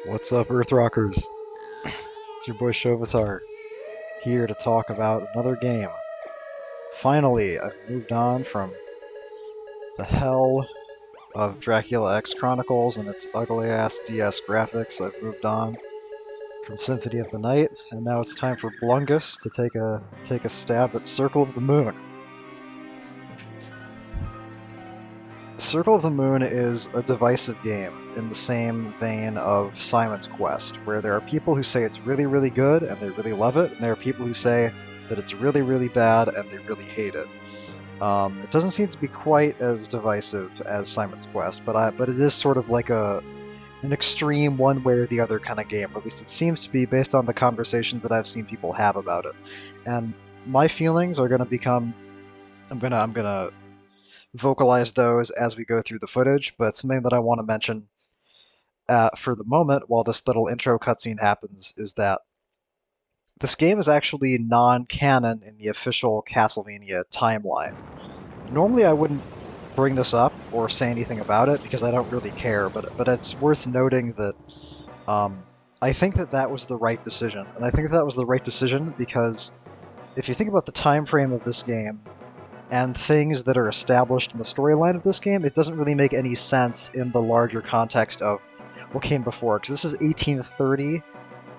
What's up, Earthrockers? It's your boy Shovatar, here to talk about another game. Finally, I've moved on from the hell of Dracula X Chronicles and its ugly-ass DS graphics. I've moved on from Symphony of the Night, and now it's time for Blungus to take a stab at Circle of the Moon. Circle of the Moon is a divisive game in the same vein of Simon's Quest, where there are people who say it's really, really good and they really love it, and there are people who say that it's really, really bad and they really hate it. It doesn't seem to be quite as divisive as Simon's Quest, but it is sort of like an extreme one way or the other kind of game, or at least it seems to be based on the conversations that I've seen people have about it. And my feelings are going to become I'm gonna vocalize those as we go through the footage, but something that I want to mention for the moment while this little intro cutscene happens is that this game is actually non-canon in the official Castlevania timeline. Normally I wouldn't bring this up or say anything about it because I don't really care, but it's worth noting that I think that was the right decision. And I think that was the right decision because if you think about the time frame of this game, and things that are established in the storyline of this game, it doesn't really make any sense in the larger context of what came before. Because this is 1830,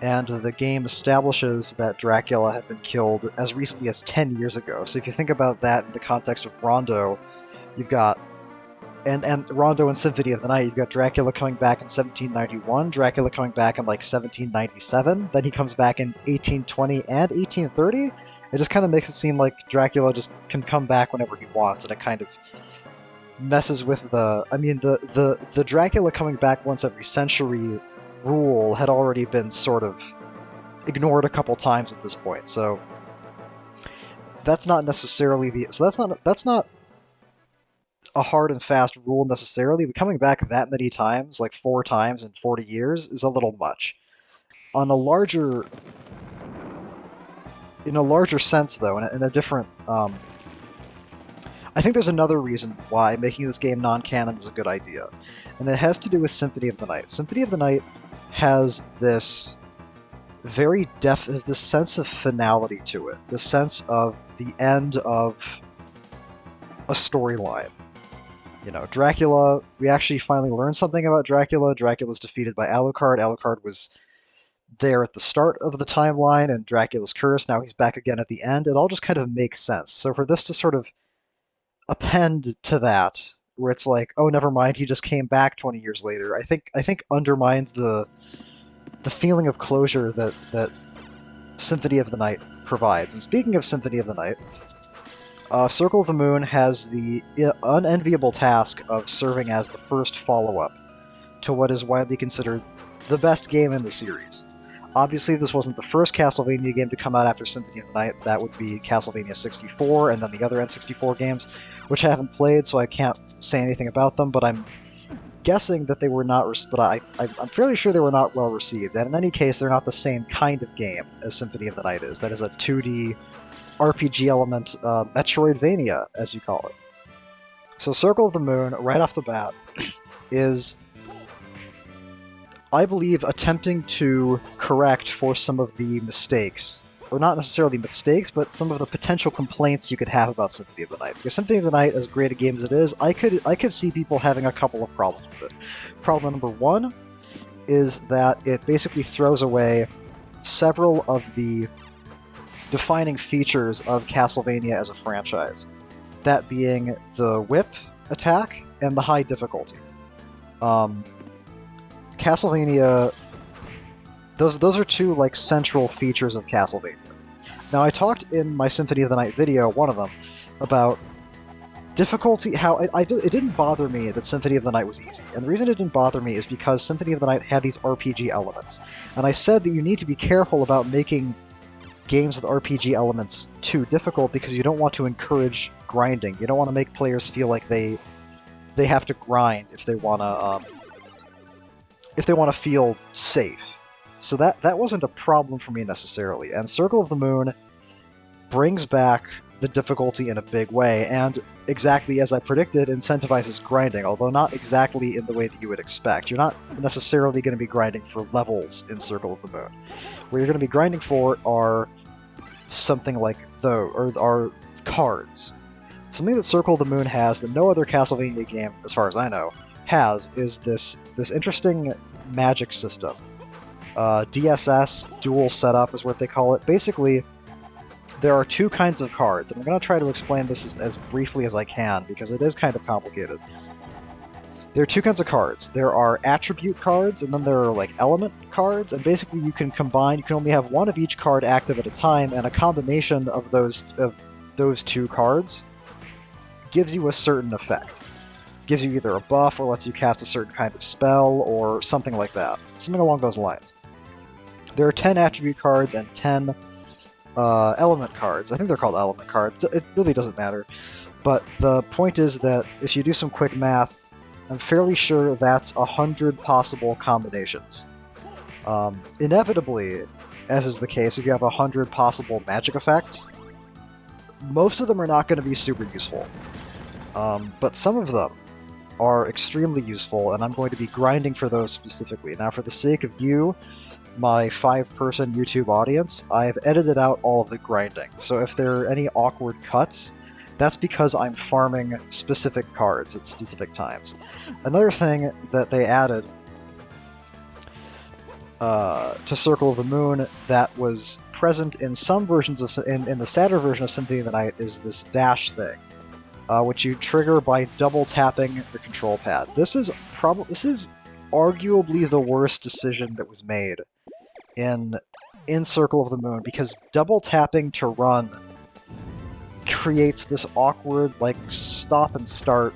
and the game establishes that Dracula had been killed as recently as 10 years ago. So if you think about that in the context of Rondo, you've got and Rondo and Symphony of the Night, you've got Dracula coming back in 1791, Dracula coming back in like 1797, then he comes back in 1820 and 1830. It just kind of makes it seem like Dracula just can come back whenever he wants, and it kind of messes with the... I mean, the Dracula coming back once every century rule had already been sort of ignored a couple times at this point, so that's not necessarily the... So that's not a hard and fast rule necessarily, but coming back that many times, like 4 times in 40 years, is a little much. On a larger... In a larger sense, though, in a different... I think there's another reason why making this game non-canon is a good idea, and it has to do with Symphony of the Night. Symphony of the Night has this has this sense of finality to it, the sense of the end of a storyline. You know, Dracula, we actually finally learned something about Dracula. Dracula's defeated by Alucard. Alucard was there at the start of the timeline, and Dracula's curse, now he's back again at the end. It all just kind of makes sense. So for this to sort of append to that, where it's like, oh, never mind, he just came back 20 years later, I think undermines the feeling of closure that Symphony of the Night provides. And speaking of Symphony of the Night, Circle of the Moon has the unenviable task of serving as the first follow-up to what is widely considered the best game in the series. Obviously, this wasn't the first Castlevania game to come out after Symphony of the Night. That would be Castlevania 64, and then the other N64 games, which I haven't played, so I can't say anything about them, but I'm guessing that they were not... I'm fairly sure they were not well received, and in any case, they're not the same kind of game as Symphony of the Night is. That is a 2D RPG element, Metroidvania, as you call it. So Circle of the Moon, right off the bat, is... I believe attempting to correct for some of the mistakes, or not necessarily mistakes, but some of the potential complaints you could have about Symphony of the Night. Because Symphony of the Night, as great a game as it is, I could see people having a couple of problems with it. Problem number one is that it basically throws away several of the defining features of Castlevania as a franchise. That being the whip attack and the high difficulty. Castlevania, those are two like central features of Castlevania. Now, I talked in my Symphony of the Night video, one of them, about difficulty. How it didn't bother me that Symphony of the Night was easy, and the reason it didn't bother me is because Symphony of the Night had these RPG elements, and I said that you need to be careful about making games with RPG elements too difficult because you don't want to encourage grinding. You don't want to make players feel like they have to grind if they want to feel safe. So that wasn't a problem for me necessarily. And Circle of the Moon brings back the difficulty in a big way, and exactly as I predicted, incentivizes grinding, although not exactly in the way that you would expect. You're not necessarily going to be grinding for levels in Circle of the Moon. What you're going to be grinding for are something like are cards. Something that Circle of the Moon has that no other Castlevania game, as far as I know, has is this interesting magic system. DSS, dual setup is what they call it. Basically, there are two kinds of cards, and I'm going to try to explain this as briefly as I can, because it is kind of complicated. There are two kinds of cards. There are attribute cards, and then there are like element cards, and basically you can only have one of each card active at a time, and a combination of those two cards gives you a certain effect. Gives you either a buff, or lets you cast a certain kind of spell, or something like that. Something along those lines. There are 10 attribute cards and 10 element cards. I think they're called element cards. It really doesn't matter. But the point is that if you do some quick math, I'm fairly sure that's 100 possible combinations. Inevitably, as is the case, if you have 100 possible magic effects, most of them are not going to be super useful. But some of them are extremely useful, and I'm going to be grinding for those specifically. Now, for the sake of you, my 5-person YouTube audience, I've edited out all of the grinding. So if there are any awkward cuts, that's because I'm farming specific cards at specific times. Another thing that they added to Circle of the Moon that was present in some versions of in the Saturn version of Symphony of the Night is this dash thing, which you trigger by double tapping the control pad. This is arguably the worst decision that was made in Circle of the Moon, because double tapping to run creates this awkward, like, stop and start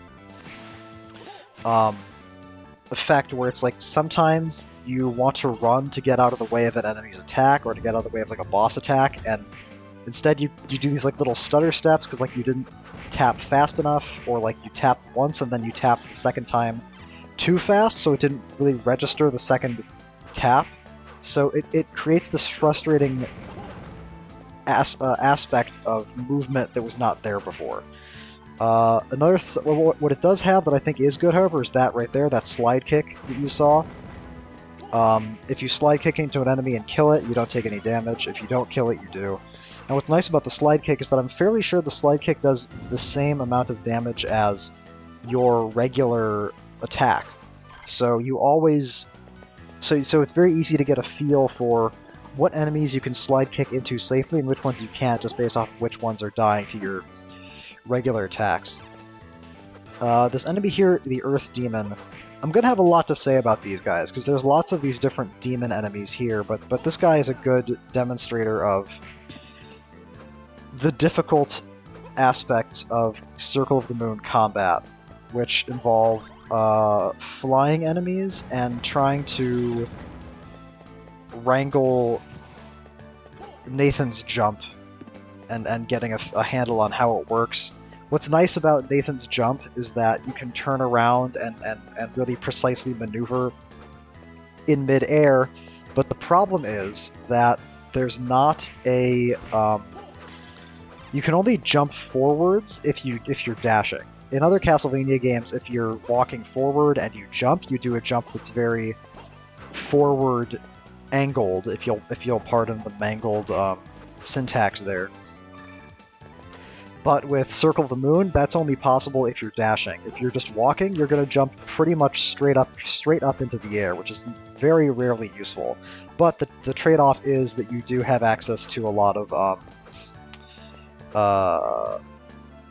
effect where it's like sometimes you want to run to get out of the way of an enemy's attack, or to get out of the way of like a boss attack, and instead you do these like little stutter steps because like you didn't tap fast enough, or like you tapped once and then you tapped the second time too fast, so it didn't really register the second tap. So it creates this frustrating aspect of movement that was not there before. What it does have that I think is good, however, is that right there, that slide kick that you saw. If you slide kick into an enemy and kill it, you don't take any damage. If you don't kill it, you do. And what's nice about the slide kick is that I'm fairly sure the slide kick does the same amount of damage as your regular attack. So you always... So it's very easy to get a feel for what enemies you can slide kick into safely and which ones you can't, just based off of which ones are dying to your regular attacks. This enemy here, the Earth Demon, I'm going to have a lot to say about these guys, because there's lots of these different demon enemies here, but this guy is a good demonstrator of the difficult aspects of Circle of the Moon combat, which involve flying enemies and trying to wrangle Nathan's jump and getting a handle on how it works. What's nice about Nathan's jump is that you can turn around and really precisely maneuver in mid-air, but the problem is that there's not a... you can only jump forwards if you're dashing. In other Castlevania games, if you're walking forward and you jump, you do a jump that's very forward angled, if you'll pardon the mangled syntax there. But with Circle of the Moon, that's only possible if you're dashing. If you're just walking, you're going to jump pretty much straight up into the air, which is very rarely useful. But the trade-off is that you do have access to a lot of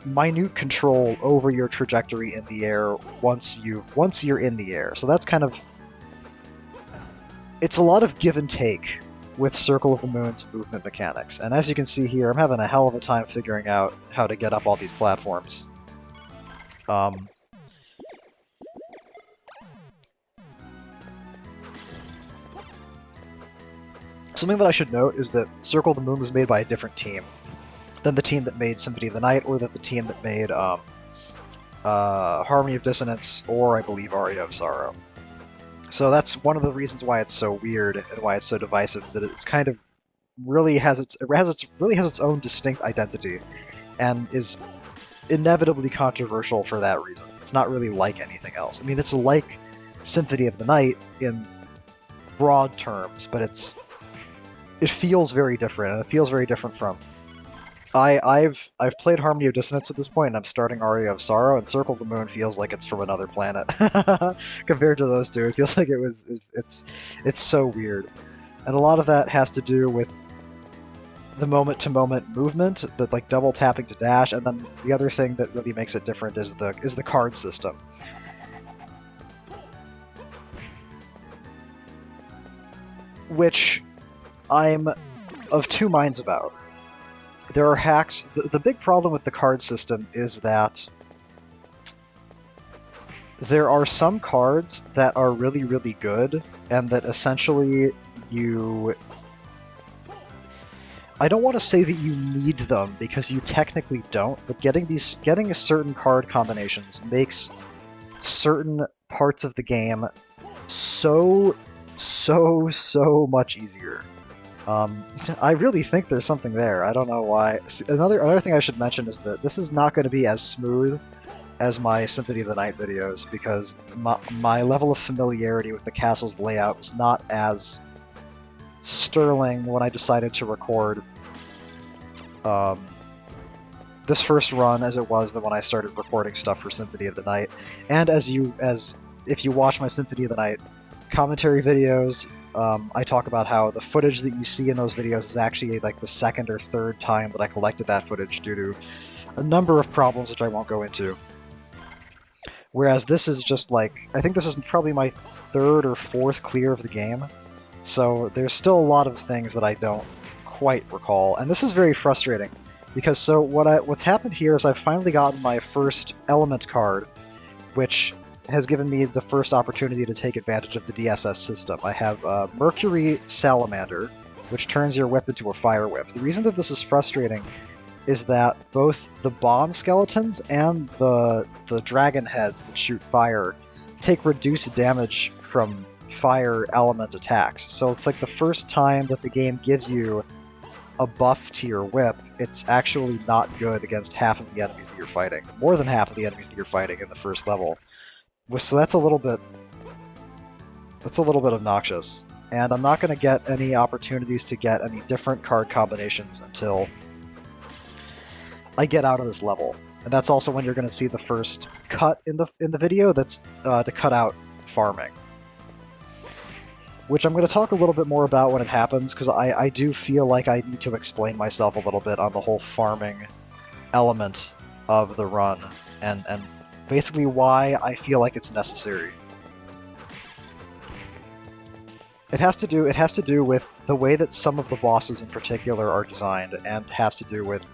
minute control over your trajectory in the air once you're in the air. So that's kind of... It's a lot of give and take with Circle of the Moon's movement mechanics. And as you can see here, I'm having a hell of a time figuring out how to get up all these platforms. Something that I should note is that Circle of the Moon was made by a different team than the team that made Symphony of the Night, or that the team that made Harmony of Dissonance, or I believe Aria of Sorrow. So that's one of the reasons why it's so weird and why it's so divisive, that it's kind of really has its own distinct identity, and is inevitably controversial for that reason. It's not really like anything else. I mean, it's like Symphony of the Night in broad terms, but it feels very different, and it feels very different from. I've played Harmony of Dissonance at this point, and I'm starting Aria of Sorrow, and Circle of the Moon feels like it's from another planet compared to those two. It feels like it's so weird, and a lot of that has to do with the moment-to-moment movement, the like double tapping to dash, and then the other thing that really makes it different is the card system. Which I'm of two minds about. There are hacks. The big problem with the card system is that there are some cards that are really, really good, and that essentially you... I don't want to say that you need them, because you technically don't, but getting certain card combinations makes certain parts of the game so much easier. I really think there's something there. I don't know why. Another thing I should mention is that this is not going to be as smooth as my Symphony of the Night videos, because my level of familiarity with the castle's layout was not as sterling when I decided to record this first run as it was when I started recording stuff for Symphony of the Night. And if you watch my Symphony of the Night commentary videos, I talk about how the footage that you see in those videos is actually like the second or third time that I collected that footage due to a number of problems which I won't go into. Whereas this is just like, I think this is probably my third or fourth clear of the game, so there's still a lot of things that I don't quite recall, and this is very frustrating, because what's happened here is I've finally gotten my first element card, which has given me the first opportunity to take advantage of the DSS system. I have Mercury Salamander, which turns your whip into a fire whip. The reason that this is frustrating is that both the bomb skeletons and the dragon heads that shoot fire take reduced damage from fire element attacks. So it's like the first time that the game gives you a buff to your whip, it's actually not good against half of the enemies that you're fighting. More than half of the enemies that you're fighting in the first level. So that's a little bit obnoxious. And I'm not going to get any opportunities to get any different card combinations until I get out of this level. And that's also when you're going to see the first cut in the video that's to cut out farming. Which I'm going to talk a little bit more about when it happens, because I do feel like I need to explain myself a little bit on the whole farming element of the run, and basically why I feel like it's necessary. It has to do with the way that some of the bosses in particular are designed, and has to do with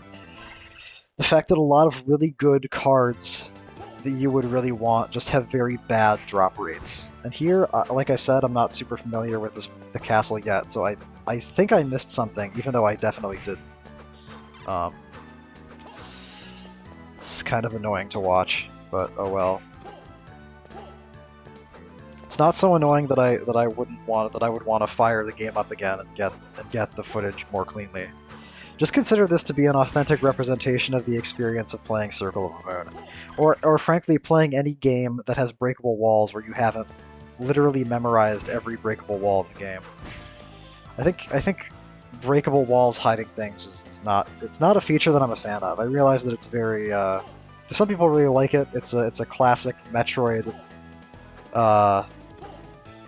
the fact that a lot of really good cards that you would really want just have very bad drop rates. And here, like I said, I'm not super familiar with the castle yet, so I think I missed something, even though I definitely didn't. It's kind of annoying to watch, but oh well. It's not so annoying that I would want to fire the game up again and get the footage more cleanly. Just consider this to be an authentic representation of the experience of playing Circle of the Moon. Or frankly, playing any game that has breakable walls where you haven't literally memorized every breakable wall in the game. I think breakable walls hiding things is not a feature that I'm a fan of. I realize that it's very some people really like it. It's a classic Metroid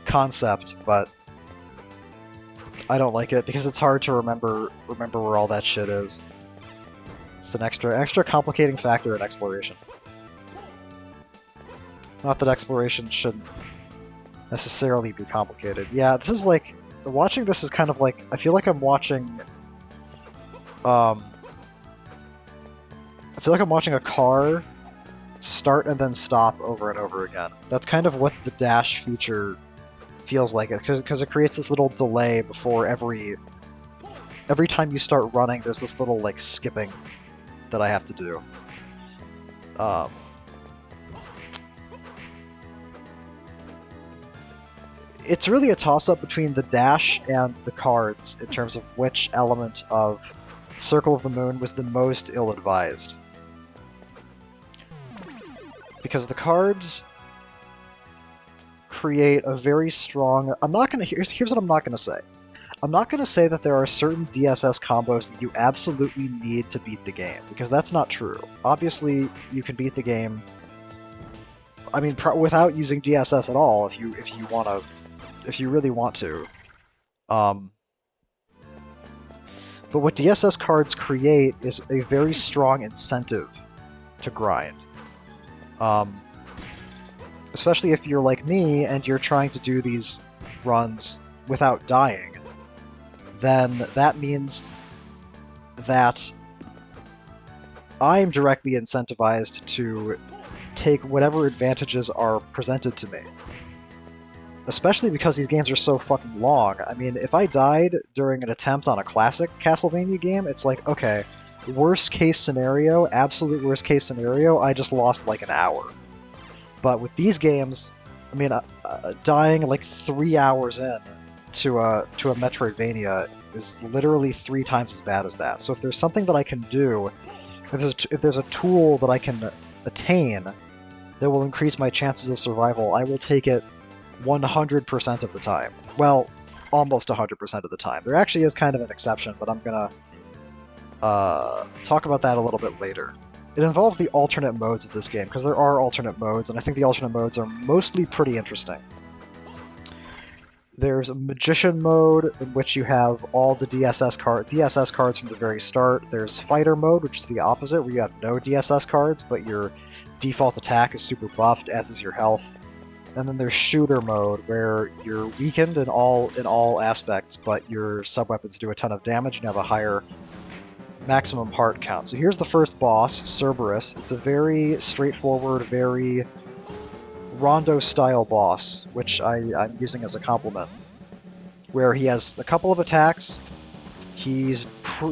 concept, but I don't like it because it's hard to remember where all that shit is. It's an extra complicating factor in exploration. Not that exploration shouldn't necessarily be complicated. Yeah, this is like, watching this is kind of like, I feel like I'm watching I feel like I'm watching a car start and then stop over and over again. That's kind of what the dash feature feels like, because it creates this little delay before every time you start running. There's this little like skipping that I have to do. It's really a toss-up between the dash and the cards in terms of which element of Circle of the Moon was the most ill-advised. Because the cards create a very strong... Here's what I'm not gonna say. I'm not gonna say that there are certain DSS combos that you absolutely need to beat the game, because that's not true. Obviously, you can beat the game... I mean, without using DSS at all, if you really want to. But what DSS cards create is a very strong incentive to grind. Especially if you're like me and you're trying to do these runs without dying, then that means that I'm directly incentivized to take whatever advantages are presented to me. Especially because these games are so fucking long. I mean, if I died during an attempt on a classic Castlevania game, it's like, okay, worst case scenario, absolute worst case scenario, I just lost like an hour. But with these games, I mean, dying like 3 hours in to a Metroidvania is literally 3 times as bad as that. So if there's something that I can do, if there's a tool that I can attain that will increase my chances of survival, I will take it 100% of the time. Well, almost 100% of the time. There actually is kind of an exception, but I'm gonna talk about that a little bit later. It involves the alternate modes of this game, because there are alternate modes, and I think the alternate modes are mostly pretty interesting. There's a Magician mode, in which you have all the DSS cards from the very start. There's Fighter mode, which is the opposite, where you have no DSS cards, but your default attack is super buffed, as is your health. And then there's Shooter mode, where you're weakened in all aspects, but your sub-weapons do a ton of damage and have a higher maximum heart count. So here's the first boss, Cerberus. It's a very straightforward, very Rondo-style boss, which I'm using as a compliment, where he has a couple of attacks. He's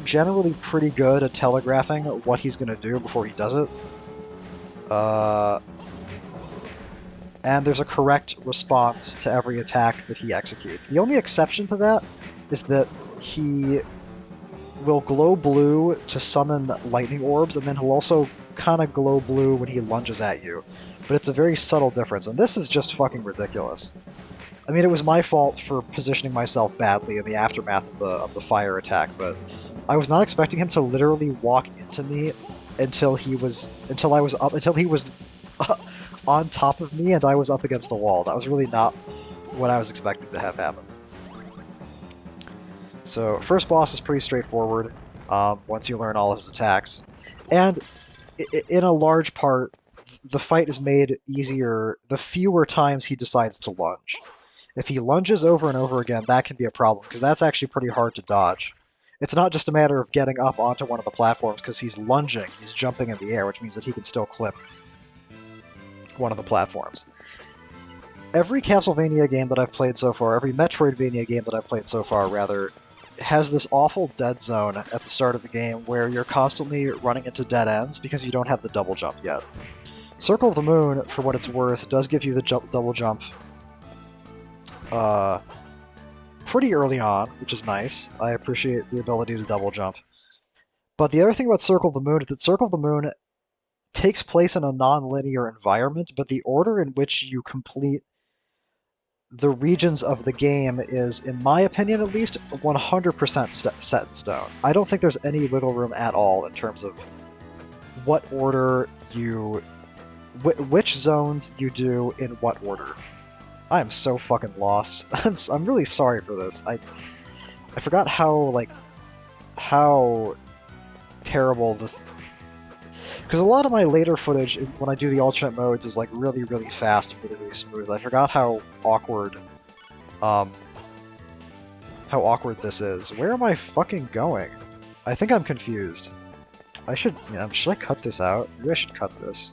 generally pretty good at telegraphing what he's going to do before he does it. And there's a correct response to every attack that he executes. The only exception to that is that he will glow blue to summon lightning orbs, and then he'll also kind of glow blue when he lunges at you. But it's a very subtle difference, and this is just fucking ridiculous. I mean, it was my fault for positioning myself badly in the aftermath of the fire attack, but I was not expecting him to literally walk into me until he was on top of me and I was up against the wall. That was really not what I was expecting to have happen. So, first boss is pretty straightforward once you learn all of his attacks. And in a large part, the fight is made easier the fewer times he decides to lunge. If he lunges over and over again, that can be a problem, because that's actually pretty hard to dodge. It's not just a matter of getting up onto one of the platforms, because he's lunging, he's jumping in the air, which means that he can still clip one of the platforms. Every Castlevania game that I've played so far, every Metroidvania game that I've played so far, rather, has this awful dead zone at the start of the game where you're constantly running into dead ends because you don't have the double jump yet. Circle of the Moon, for what it's worth, does give you the double jump pretty early on, which is nice. I appreciate the ability to double jump. But the other thing about Circle of the Moon is that Circle of the Moon takes place in a non-linear environment, but the order in which you complete the regions of the game is, in my opinion at least, 100% set in stone. I don't think there's any wiggle room at all in terms of what order you... which zones you do in what order. I am so fucking lost. I'm really sorry for this. I forgot how terrible this... Because a lot of my later footage, when I do the alternate modes, is like really, really fast and really, really smooth. I forgot how awkward this is. Where am I fucking going? I think I'm confused. Should I cut this out? Maybe I should cut this.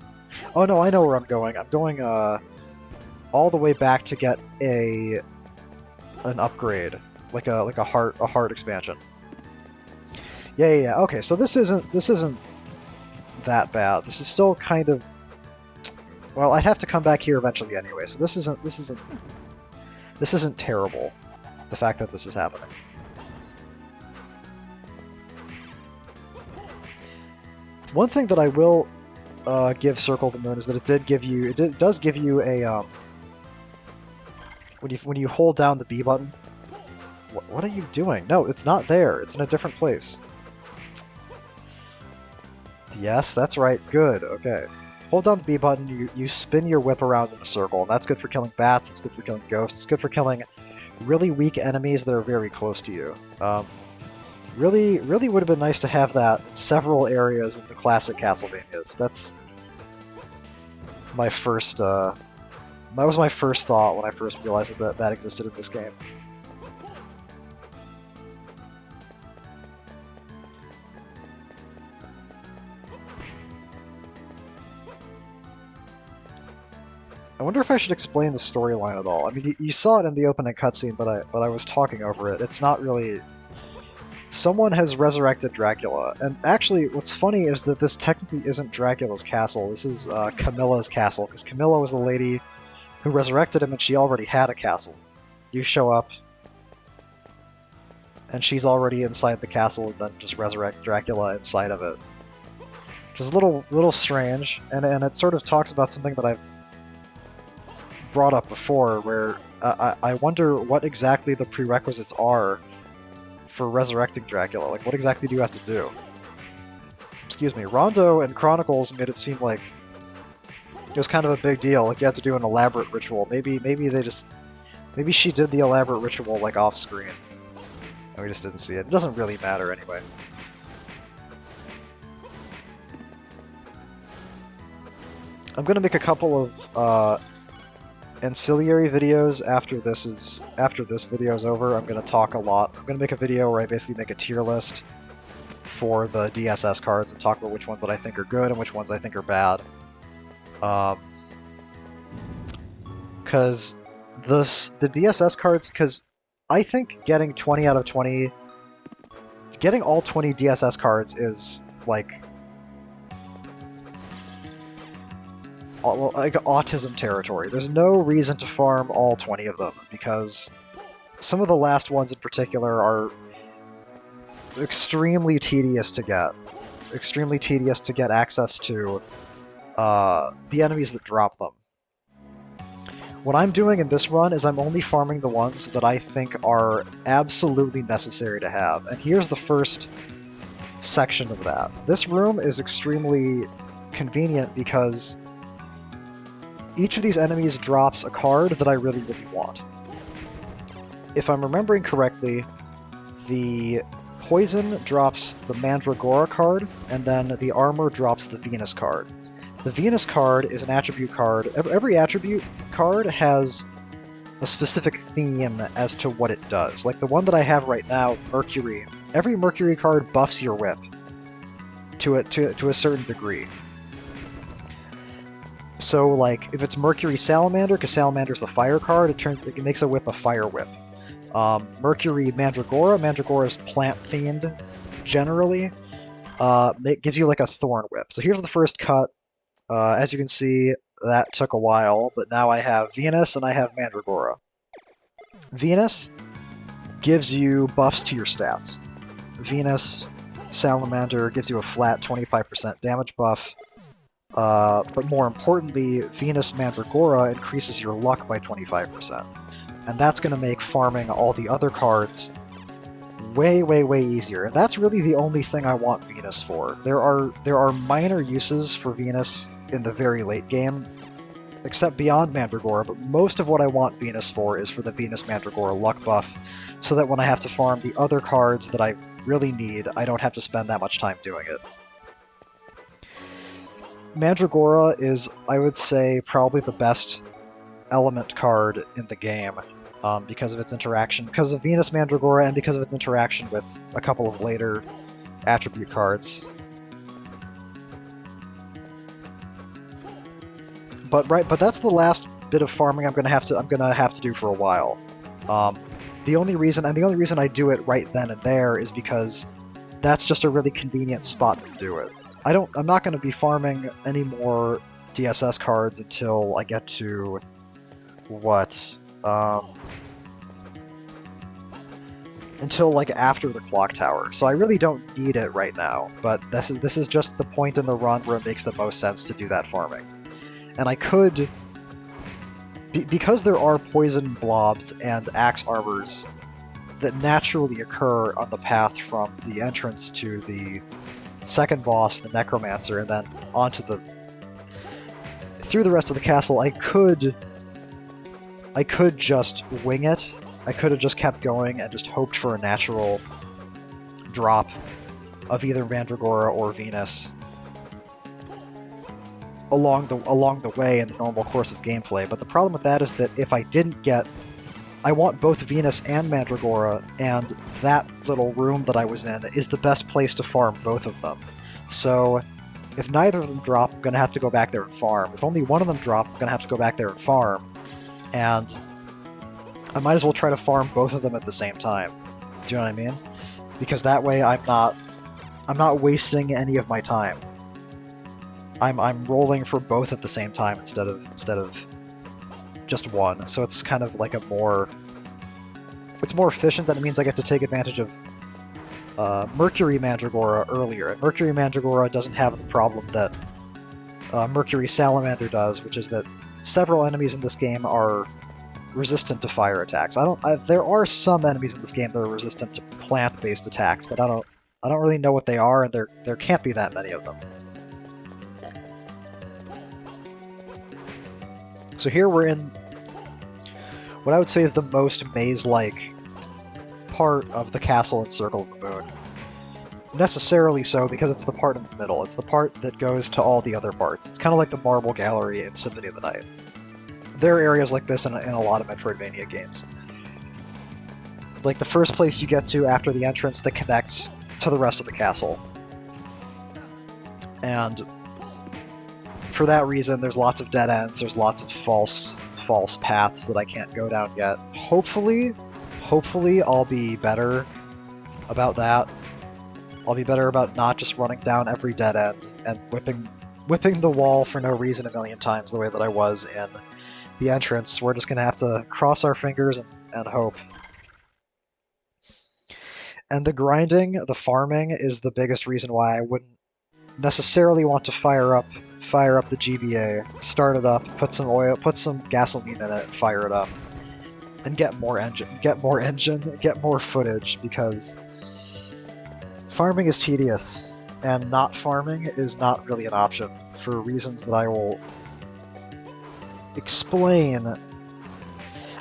Oh no, I know where I'm going. I'm going all the way back to get an upgrade, like a heart expansion. Yeah. Okay, so this isn't that bad. This is still kind of... Well, I'd have to come back here eventually anyway, so this isn't terrible, the fact that this is happening. One thing that I will give Circle of the Moon is that it does give you a when you hold down the B button. What are you doing? No, it's not there. It's in a different place. Yes, that's right. Good. Okay. Hold down the B button. You spin your whip around in a circle, and that's good for killing bats. It's good for killing ghosts. It's good for killing really weak enemies that are very close to you. Really would have been nice to have that in several areas in the classic Castlevanias. That's my first. That was my first thought when I first realized that existed in this game. I wonder if I should explain the storyline at all. I mean, you saw it in the opening cutscene, but I was talking over it. It's not really. Someone has resurrected Dracula, and actually, what's funny is that this technically isn't Dracula's castle. This is Camilla's castle, because Camilla was the lady who resurrected him, and she already had a castle. You show up, and she's already inside the castle, and then just resurrects Dracula inside of it, which is a little strange, and it sort of talks about something that I've brought up before, where I wonder what exactly the prerequisites are for resurrecting Dracula. Like, what exactly do you have to do? Excuse me. Rondo and Chronicles made it seem like it was kind of a big deal. Like, you had to do an elaborate ritual. Maybe she did the elaborate ritual, like, off screen, and we just didn't see it. It doesn't really matter anyway. I'm gonna make a couple of ancillary videos after this video is over. I'm going to talk a lot. I'm going to make a video where I basically make a tier list for the DSS cards and talk about which ones that I think are good and which ones I think are bad. Because the DSS cards, because I think getting 20 out of 20, getting all 20 DSS cards is like autism territory. There's no reason to farm all 20 of them, because some of the last ones in particular are extremely tedious to get. Extremely tedious to get access to the enemies that drop them. What I'm doing in this run is I'm only farming the ones that I think are absolutely necessary to have. And here's the first section of that. This room is extremely convenient because each of these enemies drops a card that I really want. If I'm remembering correctly, the poison drops the Mandragora card, and then the armor drops the Venus card. The Venus card is an attribute card. Every attribute card has a specific theme as to what it does. Like the one that I have right now, Mercury. Every Mercury card buffs your whip to a certain degree. So, like, if it's Mercury Salamander, because Salamander's the fire card, it makes a whip a fire whip. Mercury Mandragora, Mandragora's plant-themed, generally, it gives you, like, a thorn whip. So here's the first cut. As you can see, that took a while, but now I have Venus and I have Mandragora. Venus gives you buffs to your stats. Venus Salamander gives you a flat 25% damage buff. But more importantly, Venus Mandragora increases your luck by 25%. And that's going to make farming all the other cards way easier. And that's really the only thing I want Venus for. There are minor uses for Venus in the very late game, except beyond Mandragora, but most of what I want Venus for is for the Venus Mandragora luck buff, so that when I have to farm the other cards that I really need, I don't have to spend that much time doing it. Mandragora is, I would say, probably the best element card in the game, because of its interaction, because of Venus Mandragora, and because of its interaction with a couple of later attribute cards. But that's the last bit of farming I'm gonna have to do for a while. The only reason I do it right then and there is because that's just a really convenient spot to do it. I'm not going to be farming any more DSS cards until I get to what? until like after the clock tower. So I really don't need it right now, but this is just the point in the run where it makes the most sense to do that farming. And I could, because there are poison blobs and axe arbors that naturally occur on the path from the entrance to the second boss, the Necromancer, and then onto the through the rest of the castle, I could just wing it. I could have just kept going and just hoped for a natural drop of either Mandragora or Venus along the way in the normal course of gameplay. But the problem with that is that if I didn't get, I want both Venus and Mandragora, and that little room that I was in is the best place to farm both of them. So if neither of them drop, I'm going to have to go back there and farm. If only one of them drop, I'm going to have to go back there and farm. And I might as well try to farm both of them at the same time. Do you know what I mean? Because that way I'm not wasting any of my time. I'm rolling for both at the same time instead of just one. So it's kind of like it's more efficient. That it means I get to take advantage of Mercury Mandragora earlier. And Mercury Mandragora doesn't have the problem that Mercury Salamander does, which is that several enemies in this game are resistant to fire attacks. There are some enemies in this game that are resistant to plant-based attacks, but I don't really know what they are, and there can't be that many of them. So here we're in what I would say is the most maze-like part of the castle in Circle of the Moon. Necessarily so, because it's the part in the middle. It's the part that goes to all the other parts. It's kind of like the Marble Gallery in Symphony of the Night. There are areas like this in a lot of Metroidvania games. Like the first place you get to after the entrance that connects to the rest of the castle. And for that reason, there's lots of dead ends, there's lots of false paths that I can't go down yet. Hopefully I'll be better about that. I'll be better about not just running down every dead end and whipping the wall for no reason a million times the way that I was in the entrance. We're just going to have to cross our fingers and hope. And the grinding, the farming, is the biggest reason why I wouldn't necessarily want to fire up the GBA, start it up, put some oil, put some gasoline in it, fire it up, and get more footage, because farming is tedious, and not farming is not really an option for reasons that I will explain.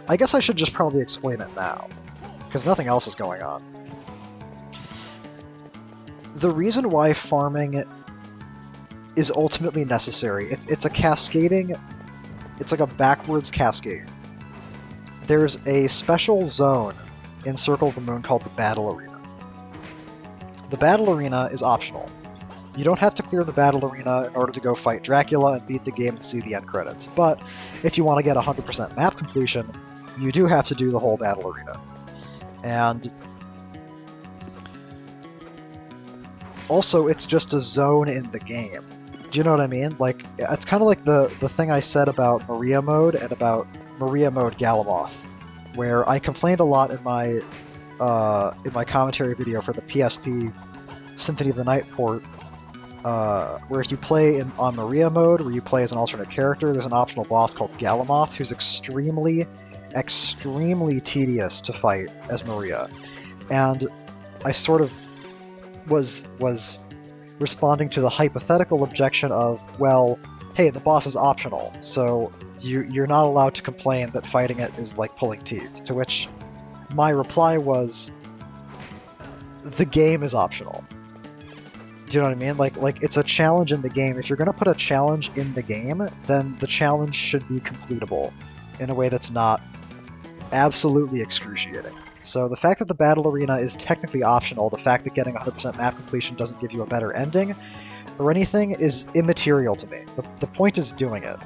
I guess I should just probably explain it now, because nothing else is going on. The reason why farming is ultimately necessary, it's a cascading, it's like a backwards cascade. There's a special zone in Circle of the Moon called the Battle Arena. The Battle Arena is optional. You don't have to clear the Battle Arena in order to go fight Dracula and beat the game and see the end credits, but if you want to get 100% map completion, you do have to do the whole Battle Arena. And also, it's just a zone in the game. Do you know what I mean? Like, it's kind of like the thing I said about Maria Mode and about Maria Mode Galamoth, where I complained a lot in my commentary video for the PSP Symphony of the Night port, where if you play on Maria Mode, where you play as an alternate character, there's an optional boss called Galamoth, who's extremely tedious to fight as Maria. And I sort of was responding to the hypothetical objection of, well, hey, the boss is optional, so you're not allowed to complain that fighting it is like pulling teeth. To which my reply was, the game is optional. Do you know what I mean? Like it's a challenge in the game. If you're going to put a challenge in the game, then the challenge should be completable in a way that's not absolutely excruciating. So the fact that the Battle Arena is technically optional, the fact that getting 100% map completion doesn't give you a better ending, or anything, is immaterial to me. The point is doing it.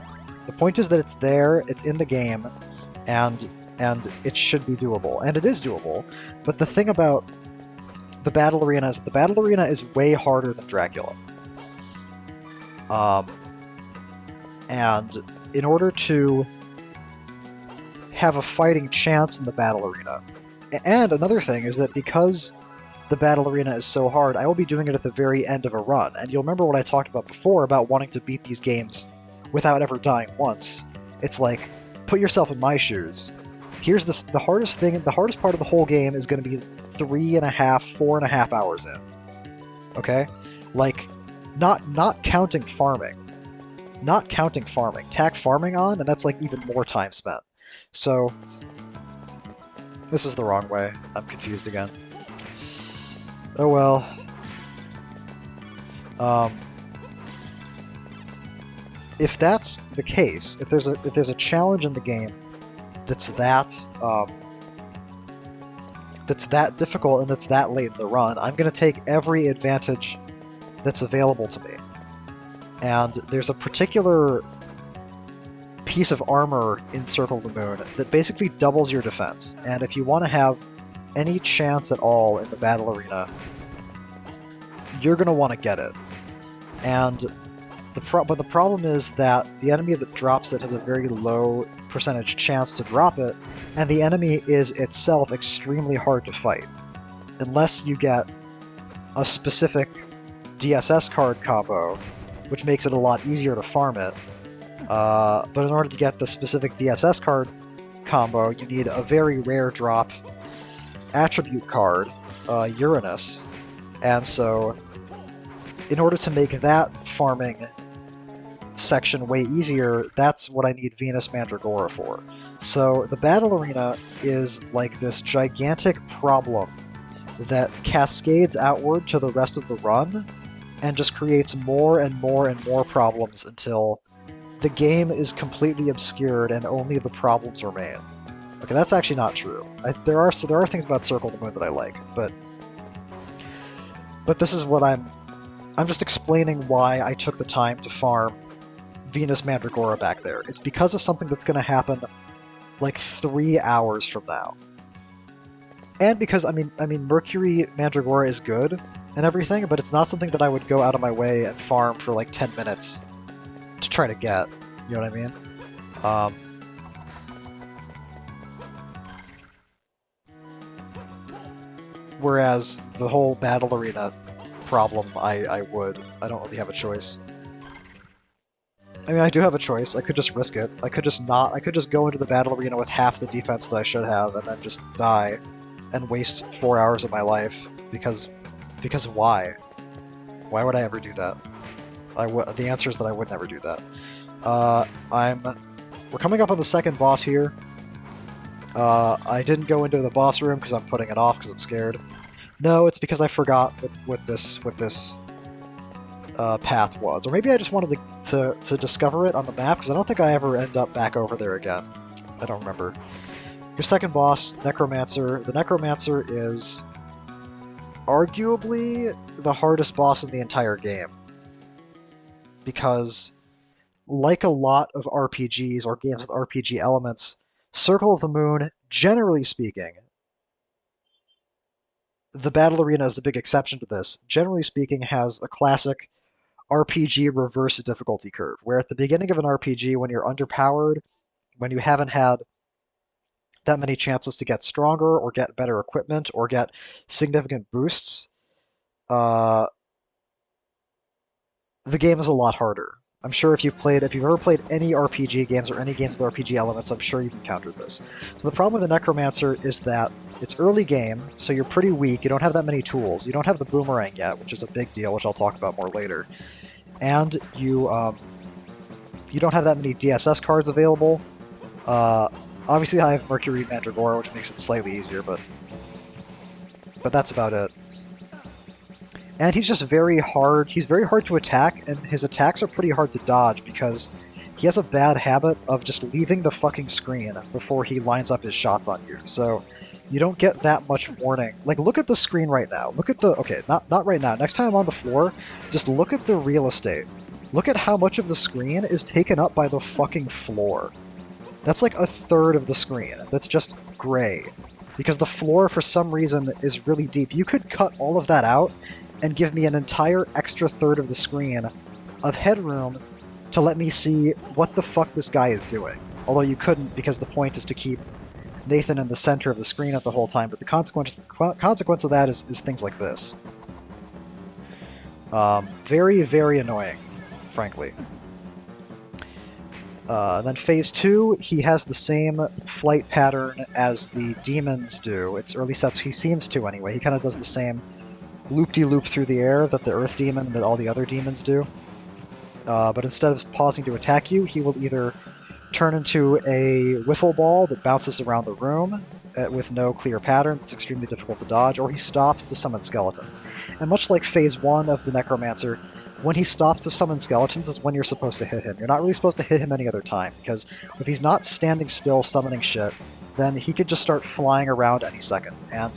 The point is that it's there, it's in the game, and it should be doable. And it is doable, but the thing about the Battle Arena is that the Battle Arena is way harder than Dracula. And in order to have a fighting chance in the Battle Arena, And another thing is that because the battle arena is so hard, I will be doing it at the very end of a run. And you'll remember what I talked about before about wanting to beat these games without ever dying once. It's like, put yourself in my shoes. Here's the hardest thing, the hardest part of the whole game is going to be 3.5, 4.5 hours in. Okay? Like, not counting farming. Not counting farming. Tack farming on, and that's like even more time spent. So, this is the wrong way. I'm confused again. Oh well. If that's the case, if there's a challenge in the game that's that difficult and that's that late in the run, I'm going to take every advantage that's available to me. And there's a particular piece of armor in Circle of the Moon that basically doubles your defense. And if you want to have any chance at all in the battle arena, you're going to want to get it. And but the problem is that the enemy that drops it has a very low percentage chance to drop it, and the enemy is itself extremely hard to fight. Unless you get a specific DSS card combo, which makes it a lot easier to farm it. But in order to get the specific DSS card combo, you need a very rare drop attribute card, Uranus. And so, in order to make that farming section way easier, that's what I need Venus Mandragora for. So the battle arena is like this gigantic problem that cascades outward to the rest of the run and just creates more and more and more problems until the game is completely obscured and only the problems remain. Okay, that's actually not true. There are things about Circle of the Moon that I like, but this is what I'm just explaining why I took the time to farm Venus Mandragora back there. It's because of something that's going to happen like 3 hours from now. And because, I mean, Mercury Mandragora is good and everything, but it's not something that I would go out of my way and farm for like 10 minutes to try to get. You know what I mean? Whereas the whole battle arena problem, I don't really have a choice. I mean, I do have a choice. I could just risk it. I could just go into the battle arena with half the defense that I should have, and then just die, and waste 4 hours of my life, because why? Why would I ever do that? The answer is that I would never do that. We're coming up on the second boss here. I didn't go into the boss room because I'm putting it off because I'm scared. No, it's because I forgot what this path was. Or maybe I just wanted to discover it on the map, because I don't think I ever end up back over there again. I don't remember. Your second boss, Necromancer. The Necromancer is arguably the hardest boss in the entire game. Because, like a lot of RPGs or games with RPG elements, Circle of the Moon, generally speaking, the battle arena is the big exception to this, generally speaking has a classic RPG reverse difficulty curve, where at the beginning of an RPG, when you're underpowered, when you haven't had that many chances to get stronger, or get better equipment, or get significant boosts, the game is a lot harder. I'm sure if you've ever played any RPG games or any games with RPG elements, I'm sure you've encountered this. So the problem with the Necromancer is that it's early game, so you're pretty weak, you don't have that many tools, you don't have the boomerang yet, which is a big deal, which I'll talk about more later. And you don't have that many DSS cards available. Obviously I have Mercury Mandragora, which makes it slightly easier, but that's about it. And he's just very hard to attack, and his attacks are pretty hard to dodge because he has a bad habit of just leaving the fucking screen before he lines up his shots on you. So you don't get that much warning. Like, look at the screen right now. Look at the... Okay, not right now. Next time I'm on the floor, just look at the real estate. Look at how much of the screen is taken up by the fucking floor. That's like a third of the screen. That's just gray. Because the floor, for some reason, is really deep. You could cut all of that out and give me an entire extra third of the screen of headroom to let me see what the fuck this guy is doing. Although you couldn't, because the point is to keep Nathan in the center of the screen at the whole time, but the consequence of that is things like this. Very, very annoying, frankly. Then phase 2, he has the same flight pattern as the demons do. Or at least he seems to anyway. He kind of does the same loop-de-loop through the air that the Earth Demon and that all the other demons do. But instead of pausing to attack you, he will either turn into a wiffle ball that bounces around the room with no clear pattern that's extremely difficult to dodge, or he stops to summon skeletons. And much like phase 1 of the Necromancer, when he stops to summon skeletons is when you're supposed to hit him. You're not really supposed to hit him any other time, because if he's not standing still summoning shit, then he could just start flying around any second. And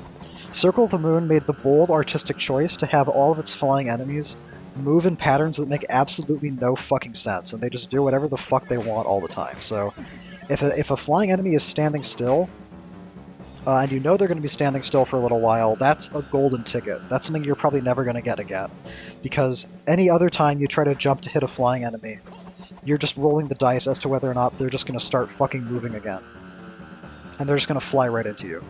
Circle of the Moon made the bold artistic choice to have all of its flying enemies move in patterns that make absolutely no fucking sense, and they just do whatever the fuck they want all the time. So if a flying enemy is standing still, and you know they're going to be standing still for a little while, that's a golden ticket. That's something you're probably never going to get again. Because any other time you try to jump to hit a flying enemy, you're just rolling the dice as to whether or not they're just going to start fucking moving again. And they're just going to fly right into you.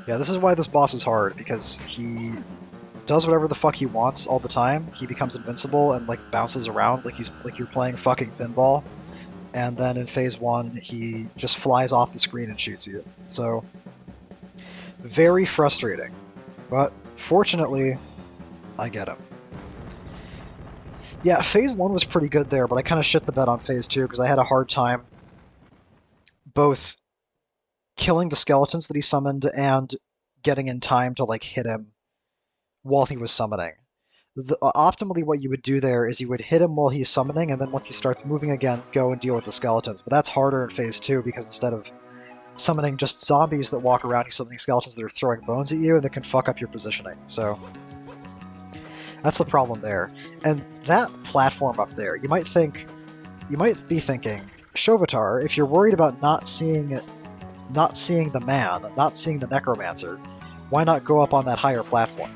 Yeah, this is why this boss is hard, because he does whatever the fuck he wants all the time. He becomes invincible and like bounces around like you're playing fucking pinball. And then in phase 1, he just flies off the screen and shoots you. So, very frustrating. But fortunately, I get him. Yeah, phase 1 was pretty good there, but I kind of shit the bed on phase 2 because I had a hard time both killing the skeletons that he summoned and getting in time to like hit him while he was summoning. Optimally, what you would do there is you would hit him while he's summoning, and then once he starts moving again, go and deal with the skeletons. But that's harder in phase 2 because instead of summoning just zombies that walk around, he's summoning skeletons that are throwing bones at you and that can fuck up your positioning. So that's the problem there. And that platform up there, you might be thinking, Shovatar, if you're worried about not seeing the man, not seeing the necromancer, why not go up on that higher platform?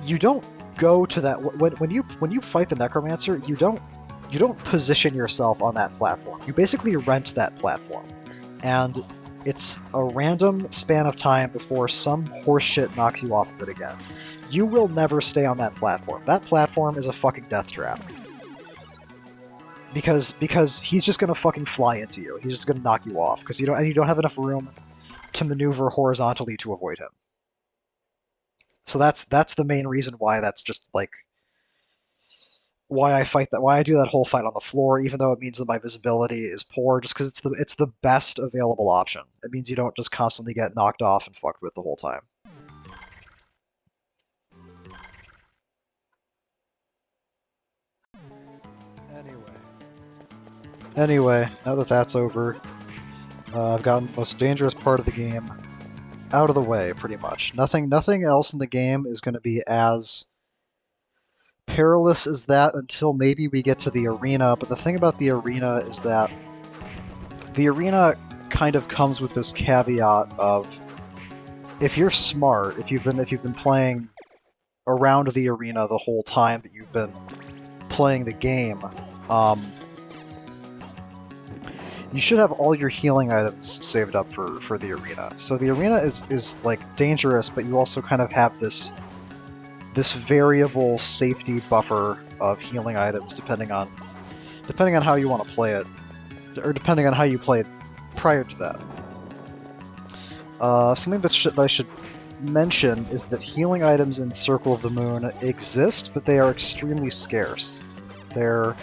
You don't go to that when you fight the necromancer. You don't position yourself on that platform. You basically rent that platform, and it's a random span of time before some horseshit knocks you off of it again. You will never stay on that platform. That platform is a fucking death trap. Because he's just gonna fucking fly into you. He's just gonna knock you off because you don't have enough room to maneuver horizontally to avoid him. So that's the main reason why that's just like why I do that whole fight on the floor, even though it means that my visibility is poor, just because it's the best available option. It means you don't just constantly get knocked off and fucked with the whole time. Anyway, now that that's over, I've gotten the most dangerous part of the game out of the way, pretty much. Nothing else in the game is going to be as perilous as that until maybe we get to the arena, but the thing about the arena is that the arena kind of comes with this caveat of if you're smart, if you've been playing around the arena the whole time that you've been playing the game, you should have all your healing items saved up for the arena. So the arena is like dangerous, but you also kind of have this variable safety buffer of healing items depending on how you want to play it, or depending on how you played prior to that. Something that I should mention is that healing items in Circle of the Moon exist, but they are extremely scarce. They're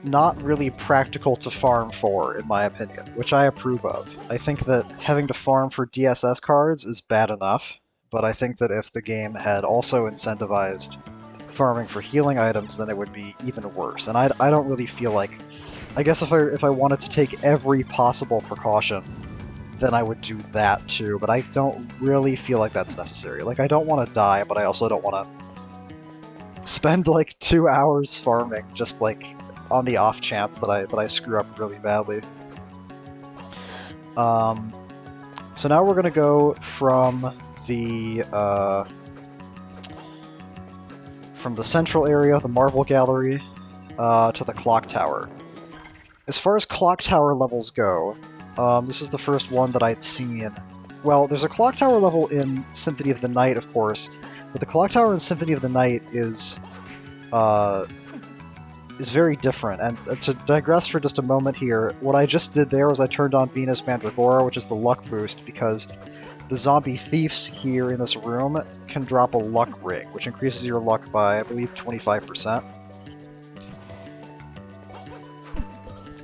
not really practical to farm for, in my opinion, which I approve of. I think that having to farm for DSS cards is bad enough, but I think that if the game had also incentivized farming for healing items, then it would be even worse. And I don't really feel like... I guess if I wanted to take every possible precaution, then I would do that too, but I don't really feel like that's necessary. Like, I don't want to die, but I also don't want to spend like 2 hours farming just like on the off chance that I screw up really badly. So now we're gonna go from the from the central area, the Marble Gallery, to the Clock Tower. As far as Clock Tower levels go, this is the first one that I'd seen. Well, there's a Clock Tower level in Symphony of the Night, of course, but the Clock Tower in Symphony of the Night is very different. And to digress for just a moment here, what I just did there was I turned on Venus Mandragora, which is the luck boost, because the zombie thieves here in this room can drop a luck ring, which increases your luck by, I believe, 25%.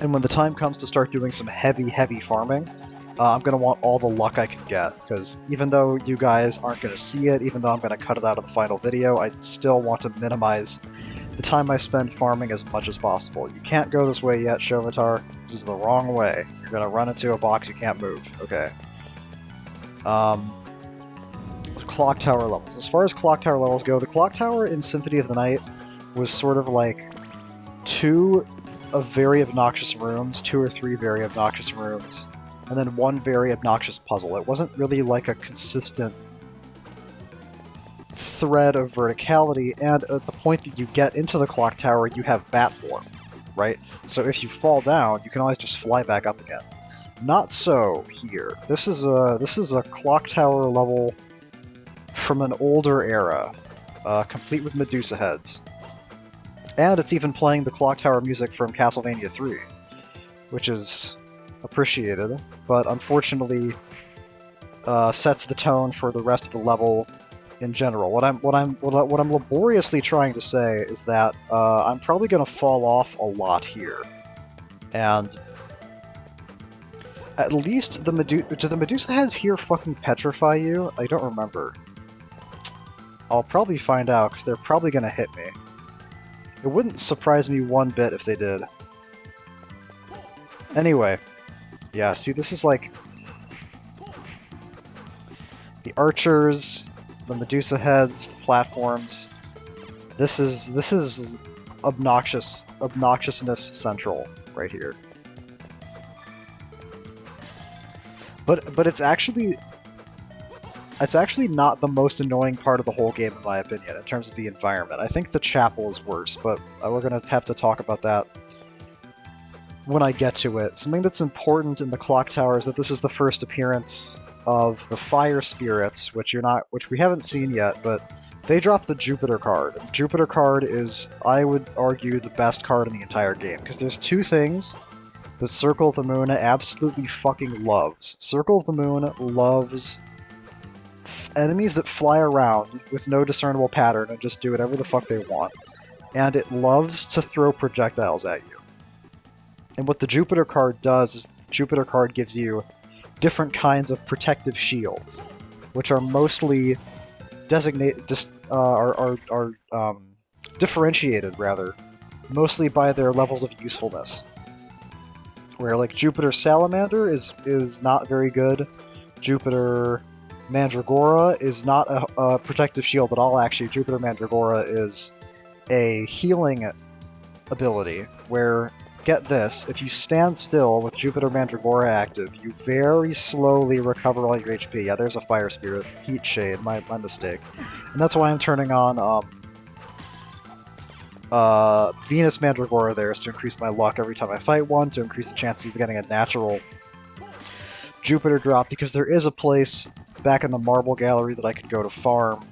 And when the time comes to start doing some heavy farming, I'm going to want all the luck I can get, because even though you guys aren't going to see it, even though I'm going to cut it out of the final video, I still want to minimize the time I spend farming as much as possible. You can't go this way yet, Shovatar. This is the wrong way. You're going to run into a box you can't move. Okay. Clock Tower levels. As far as Clock Tower levels go, the Clock Tower in Symphony of the Night was sort of like two very obnoxious rooms, 2 or 3 very obnoxious rooms, and then one very obnoxious puzzle. It wasn't really like a consistent thread of verticality, and at the point that you get into the Clock Tower, you have bat form, right? So if you fall down, you can always just fly back up again. Not so here. This is a Clock Tower level from an older era, complete with Medusa heads. And it's even playing the Clock Tower music from Castlevania 3, which is appreciated, but unfortunately sets the tone for the rest of the level in general. What I'm laboriously trying to say is that I'm probably going to fall off a lot here, and at least do the Medusa heads here fucking petrify you? I don't remember. I'll probably find out, because they're probably going to hit me. It wouldn't surprise me one bit if they did. Anyway, yeah, see, this is like the archers, the Medusa heads, the platforms. This is obnoxiousness central right here. But it's actually not the most annoying part of the whole game, in my opinion, in terms of the environment. I think the chapel is worse, but we're going to have to talk about that when I get to it. Something that's important in the Clock Tower is that this is the first appearance of the fire spirits, which we haven't seen yet, but they drop the Jupiter card. The Jupiter card is, I would argue, the best card in the entire game, because there's 2 things that Circle of the Moon absolutely fucking loves. Circle of the Moon loves enemies that fly around with no discernible pattern and just do whatever the fuck they want. And it loves to throw projectiles at you. And what the Jupiter card does is the Jupiter card gives you different kinds of protective shields, which are mostly differentiated, rather, mostly by their levels of usefulness. Where, like, Jupiter Salamander is not very good. Jupiter Mandragora is not a protective shield at all, actually. Jupiter Mandragora is a healing ability, where, get this, if you stand still with Jupiter Mandragora active, you very slowly recover all your HP. Yeah, there's a fire spirit. Heat Shade, my mistake. And that's why I'm turning on Venus Mandragora there, is to increase my luck every time I fight one, to increase the chances of getting a natural Jupiter drop, because there is a place back in the Marble Gallery that I could go to farm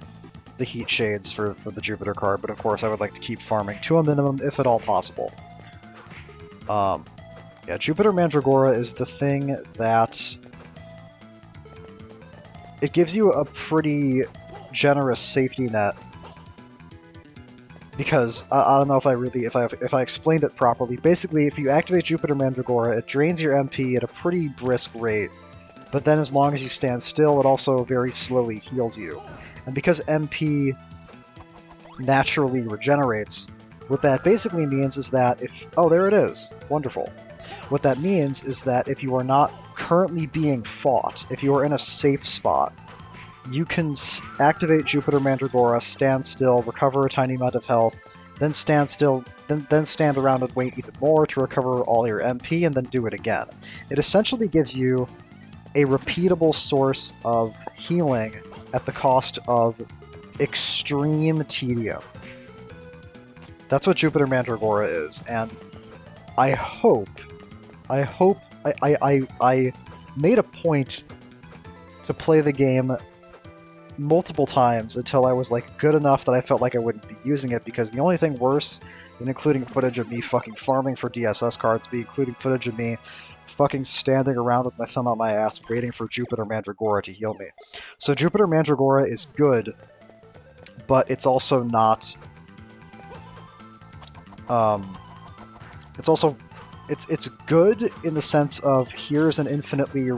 the Heat Shades for the Jupiter card, but of course I would like to keep farming to a minimum, if at all possible. Yeah, Jupiter Mandragora is the thing that... it gives you a pretty generous safety net, because I don't know if I explained it properly. Basically, if you activate Jupiter Mandragora, it drains your MP at a pretty brisk rate, but then as long as you stand still, it also very slowly heals you. And because MP naturally regenerates, what that basically means is that if... oh, there it is. Wonderful. What that means is that if you are not currently being fought, if you are in a safe spot, you can activate Jupiter Mandragora, stand still, recover a tiny amount of health, then stand still, then stand around and wait even more to recover all your MP, and then do it again. It essentially gives you a repeatable source of healing at the cost of extreme tedium. That's what Jupiter Mandragora is, and I hope, I made a point to play the game multiple times until I was like good enough that I felt like I wouldn't be using it, because the only thing worse than including footage of me fucking farming for DSS cards be including footage of me fucking standing around with my thumb on my ass waiting for Jupiter Mandragora to heal me. So Jupiter Mandragora is good, but it's also not it's also it's good in the sense of here's an infinitely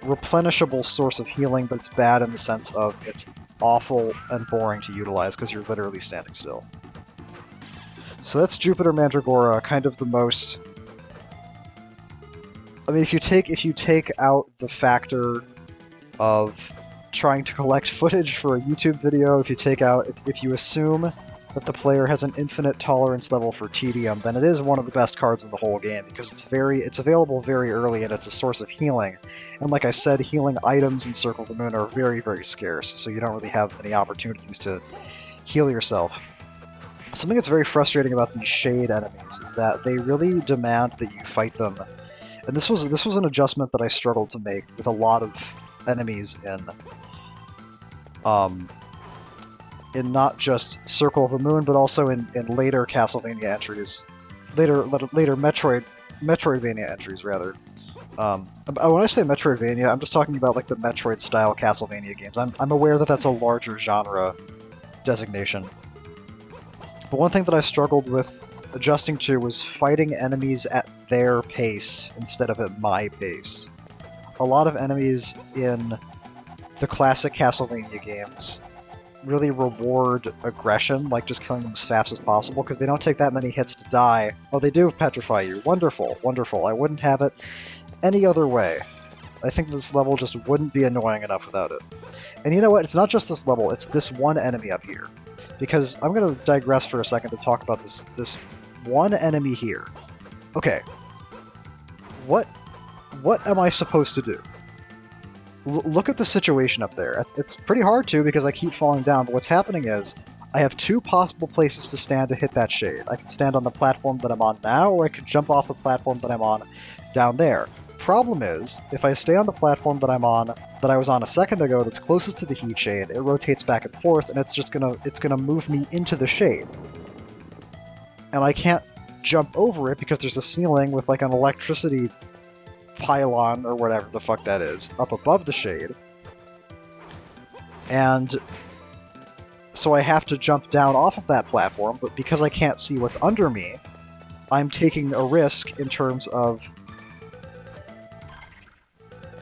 replenishable source of healing, but it's bad in the sense of it's awful and boring to utilize because you're literally standing still. So that's Jupiter Mandragora, kind of the most. I mean, if you take out the factor of trying to collect footage for a YouTube video, if you assume that the player has an infinite tolerance level for tedium, then it is one of the best cards in the whole game, because it's available very early and it's a source of healing. And like I said, healing items in Circle of the Moon are very, very scarce, so you don't really have any opportunities to heal yourself. Something that's very frustrating about these shade enemies is that they really demand that you fight them. And this was an adjustment that I struggled to make with a lot of enemies in not just Circle of the Moon, but also in later Castlevania entries, later Metroidvania entries rather. When I say Metroidvania, I'm just talking about like the Metroid-style Castlevania games. I'm aware that that's a larger genre designation. But one thing that I struggled with adjusting to was fighting enemies at their pace instead of at my pace. A lot of enemies in the classic Castlevania games really reward aggression, like just killing them as fast as possible, because they don't take that many hits to die. Oh, they do petrify you. Wonderful, wonderful. I wouldn't have it any other way. I think this level just wouldn't be annoying enough without it. And you know what? It's not just this level, it's this one enemy up here. Because I'm going to digress for a second to talk about this one enemy here. Okay. What am I supposed to do? Look at the situation up there. It's pretty hard to, because I keep falling down, but what's happening is I have two possible places to stand to hit that shade. I can stand on the platform that I'm on now, or I can jump off the platform that I'm on down there. Problem is, if I stay on the platform that I was on a second ago that's closest to the heat shade, it rotates back and forth, and it's gonna move me into the shade. And I can't jump over it because there's a ceiling with like an electricity pylon or whatever the fuck that is up above the shade, and so I have to jump down off of that platform, but because I can't see what's under me, I'm taking a risk in terms of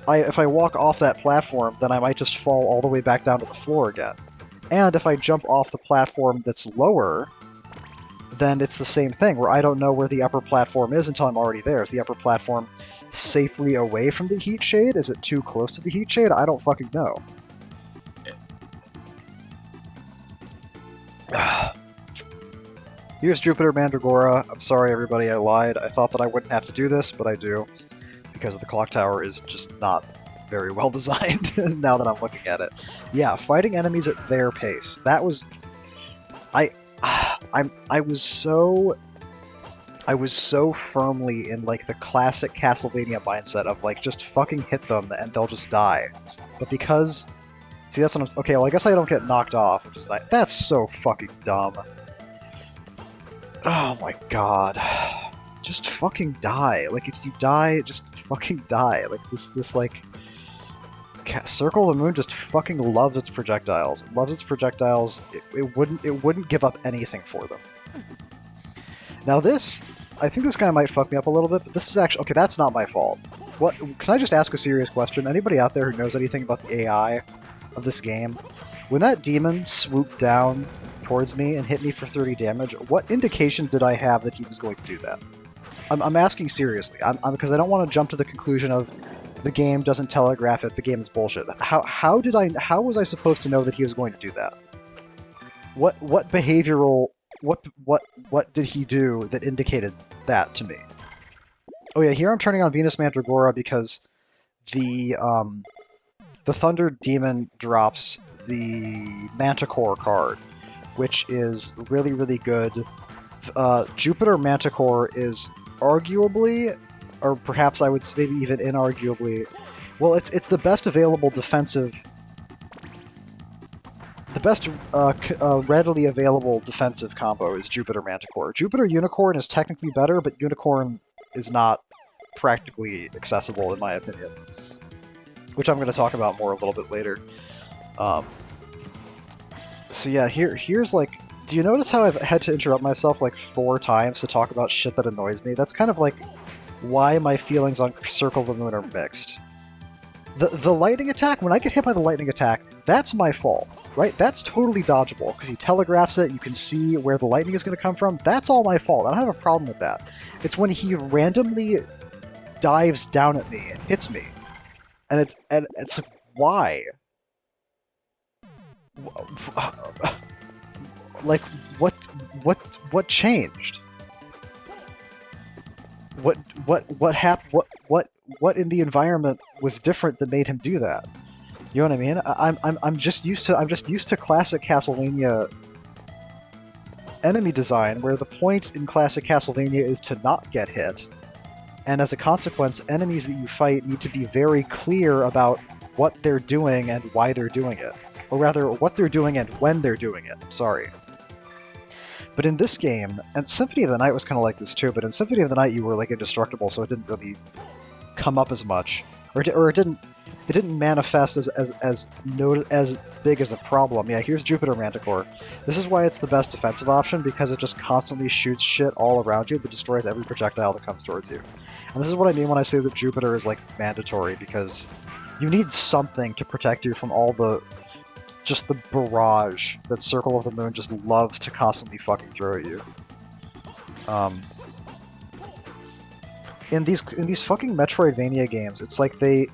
if I walk off that platform, then I might just fall all the way back down to the floor again. And if I jump off the platform that's lower, then it's the same thing, where I don't know where the upper platform is until I'm already there. Is the upper platform safely away from the heat shade? Is it too close to the heat shade? I don't fucking know. Here's Jupiter Mandragora. I'm sorry everybody, I lied. I thought that I wouldn't have to do this, but I do. Because the clock tower is just not very well designed now that I'm looking at it. Yeah, fighting enemies at their pace. That was... I was so firmly in like the classic Castlevania mindset of like just fucking hit them and they'll just die. But because see, that's what I'm okay, well I guess I don't get knocked off, which is like that's so fucking dumb. Oh my god. Just fucking die. Like if you die, just fucking die. Like this like Circle of the Moon just fucking loves its projectiles. It loves its projectiles. It wouldn't give up anything for them. Now this, I think this guy might fuck me up a little bit, but this is actually... Okay, that's not my fault. What? Can I just ask a serious question? Anybody out there who knows anything about the AI of this game? When that demon swooped down towards me and hit me for 30 damage, what indication did I have that he was going to do that? I'm asking seriously, because I don't want to jump to the conclusion of the game doesn't telegraph it, the game is bullshit. How was I supposed to know that he was going to do that? What behavioral... What did he do that indicated that to me? Oh yeah, here I'm turning on Venus Mandragora because the Thunder Demon drops the Manticore card, which is really, really good. Jupiter Manticore is arguably, or perhaps I would say maybe even inarguably, well, it's the best available defensive, the best readily available defensive combo is Jupiter Manticore. Jupiter Unicorn is technically better, but Unicorn is not practically accessible in my opinion, which I'm going to talk about more a little bit later. So yeah, here's like, do you notice how I've had to interrupt myself like 4 times to talk about shit that annoys me? That's kind of like why my feelings on Circle of the Moon are mixed. The lightning attack, when I get hit by the lightning attack, that's my fault, right? That's totally dodgeable, because he telegraphs it, you can see where the lightning is going to come from. That's all my fault. I don't have a problem with that. It's when he randomly dives down at me and hits me. And it's like, why? Like, what changed? What happened? What in the environment was different that made him do that? You know what I mean? I'm just used to classic Castlevania enemy design, where the point in classic Castlevania is to not get hit, and as a consequence, enemies that you fight need to be very clear about what they're doing and why they're doing it, or rather, what they're doing and when they're doing it. Sorry. But in this game, and Symphony of the Night was kind of like this too, but in Symphony of the Night you were like indestructible, so it didn't really come up as much, or it didn't manifest as big as a problem. Yeah, here's Jupiter Manticore. This is why it's the best defensive option, because it just constantly shoots shit all around you that destroys every projectile that comes towards you. And this is what I mean when I say that Jupiter is like mandatory, because you need something to protect you from all the just the barrage that Circle of the Moon just loves to constantly fucking throw at you. In these fucking Metroidvania games, it's like they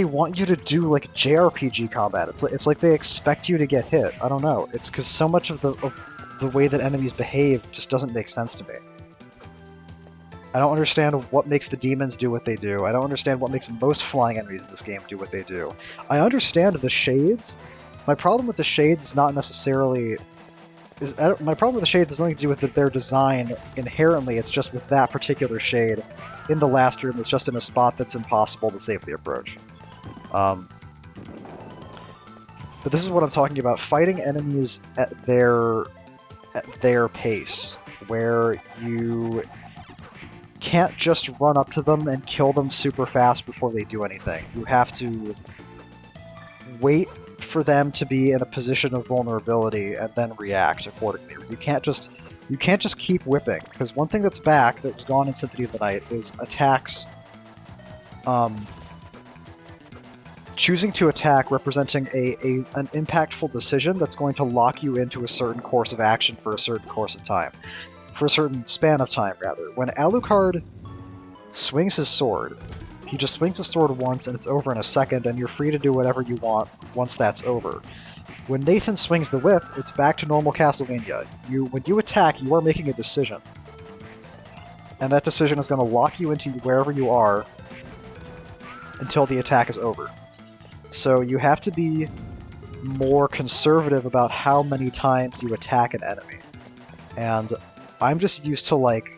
want you to do like JRPG combat. It's like they expect you to get hit. I don't know. It's because so much of the way that enemies behave just doesn't make sense to me. I don't understand what makes the demons do what they do. I don't understand what makes most flying enemies in this game do what they do. I understand the shades. My problem with the shades is not necessarily... my problem with the shades has nothing to do with their design inherently. It's just with that particular shade in the last room, it's just in a spot that's impossible to safely approach. But this is what I'm talking about. Fighting enemies at their pace, where you can't just run up to them and kill them super fast before they do anything. You have to wait for them to be in a position of vulnerability and then react accordingly. You can't just keep whipping, because one thing that's back that was gone in Symphony of the Night is attacks. Choosing to attack representing an impactful decision that's going to lock you into a certain course of action for a certain course of time. For a certain span of time, rather. When Alucard swings his sword, he just swings his sword once and it's over in a second, and you're free to do whatever you want once that's over. When Nathan swings the whip, it's back to normal Castlevania. When you attack, you are making a decision. And that decision is going to lock you into wherever you are until the attack is over. So you have to be more conservative about how many times you attack an enemy. And I'm just used to, like,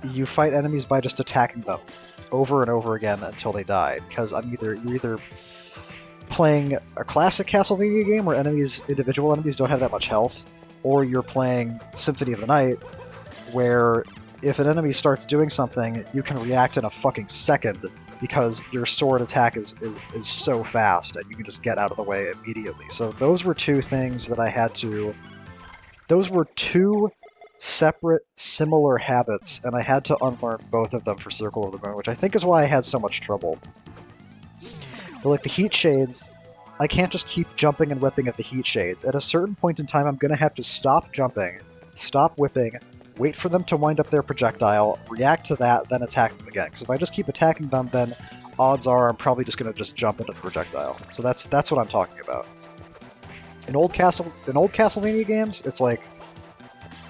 you fight enemies by just attacking them over and over again until they die, because you're either playing a classic Castlevania game where individual enemies don't have that much health, or you're playing Symphony of the Night, where if an enemy starts doing something, you can react in a fucking second, because your sword attack is so fast, and you can just get out of the way immediately. So those were two things that I had to... Those were two separate, similar habits, and I had to unlearn both of them for Circle of the Moon, which I think is why I had so much trouble. But like the heat shades, I can't just keep jumping and whipping at the heat shades. At a certain point in time, I'm going to have to stop jumping, stop whipping, wait for them to wind up their projectile, react to that, then attack them again. Because if I just keep attacking them, then odds are I'm probably just going to just jump into the projectile. So that's what I'm talking about. In old Castlevania games, it's like,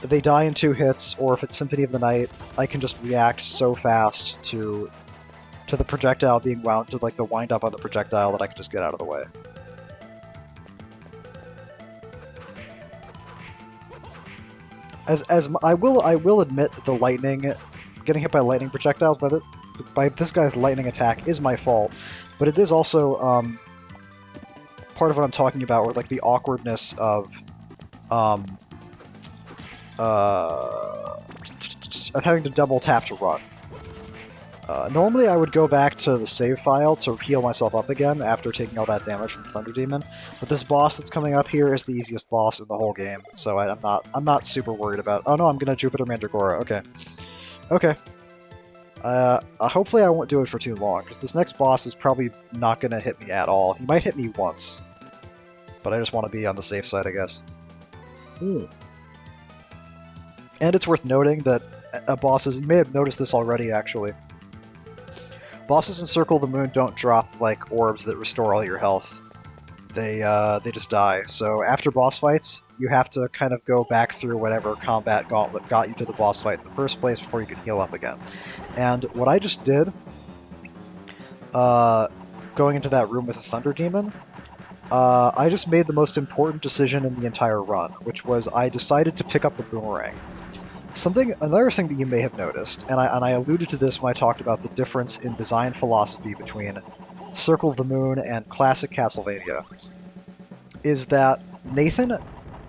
they die in 2 hits, or if it's Symphony of the Night, I can just react so fast to the projectile being wound, to like the wind up on the projectile, that I can just get out of the way. I will admit the lightning, getting hit by lightning projectiles by this guy's lightning attack is my fault, but it is also part of what I'm talking about, where like the awkwardness um, of having to double tap to run. Normally I would go back to the save file to heal myself up again after taking all that damage from Thunder Demon, but this boss that's coming up here is the easiest boss in the whole game, so I'm not super worried about. Oh no, I'm gonna Jupiter Mandragora. Okay, okay. Hopefully I won't do it for too long, because this next boss is probably not gonna hit me at all. He might hit me once, but I just want to be on the safe side, I guess. Hmm. And it's worth noting that bosses, you may have noticed this already actually, bosses in Circle of the Moon don't drop like orbs that restore all your health. They just die. So after boss fights, you have to kind of go back through whatever combat gauntlet got you to the boss fight in the first place before you can heal up again. And what I just did, going into that room with a Thunder Demon, I just made the most important decision in the entire run, which was I decided to pick up the boomerang. Another thing that you may have noticed, and I alluded to this when I talked about the difference in design philosophy between Circle of the Moon and classic Castlevania, is that Nathan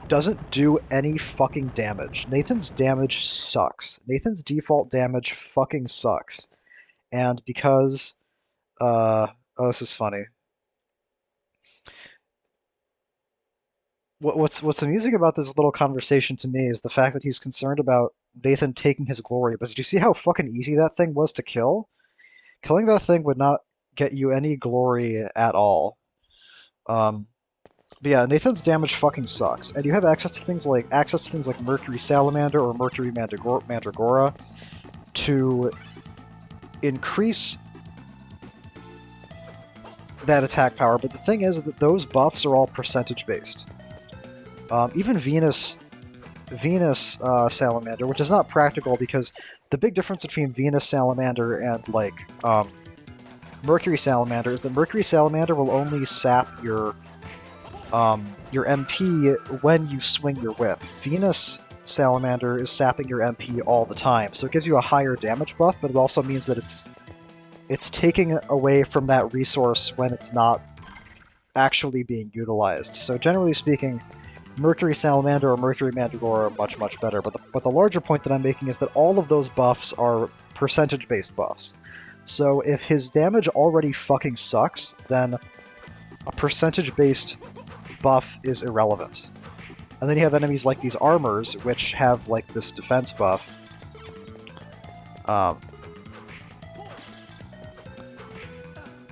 doesn't do any fucking damage. Nathan's damage sucks. Nathan's default damage fucking sucks. And because, oh, this is funny. What's amusing about this little conversation to me is the fact that he's concerned about Nathan taking his glory. But did you see how fucking easy that thing was to kill? Killing that thing would not get you any glory at all. Um, but yeah, Nathan's damage fucking sucks, and you have access to things like Mercury Salamander or Mercury Mandragora to increase that attack power. But the thing is that those buffs are all percentage based. Even Venus Salamander, which is not practical because the big difference between Venus Salamander and like Mercury Salamander is that Mercury Salamander will only sap your MP when you swing your whip. Venus Salamander is sapping your MP all the time, so it gives you a higher damage buff, but it also means that it's taking away from that resource when it's not actually being utilized. So generally speaking, Mercury Salamander or Mercury Mandragora are much, much better, but the larger point that I'm making is that all of those buffs are percentage-based buffs. So if his damage already fucking sucks, then a percentage-based buff is irrelevant. And then you have enemies like these armors, which have like this defense buff.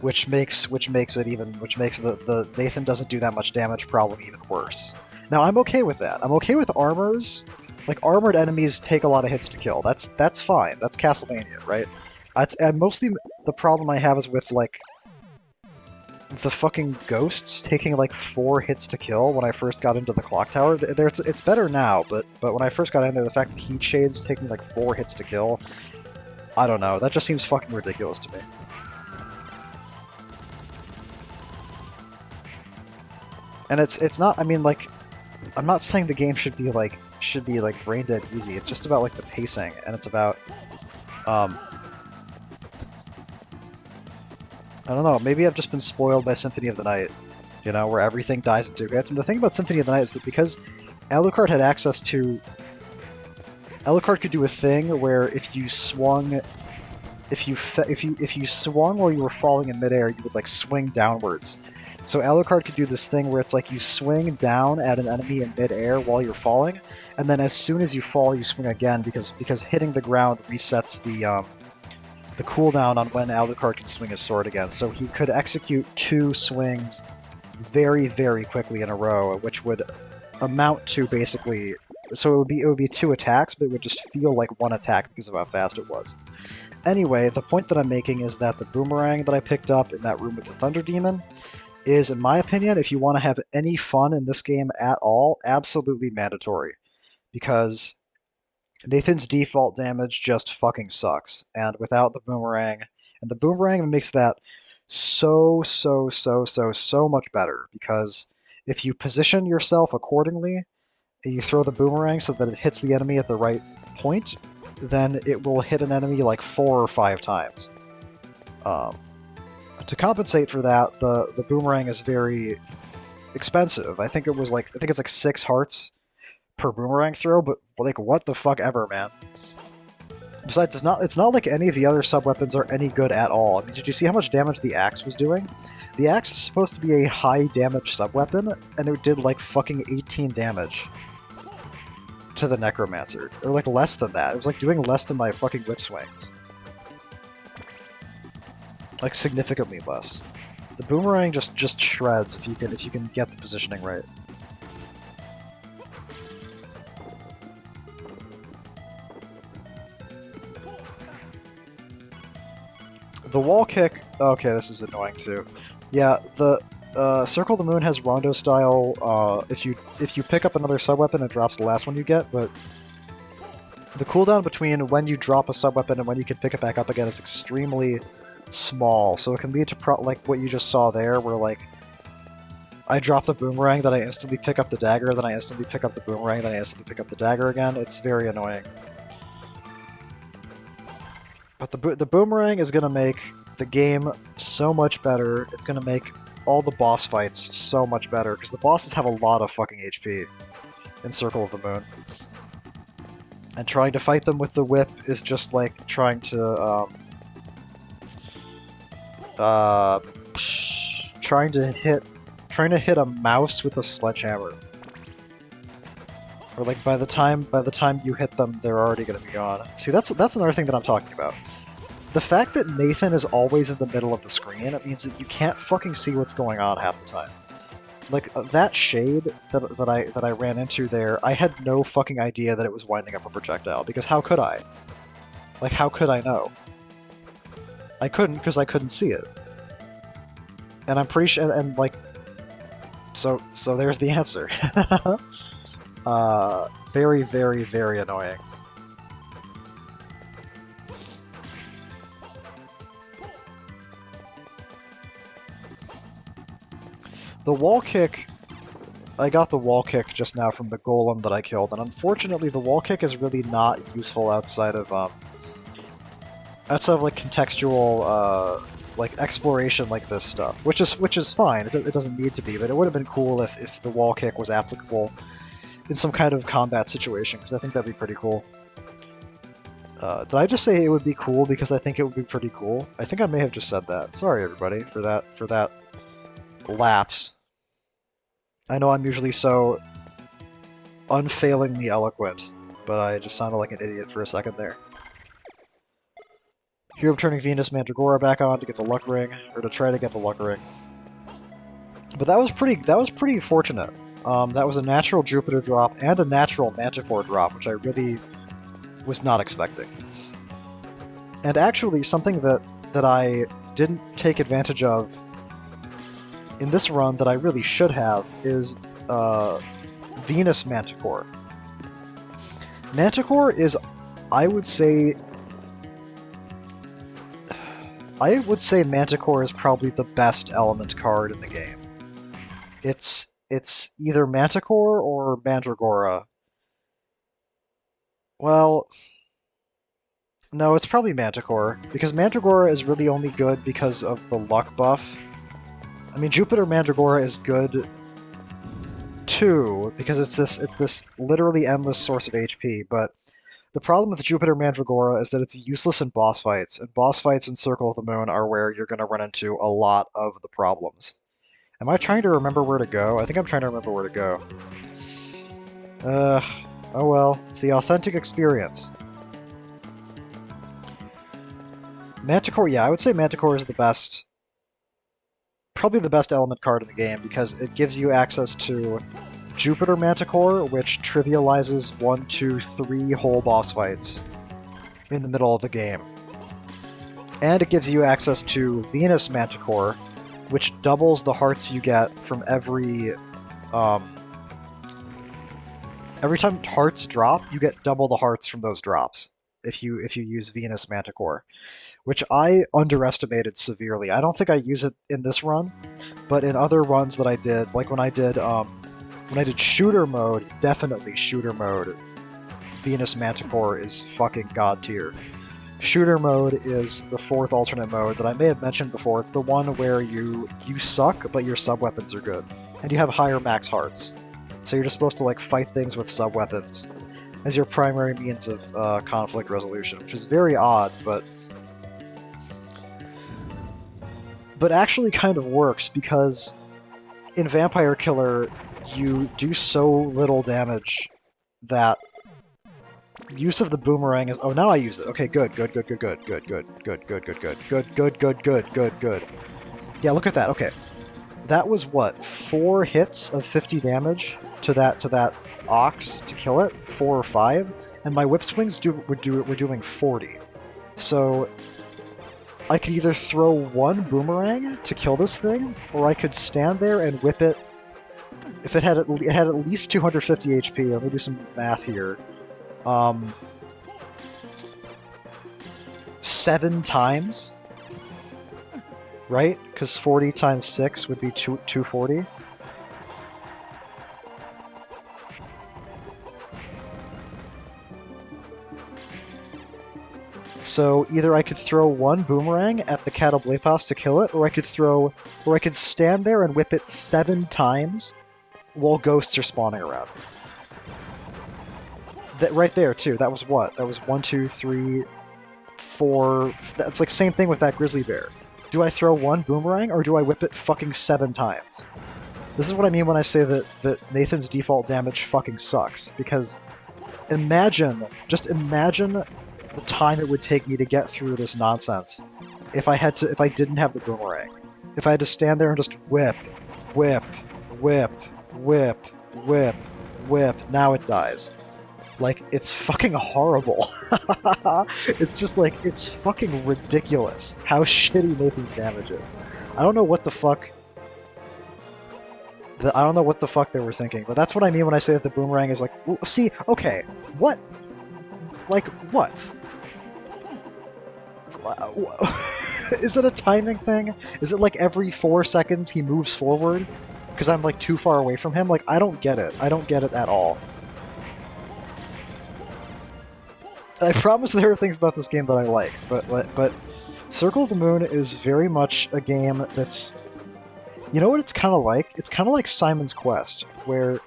Which makes the Nathan doesn't do that much damage problem even worse. Now I'm okay with that. I'm okay with armors. Like armored enemies take a lot of hits to kill. That's fine. That's Castlevania, right? And mostly the problem I have is with like the fucking ghosts taking like 4 hits to kill when I first got into the clock tower. It's better now, but when I first got in there, the fact that heat shades taking like 4 hits to kill, I don't know. That just seems fucking ridiculous to me. And it's not. I mean, like, I'm not saying the game should be brain dead easy. It's just about like the pacing, and it's about I don't know, maybe I've just been spoiled by Symphony of the Night, you know, where everything dies in 2 hits. And the thing about Symphony of the Night is that because Alucard had access to... Alucard could do a thing where if you swung... If you swung while you were falling in midair, you would, like, swing downwards. So Alucard could do this thing where it's like you swing down at an enemy in midair while you're falling, and then as soon as you fall, you swing again, because hitting the ground resets the cooldown on when Alucard can swing his sword again. So he could execute 2 swings very, very quickly in a row, which would amount to basically... So it would be 2 attacks, but it would just feel like 1 attack because of how fast it was. Anyway, the point that I'm making is that the boomerang that I picked up in that room with the Thunder Demon is, in my opinion, if you want to have any fun in this game at all, absolutely mandatory. Because Nathan's default damage just fucking sucks, and without the boomerang, and the boomerang makes that so much better, because if you position yourself accordingly, you throw the boomerang so that it hits the enemy at the right point, then it will hit an enemy like 4 or 5 times. To compensate for that, the boomerang is very expensive. I think it's like 6 hearts per boomerang throw, but like what the fuck ever, man. Besides, it's not like any of the other sub-weapons are any good at all. I mean, did you see how much damage the axe was doing? The axe is supposed to be a high damage sub-weapon, and it did like fucking 18 damage to the necromancer. Or like less than that. It was like doing less than my fucking whip swings. Like significantly less. The boomerang just shreds if you can get the positioning right. The wall kick... Okay, this is annoying too. Yeah, the Circle the Moon has Rondo style. If you pick up another sub-weapon, it drops the last one you get, but the cooldown between when you drop a sub-weapon and when you can pick it back up again is extremely small, so it can lead to like what you just saw there, where like I drop the boomerang, then I instantly pick up the dagger, then I instantly pick up the boomerang, then I instantly pick up the dagger again. It's very annoying. But the boomerang is going to make the game so much better. It's going to make all the boss fights so much better, because the bosses have a lot of fucking HP in Circle of the Moon. And trying to fight them with the whip is just like trying to, trying to hit a mouse with a sledgehammer. Or like by the time you hit them, they're already gonna be gone. See, that's another thing that I'm talking about. The fact that Nathan is always in the middle of the screen, it means that you can't fucking see what's going on half the time. Like that shade that I ran into there, I had no fucking idea that it was winding up a projectile, because how could I? Like, how could I know? I couldn't, because I couldn't see it. And I'm pretty sure, and like, so there's the answer. Very, very, very annoying. The wall kick, I got the wall kick just now from the golem that I killed, and unfortunately the wall kick is really not useful outside of like contextual like exploration like this stuff, which is fine. It doesn't need to be, but it would have been cool if the wall kick was applicable in some kind of combat situation, because I think that'd be pretty cool. Did I just say it would be cool because I think it would be pretty cool? I think I may have just said that. Sorry everybody for that lapse. I know I'm usually so unfailingly eloquent, but I just sounded like an idiot for a second there. Here I'm turning Venus Mandragora back on to get the luck ring, or to try to get the luck ring. But that was pretty fortunate. That was a natural Jupiter drop and a natural Manticore drop, which I really was not expecting. And actually, something that I didn't take advantage of in this run that I really should have is Venus Manticore. Manticore is, I would say Manticore is probably the best element card in the game. It's either Manticore or Mandragora. Well, no, it's probably Manticore, because Mandragora is really only good because of the luck buff. I mean, Jupiter Mandragora is good too, because it's this literally endless source of HP, but the problem with Jupiter Mandragora is that it's useless in boss fights, and boss fights in Circle of the Moon are where you're going to run into a lot of the problems. Am I trying to remember where to go? I think I'm trying to remember where to go. Oh well, it's the authentic experience. Manticore, yeah, I would say Manticore is the best, probably the best element card in the game, because it gives you access to Jupiter Manticore, which trivializes 1, 2, 3 whole boss fights in the middle of the game. And it gives you access to Venus Manticore, which doubles the hearts you get from every time hearts drop, you get double the hearts from those drops if you use Venus Manticore, which I underestimated severely. I don't think I use it in this run, but in other runs that I did, like when I did When I did shooter mode, definitely shooter mode, Venus Manticore is fucking god tier. Shooter mode is the fourth alternate mode that I may have mentioned before. It's the one where you suck, but your sub-weapons are good. And you have higher max hearts. So you're just supposed to like fight things with sub-weapons as your primary means of conflict resolution, which is very odd, but actually kind of works, because in Vampire Killer you do so little damage that use of the boomerang is... Oh, now I use it. Okay, good. Yeah, look at that. Okay. That was what? 4 hits of 50 damage to that ox to kill it? 4 or 5? And my whip swings were doing 40. So I could either throw 1 boomerang to kill this thing, or I could stand there and whip it. If it had at least 250 HP, let me do some math here. 7 times, right? Because 40 times 6 would be 240. So either I could throw 1 boomerang at the Catoblepas to kill it, or I could stand there and whip it 7 times while ghosts are spawning around. That right there too. That was what? That was 1, 2, 3, 4. That's like same thing with that grizzly bear. Do I throw 1 boomerang, or do I whip it fucking 7 times? This is what I mean when I say that Nathan's default damage fucking sucks. Because just imagine the time it would take me to get through this nonsense if I didn't have the boomerang. If I had to stand there and just whip, whip, whip, whip, whip, whip. Now it dies. Like, it's fucking horrible. It's just like, it's fucking ridiculous how shitty Nathan's damage is. I don't know what the fuck they were thinking, but that's what I mean when I say that the boomerang is like, see, okay, what? Like, what? Is it a timing thing? Is it like every 4 seconds he moves forward? Because I'm like too far away from him? Like, I don't get it. I don't get it at all. I promise there are things about this game that I like, but Circle of the Moon is very much a game that's... You know what it's kind of like? It's kind of like Simon's Quest, where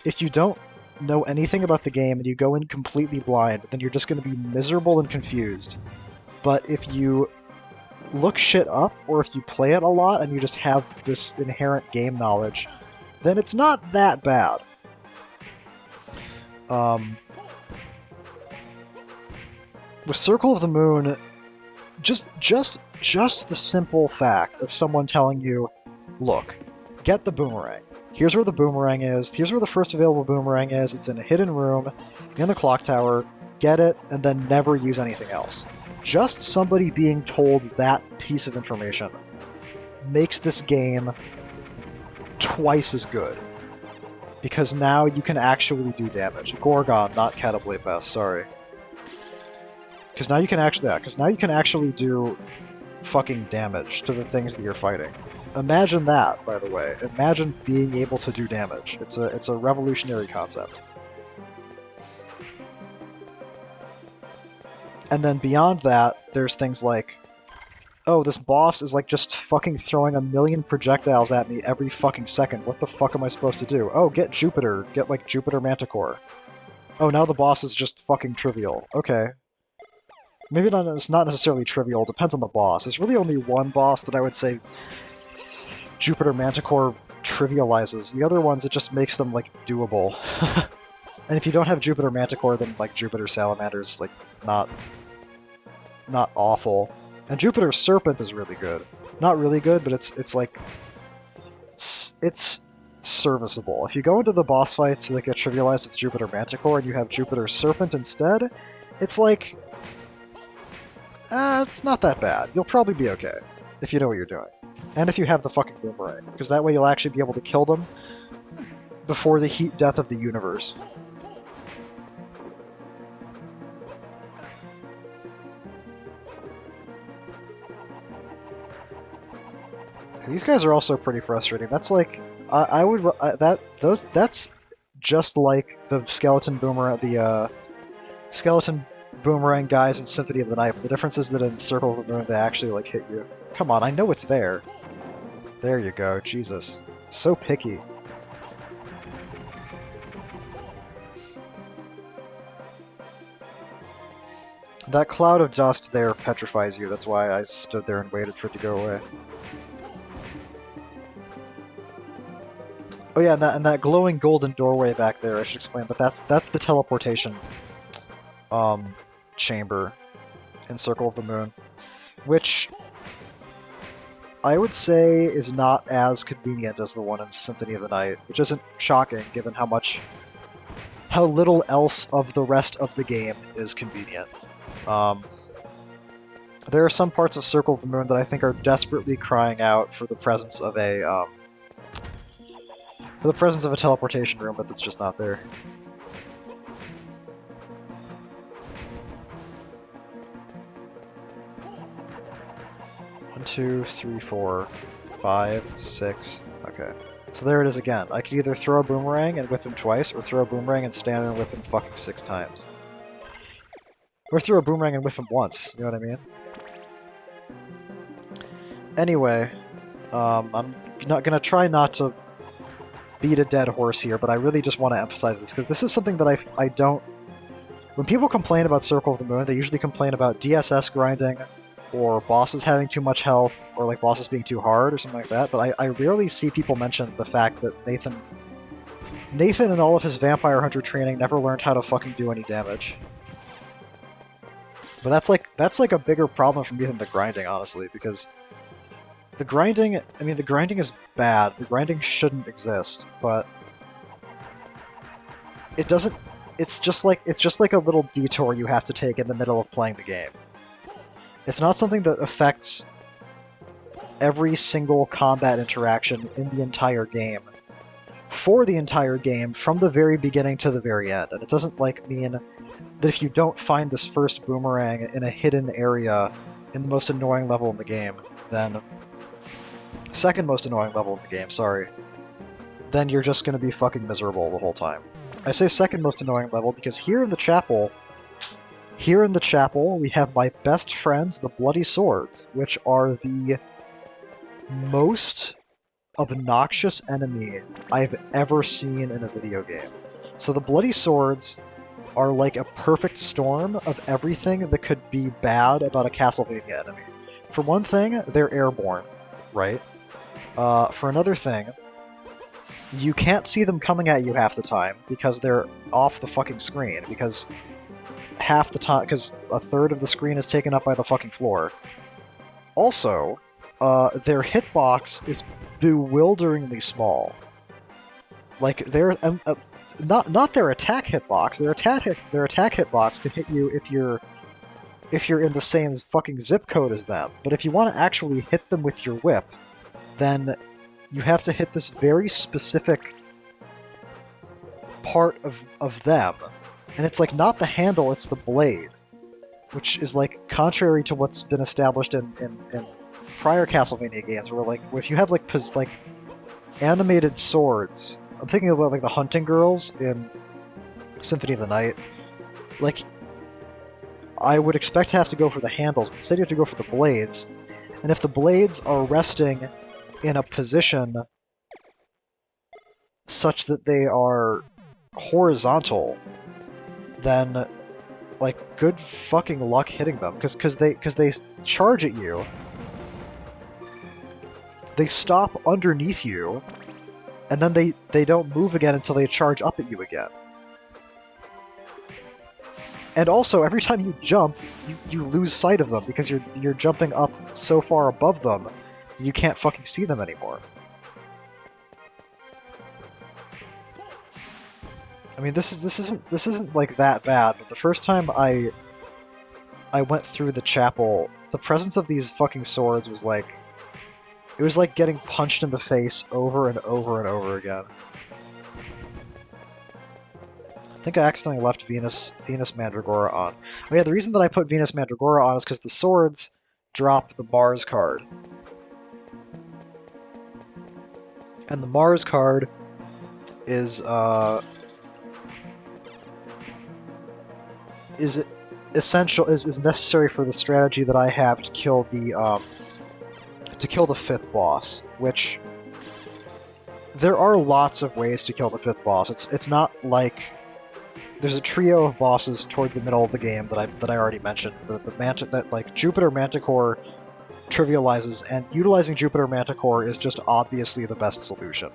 if you don't know anything about the game and you go in completely blind, then you're just going to be miserable and confused. But if you look shit up, or if you play it a lot and you just have this inherent game knowledge, then it's not that bad. With Circle of the Moon, just the simple fact of someone telling you, look, get the boomerang. Here's where the boomerang is. Here's where the first available boomerang is. It's in a hidden room in the clock tower. Get it, and then never use anything else. Just somebody being told that piece of information makes this game twice as good. Because now you can actually do damage. Gorgon, not Catoblepas, sorry. Because now you can actually do fucking damage to the things that you're fighting. Imagine that, by the way. Imagine being able to do damage. It's a revolutionary concept. And then beyond that, there's things like, oh, this boss is like just fucking throwing a million projectiles at me every fucking second. What the fuck am I supposed to do? Oh, get Jupiter. Get like Jupiter Manticore. Oh, now the boss is just fucking trivial. Okay. Maybe it's not necessarily trivial, depends on the boss. There's really only one boss that I would say Jupiter Manticore trivializes. The other ones, it just makes them, like, doable. And if you don't have Jupiter Manticore, then, like, Jupiter Salamander's, like, not awful. And Jupiter Serpent is really good. Not really good, but it's like... It's serviceable. If you go into the boss fights that get trivialized with Jupiter Manticore and you have Jupiter Serpent instead, it's like... it's not that bad. You'll probably be okay, if you know what you're doing. And if you have the fucking boomerang, because that way you'll actually be able to kill them before the heat death of the universe. These guys are also pretty frustrating. That's like... I would that's just like the skeleton boomerang guys in Symphony of the Night. But the difference is that in Circle of the Moon they actually like hit you. Come on, I know it's there. There you go. Jesus, so picky. That cloud of dust there petrifies you. That's why I stood there and waited for it to go away. Oh yeah, and that glowing golden doorway back there, I should explain, but that's the teleportation chamber in Circle of the Moon, which I would say is not as convenient as the one in Symphony of the Night, which isn't shocking given how little else of the rest of the game is convenient. There are some parts of Circle of the Moon that I think are desperately crying out for the presence of a teleportation room, but that's just not there. One, two, three, 4, 5, 6. Okay. So there it is again. I could either throw a boomerang and whip him twice, or throw a boomerang and stand and whip him fucking 6 times. Or throw a boomerang and whip him once, you know what I mean? Anyway, I'm not gonna try not to beat a dead horse here, but I really just want to emphasize this, because this is something that I don't... When people complain about Circle of the Moon, they usually complain about DSS grinding, or bosses having too much health, or like bosses being too hard, or something like that, but I rarely see people mention the fact that Nathan in all of his Vampire Hunter training never learned how to fucking do any damage. But that's like a bigger problem for me than the grinding, honestly, because the grinding is bad. The grinding shouldn't exist, but it doesn't. It's just like a little detour you have to take in the middle of playing the game. It's not something that affects every single combat interaction in the entire game, for the entire game, from the very beginning to the very end. And it doesn't like mean that if you don't find this first boomerang in a hidden area in the most annoying level in the game, then second most annoying level in the game, sorry, then you're just going to be fucking miserable the whole time. I say second most annoying level because here in the chapel, we have my best friends, the Bloody Swords, which are the most obnoxious enemy I've ever seen in a video game. So the Bloody Swords are like a perfect storm of everything that could be bad about a Castlevania enemy. For one thing, they're airborne, right? For another thing, you can't see them coming at you half the time because they're off the fucking screen, because half the time, because a third of the screen is taken up by the fucking floor. Also, their hitbox is bewilderingly small. Like, they're not their attack hitbox. Their attack hitbox can hit you if you're in the same fucking zip code as them. But if you want to actually hit them with your whip, then you have to hit this very specific part of them. And it's like not the handle, it's the blade. Which is like contrary to what's been established in prior Castlevania games, where like if you have like animated swords, I'm thinking about like the hunting girls in Symphony of the Night, like I would expect to have to go for the handles, but instead you have to go for the blades. And if the blades are resting in a position such that they are horizontal, then like good fucking luck hitting them, because they charge at you. They stop underneath you, and then they don't move again until they charge up at you again. And also, every time you jump, you lose sight of them, because you're jumping up so far above them, you can't fucking see them anymore. I mean, this isn't like that bad, but the first time I went through the chapel, the presence of these fucking swords was like, it was like getting punched in the face over and over and over again. I think I accidentally left Venus Mandragora on. Oh yeah, the reason that I put Venus Mandragora on is because the swords drop the Mars card. And the Mars card is essential, is necessary for the strategy that I have to kill the 5th boss, which there are lots of ways to kill the 5th boss. It's not like there's a trio of bosses towards the middle of the game that I already mentioned. That like Jupiter Manticore trivializes, and utilizing Jupiter Manticore is just obviously the best solution.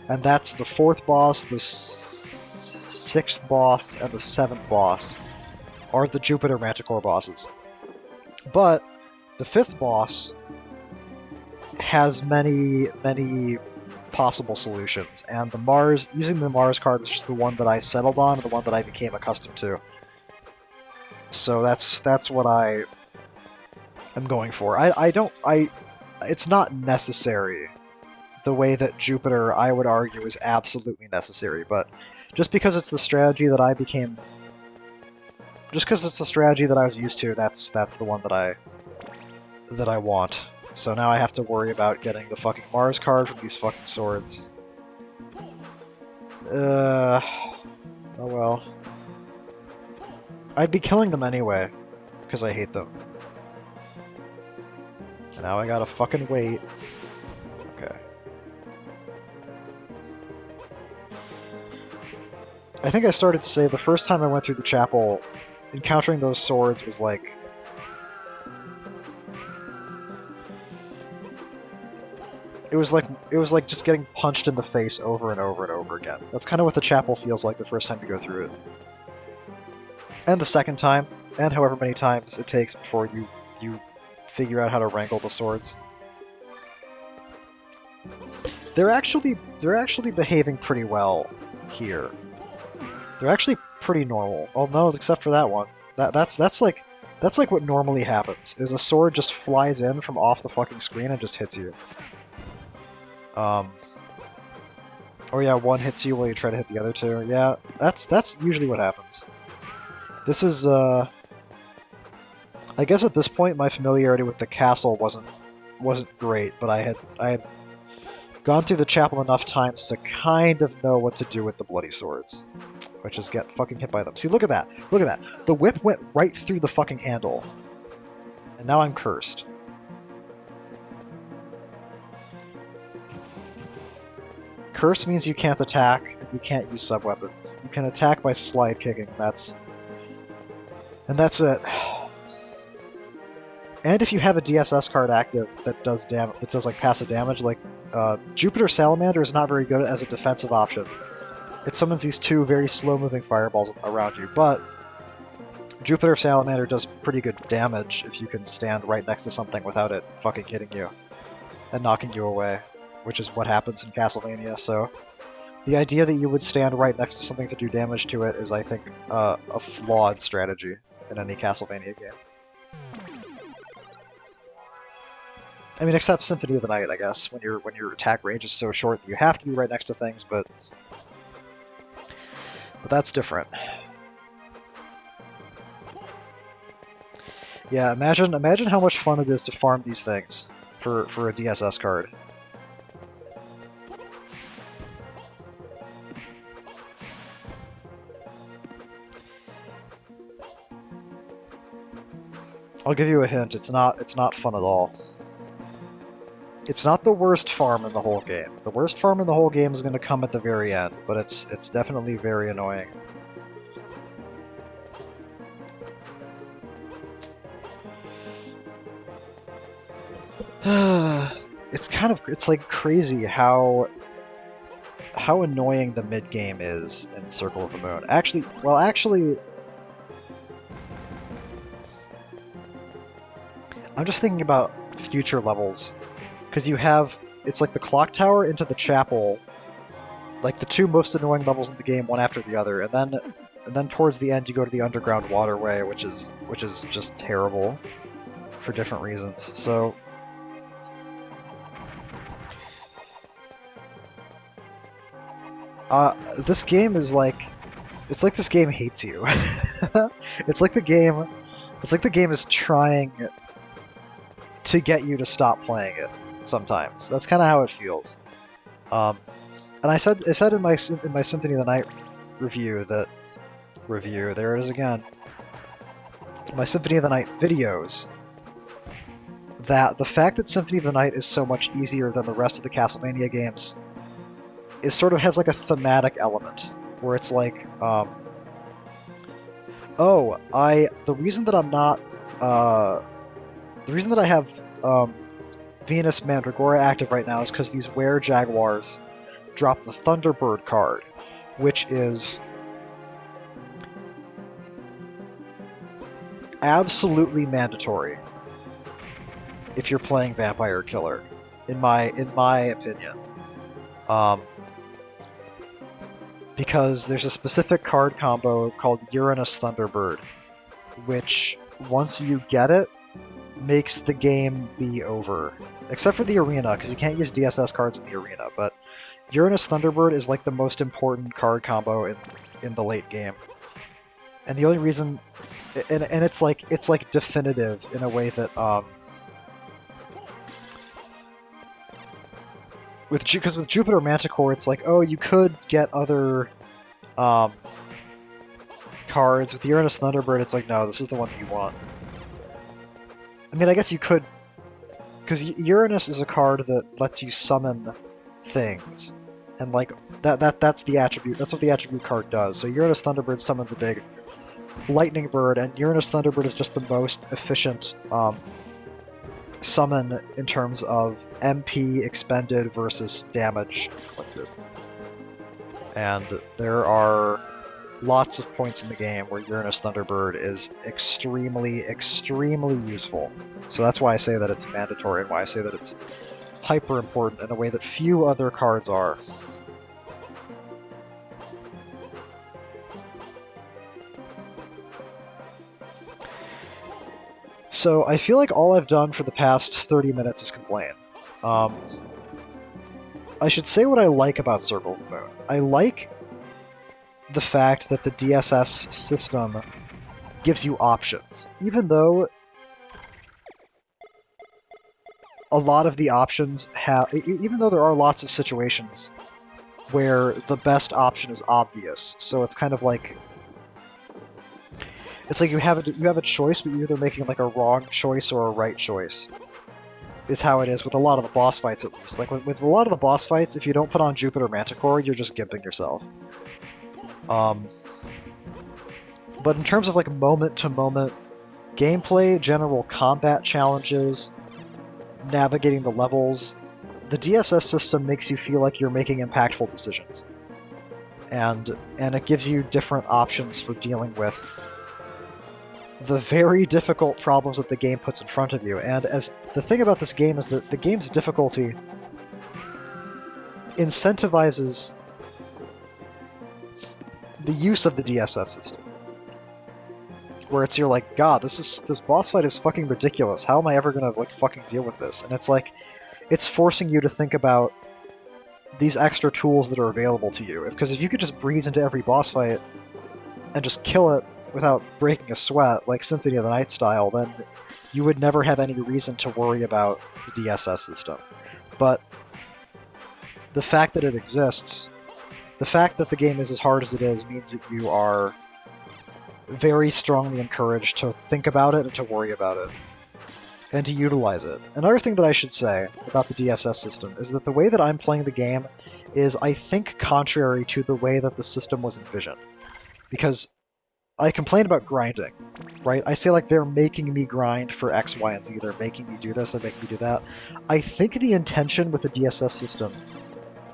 And that's the 4th boss, the 6th boss, and the 7th boss are the Jupiter Manticore bosses. But the 5th boss has many possible solutions, and using the Mars card was just the one that I settled on, and the one that I became accustomed to. So that's what I am going for. It's not necessary the way that Jupiter, I would argue, is absolutely necessary, but just because it's the strategy that I became... Just because it's the strategy that I was used to, that's the one that I want. So now I have to worry about getting the fucking Mars card from these fucking swords. Oh well. I'd be killing them anyway, because I hate them. And now I gotta fucking wait. Okay. I think I started to say the first time I went through the chapel, encountering those swords was like... It was like just getting punched in the face over and over and over again. That's kind of what the chapel feels like the first time you go through it. And the second time, and however many times it takes before you figure out how to wrangle the swords. They're actually behaving pretty well here. They're actually pretty normal. Oh no, except for that one. That's like what normally happens, is a sword just flies in from off the fucking screen and just hits you. Oh yeah, one hits you while you try to hit the other two. Yeah, that's usually what happens. This is, I guess at this point my familiarity with the castle wasn't great, but I had gone through the chapel enough times to kind of know what to do with the bloody swords. Which is get fucking hit by them. See, look at that! Look at that! The whip went right through the fucking handle. And now I'm cursed. Curse means you can't attack, and you can't use sub-weapons. You can attack by slide kicking, and that's it. And if you have a DSS card active that does like passive damage, like Jupiter Salamander is not very good as a defensive option. It summons these two very slow-moving fireballs around you, but Jupiter Salamander does pretty good damage if you can stand right next to something without it fucking hitting you and knocking you away, which is what happens in Castlevania, so the idea that you would stand right next to something to do damage to it is, I think, a flawed strategy in any Castlevania game. I mean, except Symphony of the Night, I guess, when your attack range is so short that you have to be right next to things, but that's different. Yeah, imagine how much fun it is to farm these things for a DSS card. I'll give you a hint, it's not fun at all. It's not the worst farm in the whole game. The worst farm in the whole game is going to come at the very end, but it's definitely very annoying. It's like crazy how annoying the mid-game is in Circle of the Moon. Actually, I'm just thinking about future levels. Because you have, it's like the clock tower into the chapel, like the two most annoying levels in the game, one after the other, and then towards the end you go to the underground waterway, which is just terrible for different reasons. So this game is like, it's like this game hates you. It's like the game is trying to get you to stop playing it. Sometimes. That's kind of how it feels. Um, and I said in my Symphony of the Night review there it is again. My Symphony of the Night videos, that the fact that Symphony of the Night is so much easier than the rest of the Castlevania games is sort of has like a thematic element where it's like, the reason that I'm not, the reason that I have Venus Mandragora active right now is because these Were Jaguars drop the Thunderbird card, which is absolutely mandatory if you're playing Vampire Killer, in my opinion. Because there's a specific card combo called Uranus Thunderbird, which, once you get it, makes the game be over. Except for the arena, because you can't use DSS cards in the arena, but Uranus Thunderbird is like the most important card combo in the late game. And the only reason... And it's like definitive in a way that, because with Jupiter Manticore, it's like, oh, you could get other cards. With the Uranus Thunderbird, it's like, no, this is the one that you want. I mean, I guess you could, because Uranus is a card that lets you summon things, and like that's the attribute. That's what the attribute card does. So Uranus Thunderbird summons a big lightning bird, and Uranus Thunderbird is just the most efficient summon in terms of MP expended versus damage inflicted. And there are lots of points in the game where Uranus Thunderbird is extremely, extremely useful. So that's why I say that it's mandatory, and why I say that it's hyper important in a way that few other cards are. So I feel like all I've done for the past 30 minutes is complain. I should say what I like about Circle of the Moon. I like the fact that the DSS system gives you options, even though a lot of the options have... Even though there are lots of situations where the best option is obvious, so it's kind of like... It's like you have a choice, but you're either making like a wrong choice or a right choice. Is how it is with a lot of the boss fights, at least. Like with a lot of the boss fights, if you don't put on Jupiter Manticore, you're just gimping yourself. But in terms of like moment-to-moment gameplay, general combat challenges, navigating the levels, the DSS system makes you feel like you're making impactful decisions. And it gives you different options for dealing with the very difficult problems that the game puts in front of you. And as the thing about this game is that the game's difficulty incentivizes the use of the DSS system. Where you're like, God, this boss fight is fucking ridiculous. How am I ever gonna like fucking deal with this? And it's like, it's forcing you to think about these extra tools that are available to you. Because if you could just breeze into every boss fight and just kill it without breaking a sweat, like Symphony of the Night style, then you would never have any reason to worry about the DSS system. But the fact that it exists, the fact that the game is as hard as it is, means that you are very strongly encouraged to think about it and to worry about it, and to utilize it. Another thing that I should say about the DSS system is that the way that I'm playing the game is, I think, contrary to the way that the system was envisioned. Because I complain about grinding, right? I say, like, they're making me grind for X, Y, and Z. They're making me do this, they're making me do that. I think the intention with the DSS system,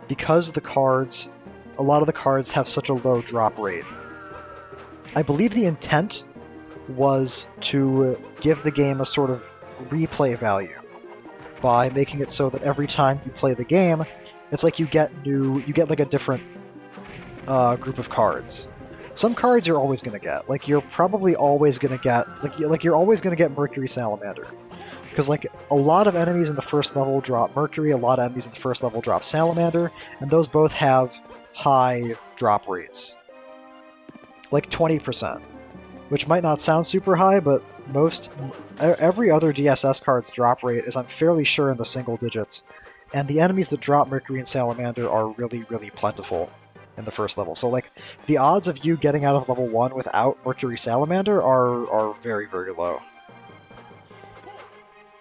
because a lot of the cards have such a low drop rate, I believe the intent was to give the game a sort of replay value by making it so that every time you play the game, it's like you get like a different group of cards. Some cards you're always going to get. Like, you're probably always going to get... Like you're always going to get Mercury Salamander. Because, like, a lot of enemies in the first level drop Mercury, a lot of enemies in the first level drop Salamander, and those both have high drop rates. Like 20%. Which might not sound super high, but every other DSS card's drop rate is, I'm fairly sure, in the single digits. and the enemies that drop Mercury and Salamander are really, really plentiful in the first level. So, like, the odds of you getting out of level 1 without Mercury Salamander are very, very low.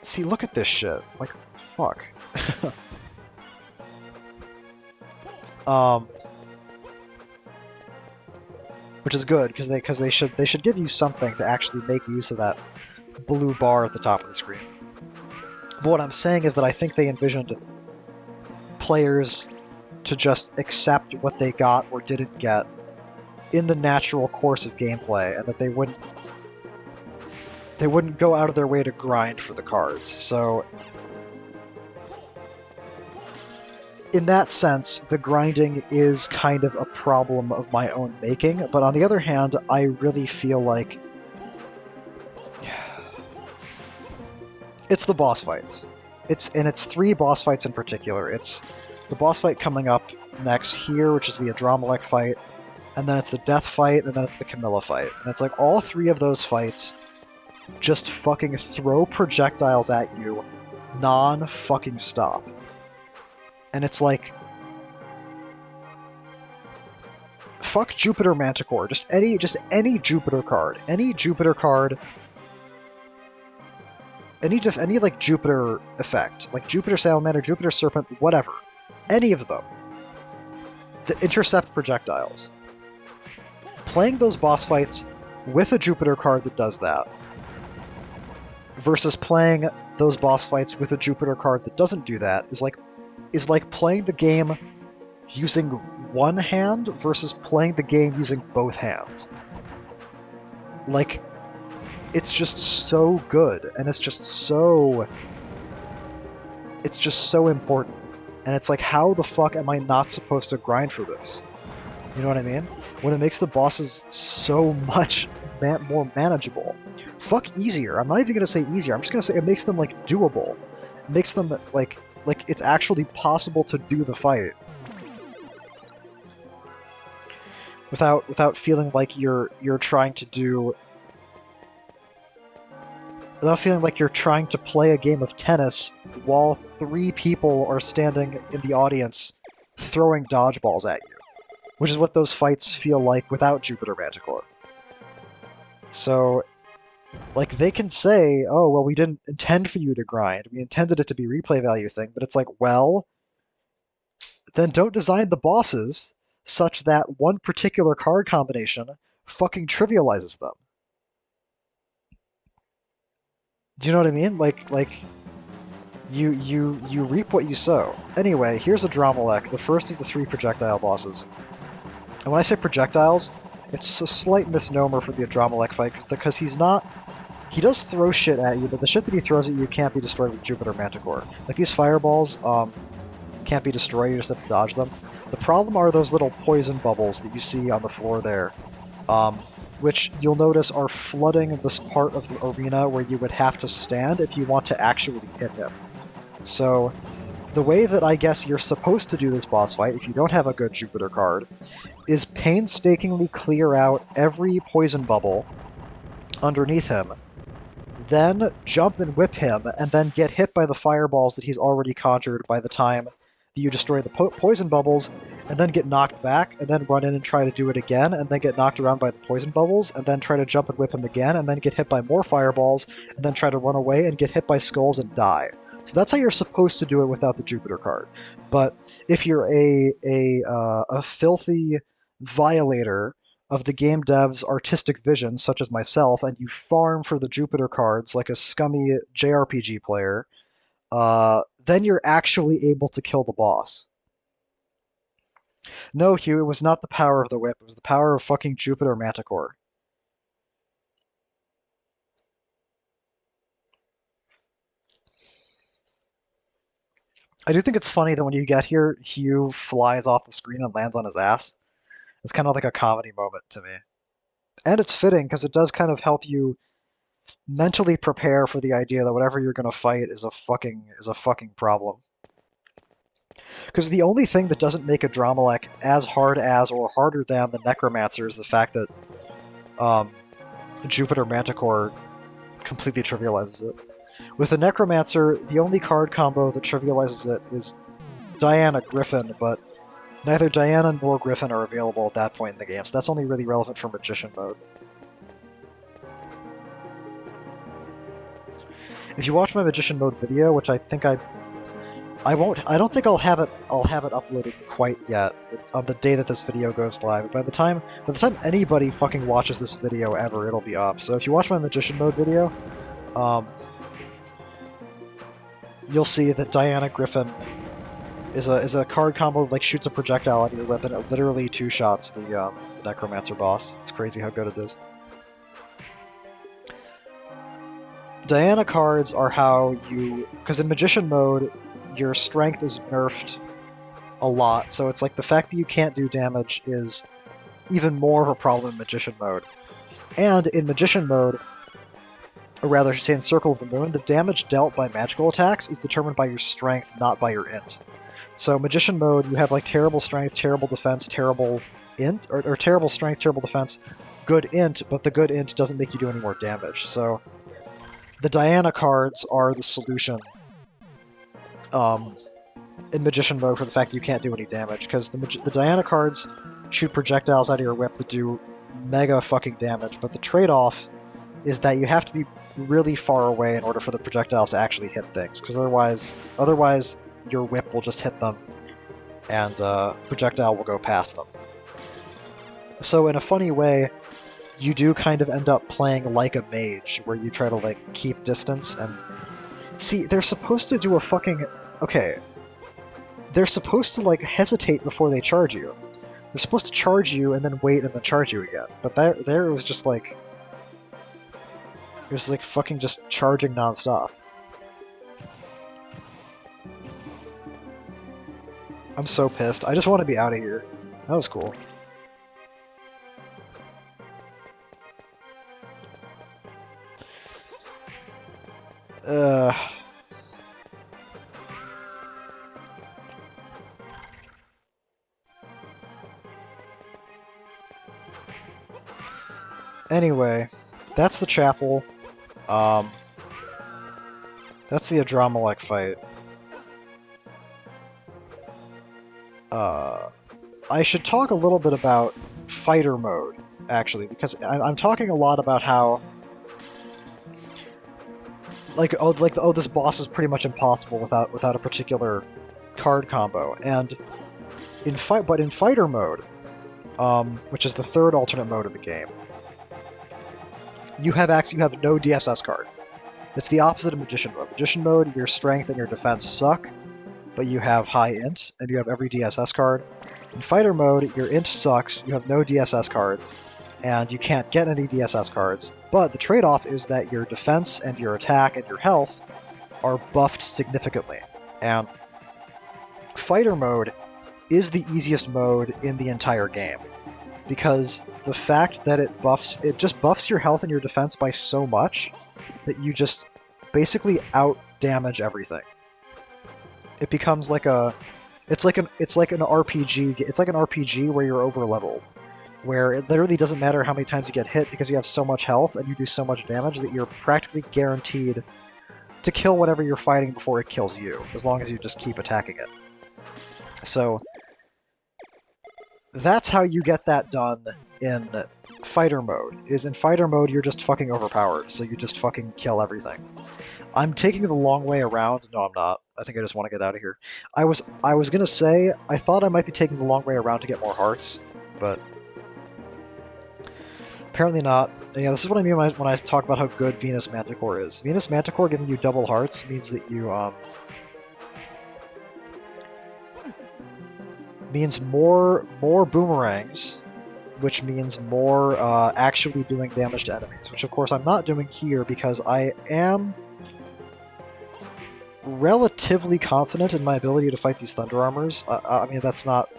See, look at this shit. Like, fuck. Which is good, because they should give you something to actually make use of that blue bar at the top of the screen. But what I'm saying is that I think they envisioned players to just accept what they got or didn't get in the natural course of gameplay, and that they wouldn't go out of their way to grind for the cards. So in that sense, the grinding is kind of a problem of my own making, but on the other hand, I really feel like it's the boss fights. It's 3 boss fights in particular. It's the boss fight coming up next here, which is the Adromelech fight, and then it's the Death fight, and then it's the Camilla fight. And it's like all 3 of those fights just fucking throw projectiles at you non-fucking stop. And it's like, fuck Jupiter Manticore. Just any Jupiter card. Any Jupiter card. Any like Jupiter effect. Like Jupiter Salamander, Jupiter Serpent, whatever. Any of them that intercept projectiles. Playing those boss fights with a Jupiter card that does that versus playing those boss fights with a Jupiter card that doesn't do that is like playing the game using one hand versus playing the game using both hands. Like, it's just so good, and it's just so important. And it's like, how the fuck am I not supposed to grind for this? You know what I mean? When it makes the bosses so much more manageable. Fuck easier. I'm not even gonna say easier. I'm just gonna say it makes them, like, doable. It makes them, like it's actually possible to do the fight. Without feeling like you're trying to do... Without feeling like you're trying to play a game of tennis while 3 people are standing in the audience throwing dodgeballs at you. Which is what those fights feel like without Jupiter Manticore. So, like, they can say, oh, well, we didn't intend for you to grind. We intended it to be replay value thing, but it's like, well, then don't design the bosses such that one particular card combination fucking trivializes them. Do you know what I mean? Like you reap what you sow. Anyway, here's Adromelech, the first of the 3 projectile bosses. And when I say projectiles, it's a slight misnomer for the Adromelech fight, because he's not... He does throw shit at you, but the shit that he throws at you can't be destroyed with Jupiter Manticore. Like, these fireballs can't be destroyed, you just have to dodge them. The problem are those little poison bubbles that you see on the floor there, which you'll notice are flooding this part of the arena where you would have to stand if you want to actually hit him. So, the way that I guess you're supposed to do this boss fight, if you don't have a good Jupiter card, is painstakingly clear out every poison bubble underneath him, then jump and whip him, and then get hit by the fireballs that he's already conjured by the time that you destroy the poison bubbles, and then get knocked back, and then run in and try to do it again, and then get knocked around by the poison bubbles, and then try to jump and whip him again, and then get hit by more fireballs, and then try to run away and get hit by skulls and die. So that's how you're supposed to do it without the Jupiter card. But if you're a filthy violator of the game dev's artistic vision, such as myself, and you farm for the Jupiter cards like a scummy JRPG player, then you're actually able to kill the boss. No, Hugh, it was not the power of the whip, it was the power of fucking Jupiter Manticore. I do think it's funny that when you get here, Hugh flies off the screen and lands on his ass. It's kind of like a comedy moment to me. And it's fitting, because it does kind of help you mentally prepare for the idea that whatever you're going to fight is a fucking problem. Because the only thing that doesn't make Adromelech as hard as or harder than the Necromancer is the fact that Jupiter Manticore completely trivializes it. With the Necromancer, the only card combo that trivializes it is Diana Griffin, but neither Diana nor Griffin are available at that point in the game, so that's only really relevant for Magician mode. If you watch my Magician mode video, which I think I don't think I'll have it uploaded quite yet on the day that this video goes live. By the time anybody fucking watches this video ever, it'll be up. So if you watch my Magician mode video, you'll see that Diana Griffin is a card combo that like shoots a projectile out of your weapon. It literally two-shots the Necromancer boss. It's crazy how good it is. Diana cards are how you... Because in Magician mode, your strength is nerfed a lot, so it's like the fact that you can't do damage is even more of a problem in Magician mode. And in Magician mode, or rather I should say in Circle of the Moon, the damage dealt by magical attacks is determined by your strength, not by your int. So Magician mode, you have like terrible strength, terrible defense, terrible int, or terrible strength, terrible defense, good int, but the good int doesn't make you do any more damage. So the Diana cards are the solution in Magician mode for the fact that you can't do any damage, because the Diana cards shoot projectiles out of your whip that do mega fucking damage, but the trade-off is that you have to be really far away in order for the projectiles to actually hit things, because otherwise your whip will just hit them and projectile will go past them. So in a funny way, you do kind of end up playing like a mage, where you try to like keep distance and... See, they're supposed to do a fucking... Okay. They're supposed to like hesitate before they charge you. They're supposed to charge you and then wait and then charge you again. But there it was just like... It was like fucking just charging nonstop. I'm so pissed. I just want to be out of here. That was cool. Anyway, that's the chapel. That's the Adramelech fight. I should talk a little bit about fighter mode, actually, because I'm talking a lot about how this boss is pretty much impossible without a particular card combo. And in fighter mode, which is the third alternate mode of the game, you have no DSS cards. It's the opposite of Magician mode. Magician mode, your strength and your defense suck, but you have high int, and you have every DSS card. In fighter mode, your int sucks, you have no DSS cards, and you can't get any DSS cards, but the trade-off is that your defense and your attack and your health are buffed significantly. And fighter mode is the easiest mode in the entire game, because the fact that it just buffs your health and your defense by so much that you just basically out-damage everything. It becomes like it's like an RPG. It's like an RPG where you're over-leveled, where it literally doesn't matter how many times you get hit because you have so much health and you do so much damage that you're practically guaranteed to kill whatever you're fighting before it kills you, as long as you just keep attacking it. So that's how you get that done in fighter mode. In fighter mode, you're just fucking overpowered, so you just fucking kill everything. I'm taking the long way around. No, I'm not. I think I just want to get out of here. I was gonna say, I thought I might be taking the long way around to get more hearts, but apparently not. And yeah, this is what I mean when I talk about how good Venus Manticore is. Venus Manticore giving you double hearts means that you, means more boomerangs, which means more actually doing damage to enemies, which of course I'm not doing here because I am relatively confident in my ability to fight these Thunder Armors. I mean, that's not...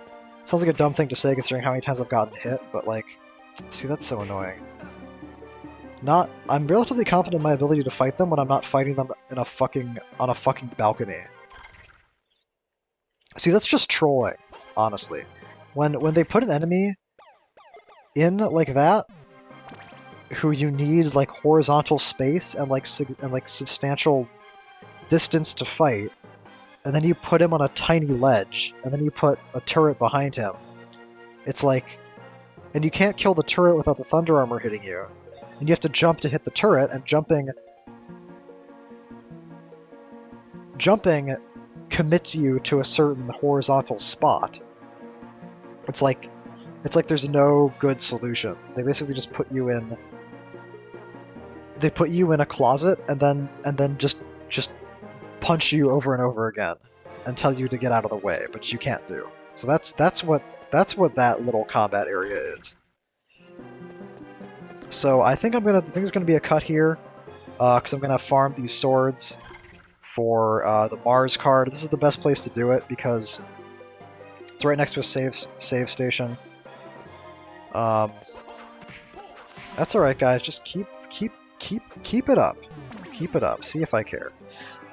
Sounds like a dumb thing to say considering how many times I've gotten hit, but like... See, that's so annoying. I'm relatively confident in my ability to fight them when I'm not fighting them on a fucking balcony. See, that's just trolling, honestly. When they put an enemy in like that, who you need like horizontal space and like substantial distance to fight, and then you put him on a tiny ledge, and then you put a turret behind him. It's like, and you can't kill the turret without the thunder armor hitting you, and you have to jump to hit the turret, and jumping commits you to a certain horizontal spot. It's like there's no good solution. They basically just put you in. They put you in a closet and then just punch you over and over again and tell you to get out of the way, but you can't do. So that's what that little combat area is. So I think there's gonna be a cut here, because I'm gonna farm these swords for the Mars card. This is the best place to do it because it's right next to a save station. That's all right, guys. Just keep it up. Keep it up. See if I care.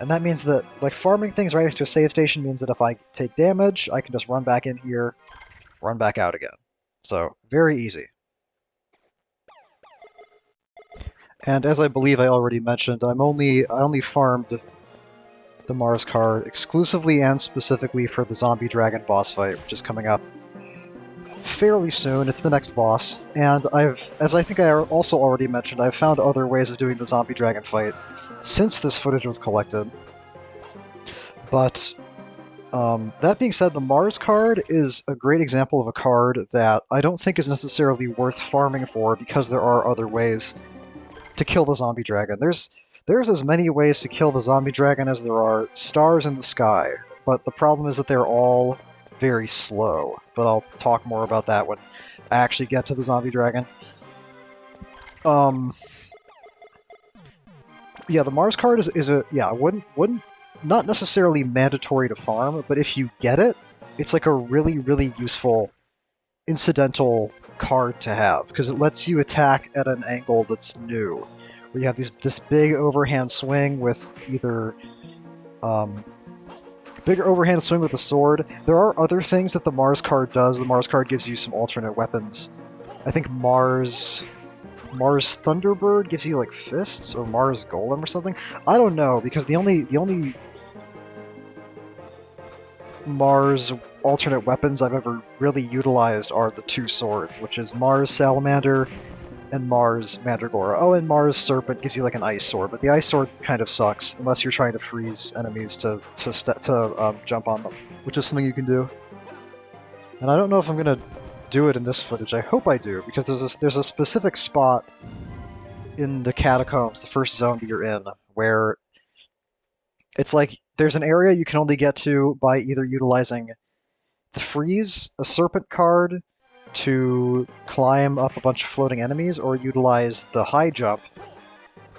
And that means that, like, farming things right next to a save station means that if I take damage, I can just run back in here, run back out again. So, very easy. And as I believe I already mentioned, I only farmed the Mars card exclusively and specifically for the Zombie Dragon boss fight, which is coming up fairly soon. It's the next boss, and as I think I also already mentioned, I've found other ways of doing the Zombie Dragon fight since this footage was collected. But that being said, the Mars card is a great example of a card that I don't think is necessarily worth farming for because there are other ways to kill the Zombie Dragon. There's as many ways to kill the Zombie Dragon as there are stars in the sky, but the problem is that they're all very slow. But I'll talk more about that when I actually get to the Zombie Dragon. Yeah, the Mars card is wouldn't not necessarily mandatory to farm, but if you get it, it's like a really, really useful incidental card to have, because it lets you attack at an angle that's new, where you have this big overhand swing with either bigger overhand swing with a sword. There are other things that the Mars card does. The Mars card gives you some alternate weapons. I think Mars Thunderbird gives you like fists, or Mars Golem or something. I don't know, because the only Mars alternate weapons I've ever really utilized are the two swords, which is Mars Salamander and Mars Mandragora. Oh, and Mars Serpent gives you like an ice sword, but the ice sword kind of sucks unless you're trying to freeze enemies to jump on them, which is something you can do. And I don't know if I'm gonna do it in this footage. I hope I do, because there's a specific spot in the catacombs, the first zone that you're in, where it's like there's an area you can only get to by either utilizing the freeze, a serpent card, to climb up a bunch of floating enemies, or utilize the high jump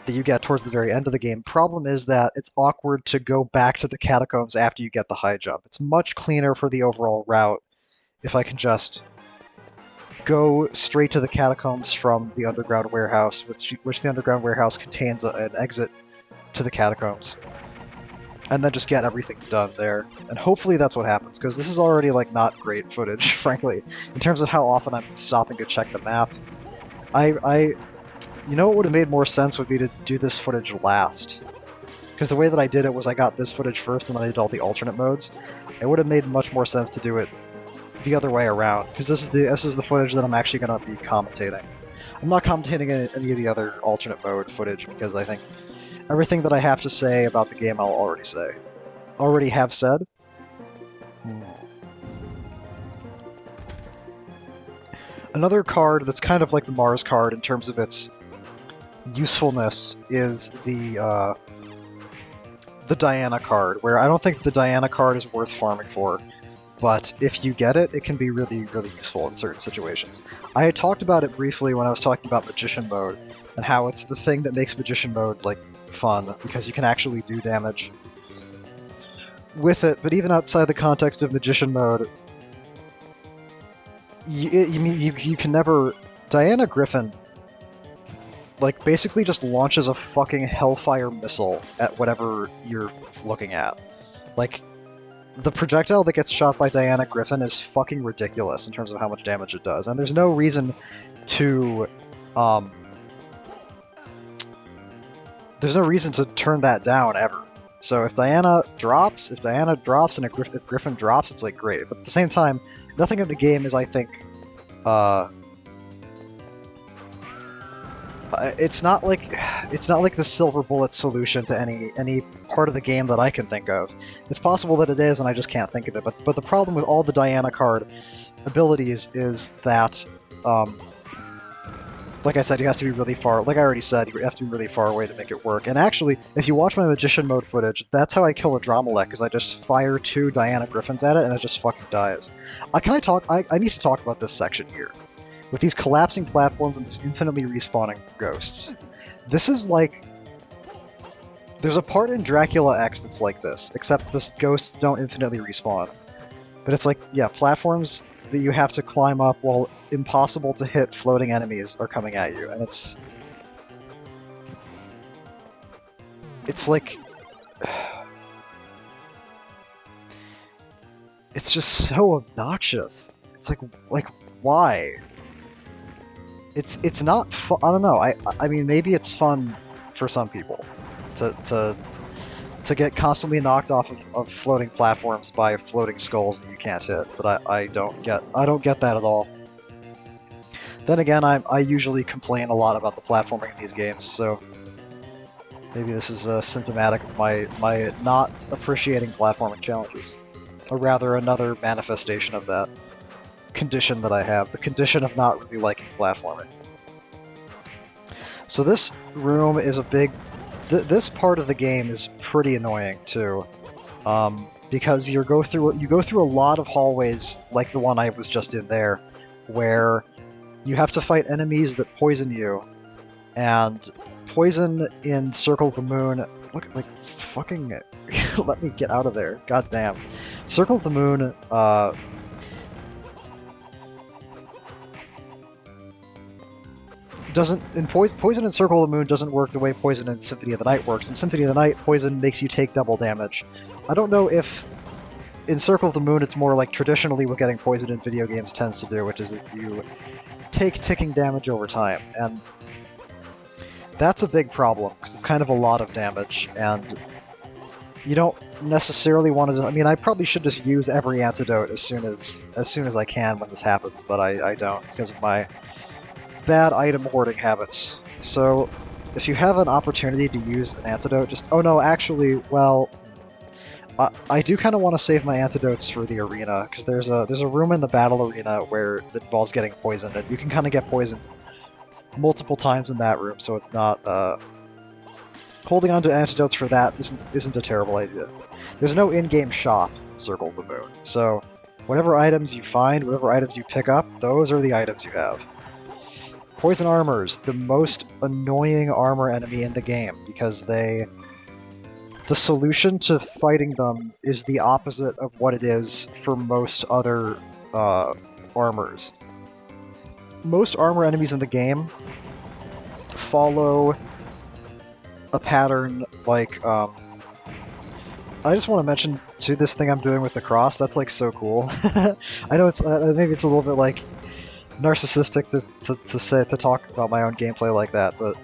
that you get towards the very end of the game. Problem is that it's awkward to go back to the catacombs after you get the high jump. It's much cleaner for the overall route if I can just go straight to the catacombs from the underground warehouse, which the underground warehouse contains an exit to the catacombs, and then just get everything done there. And hopefully that's what happens, because this is already like not great footage, frankly, in terms of how often I'm stopping to check the map. You know what would have made more sense would be to do this footage last. Because the way that I did it was I got this footage first and then I did all the alternate modes. It would have made much more sense to do it the other way around, because this is the footage that I'm actually going to be commentating. I'm not commentating any of the other alternate mode footage, because I think everything that I have to say about the game I'll already have said. Another card that's kind of like the Mars card in terms of its usefulness is the Diana card, where I don't think the Diana card is worth farming for, but if you get it, it can be really, really useful in certain situations. I had talked about it briefly when I was talking about Magician Mode, and how it's the thing that makes Magician Mode, like, fun, because you can actually do damage with it. But even outside the context of Magician Mode, you can never... Diana Griffin, like, basically just launches a fucking Hellfire missile at whatever you're looking at. Like, the projectile that gets shot by Diana Griffin is fucking ridiculous in terms of how much damage it does, and there's no reason to there's no reason to turn that down ever. So if Diana drops, and if Griffin drops, it's like great. But at the same time, nothing in the game is, I think, uh, it's not like the silver bullet solution to any part of the game that I can think of. It's possible that it is, and I just can't think of it. But the problem with all the Diana card abilities is that, like I said, you have to be really far. Like I already said, you have to be really far away to make it work. And actually, if you watch my Magician mode footage, that's how I kill a Dromelech, is I just fire 2 Diana Griffins at it, and it just fucking dies. Can I talk? I need to talk about this section here. With these collapsing platforms and these infinitely respawning ghosts. This is like... There's a part in Dracula X that's like this, except the ghosts don't infinitely respawn. But it's like, yeah, platforms that you have to climb up while impossible to hit floating enemies are coming at you, and it's... It's like... It's just so obnoxious. It's like why? It's not fun. I don't know. I mean, maybe it's fun for some people to get constantly knocked off of floating platforms by floating skulls that you can't hit. But I don't get that at all. Then again, I usually complain a lot about the platforming in these games, so maybe this is symptomatic of my not appreciating platforming challenges, or rather another manifestation of that condition that I have, the condition of not really liking platforming. So this room is a big... this part of the game is pretty annoying too, because you go through a lot of hallways like the one I was just in there, where you have to fight enemies that poison you, and poison in Circle of the Moon... Look, like, fucking... let me get out of there. God damn. Circle of the Moon, doesn't... Poison in Circle of the Moon doesn't work the way poison in Symphony of the Night works. In Symphony of the Night, poison makes you take double damage. I don't know if in Circle of the Moon it's more like traditionally what getting poisoned in video games tends to do, which is that you take ticking damage over time, and that's a big problem, because it's kind of a lot of damage, and you don't necessarily want to... I mean, I probably should just use every antidote as soon as I can when this happens, but I don't, because of my bad item hoarding habits. So, if you have an opportunity to use an antidote, just... Oh no, actually, well... I do kind of want to save my antidotes for the arena, because there's a room in the battle arena where it involves getting poisoned, and you can kind of get poisoned multiple times in that room, so it's not... holding on to antidotes for that isn't a terrible idea. There's no in-game shop in Circle of the Moon, so whatever items you find, whatever items you pick up, those are the items you have. Poison Armors, the most annoying armor enemy in the game, because the solution to fighting them is the opposite of what it is for most other armors. Most armor enemies in the game follow a pattern like, I just want to mention, too, this thing I'm doing with the cross, that's like so cool. I know it's, maybe it's a little bit like narcissistic to talk about my own gameplay like that, but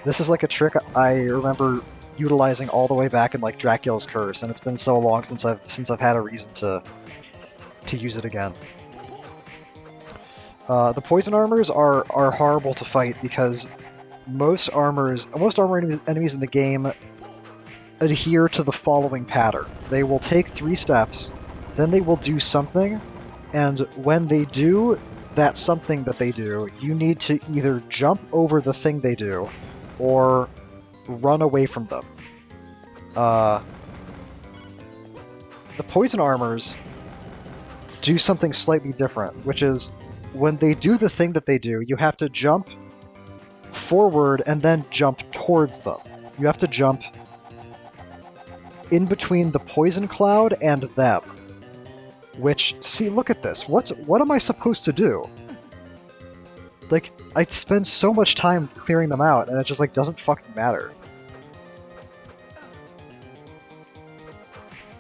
this is like a trick I remember utilizing all the way back in like Dracula's Curse, and it's been so long since I've had a reason to use it again. The poison armors are horrible to fight because most armor enemies in the game adhere to the following pattern. They will take 3 steps, then they will do something, and when they do that something that they do, you need to either jump over the thing they do, or run away from them. The poison armors do something slightly different, which is, when they do the thing that they do, you have to jump forward and then jump towards them. You have to jump in between the poison cloud and them. Which, see, look at this. What am I supposed to do? Like, I spend so much time clearing them out, and it just, like, doesn't fucking matter.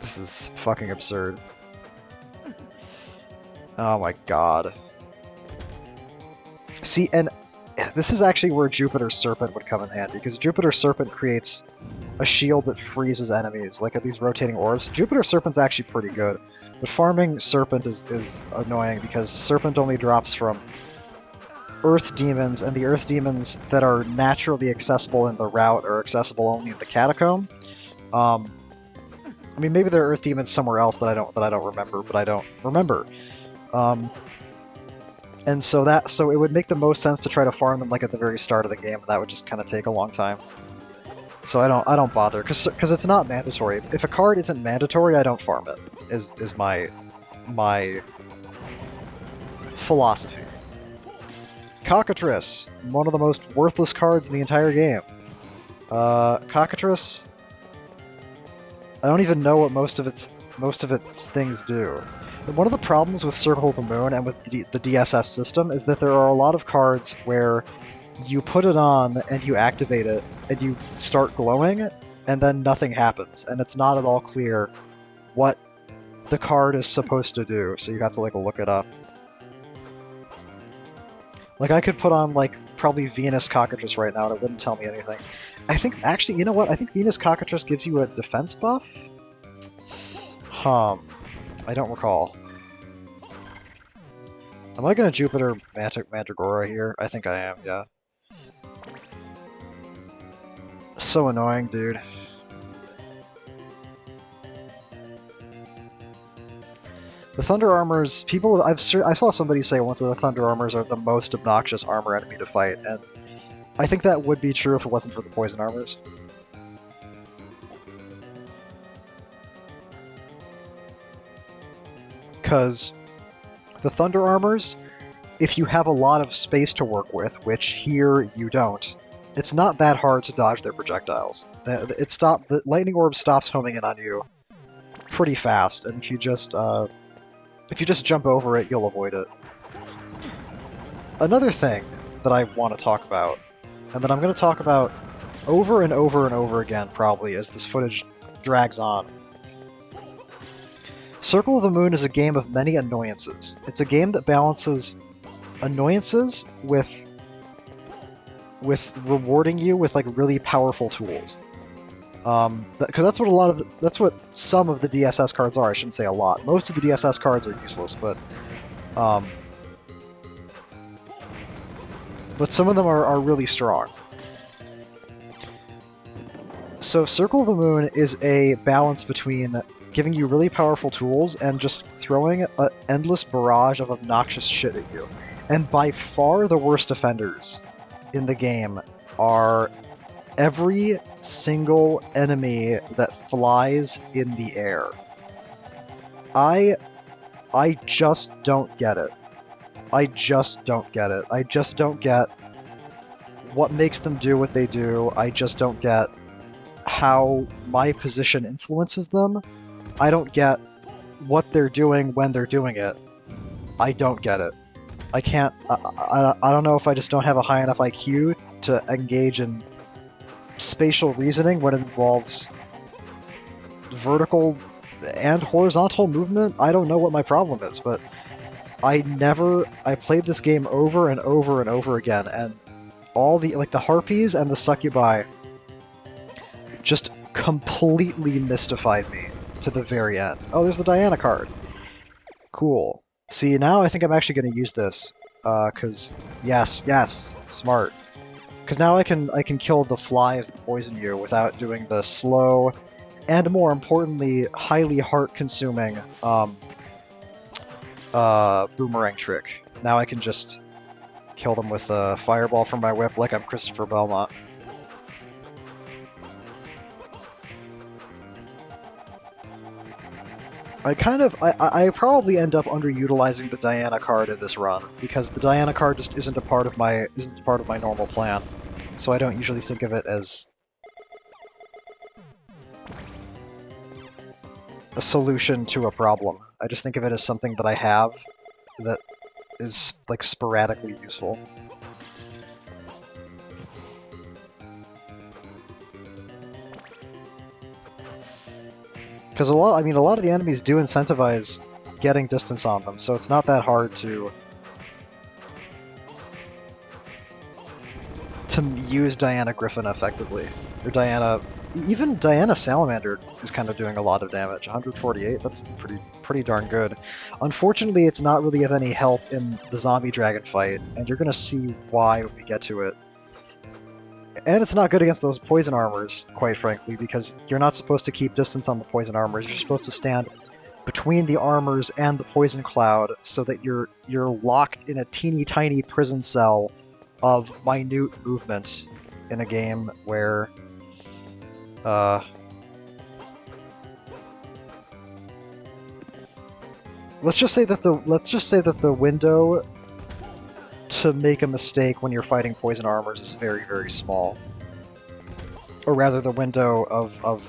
This is fucking absurd. Oh my god. See, and This is actually where Jupiter's Serpent would come in handy, because Jupiter's Serpent creates a shield that freezes enemies, like at these rotating orbs. Jupiter's Serpent's actually pretty good, but farming Serpent is annoying because Serpent only drops from Earth Demons, and the Earth Demons that are naturally accessible in the route are accessible only in the Catacomb. I mean, maybe there are Earth Demons somewhere else that I don't remember, but I don't remember. And so it would make the most sense to try to farm them like at the very start of the game, and that would just kind of take a long time. So I don't bother because it's not mandatory. If a card isn't mandatory, I don't farm it. Is my philosophy. Cockatrice, one of the most worthless cards in the entire game. Cockatrice, I don't even know what most of its things do. One of the problems with Circle of the Moon and with the DSS system is that there are a lot of cards where you put it on and you activate it and you start glowing and then nothing happens, and it's not at all clear what the card is supposed to do, so you have to like look it up. Like I could put on like probably Venus Cockatrice right now and it wouldn't tell me anything. I think actually, you know what? I think Venus Cockatrice gives you a defense buff? I don't recall. Am I gonna Jupiter Mandragora here? I think I am, yeah. So annoying, dude. The Thunder Armors, I saw somebody say once that the Thunder Armors are the most obnoxious armor enemy to fight, and I think that would be true if it wasn't for the Poison Armors. Because the Thunder Armors, if you have a lot of space to work with, which here you don't, it's not that hard to dodge their projectiles. The Lightning Orb stops homing in on you pretty fast, and if you just jump over it, you'll avoid it. Another thing that I want to talk about, and that I'm going to talk about over and over and over again probably as this footage drags on. Circle of the Moon is a game of many annoyances. It's a game that balances annoyances with rewarding you with like really powerful tools. Because that's what some of the DSS cards are. I shouldn't say a lot. Most of the DSS cards are useless, but some of them are really strong. So Circle of the Moon is a balance between giving you really powerful tools and just throwing an endless barrage of obnoxious shit at you. And by far the worst offenders in the game are every single enemy that flies in the air. I just don't get it. I just don't get it. I just don't get what makes them do what they do. I just don't get how my position influences them. I don't get what they're doing when they're doing it. I don't get it. I can't... I don't know if I just don't have a high enough IQ to engage in spatial reasoning when it involves vertical and horizontal movement. I don't know what my problem is, but I played this game over and over and over again, and all the Harpies and the Succubi just completely mystified me to the very end. Oh, there's the Diana card. Cool. See, now I think I'm actually going to use this, because, yes, smart. Because now I can kill the flies that poison you without doing the slow, and more importantly, highly heart-consuming, boomerang trick. Now I can just kill them with a fireball from my whip like I'm Christopher Belmont. I probably end up underutilizing the Diana card in this run, because the Diana card just isn't a part of my normal plan. So I don't usually think of it as a solution to a problem. I just think of it as something that I have that is like sporadically useful. Because a lot of the enemies do incentivize getting distance on them, so it's not that hard to to use Diana Griffin effectively. Or Diana... Even Diana Salamander is kind of doing a lot of damage. 148, that's pretty darn good. Unfortunately, it's not really of any help in the zombie dragon fight, and you're gonna see why when we get to it. And it's not good against those poison armors, quite frankly, because you're not supposed to keep distance on the poison armors. You're supposed to stand between the armors and the poison cloud so that you're locked in a teeny tiny prison cell of minute movement in a game where let's just say that the window to make a mistake when you're fighting poison armors is very, very small. Or rather, the window of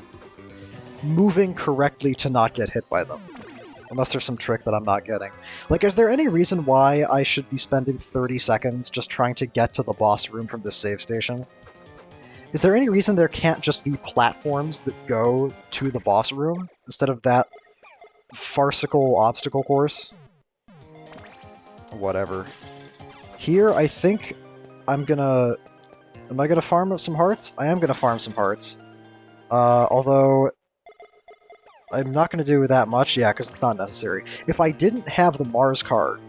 moving correctly to not get hit by them. Unless there's some trick that I'm not getting. Like, is there any reason why I should be spending 30 seconds just trying to get to the boss room from this save station? Is there any reason there can't just be platforms that go to the boss room instead of that farcical obstacle course? Whatever. Here, I think I'm gonna... Am I gonna farm up some hearts? I am gonna farm some hearts. Although... I'm not gonna do that much, yeah, because it's not necessary. If I didn't have the Mars card,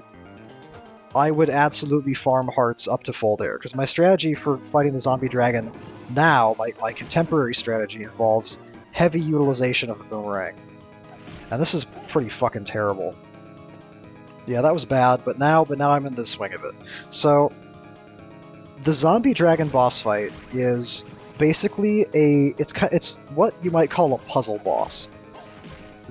I would absolutely farm hearts up to full there, because my strategy for fighting the zombie dragon now, my contemporary strategy, involves heavy utilization of the boomerang. And this is pretty fucking terrible. Yeah, that was bad, but now I'm in the swing of it. So, the zombie dragon boss fight is basically it's what you might call a puzzle boss.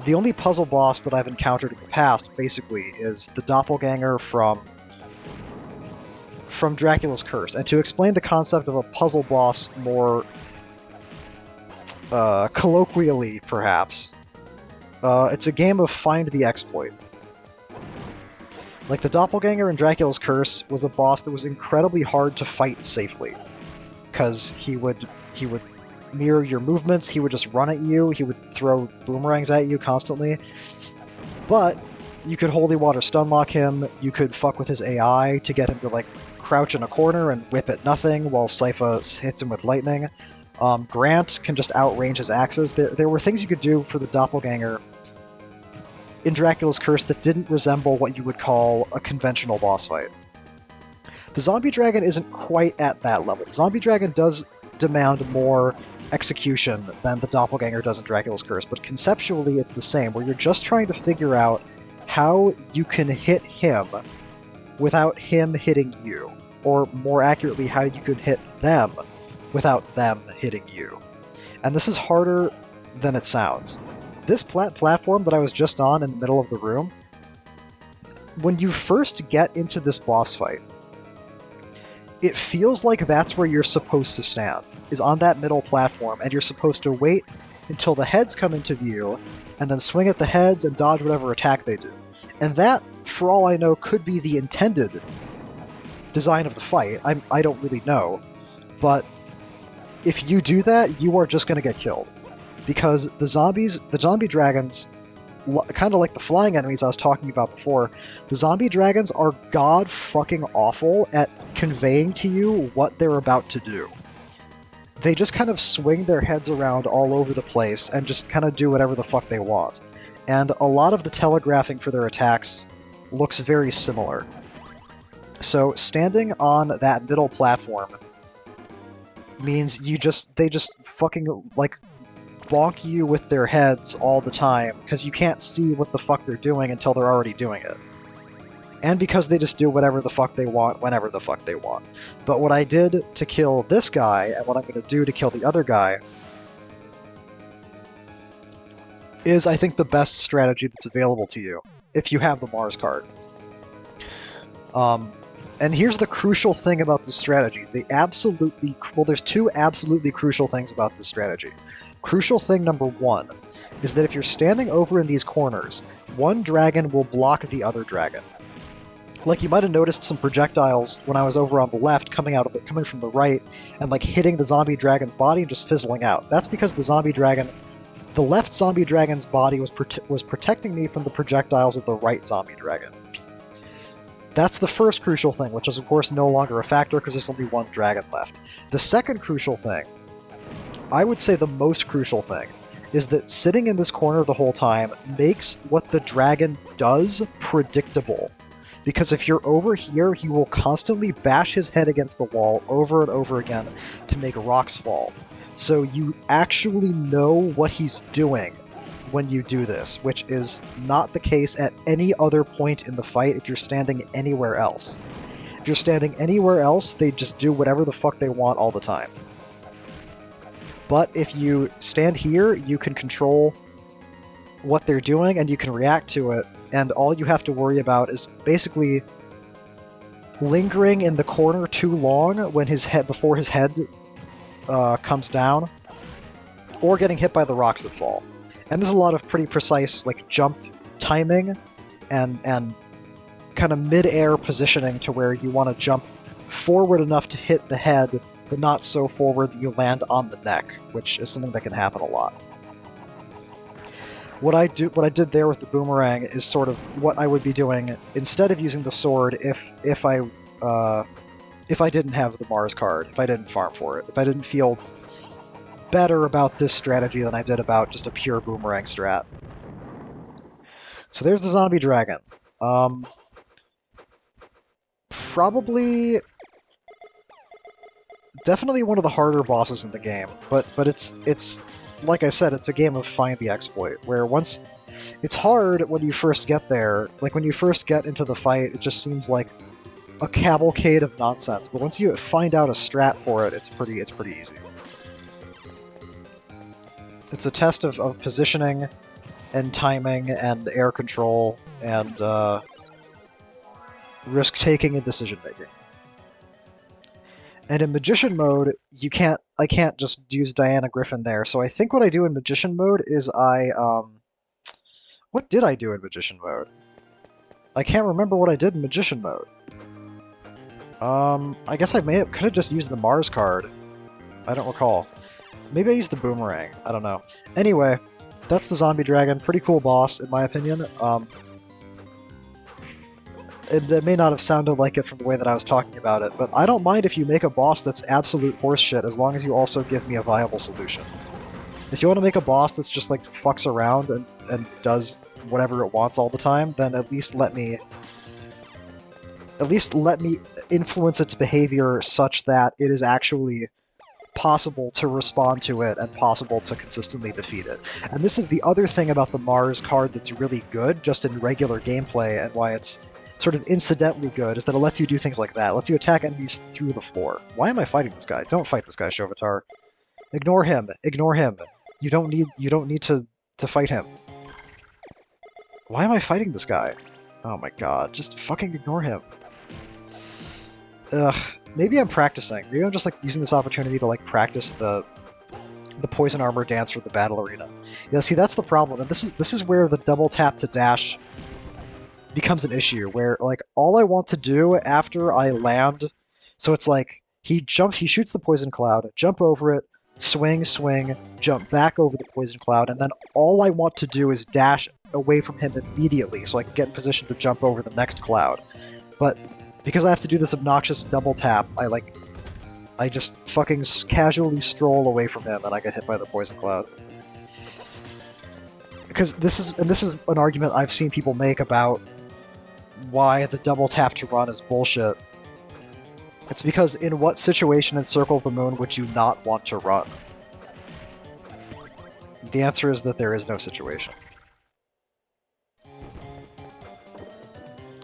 The only puzzle boss that I've encountered in the past, basically, is the doppelganger from Dracula's Curse. And to explain the concept of a puzzle boss more colloquially, perhaps, it's a game of find the exploit. Like, the doppelganger in Dracula's Curse was a boss that was incredibly hard to fight safely. Because he would mirror your movements, he would just run at you, he would throw boomerangs at you constantly. But you could Holy Water Stunlock him, you could fuck with his AI to get him to, like, crouch in a corner and whip at nothing while Sypha hits him with lightning. Grant can just outrange his axes. There were things you could do for the doppelganger in Dracula's Curse that didn't resemble what you would call a conventional boss fight. The zombie dragon isn't quite at that level. The zombie dragon does demand more execution than the doppelganger does in Dracula's Curse, but conceptually it's the same, where you're just trying to figure out how you can hit him without him hitting you, or more accurately, how you could hit them without them hitting you. And this is harder than it sounds. This platform that I was just on in the middle of the room, when you first get into this boss fight, it feels like that's where you're supposed to stand, is on that middle platform, and you're supposed to wait until the heads come into view, and then swing at the heads and dodge whatever attack they do. And that, for all I know, could be the intended design of the fight. I don't really know, but if you do that, you are just going to get killed. Because the zombie dragons, kind of like the flying enemies I was talking about before, the zombie dragons are god-fucking awful at conveying to you what they're about to do. They just kind of swing their heads around all over the place and just kind of do whatever the fuck they want. And a lot of the telegraphing for their attacks looks very similar. So standing on that middle platform means they just fucking, like, bonk you with their heads all the time, because you can't see what the fuck they're doing until they're already doing it. And because they just do whatever the fuck they want, whenever the fuck they want. But what I did to kill this guy, and what I'm going to do to kill the other guy, is, I think, the best strategy that's available to you, if you have the Mars card. And here's the crucial thing about this strategy. There's two absolutely crucial things about this strategy. Crucial thing number one is that if you're standing over in these corners, one dragon will block the other dragon. Like, you might have noticed some projectiles when I was over on the left coming from the right and, like, hitting the zombie dragon's body and just fizzling out. That's because the left zombie dragon's body was protecting me from the projectiles of the right zombie dragon. That's the first crucial thing, which is of course no longer a factor because there's only one dragon left. The second crucial thing, I would say the most crucial thing, is that sitting in this corner the whole time makes what the dragon does predictable. Because if you're over here, he will constantly bash his head against the wall over and over again to make rocks fall. So you actually know what he's doing when you do this, which is not the case at any other point in the fight if you're standing anywhere else. If you're standing anywhere else, they just do whatever the fuck they want all the time. But if you stand here, you can control what they're doing and you can react to it, and all you have to worry about is basically lingering in the corner too long when before his head comes down, or getting hit by the rocks that fall. And there's a lot of pretty precise like jump timing and kind of mid-air positioning to where you want to jump forward enough to hit the head, but not so forward that you land on the neck, which is something that can happen a lot. What I did there with the boomerang is sort of what I would be doing instead of using the sword if I didn't have the Mars card, if I didn't farm for it, if I didn't feel better about this strategy than I did about just a pure boomerang strat. So there's the zombie dragon. Definitely one of the harder bosses in the game, but it's like I said, it's a game of find the exploit, where once it's hard when you first get there. Like when you first get into the fight, it just seems like a cavalcade of nonsense. But once you find out a strat for it, it's pretty easy. It's a test of positioning and timing and air control and risk-taking and decision-making. And in Magician mode, I can't just use Diana Griffin there, so I think what I do in Magician mode is what did I do in Magician mode? I can't remember what I did in Magician mode. I guess I could have just used the Mars card. I don't recall. Maybe I used the boomerang. I don't know. Anyway, that's the zombie dragon. Pretty cool boss, in my opinion. It may not have sounded like it from the way that I was talking about it, but I don't mind if you make a boss that's absolute horseshit as long as you also give me a viable solution. If you want to make a boss that's just like fucks around and does whatever it wants all the time, then at least let me influence its behavior such that it is actually possible to respond to it and possible to consistently defeat it. And this is the other thing about the Mars card that's really good, just in regular gameplay, and why it's sort of incidentally good, is that it lets you do things like that. It lets you attack enemies through the floor. Why am I fighting this guy? Don't fight this guy, Shovatar. Ignore him. Ignore him. You don't need to fight him. Why am I fighting this guy? Oh my god, just fucking ignore him. Ugh. Maybe I'm practicing. Maybe I'm just like using this opportunity to like practice the poison armor dance for the battle arena. Yeah, see, that's the problem, and this is where the double tap to dash becomes an issue, where like all I want to do after I land, so it's like he shoots the poison cloud, jump over it, swing, jump back over the poison cloud, and then all I want to do is dash away from him immediately so I can get in position to jump over the next cloud. But because I have to do this obnoxious double tap, I just fucking casually stroll away from him and I get hit by the poison cloud. Because this is an argument I've seen people make about why the double tap to run is bullshit. It's because in what situation in Circle of the Moon would you not want to run? The answer is that there is no situation.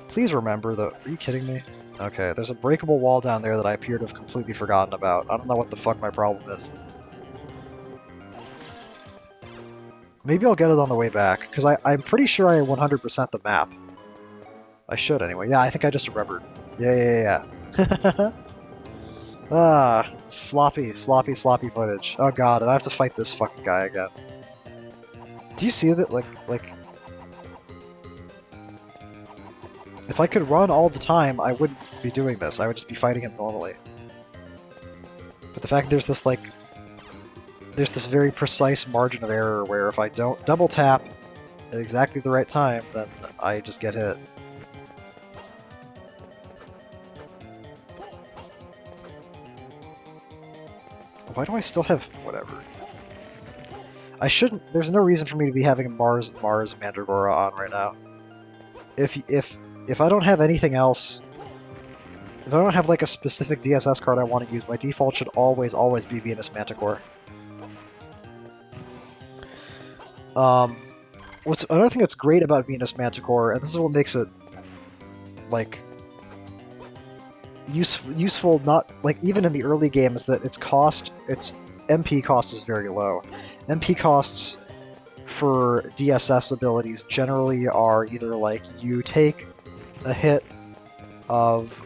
Please remember the... Are you kidding me? Okay, there's a breakable wall down there that I appear to have completely forgotten about. I don't know what the fuck my problem is. Maybe I'll get it on the way back, because I'm pretty sure I 100% the map. I should anyway. Yeah, I think I just remembered. Yeah. Ah, sloppy footage. Oh god, and I have to fight this fucking guy again. Do you see that, like... If I could run all the time, I wouldn't be doing this. I would just be fighting him normally. But the fact there's this, like... There's this very precise margin of error where if I don't double tap at exactly the right time, then I just get hit. Why do I still have... whatever. I shouldn't... There's no reason for me to be having Mars Mandragora on right now. If I don't have anything else... If I don't have like a specific DSS card I want to use, my default should always be Venus Manticore. What's another thing that's great about Venus Manticore, and this is what makes it like useful, not like even in the early game, is that its MP cost is very low. MP costs for DSS abilities generally are either like you take a hit of,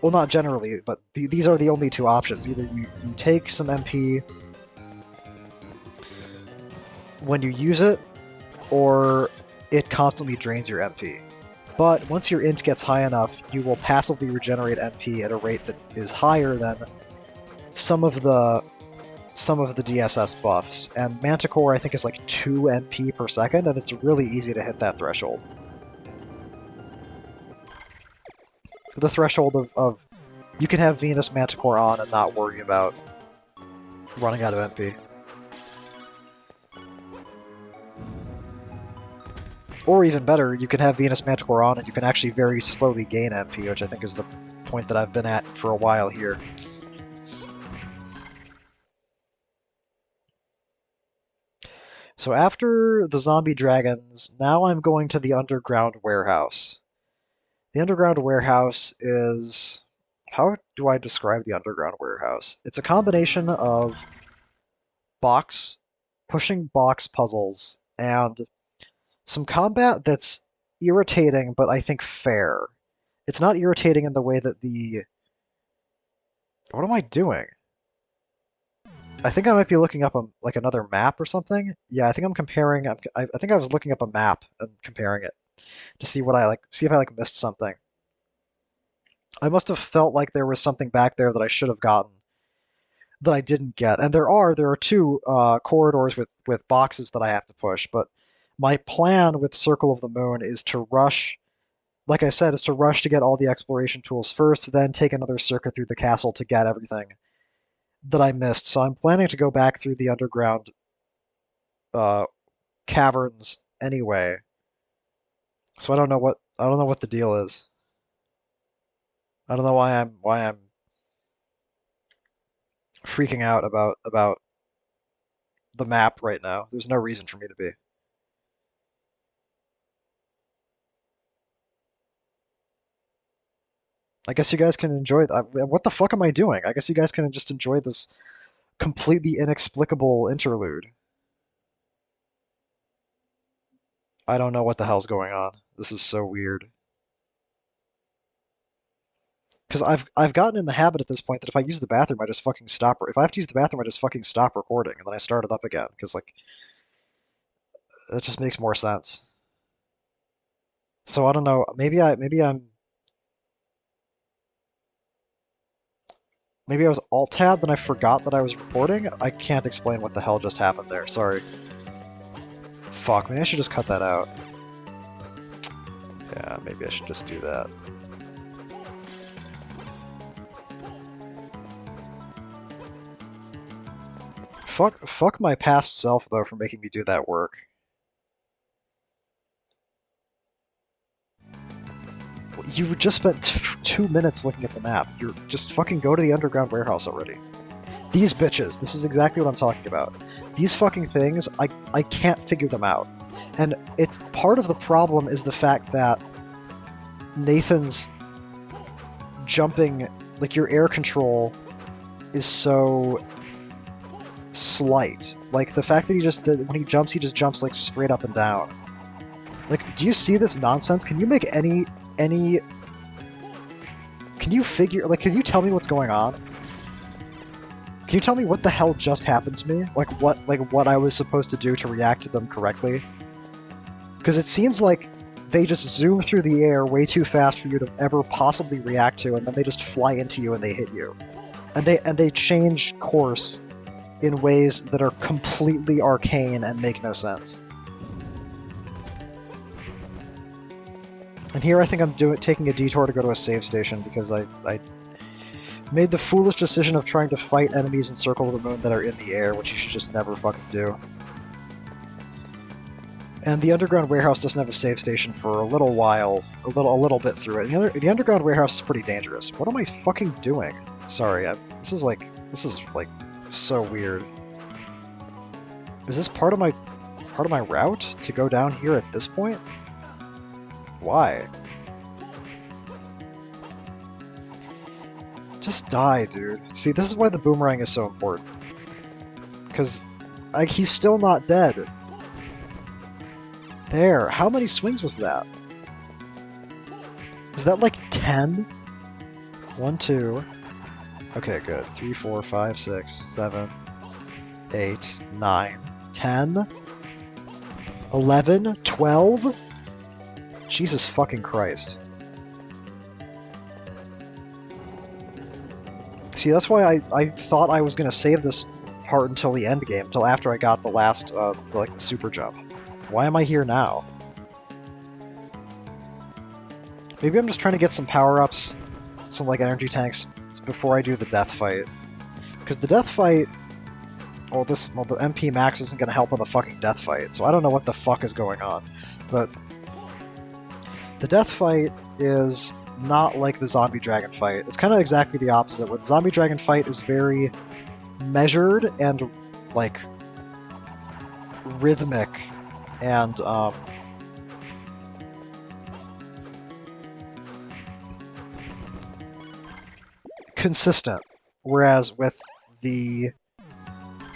well, not generally, but these are the only two options. Either you take some MP when you use it, or it constantly drains your MP. But once your int gets high enough, you will passively regenerate MP at a rate that is higher than some of the DSS buffs. And Manticore, I think, is like 2 MP per second, and it's really easy to hit that threshold. The threshold of you can have Venus Manticore on and not worry about running out of MP. Or even better, you can have Venus Manticore on and you can actually very slowly gain MP, which I think is the point that I've been at for a while here. So after the zombie dragons, now I'm going to the underground warehouse. The underground warehouse is... How do I describe the underground warehouse? It's a combination of pushing box puzzles and some combat that's irritating, but I think fair. It's not irritating in the way that the... What am I doing? I think I might be looking up like another map or something. Yeah, I think I'm comparing... I think I was looking up a map and comparing it to see what see if I missed something. I must have felt like there was something back there that I should have gotten that I didn't get. And there are 2 corridors with boxes that I have to push, but my plan with Circle of the Moon is to rush, like I said, is to rush to get all the exploration tools first, then take another circuit through the castle to get everything that I missed. So I'm planning to go back through the underground caverns anyway. So I don't know what the deal is. I don't know why I'm freaking out about the map right now. There's no reason for me to be. I guess you guys can enjoy what the fuck am I doing? I guess you guys can just enjoy this completely inexplicable interlude. I don't know what the hell's going on. This is so weird. Because I've gotten in the habit at this point that if I use the bathroom, I just fucking stop. If I have to use the bathroom, I just fucking stop recording, and then I start it up again. Because, like, that just makes more sense. So I don't know. Maybe I was alt-tabbed and I forgot that I was recording? I can't explain what the hell just happened there. Sorry. Fuck, maybe I should just cut that out. Yeah, maybe I should just do that. Fuck my past self, though, for making me do that work. You just spent 2 minutes looking at the map. You're just fucking go to the underground warehouse already. These bitches, this is exactly what I'm talking about. These fucking things, I can't figure them out. And it's part of the problem is the fact that Nathan's jumping, like your air control is so slight. Like the fact that when he just jumps like straight up and down. Like, do you see this nonsense? Can you make any can you tell me what's going on? Can you tell me what the hell just happened to me? What I was supposed to do to react to them correctly? Because it seems like they just zoom through the air way too fast for you to ever possibly react to, and then they just fly into you and they hit you. And they change course in ways that are completely arcane and make no sense. And here I think I'm taking a detour to go to a save station because Made the foolish decision of trying to fight enemies in Circle of the Moon that are in the air, which you should just never fucking do. And the underground warehouse doesn't have a save station for a little while, a little bit through it. And the underground warehouse is pretty dangerous. What am I fucking doing? Sorry, this is like so weird. Is this part of my route to go down here at this point? Why? Just die, dude. See, this is why the boomerang is so important. Because, like, he's still not dead. There. How many swings was that? Was that like 10? 1, 2. Okay, good. 3, 4, 5, 6, 7, 8, 9, 10, 11, 12? Jesus fucking Christ. See, that's why I thought I was going to save this part until the end game, until after I got the last, like, the super jump. Why am I here now? Maybe I'm just trying to get some power-ups, some, like, energy tanks, before I do the death fight. Because the death fight... Well, the MP max isn't going to help on the fucking death fight, so I don't know what the fuck is going on. But... the death fight is not like the zombie dragon fight. It's kind of exactly the opposite. Where the zombie dragon fight is very measured and, like, rhythmic and, consistent. Whereas with the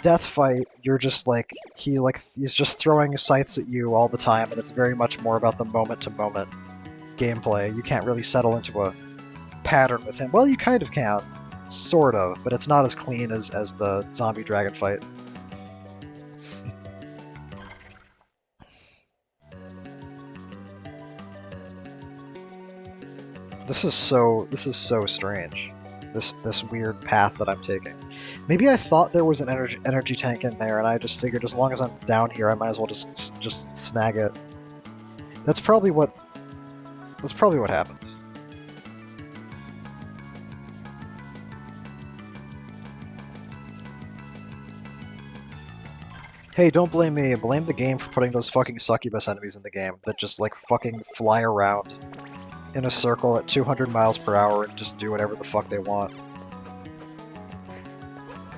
death fight, you're just like, he's just throwing scythes at you all the time, and it's very much more about the moment-to-moment gameplay. You can't really settle into a pattern with him. Well, you kind of can. Sort of, but it's not as clean as the zombie dragon fight. This is so strange. This weird path that I'm taking. Maybe I thought there was an energy tank in there, and I just figured as long as I'm down here, I might as well just snag it. That's probably what happened. Hey, don't blame me. Blame the game for putting those fucking succubus enemies in the game that just, like, fucking fly around in a circle at 200 miles per hour and just do whatever the fuck they want.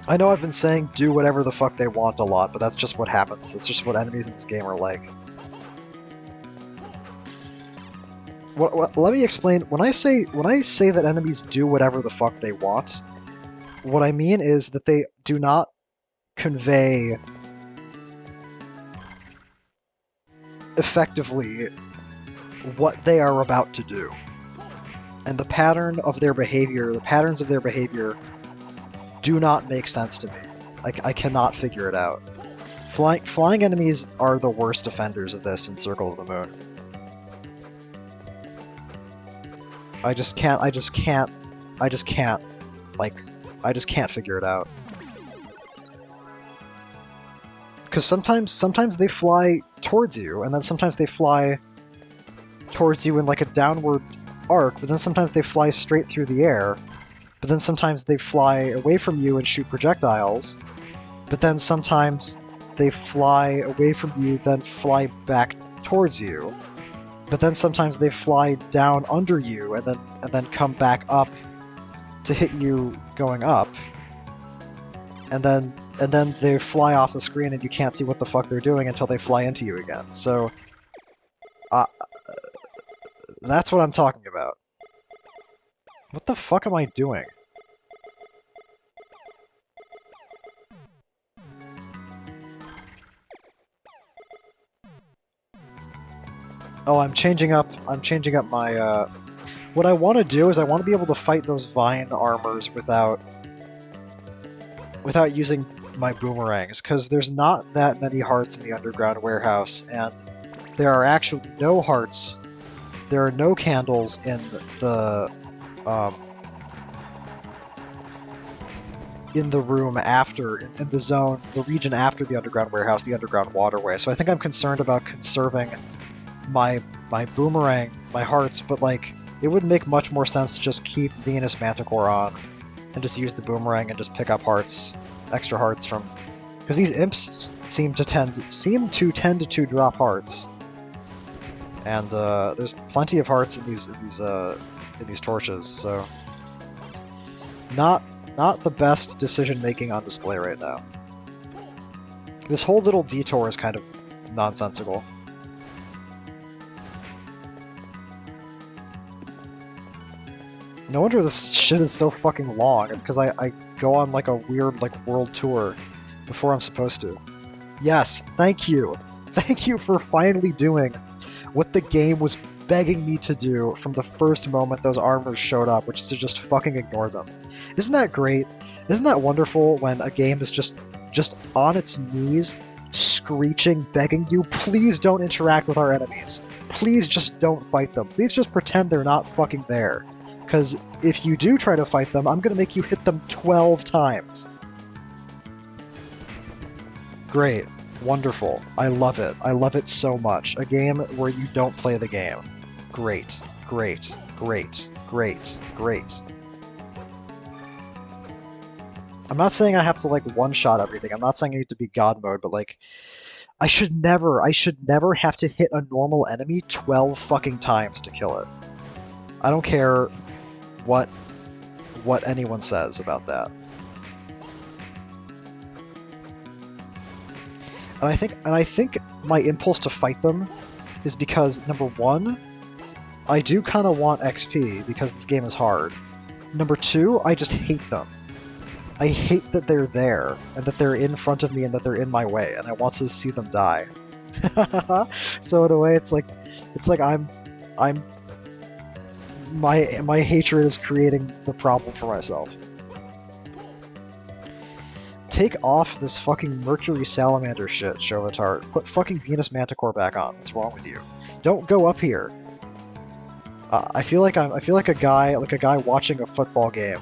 I know I've been saying do whatever the fuck they want a lot, but that's just what happens. That's just what enemies in this game are like. Let me explain. When I say that enemies do whatever the fuck they want, what I mean is that they do not convey effectively what they are about to do. And the patterns of their behavior do not make sense to me. I cannot figure it out. Flying enemies are the worst offenders of this in Circle of the Moon. I just can't figure it out. Because sometimes they fly towards you, and then sometimes they fly towards you in like a downward arc, but then sometimes they fly straight through the air, but then sometimes they fly away from you and shoot projectiles, but then sometimes they fly away from you, then fly back towards you, but then sometimes they fly down under you and then come back up to hit you going up, and then they fly off the screen and you can't see what the fuck they're doing until they fly into you again. So that's what I'm talking about. What the fuck am I doing? Oh, I'm changing up my, what I want to do is I want to be able to fight those vine armors without using my boomerangs, because there's not that many hearts in the underground warehouse, and there are actually no hearts. There are no candles in the room after, in the zone, the region after the underground warehouse, the underground waterway. So I think I'm concerned about conserving my boomerang, my hearts, but like, it would make much more sense to just keep Venus Manticore on and just use the boomerang and just pick up hearts, extra hearts from... Because these imps seem to tend to drop hearts. And there's plenty of hearts in these torches, so not the best decision making on display right now. This whole little detour is kind of nonsensical. No wonder this shit is so fucking long. It's because I go on like a weird like world tour before I'm supposed to. Yes, thank you. Thank you for finally doing what the game was begging me to do from the first moment those armors showed up, which is to just fucking ignore them. Isn't that great? Isn't that wonderful when a game is just on its knees, screeching, begging you, please don't interact with our enemies. Please just don't fight them. Please just pretend they're not fucking there. Because if you do try to fight them, I'm gonna make you hit them 12 times. Great. Wonderful. I love it. I love it so much. A game where you don't play the game. Great. Great. Great. Great. Great. I'm not saying I have to, like, one-shot everything. I'm not saying I need to be God mode, but, like, I should never have to hit a normal enemy 12 fucking times to kill it. I don't care what anyone says about that. And I think my impulse to fight them is because, number one, I do kind of want XP because this game is hard. Number two, I just hate them. I hate that they're there, and that they're in front of me, and that they're in my way, and I want to see them die. So in a way, it's like my hatred is creating the problem for myself. Take off this fucking Mercury Salamander shit, Chauvetard. Put fucking Venus Manticore back on. What's wrong with you? Don't go up here. I feel like a guy watching a football game.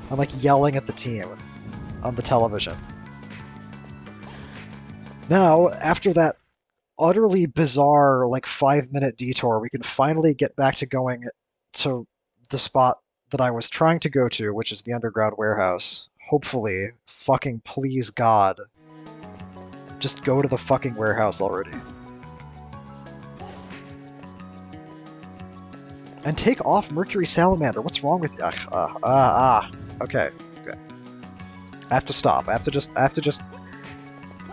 I'm like yelling at the team on the television. Now, after that utterly bizarre like 5-minute detour, we can finally get back to going to the spot that I was trying to go to, which is the underground warehouse. Hopefully, fucking please God, just go to the fucking warehouse already. And take off Mercury Salamander. What's wrong with you? Okay. I have to stop. I have to just.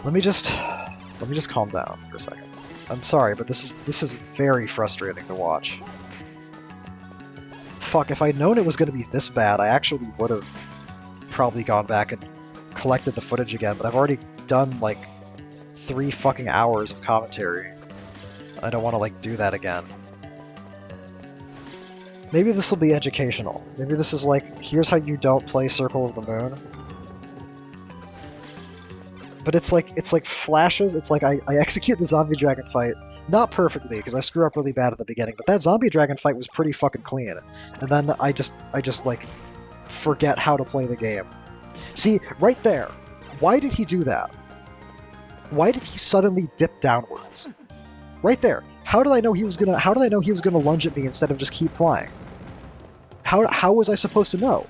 Let me just calm down for a second. I'm sorry, but this is very frustrating to watch. Fuck, if I'd known it was going to be this bad, I actually would have probably gone back and collected the footage again, but I've already done like 3 fucking hours of commentary. I don't want to like do that again. Maybe this will be educational. Maybe this is like, here's how you don't play Circle of the Moon. But it's like flashes. It's like I execute the zombie dragon fight, not perfectly because I screw up really bad at the beginning, but that zombie dragon fight was pretty fucking clean. And then I just like forget how to play the game. See, right there. Why did he do that? Why did he suddenly dip downwards? Right there. How did I know he was gonna lunge at me instead of just keep flying? How was I supposed to know?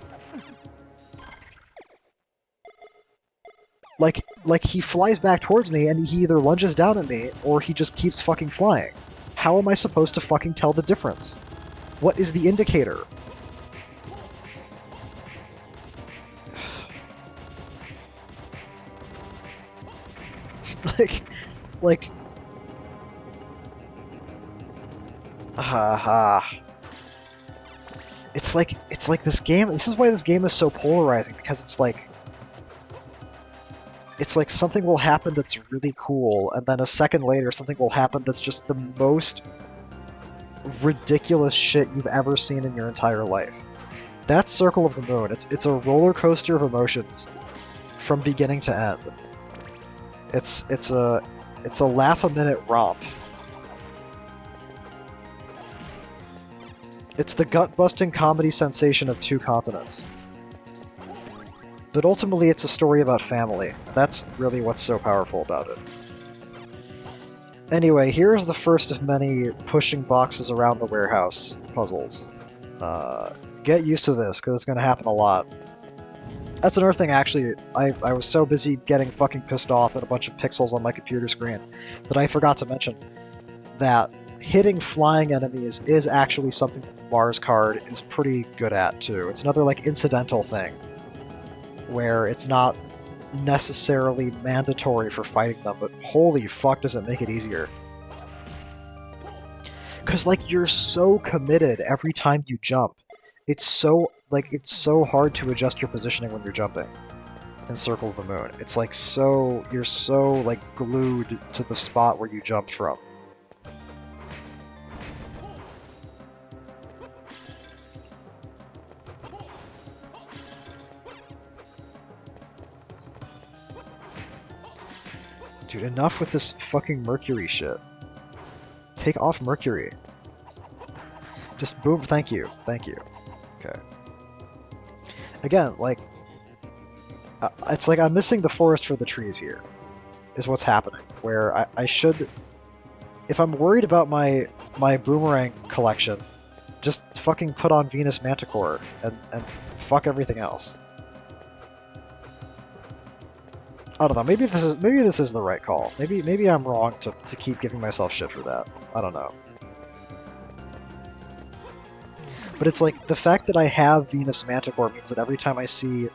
Like he flies back towards me and he either lunges down at me or he just keeps fucking flying. How am I supposed to fucking tell the difference? What is the indicator? like it's like this game, this is why this game is so polarizing, because it's like something will happen that's really cool, and then a second later something will happen that's just the most ridiculous shit you've ever seen in your entire life. That's Circle of the Moon. It's a roller coaster of emotions from beginning to end. It's a laugh-a-minute romp. It's the gut-busting comedy sensation of 2 continents. But ultimately, it's a story about family. That's really what's so powerful about it. Anyway, here's the first of many pushing boxes around the warehouse puzzles. Get used to this, because it's going to happen a lot. That's another thing, actually. I was so busy getting fucking pissed off at a bunch of pixels on my computer screen that I forgot to mention that hitting flying enemies is actually something that Mars card is pretty good at, too. It's another, like, incidental thing, where it's not necessarily mandatory for fighting them, but holy fuck does it make it easier. Because, like, you're so committed every time you jump. It's so hard to adjust your positioning when you're jumping in Circle of the Moon. It's like you're so, like, glued to the spot where you jumped from. Dude, enough with this fucking Mercury shit. Take off Mercury. Just boom, thank you. Thank you. Okay. Again, like, it's like I'm missing the forest for the trees here, is what's happening. Where I should... If I'm worried about my boomerang collection, just fucking put on Venus Manticore and fuck everything else. I don't know, maybe this is the right call. Maybe I'm wrong to keep giving myself shit for that. I don't know. But it's like, the fact that I have Venus Manticore means that every time I see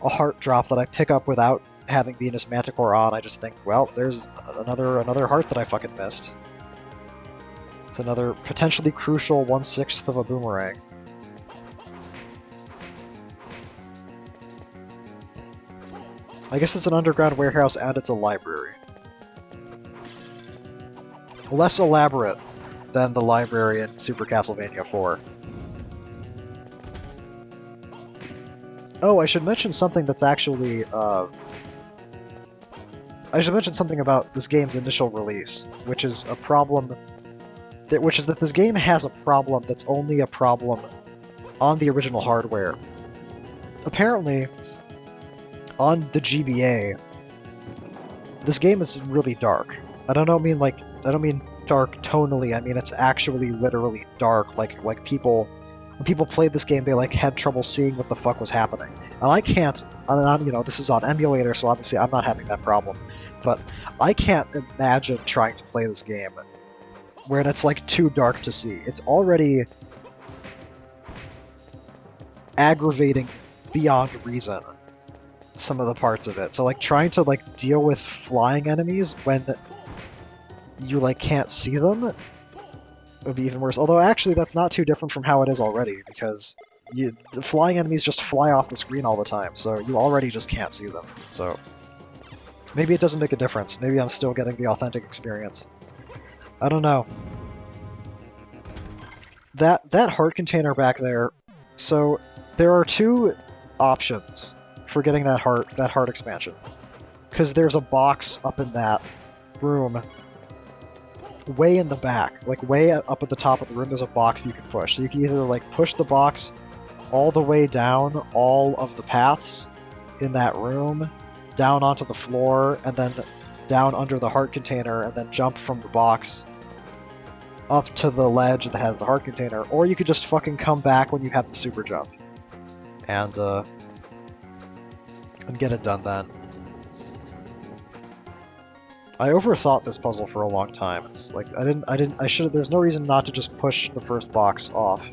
a heart drop that I pick up without having Venus Manticore on, I just think, well, there's another heart that I fucking missed. It's another potentially crucial 1/6 of a boomerang. I guess it's an underground warehouse and it's a library. Less elaborate than the library in Super Castlevania 4. Oh, I should mention something that's actually, I should mention something about this game's initial release, which is a problem... which is that this game has a problem that's only a problem on the original hardware. Apparently, on the GBA, this game is really dark. I don't mean dark tonally, I mean it's actually literally dark, like people... When people played this game, they like had trouble seeing what the fuck was happening. And I can't, you know, this is on emulator, so obviously I'm not having that problem. But I can't imagine trying to play this game where it's like too dark to see. It's already aggravating beyond reason, some of the parts of it. So like trying to like deal with flying enemies when you like can't see them would be even worse. Although actually that's not too different from how it is already, because the flying enemies just fly off the screen all the time, so you already just can't see them. So maybe it doesn't make a difference. Maybe I'm still getting the authentic experience. I don't know. That heart container back there, so there are two options for getting that heart expansion. Because there's a box up in that room way in the back, like way up at the top of the room, there's a box you can push. So you can either like push the box all the way down all of the paths in that room, down onto the floor, and then down under the heart container, and then jump from the box up to the ledge that has the heart container, or you could just fucking come back when you have the super jump and get it done then. I overthought this puzzle for a long time. It's like I should. There's no reason not to just push the first box off.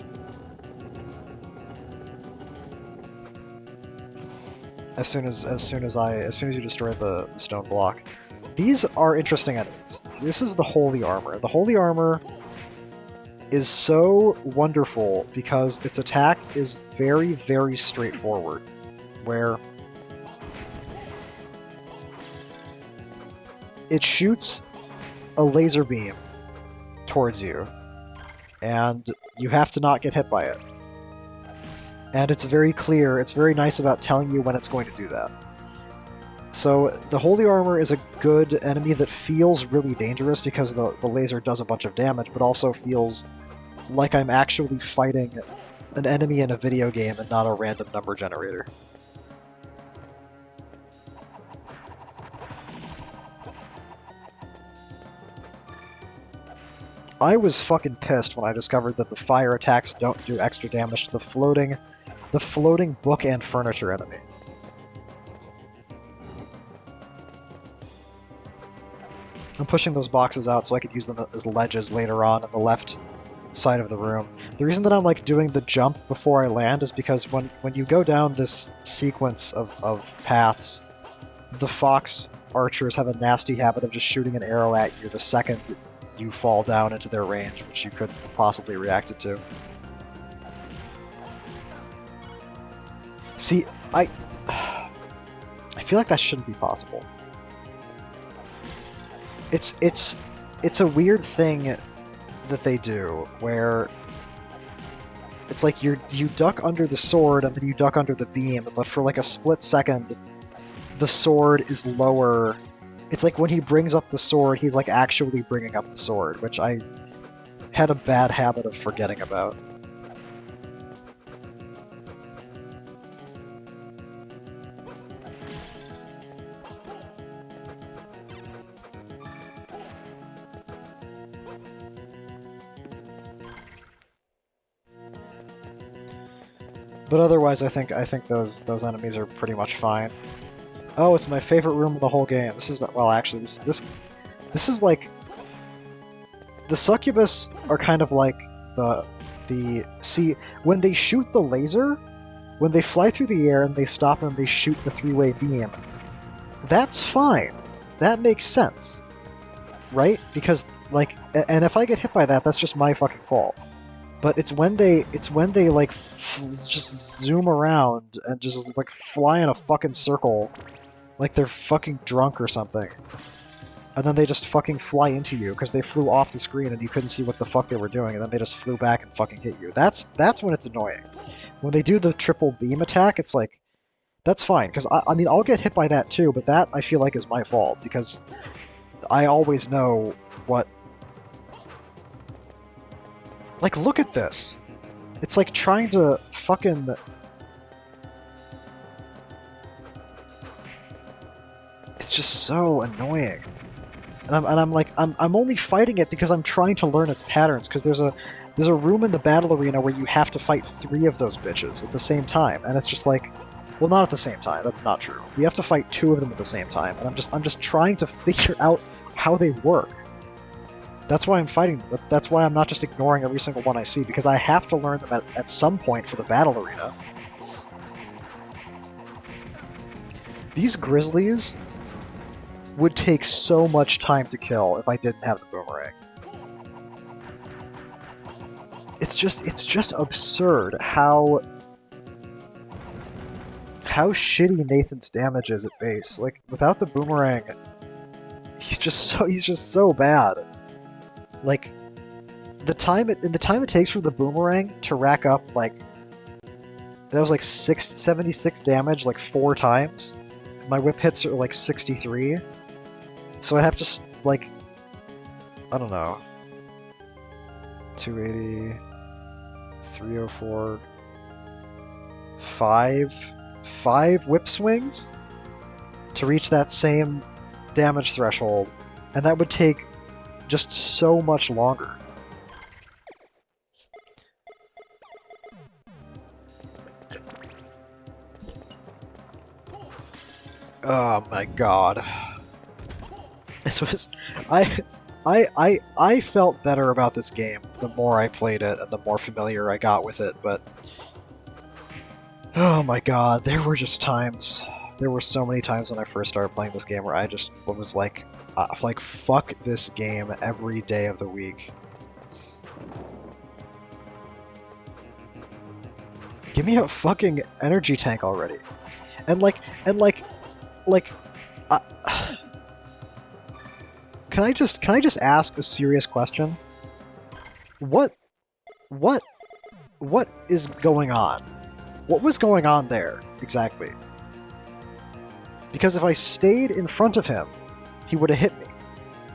As soon as you destroy the stone block. These are interesting enemies. This is the Holy Armor. The Holy Armor is so wonderful because its attack is very, very straightforward, where it shoots a laser beam towards you, and you have to not get hit by it. And it's very clear, it's very nice about telling you when it's going to do that. So the Holy Armor is a good enemy that feels really dangerous because the laser does a bunch of damage, but also feels like I'm actually fighting an enemy in a video game and not a random number generator. I was fucking pissed when I discovered that the fire attacks don't do extra damage to the floating book and furniture enemy. I'm pushing those boxes out so I could use them as ledges later on the left side of the room. The reason that I'm like doing the jump before I land is because when you go down this sequence of paths, the fox archers have a nasty habit of just shooting an arrow at you the second you fall down into their range, which you couldn't have possibly reacted to. See, I feel like that shouldn't be possible. It's a weird thing that they do where it's like you duck under the sword and then you duck under the beam, but for like a split second the sword is lower. It's like when he brings up the sword, he's like actually bringing up the sword, which I had a bad habit of forgetting about. But otherwise, I think those enemies are pretty much fine. Oh, it's my favorite room in the whole game. This is well, actually, this is like the succubus are kind of like the see when they shoot the laser, when they fly through the air and they stop and they shoot the three-way beam. That's fine. That makes sense, right? Because like, and if I get hit by that, that's just my fucking fault. But it's when they like just zoom around and just like fly in a fucking circle, like they're fucking drunk or something, and then they just fucking fly into you because they flew off the screen and you couldn't see what the fuck they were doing, and then they just flew back and fucking hit you. That's when it's annoying. When they do the triple beam attack, it's like that's fine because I mean I'll get hit by that too, but that I feel like is my fault because I always know what. Like, look at this. It's like trying to fucking... It's just so annoying. And I'm like, I'm only fighting it because I'm trying to learn its patterns, because there's a room in the battle arena where you have to fight 3 of those bitches at the same time, and it's just like, well, not at the same time, that's not true. We have to fight 2 of them at the same time, and I'm just trying to figure out how they work. That's why I'm fighting them. That's why I'm not just ignoring every single one I see, because I have to learn them at some point for the battle arena. These grizzlies would take so much time to kill if I didn't have the boomerang. It's just absurd how shitty Nathan's damage is at base. Like, without the boomerang, he's just so bad. Like, the time it takes for the boomerang to rack up, like, that was like 76 damage, like 4 times. My whip hits are like 63. So I'd have to, like, I don't know, 280, 304, 5 whip swings to reach that same damage threshold, and that would take just so much longer. Oh my god. This was I felt better about this game the more I played it and the more familiar I got with it, but oh my god, there were so many times when I first started playing this game where I just was like fuck this game every day of the week. Give me a fucking energy tank already. And can I just ask a serious question? What is going on? What was going on there exactly? Because if I stayed in front of him, he would have hit me.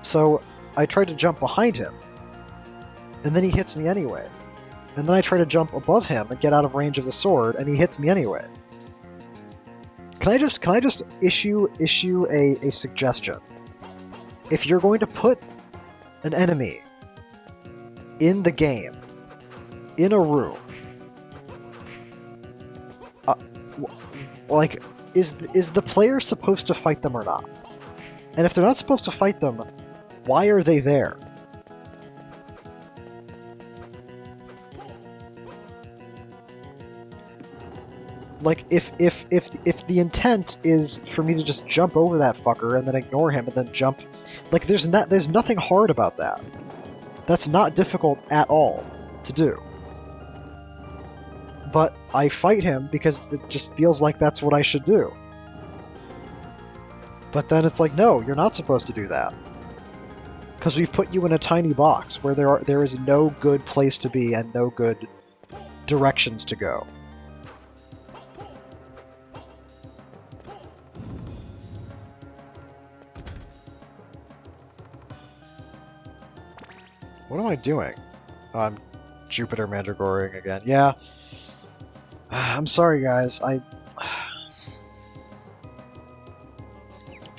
So I tried to jump behind him, and then he hits me anyway. And then I try to jump above him and get out of range of the sword, and he hits me anyway. Can I just issue a suggestion? If you're going to put an enemy in the game, in a room, like, is the player supposed to fight them or not? And if they're not supposed to fight them, Why are they there? Like, if the intent is for me to just jump over that fucker and then ignore him and then jump... Like, there's nothing hard about that. That's not difficult at all to do. But I fight him because it just feels like that's what I should do. But then it's like, no, you're not supposed to do that. Because we've put you in a tiny box where there is no good place to be and no good directions to go. What am I doing? Oh, I'm Jupiter Mandragoring again. Yeah. I'm sorry, guys.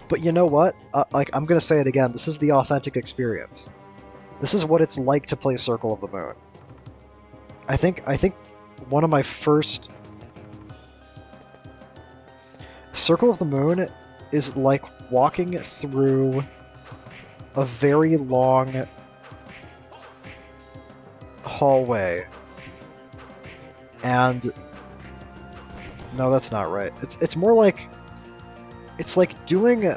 But you know what? Like, I'm gonna say it again. This is the authentic experience. This is what it's like to play Circle of the Moon. I think one of my first... Circle of the Moon is like walking through a very long hallway. And... No, that's not right. It's more like... It's like doing...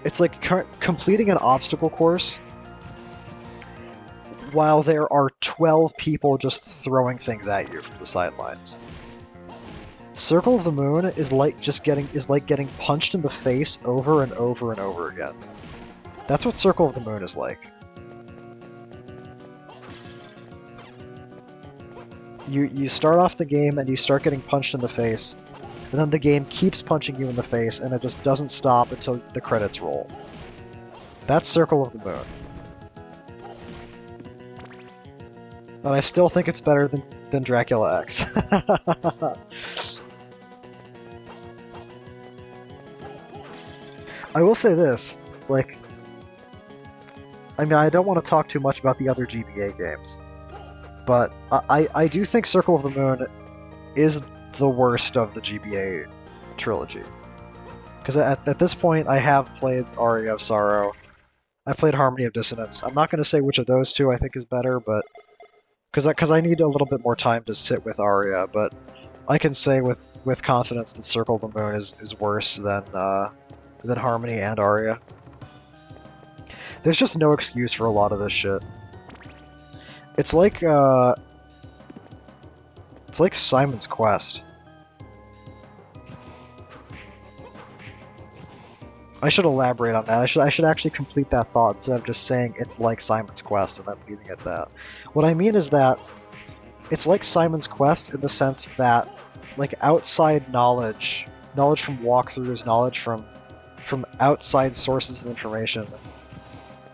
It's like completing an obstacle course while there are 12 people just throwing things at you from the sidelines. Circle of the Moon is like getting punched in the face over and over and over again. That's what Circle of the Moon is like. You start off the game and you start getting punched in the face, and then the game keeps punching you in the face, and it just doesn't stop until the credits roll. That's Circle of the Moon. And I still think it's better than Dracula X. I will say this, like... I mean, I don't want to talk too much about the other GBA games, but I do think Circle of the Moon is the worst of the GBA trilogy. Because at this point, I have played Aria of Sorrow. I've played Harmony of Dissonance. I'm not going to say which of those two I think is better, but... Because I need a little bit more time to sit with Aria, but I can say with confidence that Circle of the Moon is worse than Harmony and Aria. There's just no excuse for a lot of this shit. It's like Simon's Quest. I should elaborate on that. I should actually complete that thought instead of just saying it's like Simon's Quest and then leaving it at that. What I mean is that it's like Simon's Quest in the sense that, like, outside knowledge from walkthroughs, knowledge from outside sources of information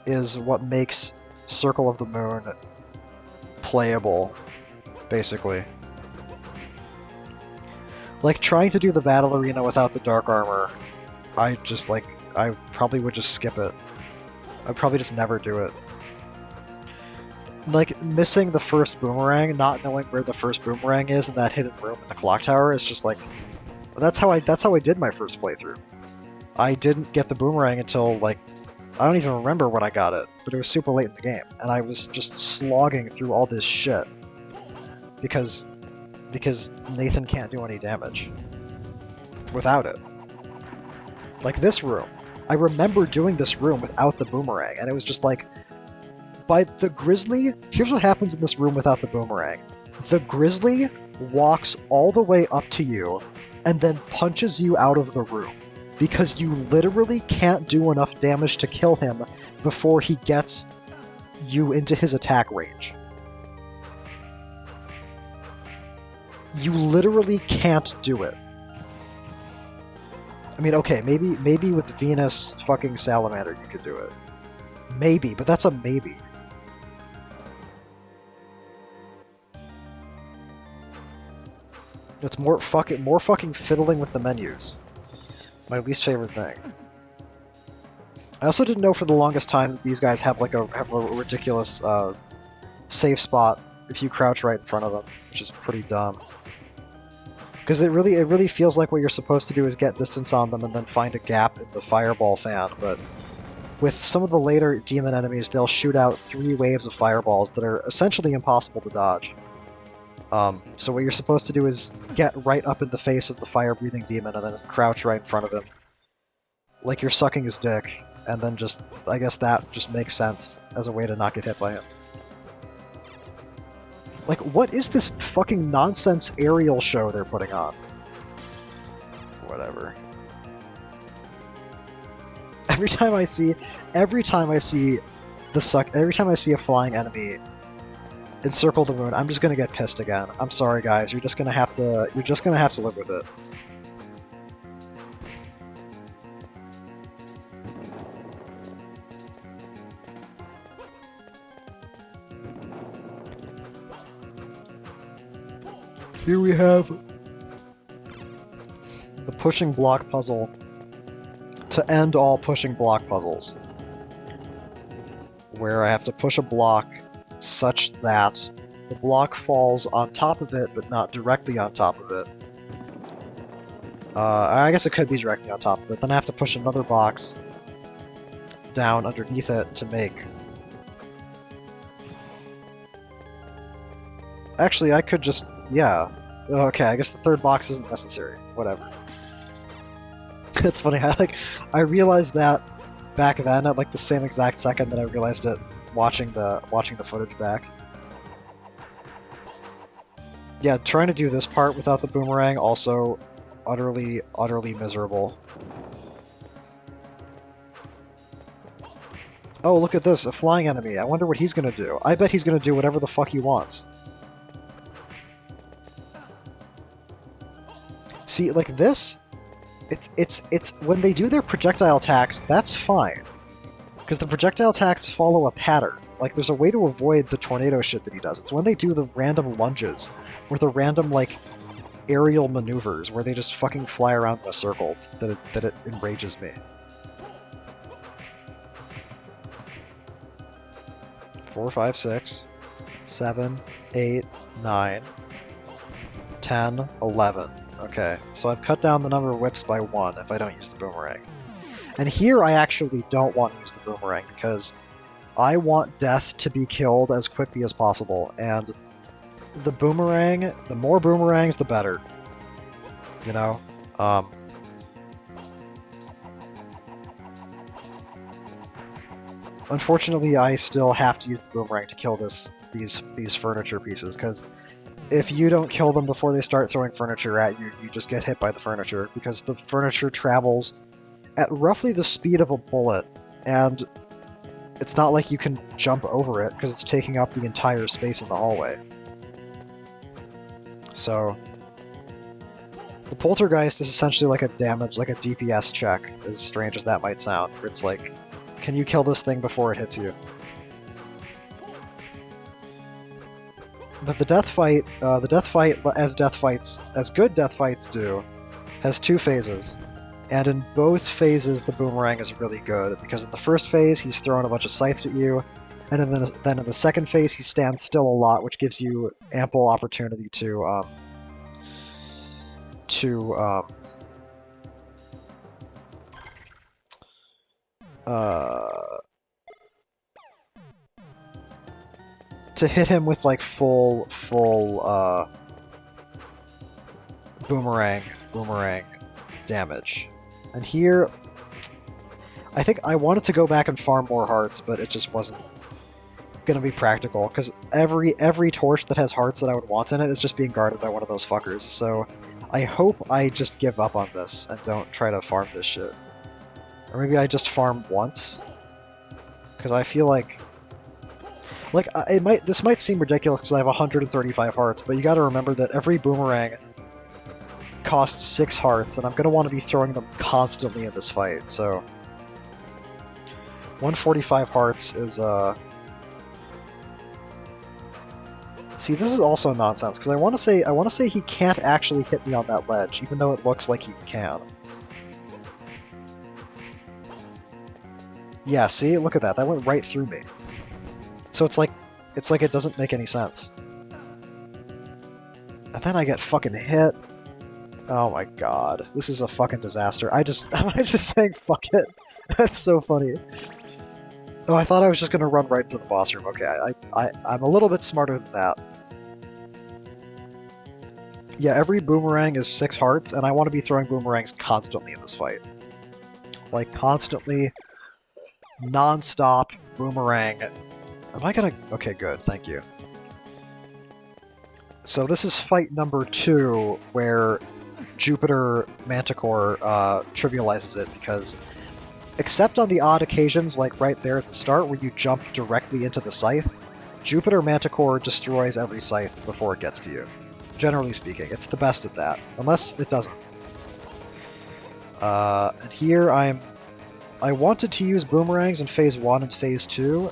is what makes Circle of the Moon playable, basically. Like, trying to do the battle arena without the dark armor, I probably would just skip it. I'd probably just never do it. Like, missing the first boomerang, not knowing where the first boomerang is in that hidden room in the clock tower is just like... That's how I did my first playthrough. I didn't get the boomerang until, like, I don't even remember when I got it, but it was super late in the game, and I was just slogging through all this shit. Because Nathan can't do any damage without it. Like this room. I remember doing this room without the boomerang, and it was just like... By the Grizzly... Here's what happens in this room without the boomerang. The Grizzly walks all the way up to you, and then punches you out of the room. Because you literally can't do enough damage to kill him before he gets you into his attack range. You literally can't do it. I mean, okay, maybe with Venus fucking Salamander you could do it. Maybe, but that's a maybe. It's more fucking fiddling with the menus. My least favorite thing. I also didn't know for the longest time that these guys have a ridiculous safe spot if you crouch right in front of them, which is pretty dumb. Because it really feels like what you're supposed to do is get distance on them and then find a gap in the fireball fan, but with some of the later demon enemies, they'll shoot out 3 waves of fireballs that are essentially impossible to dodge. So what you're supposed to do is get right up in the face of the fire-breathing demon and then crouch right in front of him, like you're sucking his dick, and then just, I guess that just makes sense as a way to not get hit by him. Like, what is this fucking nonsense aerial show they're putting on? Whatever. Every time I see a flying enemy encircle the moon, I'm just gonna get pissed again. I'm sorry, guys. You're just gonna have to live with it. Here we have the pushing block puzzle to end all pushing block puzzles, where I have to push a block such that the block falls on top of it, but not directly on top of it. I guess it could be directly on top of it. Then I have to push another box down underneath it to make... Actually, I could just... yeah. Okay, I guess the third box isn't necessary. Whatever. It's funny, I realized that back then at like the same exact second that I realized it watching the footage back. Yeah, trying to do this part without the boomerang also utterly miserable. Oh, look at this, a flying enemy. I wonder what he's gonna do. I bet he's gonna do whatever the fuck he wants. See, like this, it's when they do their projectile attacks, that's fine. Because the projectile attacks follow a pattern. Like, there's a way to avoid the tornado shit that he does. It's when they do the random lunges, or the random, like, aerial maneuvers, where they just fucking fly around in a circle, that it enrages me. 4, 5, 6, 7, 8, 9, 10, 11. Okay, so I've cut down the number of whips by 1 if I don't use the boomerang. And here I actually don't want to use the boomerang, because I want death to be killed as quickly as possible, and the boomerang, the more boomerangs, the better. You know? Unfortunately, I still have to use the boomerang to kill these furniture pieces, because if you don't kill them before they start throwing furniture at you, you just get hit by the furniture, because the furniture travels at roughly the speed of a bullet, and it's not like you can jump over it, because it's taking up the entire space in the hallway. So, the poltergeist is essentially like a DPS check, as strange as that might sound, where it's like, can you kill this thing before it hits you? But the death fight, as good death fights do, has 2 phases. And in both phases, the boomerang is really good, because in the first phase, he's throwing a bunch of scythes at you, and then in the second phase, he stands still a lot, which gives you ample opportunity to hit him with, like, full boomerang damage. And here, I think I wanted to go back and farm more hearts, but it just wasn't gonna be practical, because every torch that has hearts that I would want in it is just being guarded by one of those fuckers, so I hope I just give up on this and don't try to farm this shit. Or maybe I just farm once, because I feel like this might seem ridiculous because I have 135 hearts, but you gotta remember that every boomerang costs 6 hearts, and I'm gonna want to be throwing them constantly in this fight, so 145 hearts is, See, this is also nonsense, because I want to say he can't actually hit me on that ledge, even though it looks like he can. Yeah, see? Look at that. That went right through me. So it's like it doesn't make any sense. And then I get fucking hit. Oh my god. This is a fucking disaster. I'm just saying fuck it. That's so funny. Oh, I thought I was just gonna run right into the boss room. Okay, I'm a little bit smarter than that. Yeah, every boomerang is 6 hearts, and I want to be throwing boomerangs constantly in this fight. Like, constantly, non-stop boomerang. Am I gonna... Okay, good, thank you. So this is fight number 2, where Jupiter Manticore trivializes it, because except on the odd occasions, like right there at the start, where you jump directly into the scythe, Jupiter Manticore destroys every scythe before it gets to you. Generally speaking, it's the best at that, unless it doesn't. And here I wanted to use boomerangs in Phase 1 and Phase 2.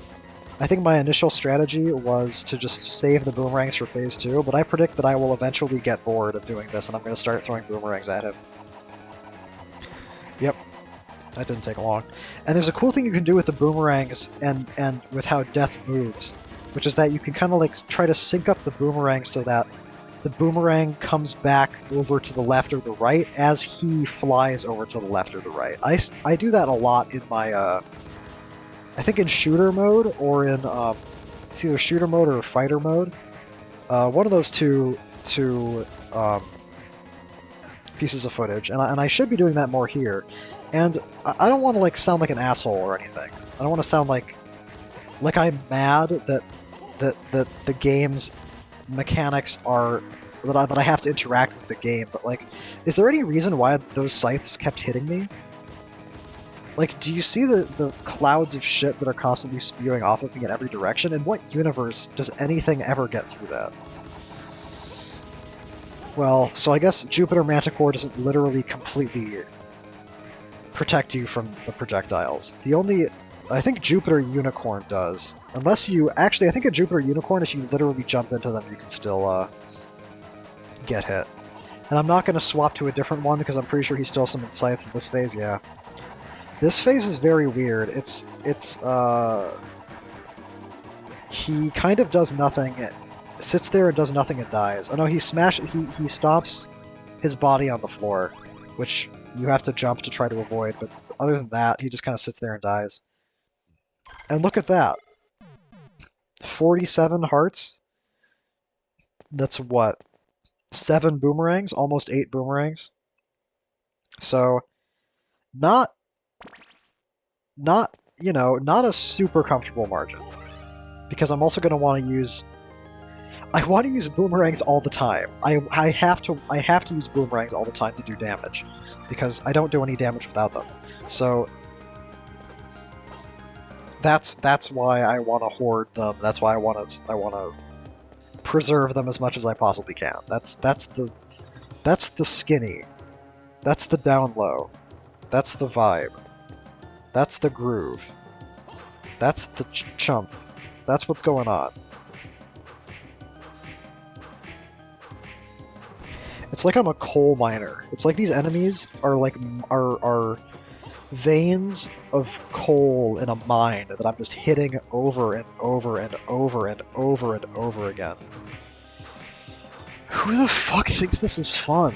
I think my initial strategy was to just save the boomerangs for Phase 2, but I predict that I will eventually get bored of doing this, and I'm going to start throwing boomerangs at him. Yep, that didn't take long. And there's a cool thing you can do with the boomerangs and with how Death moves, which is that you can kind of like try to sync up the boomerang so that the boomerang comes back over to the left or the right as he flies over to the left or the right. I do that a lot in my, I think in shooter mode, or in, it's either shooter mode or fighter mode. One of those two pieces of footage, and I should be doing that more here. And I don't want to like sound like an asshole or anything. I don't want to sound like I'm mad that the game's mechanics are that I have to interact with the game, but like, is there any reason why those scythes kept hitting me? Like, do you see the clouds of shit that are constantly spewing off of me in every direction? In what universe does anything ever get through that? Well, so I guess Jupiter Manticore doesn't literally completely protect you from the projectiles. The only... I think Jupiter Unicorn does. Unless you... Actually, I think a Jupiter Unicorn, if you literally jump into them, you can still get hit. And I'm not going to swap to a different one, because I'm pretty sure he still summons scythes in this phase, yeah. This phase is very weird. He kind of does nothing, sits there and does nothing and dies. Oh no, he stomps his body on the floor, which you have to jump to try to avoid, but other than that, he just kind of sits there and dies. And look at that. 47 hearts? That's what? 7 boomerangs? Almost 8 boomerangs? So, not, you know, not a super comfortable margin. Because I'm also going to want to use... I want to use boomerangs all the time. I have to use boomerangs all the time to do damage, because I don't do any damage without them. So that's why I want to hoard them. That's why I want to preserve them as much as I possibly can. That's the skinny. That's the down low. That's the vibe. That's the groove. That's the chump. That's what's going on. It's like I'm a coal miner. It's like these enemies are like are veins of coal in a mine that I'm just hitting over and over and over and over and over again. Who the fuck thinks this is fun?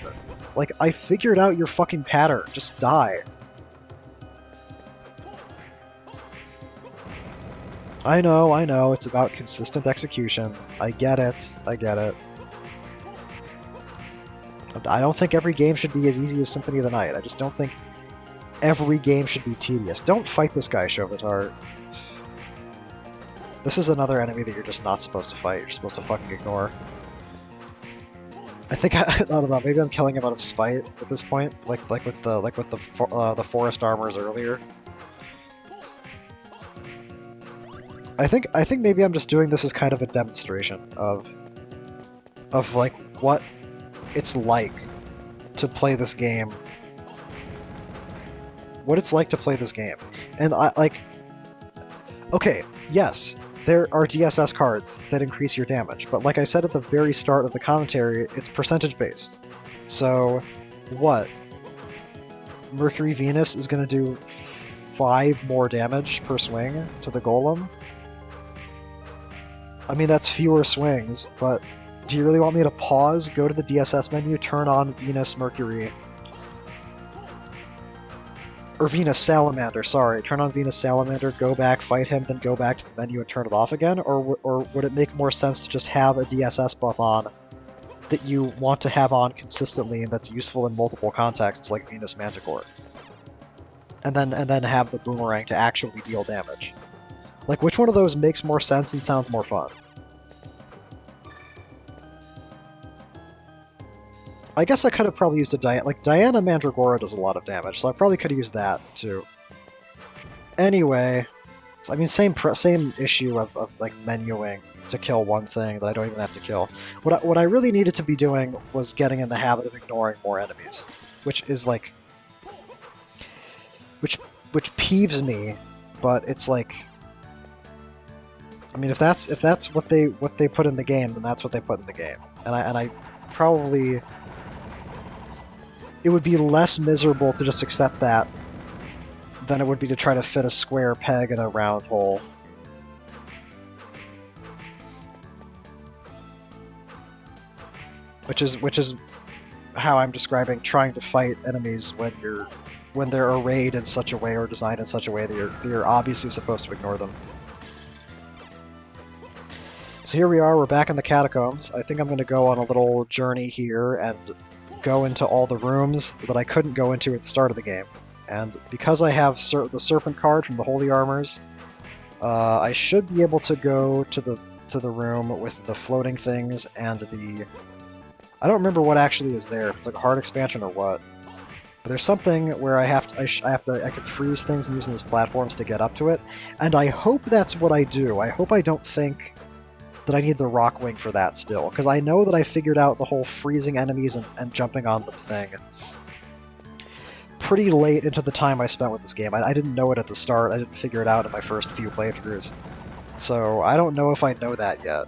Like, I figured out your fucking pattern. Just die. I know, it's about consistent execution. I get it, I get it. I don't think every game should be as easy as Symphony of the Night. I just don't think every game should be tedious. Don't fight this guy, Shovitar. This is another enemy that you're just not supposed to fight. You're supposed to fucking ignore. I think I don't know. Maybe I'm killing him out of spite at this point, like with the forest armors earlier. I think maybe I'm just doing this as kind of a demonstration of like what it's like to play this game. What it's like to play this game. And okay, yes, there are DSS cards that increase your damage, but like I said at the very start of the commentary, it's percentage based. So, what? Mercury Venus is going to do 5 more damage per swing to the golem? I mean, that's fewer swings, but Do you really want me to pause, go to the DSS menu, turn on Venus, Mercury, or Venus Salamander, sorry, turn on Venus Salamander, go back, fight him, then go back to the menu and turn it off again? Or would it make more sense to just have a DSS buff on that you want to have on consistently and that's useful in multiple contexts, like Venus Manticore? And then have the boomerang to actually deal damage. Like, which one of those makes more sense and sounds more fun? I guess I could have probably used a Diana. Like, Diana Mandragora does a lot of damage, so I probably could have used that, too. Anyway, I mean, same issue of like, menuing to kill one thing that I don't even have to kill. What I really needed to be doing was getting in the habit of ignoring more enemies. Which is, like... Which peeves me, but it's like... I mean, if that's what they put in the game, then that's what they put in the game. And I probably... It would be less miserable to just accept that than it would be to try to fit a square peg in a round hole. Which is how I'm describing trying to fight enemies when they're arrayed in such a way or designed in such a way that you're obviously supposed to ignore them. So here we are, we're back in the catacombs. I think I'm going to go on a little journey here and go into all the rooms that I couldn't go into at the start of the game. And because I have the Serpent card from the Holy Armors, I should be able to go to the room with the floating things and the... I don't remember what actually is there, if it's like a hard expansion or what. But there's something where I can freeze things and use them as platforms to get up to it, and I hope that's what I do. I hope I don't think that I need the rock wing for that still, because I know that I figured out the whole freezing enemies and jumping on them thing pretty late into the time I spent with this game. I didn't know it at the start, I didn't figure it out in my first few playthroughs. So I don't know if I know that yet.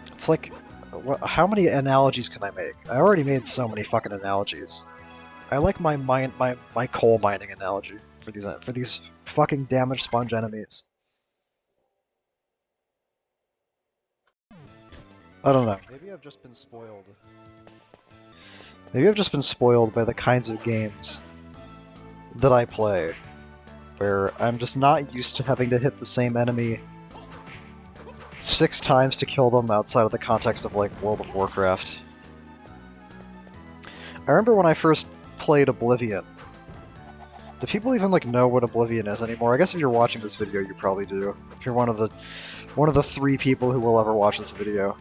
It's like, how many analogies can I make? I already made so many fucking analogies. I like my coal mining analogy for these fucking damaged sponge enemies. I don't know. Maybe I've just been spoiled. Maybe I've just been spoiled by the kinds of games that I play, where I'm just not used to having to hit the same enemy 6 times to kill them outside of the context of, like, World of Warcraft. I remember when I first played Oblivion. Do people even, like, know what Oblivion is anymore? I guess if you're watching this video, you probably do. If you're one of the 3 people who will ever watch this video.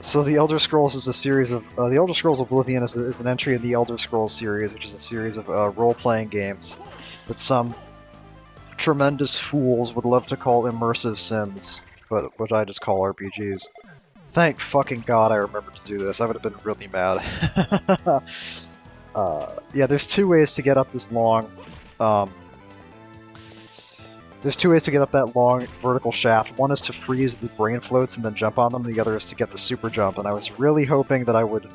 So the Elder Scrolls is a series of... the Elder Scrolls Oblivion is an entry in the Elder Scrolls series, which is a series of role-playing games that some tremendous fools would love to call immersive sims, but which I just call RPGs. Thank fucking god I remembered to do this. I would have been really mad. Yeah, there's 2 ways to get up this long. There's 2 ways to get up that long vertical shaft. One is to freeze the brain floats and then jump on them. The other is to get the super jump. And I was really hoping that I would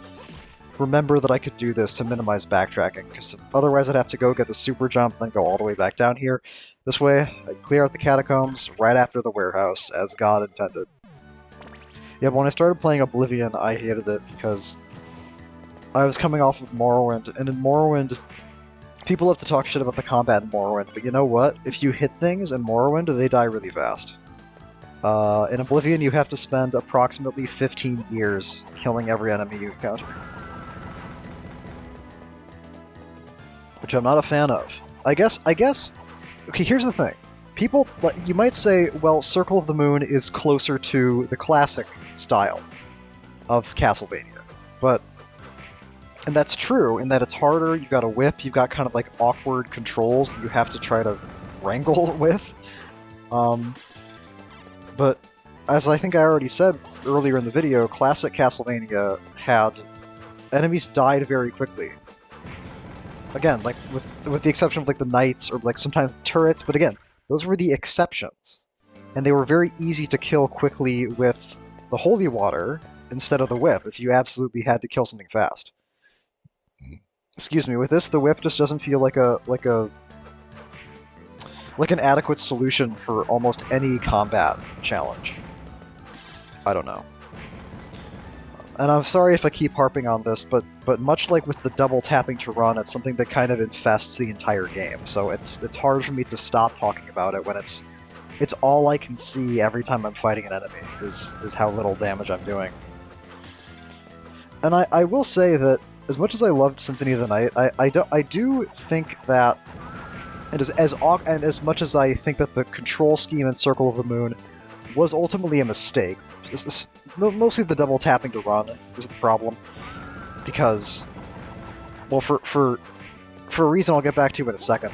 remember that I could do this to minimize backtracking, because otherwise I'd have to go get the super jump and then go all the way back down here. This way, I'd clear out the catacombs right after the warehouse, as God intended. Yeah, but when I started playing Oblivion, I hated it because I was coming off of Morrowind, and in Morrowind, people love to talk shit about the combat in Morrowind, but you know what? If you hit things in Morrowind, they die really fast. In Oblivion, you have to spend approximately 15 years killing every enemy you encounter. Which I'm not a fan of. I guess... Okay, here's the thing. People, you might say, well, Circle of the Moon is closer to the classic style of Castlevania. But... And that's true, in that it's harder, you've got a whip, you've got kind of like awkward controls that you have to try to wrangle with. But, as I think I already said earlier in the video, classic Castlevania had... enemies died very quickly. Again, like, with the exception of, like, the knights, or, like, sometimes the turrets, but again, those were the exceptions. And they were very easy to kill quickly with the holy water instead of the whip, if you absolutely had to kill something fast. excuse me, with this, the whip just doesn't feel like an adequate solution for almost any combat challenge. I don't know. And I'm sorry if I keep harping on this, but much like with the double tapping to run, it's something that kind of infests the entire game. So it's hard for me to stop talking about it when it's all I can see every time I'm fighting an enemy is how little damage I'm doing. And I will say that as much as I loved Symphony of the Night, I do think that, and as much as I think that the control scheme in Circle of the Moon was ultimately a mistake, mostly the double tapping to run is the problem, because, well, for a reason I'll get back to in a second.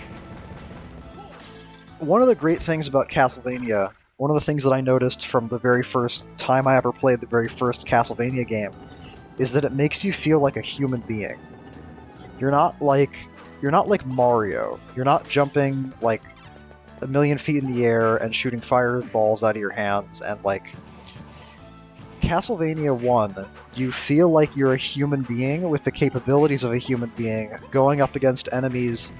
One of the great things about Castlevania, one of the things that I noticed from the very first time I ever played the very first Castlevania game, is that it makes you feel like a human being. You're not like Mario. You're not jumping like a million feet in the air and shooting fireballs out of your hands, and like Castlevania 1, you feel like you're a human being with the capabilities of a human being, going up against enemies,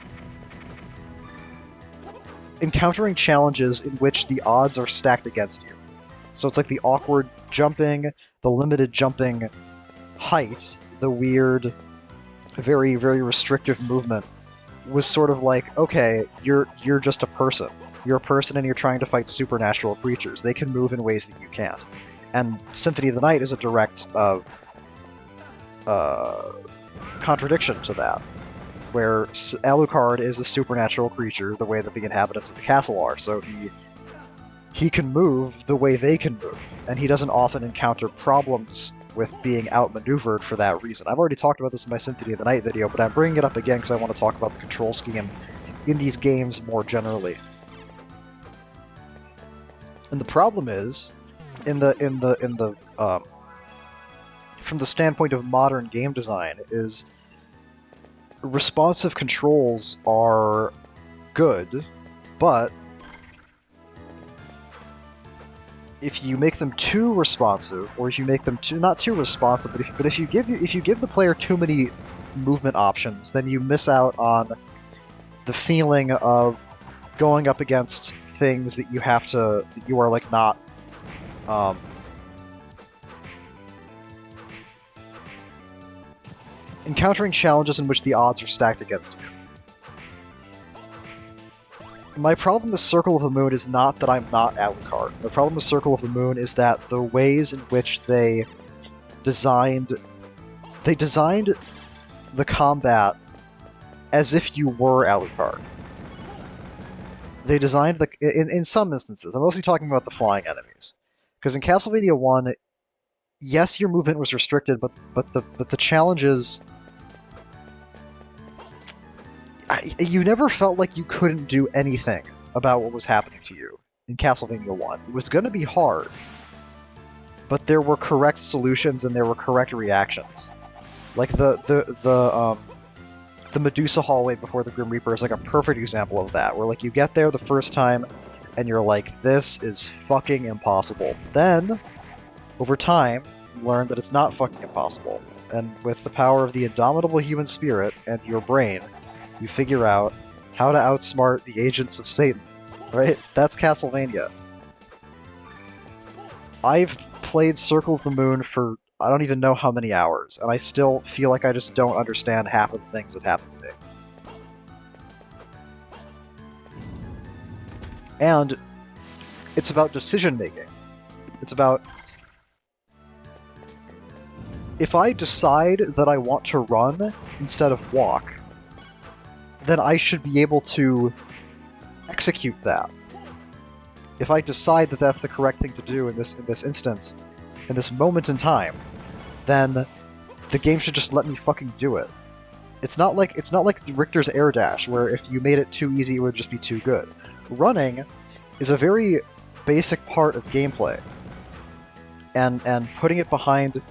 encountering challenges in which the odds are stacked against you. So it's like the awkward jumping, the limited jumping height, the weird, very, very restrictive movement was sort of like, okay, you're just a person. You're a person and you're trying to fight supernatural creatures. They can move in ways that you can't. And Symphony of the Night is a direct contradiction to that, where Alucard is a supernatural creature the way that the inhabitants of the castle are, so he can move the way they can move, and he doesn't often encounter problems with being outmaneuvered for that reason. I've already talked about this in my Symphony of the Night video, but I'm bringing it up again because I want to talk about the control scheme in these games more generally. And the problem is, from the standpoint of modern game design, is responsive controls are good, but if you make them too responsive, or if you make them not too responsive, but if you give the player too many movement options, then you miss out on the feeling of going up against things that you are like not encountering challenges in which the odds are stacked against you. My problem with Circle of the Moon is not that I'm not Alucard. The problem with Circle of the Moon is that the ways in which they designed the combat as if you were Alucard. They designed in some instances. I'm mostly talking about the flying enemies, because in Castlevania 1, yes, your movement was restricted, but the challenges. You never felt like you couldn't do anything about what was happening to you in Castlevania 1. It was going to be hard, but there were correct solutions and there were correct reactions. Like the Medusa hallway before the Grim Reaper is like a perfect example of that, where like you get there the first time and you're like, this is fucking impossible. Then, over time, you learn that it's not fucking impossible, and with the power of the indomitable human spirit and your brain, you figure out how to outsmart the agents of Satan, right? That's Castlevania. I've played Circle of the Moon for I don't even know how many hours, and I still feel like I just don't understand half of the things that happen to me. And it's about decision-making. It's about... If I decide that I want to run instead of walk, then I should be able to execute that. If I decide that that's the correct thing to do in this instance, in this moment in time, then the game should just let me fucking do it. It's not like Richter's Air Dash, where if you made it too easy, it would just be too good. Running is a very basic part of gameplay, and putting it behind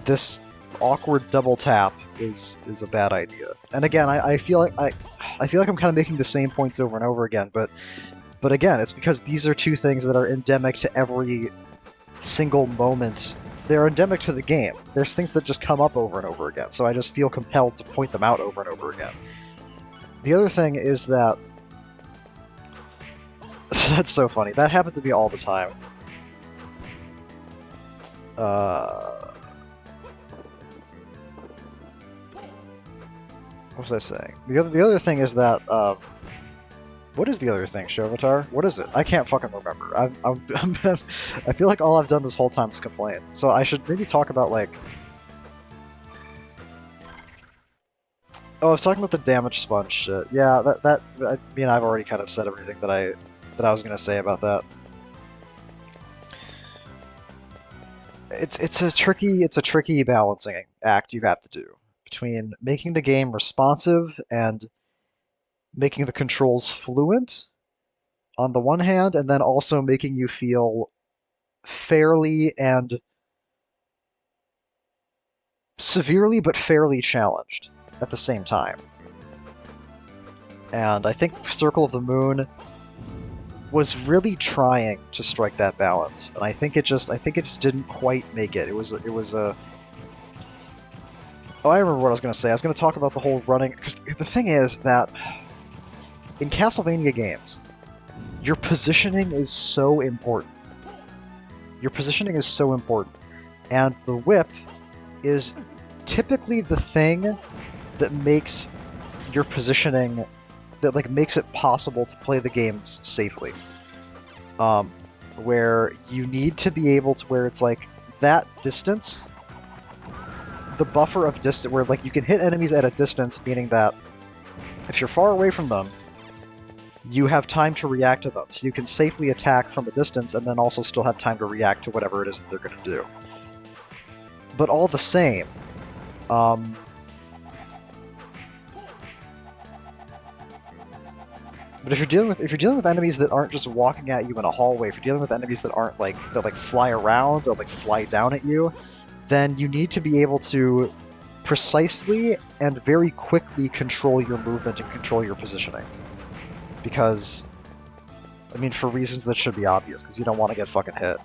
this awkward double tap is a bad idea. And again, I feel like I'm kind of making the same points over and over again, but again, it's because these are two things that are endemic to every single moment they're endemic to the game. There's things that just come up over and over again, so I just feel compelled to point them out over and over again. The other thing is that that's so funny. That happened to me all the time. What was I saying? The other thing is that what is the other thing, Shovatar? What is it? I can't fucking remember. I feel like all I've done this whole time is complain. So I should maybe talk about, like... Oh, I was talking about the damage sponge shit. Yeah, I mean, I've already kind of said everything that I was gonna say about that. It's a tricky balancing act you have to do between making the game responsive and making the controls fluent on the one hand, and then also making you feel fairly and severely but fairly challenged at the same time. And I think Circle of the Moon was really trying to strike that balance, and I think it just didn't quite make it. It was a Oh, I remember what I was going to say. I was going to talk about the whole running, because the thing is that in Castlevania games, your positioning is so important. Your positioning is so important. And the whip is typically the thing that makes your positioning, that like makes it possible to play the games safely. Where you need to be able to, where it's like that distance, the buffer of distance, where like you can hit enemies at a distance, meaning that if you're far away from them, you have time to react to them. So you can safely attack from a distance and then also still have time to react to whatever it is that they're going to do. But all the same, but if you're dealing with enemies that aren't just walking at you in a hallway, if you're dealing with enemies that aren't like that fly around or like fly down at you, then you need to be able to precisely and very quickly control your movement and control your positioning. Because, I mean, for reasons that should be obvious, because you don't want to get fucking hit.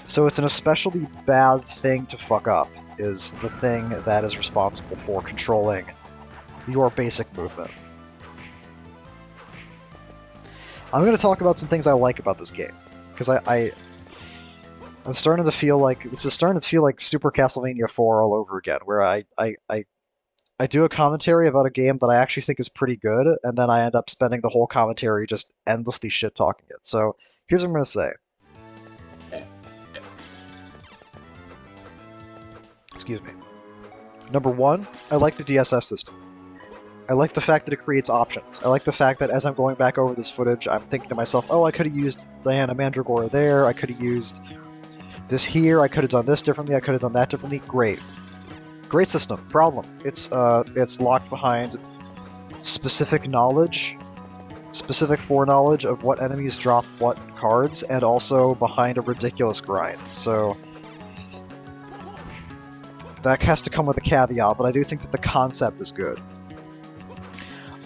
So it's an especially bad thing to fuck up, is the thing that is responsible for controlling your basic movement. I'm going to talk about some things I like about this game, because I'm starting to feel like this is starting to feel like Super Castlevania 4 all over again, where I do a commentary about a game that I actually think is pretty good, and then I end up spending the whole commentary just endlessly shit-talking it. So, here's what I'm going to say. Excuse me. Number one, I like the DSS system. I like the fact that it creates options. I like the fact that as I'm going back over this footage, I'm thinking to myself, oh, I could have used Diana Mandragora there, I could have used this here, I could have done this differently, I could have done that differently. Great. Great system. Problem. It's locked behind specific knowledge, specific foreknowledge of what enemies drop what cards, and also behind a ridiculous grind. So that has to come with a caveat, but I do think that the concept is good.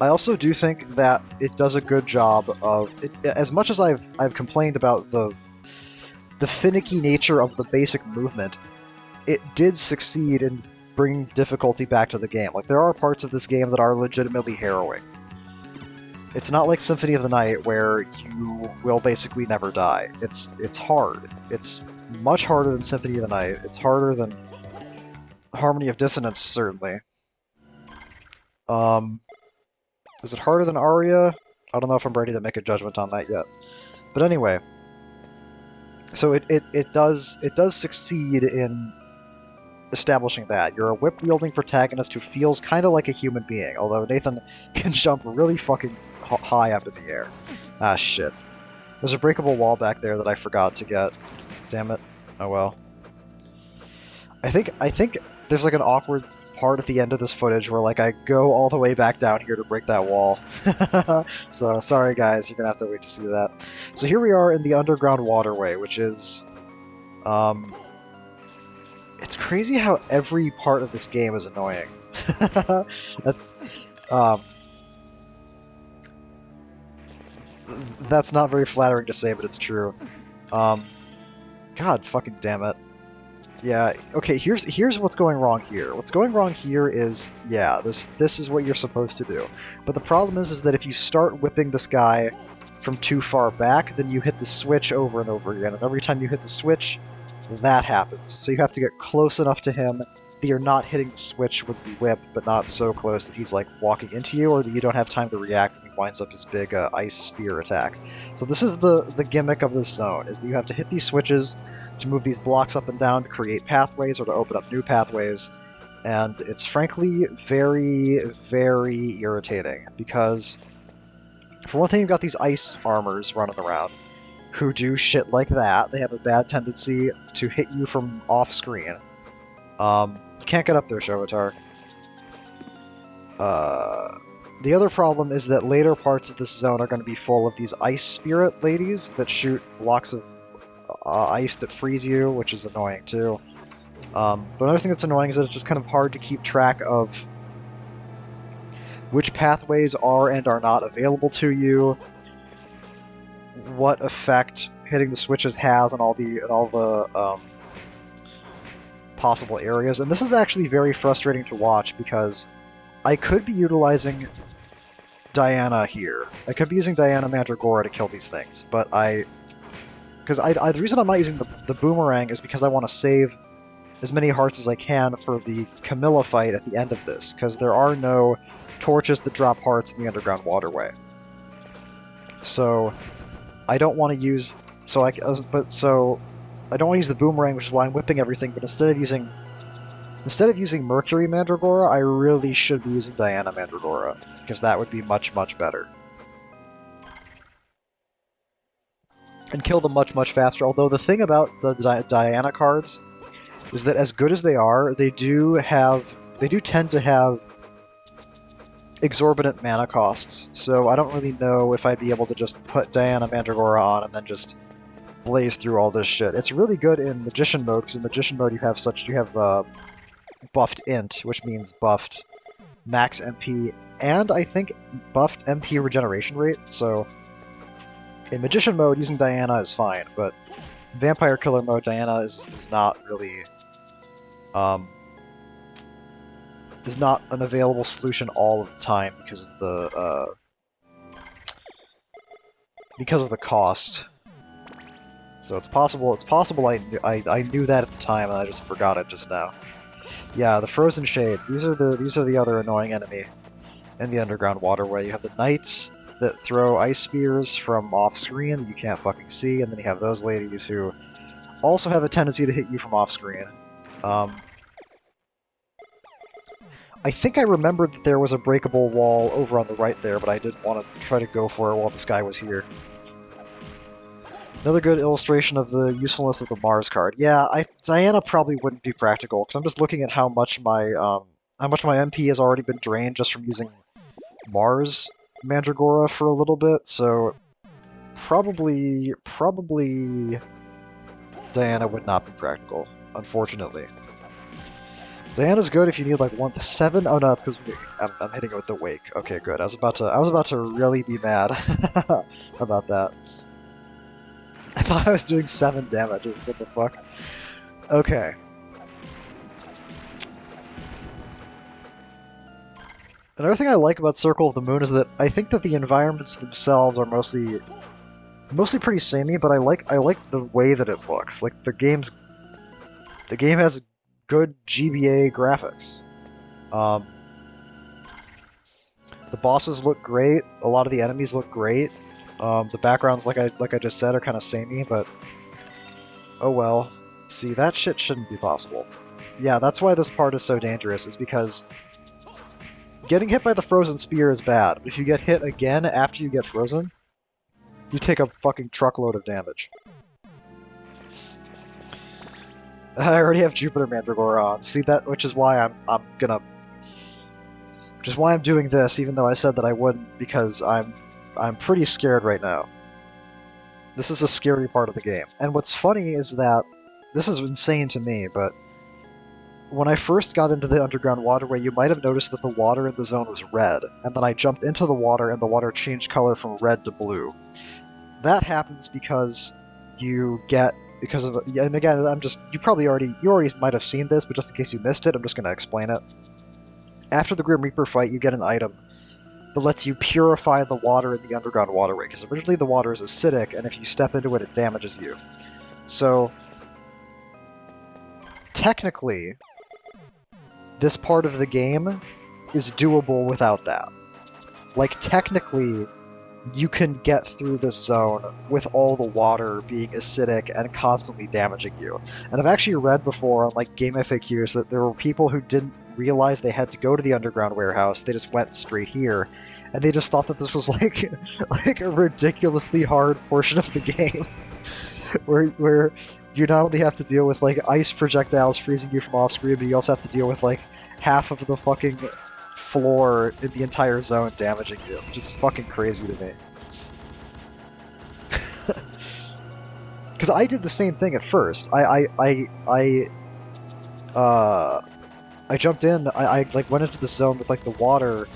I also do think that it does a good job of it, as much as I've complained about the finicky nature of the basic movement, it did succeed in bringing difficulty back to the game. Like, there are parts of this game that are legitimately harrowing. It's not like Symphony of the Night, where you will basically never die. It's hard. It's much harder than Symphony of the Night. It's harder than Harmony of Dissonance, certainly. Is it harder than Aria? I don't know if I'm ready to make a judgment on that yet. But anyway, so it does succeed in establishing that. You're a whip-wielding protagonist who feels kind of like a human being, although Nathan can jump really fucking high up in the air. Ah, shit. There's a breakable wall back there that I forgot to get. Damn it. Oh well. I think there's like an awkward part at the end of this footage where like I go all the way back down here to break that wall. So, sorry guys, you're gonna have to wait to see that. So here we are in the underground waterway, which is... It's crazy how every part of this game is annoying. That's not very flattering to say, but it's true. God fucking damn it. Yeah, okay, here's what's going wrong here. What's going wrong here is, yeah, this is what you're supposed to do. But the problem is that if you start whipping this guy from too far back, then you hit the switch over and over again, and every time you hit the switch, that happens. So you have to get close enough to him that you're not hitting the switch with the whip, but not so close that he's like walking into you, or that you don't have time to react when he winds up his big ice spear attack. So this is the gimmick of this zone, is that you have to hit these switches to move these blocks up and down to create pathways or to open up new pathways, and it's frankly very, very irritating, because for one thing, you've got these ice armors running around who do shit like that. They have a bad tendency to hit you from off-screen. You can't get up there, Shovitar. The other problem is that later parts of this zone are going to be full of these ice spirit ladies that shoot blocks of ice that freeze you, which is annoying too. But another thing that's annoying is that it's just kind of hard to keep track of which pathways are and are not available to you, what effect hitting the switches has on all the possible areas. And this is actually very frustrating to watch, because I could be utilizing Diana here. I could be using Diana Mandragora to kill these things, but the reason I'm not using the boomerang is because I want to save as many hearts as I can for the Camilla fight at the end of this, because there are no torches that drop hearts in the underground waterway. So I don't want to use I don't want to use the boomerang, which is why I'm whipping everything. But instead of using Mercury Mandragora, I really should be using Diana Mandragora, because that would be much, much better. And kill them much, much faster. Although the thing about the Diana cards is that, as good as they are, they do tend to have exorbitant mana costs, so I don't really know if I'd be able to just put Diana Mandragora on and then just blaze through all this shit. It's really good in Magician mode, because in Magician mode you have buffed Int, which means buffed max MP, and I think buffed MP regeneration rate, so in Magician mode using Diana is fine, but Vampire Killer mode Diana is not really is not an available solution all of the time because of the cost. So it's possible I knew that at the time and I just forgot it just now. Yeah, the Frozen Shades. These are the other annoying enemy in the underground waterway. You have the knights that throw ice spears from off screen that you can't fucking see, and then you have those ladies who also have a tendency to hit you from off screen. I think I remembered that there was a breakable wall over on the right there, but I didn't want to try to go for it while this guy was here. Another good illustration of the usefulness of the Mars card. Yeah, Diana probably wouldn't be practical, because I'm just looking at how much my MP has already been drained just from using Mars Mandragora for a little bit, so probably Diana would not be practical, unfortunately. Diana's good if you need like 1 to 7. Oh no, it's because I'm hitting it with the wake. Okay, good. I was about to really be mad about that. I thought I was doing 7 damage. What the fuck? Okay. Another thing I like about Circle of the Moon is that I think that the environments themselves are mostly pretty samey, but I like the way that it looks. Like the game has good GBA graphics. The bosses look great. A lot of the enemies look great. The backgrounds, like I just said, are kind of samey, but oh well. See, that shit shouldn't be possible. Yeah, that's why this part is so dangerous, is because getting hit by the frozen spear is bad, but if you get hit again after you get frozen, you take a fucking truckload of damage. I already have Jupiter Mandragora on. See that, which is why I'm doing this, even though I said that I wouldn't, because I'm pretty scared right now. This is the scary part of the game. And what's funny is that this is insane to me, but when I first got into the underground waterway, you might have noticed that the water in the zone was red, and then I jumped into the water and the water changed color from red to blue. That happens because you get because of, yeah, and again, you already might have seen this, but just in case you missed it, I'm just going to explain it. After the Grim Reaper fight, you get an item that lets you purify the water in the underground waterway, because originally the water is acidic, and if you step into it, it damages you. So, technically, this part of the game is doable without that. Like, technically, you can get through this zone with all the water being acidic and constantly damaging you. And I've actually read before on like game FAQs that there were people who didn't realize they had to go to the underground warehouse. They just went straight here, and they just thought that this was like a ridiculously hard portion of the game, where you not only have to deal with like ice projectiles freezing you from off screen, but you also have to deal with like half of the fucking floor in the entire zone damaging you, which is fucking crazy to me. Because I did the same thing at first. I jumped in. I like went into the zone with like the water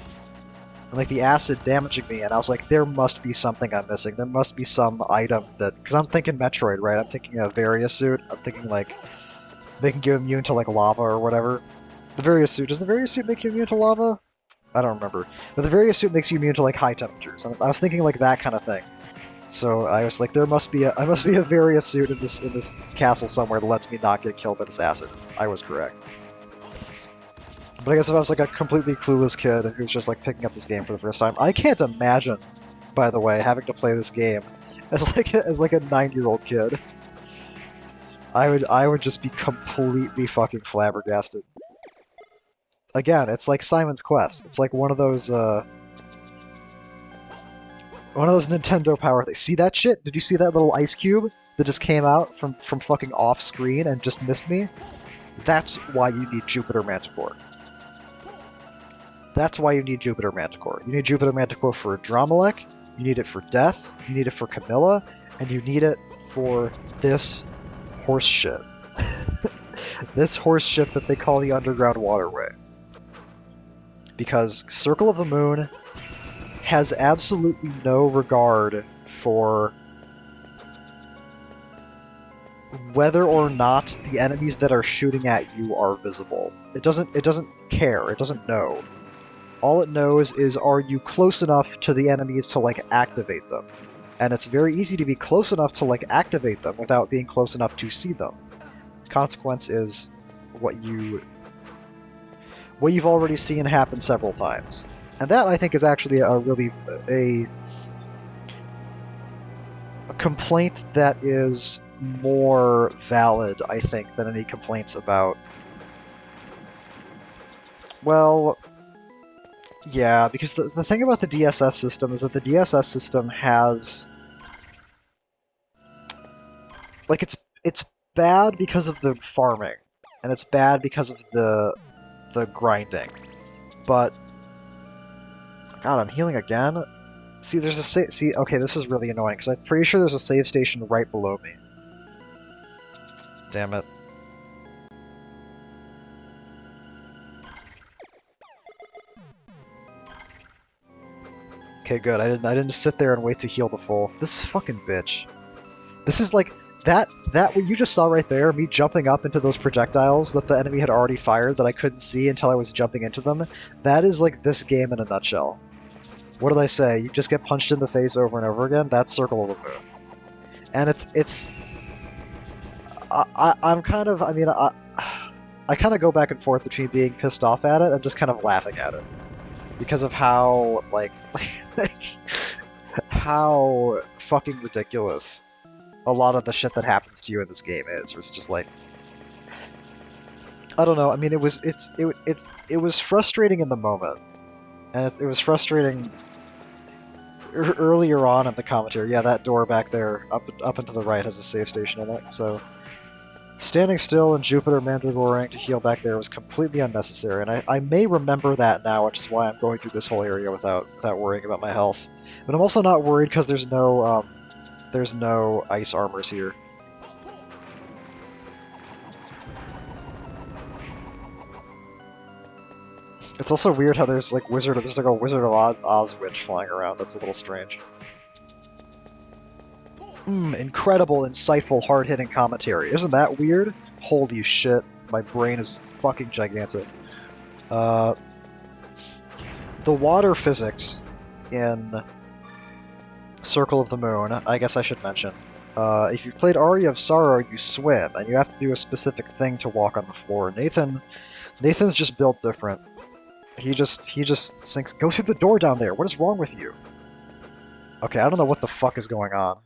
and like the acid damaging me, and I was like, there must be something I'm missing. There must be some item that, because I'm thinking Metroid, right? I'm thinking a Varia suit. I'm thinking like they can get immune to like lava or whatever. The Varia suit, does the Varia suit make you immune to lava? I don't remember. But the Varia suit makes you immune to like high temperatures. And I was thinking like that kind of thing. So I was like, I must be a Varia suit in this castle somewhere that lets me not get killed by this acid. I was correct. But I guess if I was like a completely clueless kid who's just like picking up this game for the first time, I can't imagine, by the way, having to play this game as like a 9-year-old kid. I would just be completely fucking flabbergasted. Again, it's like Simon's Quest. It's like one of those Nintendo Power things. See that shit? Did you see that little ice cube that just came out from fucking off screen and just missed me? That's why you need Jupiter Manticore. That's why you need Jupiter Manticore. You need Jupiter Manticore for Dromalek, you need it for Death, you need it for Camilla, and you need it for this horse shit. This horse shit that they call the Underground Waterway. Because Circle of the Moon has absolutely no regard for whether or not the enemies that are shooting at you are visible. It doesn't care. It doesn't know. All it knows is, are you close enough to the enemies to like activate them? And it's very easy to be close enough to like activate them without being close enough to see them. Consequence is what you've already seen happen several times. And that, I think, is actually a complaint that is more valid, I think, than any complaints about... Well, yeah, because the thing about the DSS system is that the DSS system has... Like, it's bad because of the farming, and it's bad because of the grinding. But... God, I'm healing again? See, there's a see, okay, this is really annoying, because I'm pretty sure there's a save station right below me. Damn it. Okay, good. I didn't sit there and wait to heal the full. This fucking bitch. This is like that what you just saw right there, me jumping up into those projectiles that the enemy had already fired that I couldn't see until I was jumping into them. That is like this game in a nutshell. What did I say? You just get punched in the face over and over again? That's Circle of the Moon. And it's I'm kind of, I mean, I kind of go back and forth between being pissed off at it and just kind of laughing at it. Because of how, like how fucking ridiculous a lot of the shit that happens to you in this game is. It's just like, I don't know, I mean, it was frustrating in the moment. And it was frustrating earlier on in the commentary. Yeah, that door back there, up and to the right, has a save station in it, so... Standing still and Jupiter Mandragoring to heal back there was completely unnecessary, and I may remember that now, which is why I'm going through this whole area without worrying about my health. But I'm also not worried because there's no ice armors here. It's also weird how there's like a Wizard of Oz witch flying around. That's a little strange. Incredible, insightful, hard-hitting commentary. Isn't that weird? Holy shit, my brain is fucking gigantic. Uh, the water physics in Circle of the Moon, I guess I should mention. If you've played Aria of Sorrow, you swim, and you have to do a specific thing to walk on the floor. Nathan's just built different. He just thinks, go through the door down there. What is wrong with you? Okay, I don't know what the fuck is going on.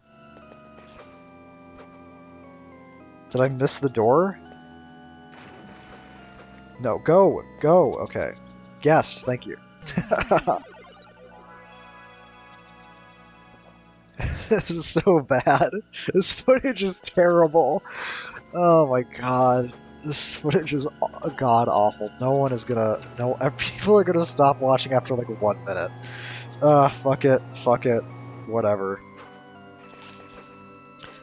Did I miss the door? No, go! Go! Okay. Yes, thank you. This is so bad. This footage is terrible. Oh my god. This footage is god-awful. No one is gonna... No, people are gonna stop watching after like 1 minute. Fuck it. Fuck it. Whatever.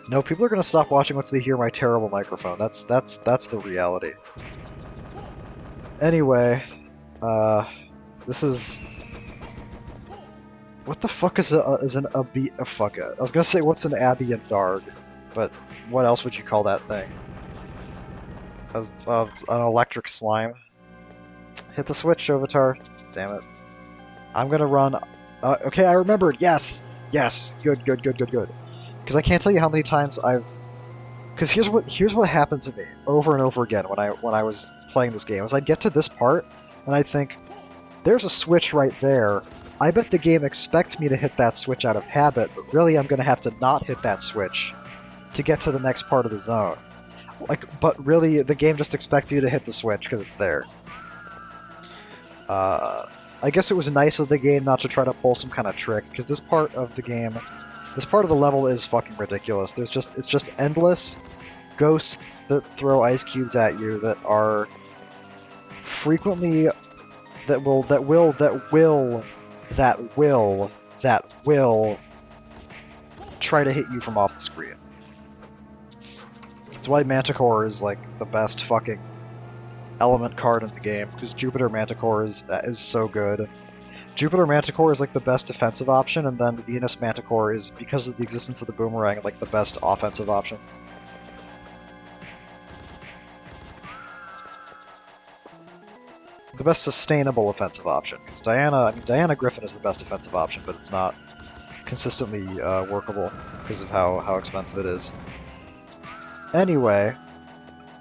No, people are gonna stop watching once they hear my terrible microphone. That's the reality. Anyway, this is... What the fuck is an abi... fuck it. I was gonna say, what's an ambient darg? But what else would you call that thing? An electric slime. Hit the switch, Ovitar. Damn it. I'm gonna run... okay, I remembered! Yes! Yes! Good, good, good, good, good. Because I can't tell you how many times I've... Because here's what happened to me over and over again when I was playing this game. Is I'd get to this part, and I'd think, there's a switch right there. I bet the game expects me to hit that switch out of habit, but really I'm going to have to not hit that switch to get to the next part of the zone. But really, the game just expects you to hit the switch because it's there. I guess it was nice of the game not to try to pull some kind of trick, because this part of the game... This part of the level is fucking ridiculous. It's just endless ghosts that throw ice cubes at you that are frequently that will try to hit you from off the screen. That's why Manticore is like the best fucking element card in the game, because Jupiter Manticore is so good. Jupiter Manticore is like the best defensive option, and then Venus Manticore is, because of the existence of the boomerang, like the best offensive option. The best sustainable offensive option, because Diana Griffin is the best defensive option, but it's not consistently workable because of how expensive it is. Anyway,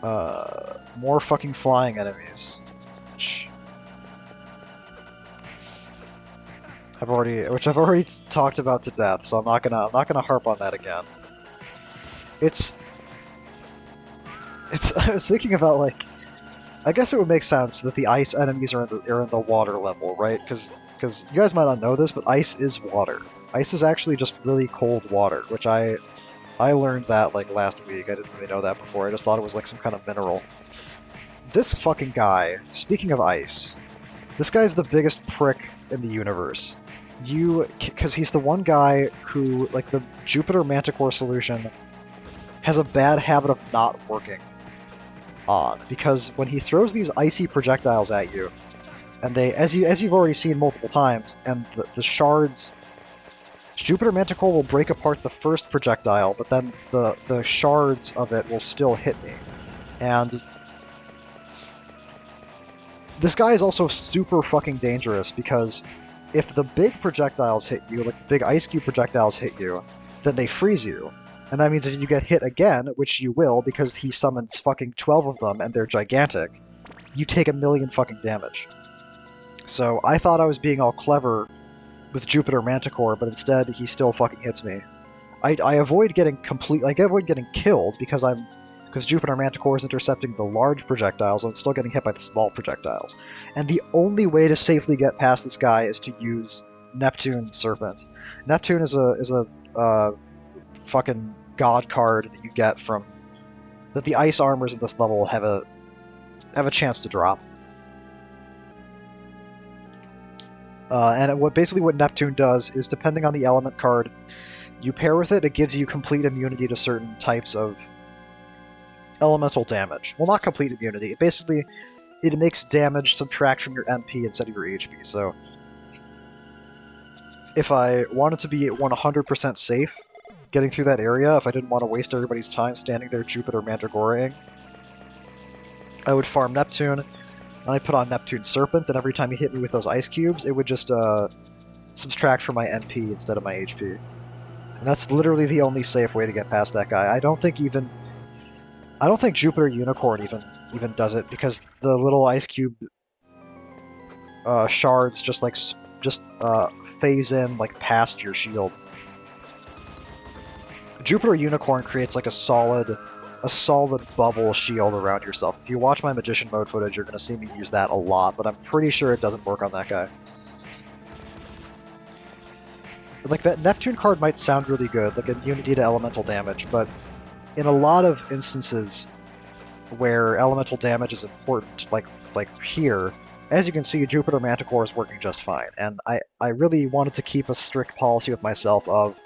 more fucking flying enemies. Which I've already talked about to death, so I'm not gonna harp on that again. I was thinking about, like, I guess it would make sense that the ice enemies are in the water level, right? Because you guys might not know this, but ice is water. Ice is actually just really cold water, which I learned that like last week. I didn't really know that before. I just thought it was like some kind of mineral. This fucking guy, speaking of ice, this guy's the biggest prick in the universe. Because he's the one guy who, like, the Jupiter Manticore solution has a bad habit of not working on. Because when he throws these icy projectiles at you, and they, as you've already seen multiple times, and the shards, Jupiter Manticore will break apart the first projectile, but then the shards of it will still hit me. And this guy is also super fucking dangerous, because if the big projectiles hit you, like the big ice cube projectiles hit you, then they freeze you. And that means if you get hit again, which you will, because he summons fucking 12 of them and they're gigantic, you take 1,000,000 fucking damage. So I thought I was being all clever with Jupiter Manticore, but instead he still fucking hits me. I avoid getting killed because Jupiter Manticore is intercepting the large projectiles, and it's still getting hit by the small projectiles. And the only way to safely get past this guy is to use Neptune Serpent. Neptune is a fucking god card that you get from that the ice armors in this level have a chance to drop. And what Neptune does is, depending on the element card you pair with it, it gives you complete immunity to certain types of elemental damage. Well, not complete immunity. It makes damage subtract from your MP instead of your HP. So, if I wanted to be 100% safe getting through that area, if I didn't want to waste everybody's time standing there Jupiter Mandragoraing, I would farm Neptune, and I'd put on Neptune Serpent, and every time he hit me with those ice cubes, it would just subtract from my NP instead of my HP. And that's literally the only safe way to get past that guy. I don't think Jupiter Unicorn even does it, because the little ice cube shards just phase in like past your shield. Jupiter Unicorn creates like a solid bubble shield around yourself. If you watch my Magician mode footage, you're going to see me use that a lot, but I'm pretty sure it doesn't work on that guy. Like, that Neptune card might sound really good, like immunity to elemental damage, but in a lot of instances where elemental damage is important, like here, as you can see, Jupiter Manticore is working just fine, and I really wanted to keep a strict policy with myself of,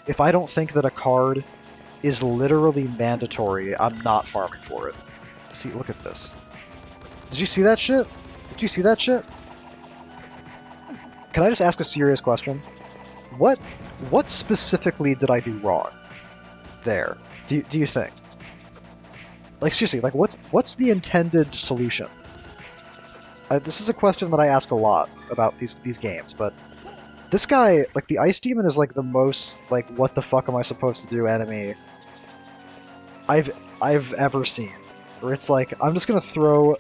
if I don't think that a card is literally mandatory, I'm not farming for it. See, look at this. Did you see that shit? Did you see that shit? Can I just ask a serious question? What specifically did I do wrong there? Do you think? Like, seriously, like, what's the intended solution? This is a question that I ask a lot about these games, but this guy, like, the Ice Demon is like the most, like, what the fuck am I supposed to do enemy I've ever seen. Where it's like, I'm just gonna throw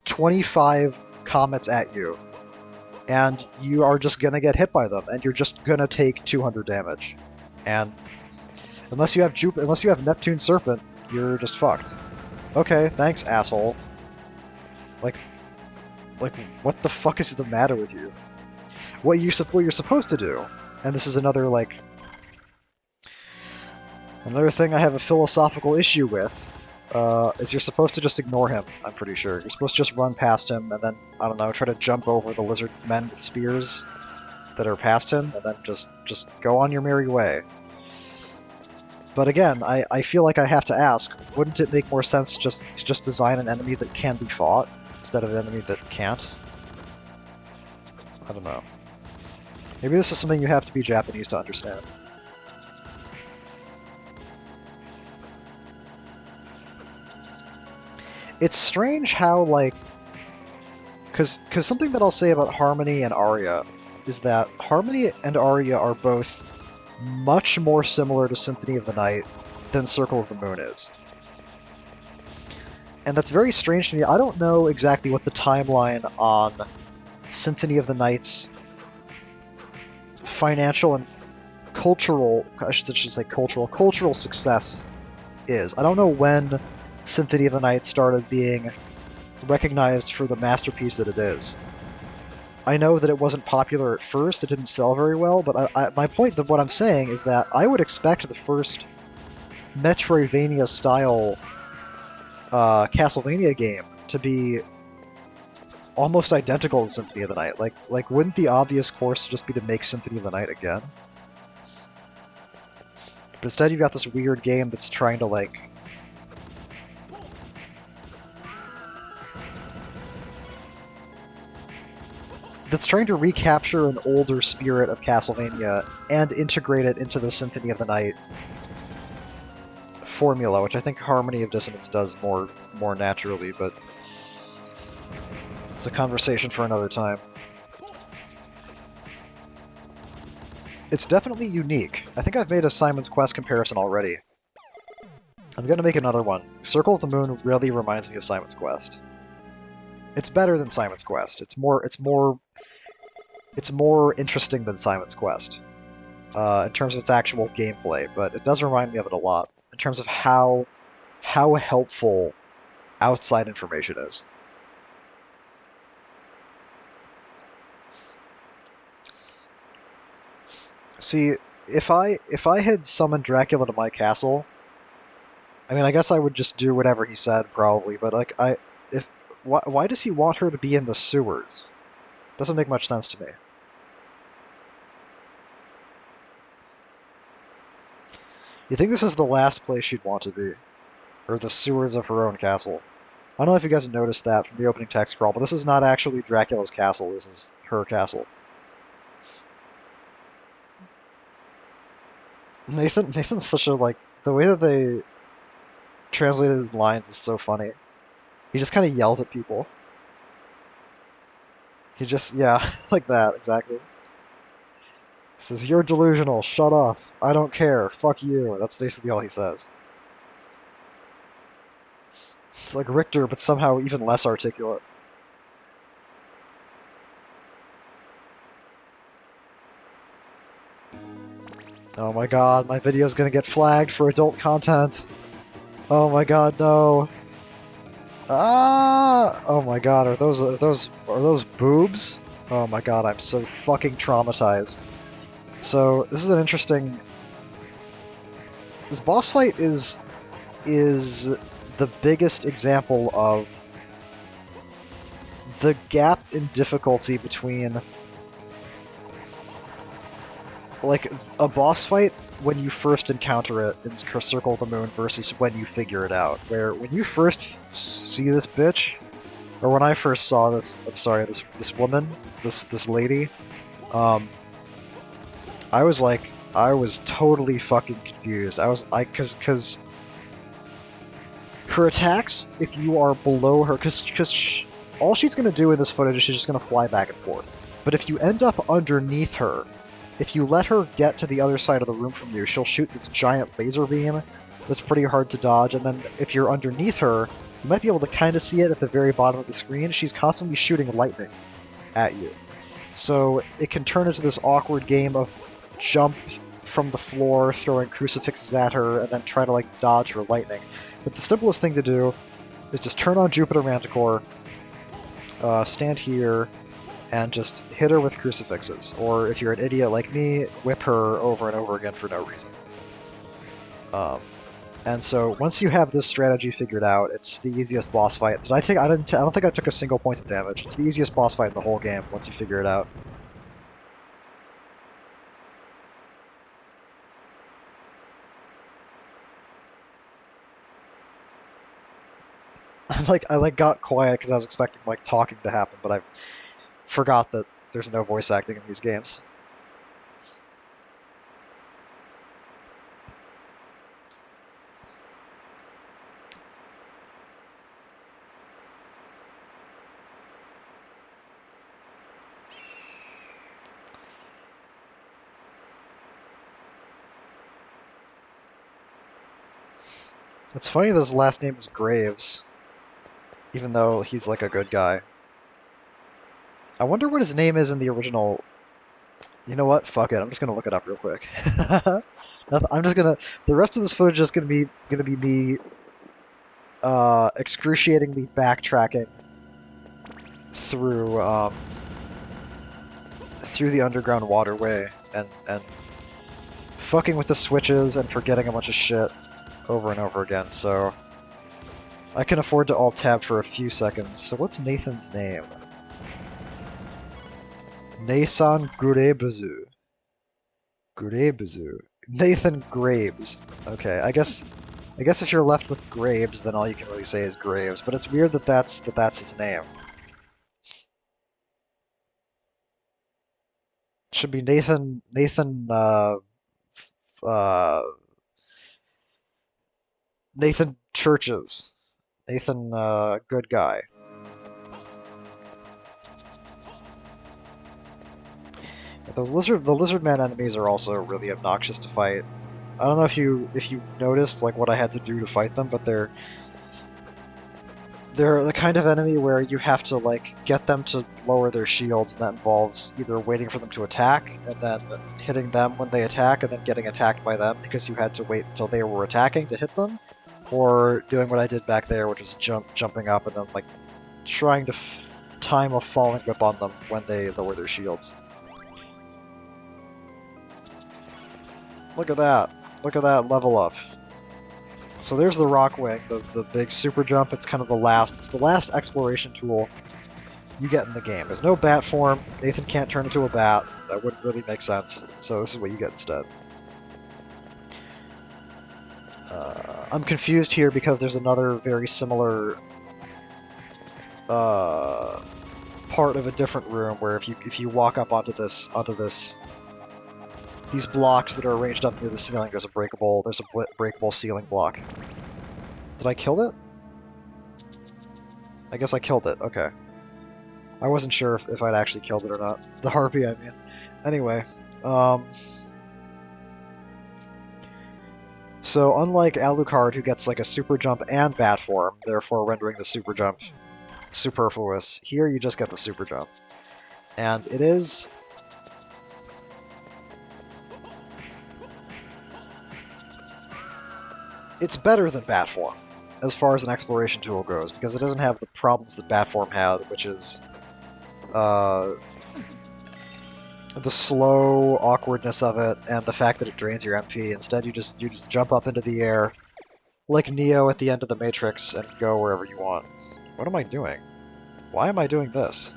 25 comets at you, and you are just gonna get hit by them, and you're just gonna take 200 damage. And unless you have Neptune Serpent, you're just fucked. Okay, thanks, asshole. Like, what the fuck is the matter with you? What you're supposed to do, and this is another thing I have a philosophical issue with, is you're supposed to just ignore him, I'm pretty sure. You're supposed to just run past him, and then, I don't know, try to jump over the lizard men with spears that are past him, and then just go on your merry way. But again, I feel like I have to ask, wouldn't it make more sense to just design an enemy that can be fought, instead of an enemy that can't? I don't know. Maybe this is something you have to be Japanese to understand. It's strange how, like... Because something that I'll say about Harmony and Aria is that Harmony and Aria are both much more similar to Symphony of the Night than Circle of the Moon is. And that's very strange to me. I don't know exactly what the timeline on Symphony of the Night's financial and cultural, I should say cultural success is. I don't know when Symphony of the Night started being recognized for the masterpiece that it is. I know that it wasn't popular at first, it didn't sell very well, but my point of what I'm saying is that I would expect the first Metroidvania-style Castlevania game to be almost identical to Symphony of the Night. Like, wouldn't the obvious course just be to make Symphony of the Night again? But instead you've got this weird game that's trying to, like... that's trying to recapture an older spirit of Castlevania and integrate it into the Symphony of the Night formula, which I think Harmony of Dissonance does more naturally, but it's a conversation for another time. It's definitely unique. I think I've made a Simon's Quest comparison already. I'm gonna make another one. Circle of the Moon really reminds me of Simon's Quest. It's better than Simon's Quest. It's more interesting than Simon's Quest in terms of its actual gameplay, but it does remind me of it a lot in terms of how helpful outside information is. See, if I had summoned Dracula to my castle, I mean, I guess I would just do whatever he said, probably, but like, why does he want her to be in the sewers? Doesn't make much sense to me. You think this is the last place she'd want to be? Or the sewers of her own castle? I don't know if you guys noticed that from the opening text scroll, but this is not actually Dracula's castle, this is her castle. Nathan's such a, like, the way that they translated his lines is so funny. He just kind of yells at people. He just, yeah, like that, exactly. He says, "You're delusional, shut up. I don't care, fuck you." That's basically all he says. It's like Richter, but somehow even less articulate. Oh my god, my video's gonna get flagged for adult content. Oh my god, no. Ah! Oh my god, are those boobs? Oh my god, I'm so fucking traumatized. So, this is an interesting... This boss fight is the biggest example of the gap in difficulty between, like, a boss fight when you first encounter it in Circle of the Moon versus when you figure it out. Where when you first see this bitch, or when I first saw this, I'm sorry, this woman, this lady, um, I was totally fucking confused. Cause her attacks, if you are below her, cause all she's gonna do in this footage is she's just gonna fly back and forth. But if you end up underneath her, if you let her get to the other side of the room from you, she'll shoot this giant laser beam that's pretty hard to dodge, and then if you're underneath her, you might be able to kind of see it at the very bottom of the screen. She's constantly shooting lightning at you. So it can turn into this awkward game of jump from the floor, throwing crucifixes at her, and then try to, like, dodge her lightning. But the simplest thing to do is just turn on Jupiter Manticore, stand here, and just hit her with crucifixes. Or if you're an idiot like me, whip her over and over again for no reason. And so once you have this strategy figured out, it's the easiest boss fight. I don't think I took a single point of damage. It's the easiest boss fight in the whole game once you figure it out. I got quiet because I was expecting, like, talking to happen, but I forgot that there's no voice acting in these games. It's funny that his last name is Graves, even though he's, like, a good guy. I wonder what his name is in the original. You know what? Fuck it. I'm just gonna look it up real quick. I'm just gonna. The rest of this footage is gonna be me excruciatingly backtracking through through the underground waterway and fucking with the switches and forgetting a bunch of shit over and over again. So I can afford to alt tab for a few seconds. So what's Nathan's name? Nason Gurebuzu. Gurebuzu. Nathan Graves. Okay, I guess if you're left with Graves, then all you can really say is Graves. But it's weird that that's his name. It should be uh, Nathan Churches. Nathan, good guy. The lizard man enemies are also really obnoxious to fight. I don't know if you noticed, like, what I had to do to fight them, but they're the kind of enemy where you have to, like, get them to lower their shields, and that involves either waiting for them to attack and then hitting them when they attack and then getting attacked by them because you had to wait until they were attacking to hit them, or doing what I did back there, which was jumping up and then, like, trying to time a falling whip on them when they lower their shields. Look at that. Look at that level up. So there's the rock wing, the big super jump. It's kind of it's the last exploration tool you get in the game. There's no bat form. Nathan can't turn into a bat. That wouldn't really make sense. So this is what you get instead. I'm confused here because there's another very similar part of a different room where if you walk up onto this these blocks that are arranged up near the ceiling. There's a breakable ceiling block. Did I kill it? I guess I killed it. Okay. I wasn't sure if I'd actually killed it or not. The harpy, I mean. Anyway, so unlike Alucard, who gets like a super jump and bat form, therefore rendering the super jump superfluous, here you just get the super jump. And it is... it's better than bat form, as far as an exploration tool goes, because it doesn't have the problems that bat form had, which is the slow awkwardness of it and the fact that it drains your MP. Instead, you just jump up into the air like Neo at the end of the Matrix and go wherever you want. What am I doing? Why am I doing this?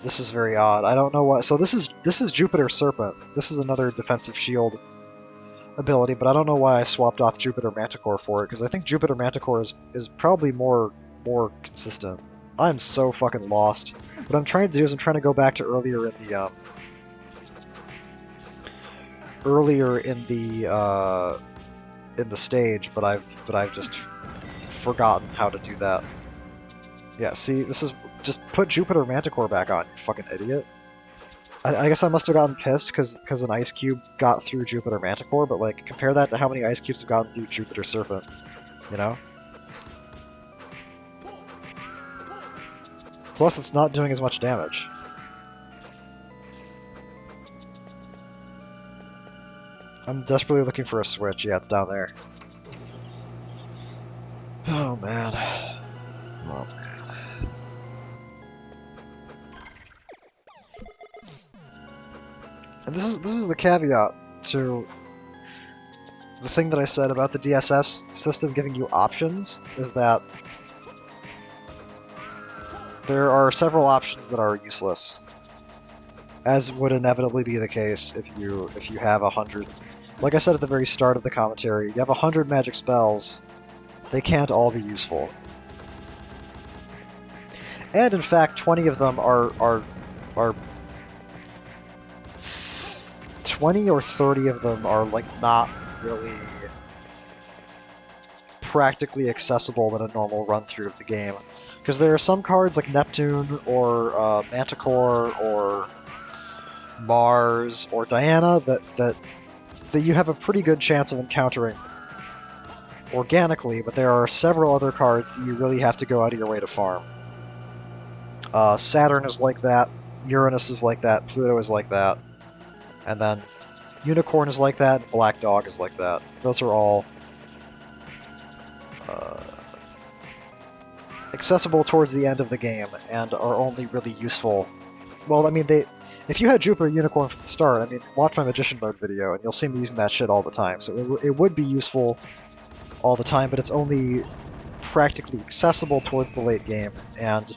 This is very odd. I don't know what. So this is Jupiter Serpent. This is another defensive shield ability, but I don't know why I swapped off Jupiter Manticore for it, because I think Jupiter Manticore is probably more consistent. I'm so fucking lost. What I'm trying to do is I'm trying to go back to earlier in the stage, but I've just forgotten how to do that. Yeah, see, this is just put Jupiter Manticore back on, you fucking idiot. I guess I must have gotten pissed because an ice cube got through Jupiter Manticore, but like compare that to how many ice cubes have gotten through Jupiter Serpent, you know? Plus, it's not doing as much damage. I'm desperately looking for a switch. Yeah, it's down there. Oh, man. Oh, man. And this is the caveat to the thing that I said about the DSS system giving you options, is that there are several options that are useless, as would inevitably be the case if you have 100. Like I said at the very start of the commentary, you have 100 magic spells. They can't all be useful, and in fact, 20 of them are 20 or 30 of them are like not really practically accessible in a normal run through of the game. Because there are some cards like Neptune or Manticore or Mars or Diana that you have a pretty good chance of encountering organically, but there are several other cards that you really have to go out of your way to farm. Saturn is like that, Uranus is like that, Pluto is like that, and then Unicorn is like that, and Black Dog is like that. Those are all accessible towards the end of the game, and are only really useful. Well, I mean, if you had Jupiter Unicorn from the start, I mean, watch my Magician Mode video, and you'll see me using that shit all the time. So it would be useful all the time, but it's only practically accessible towards the late game, and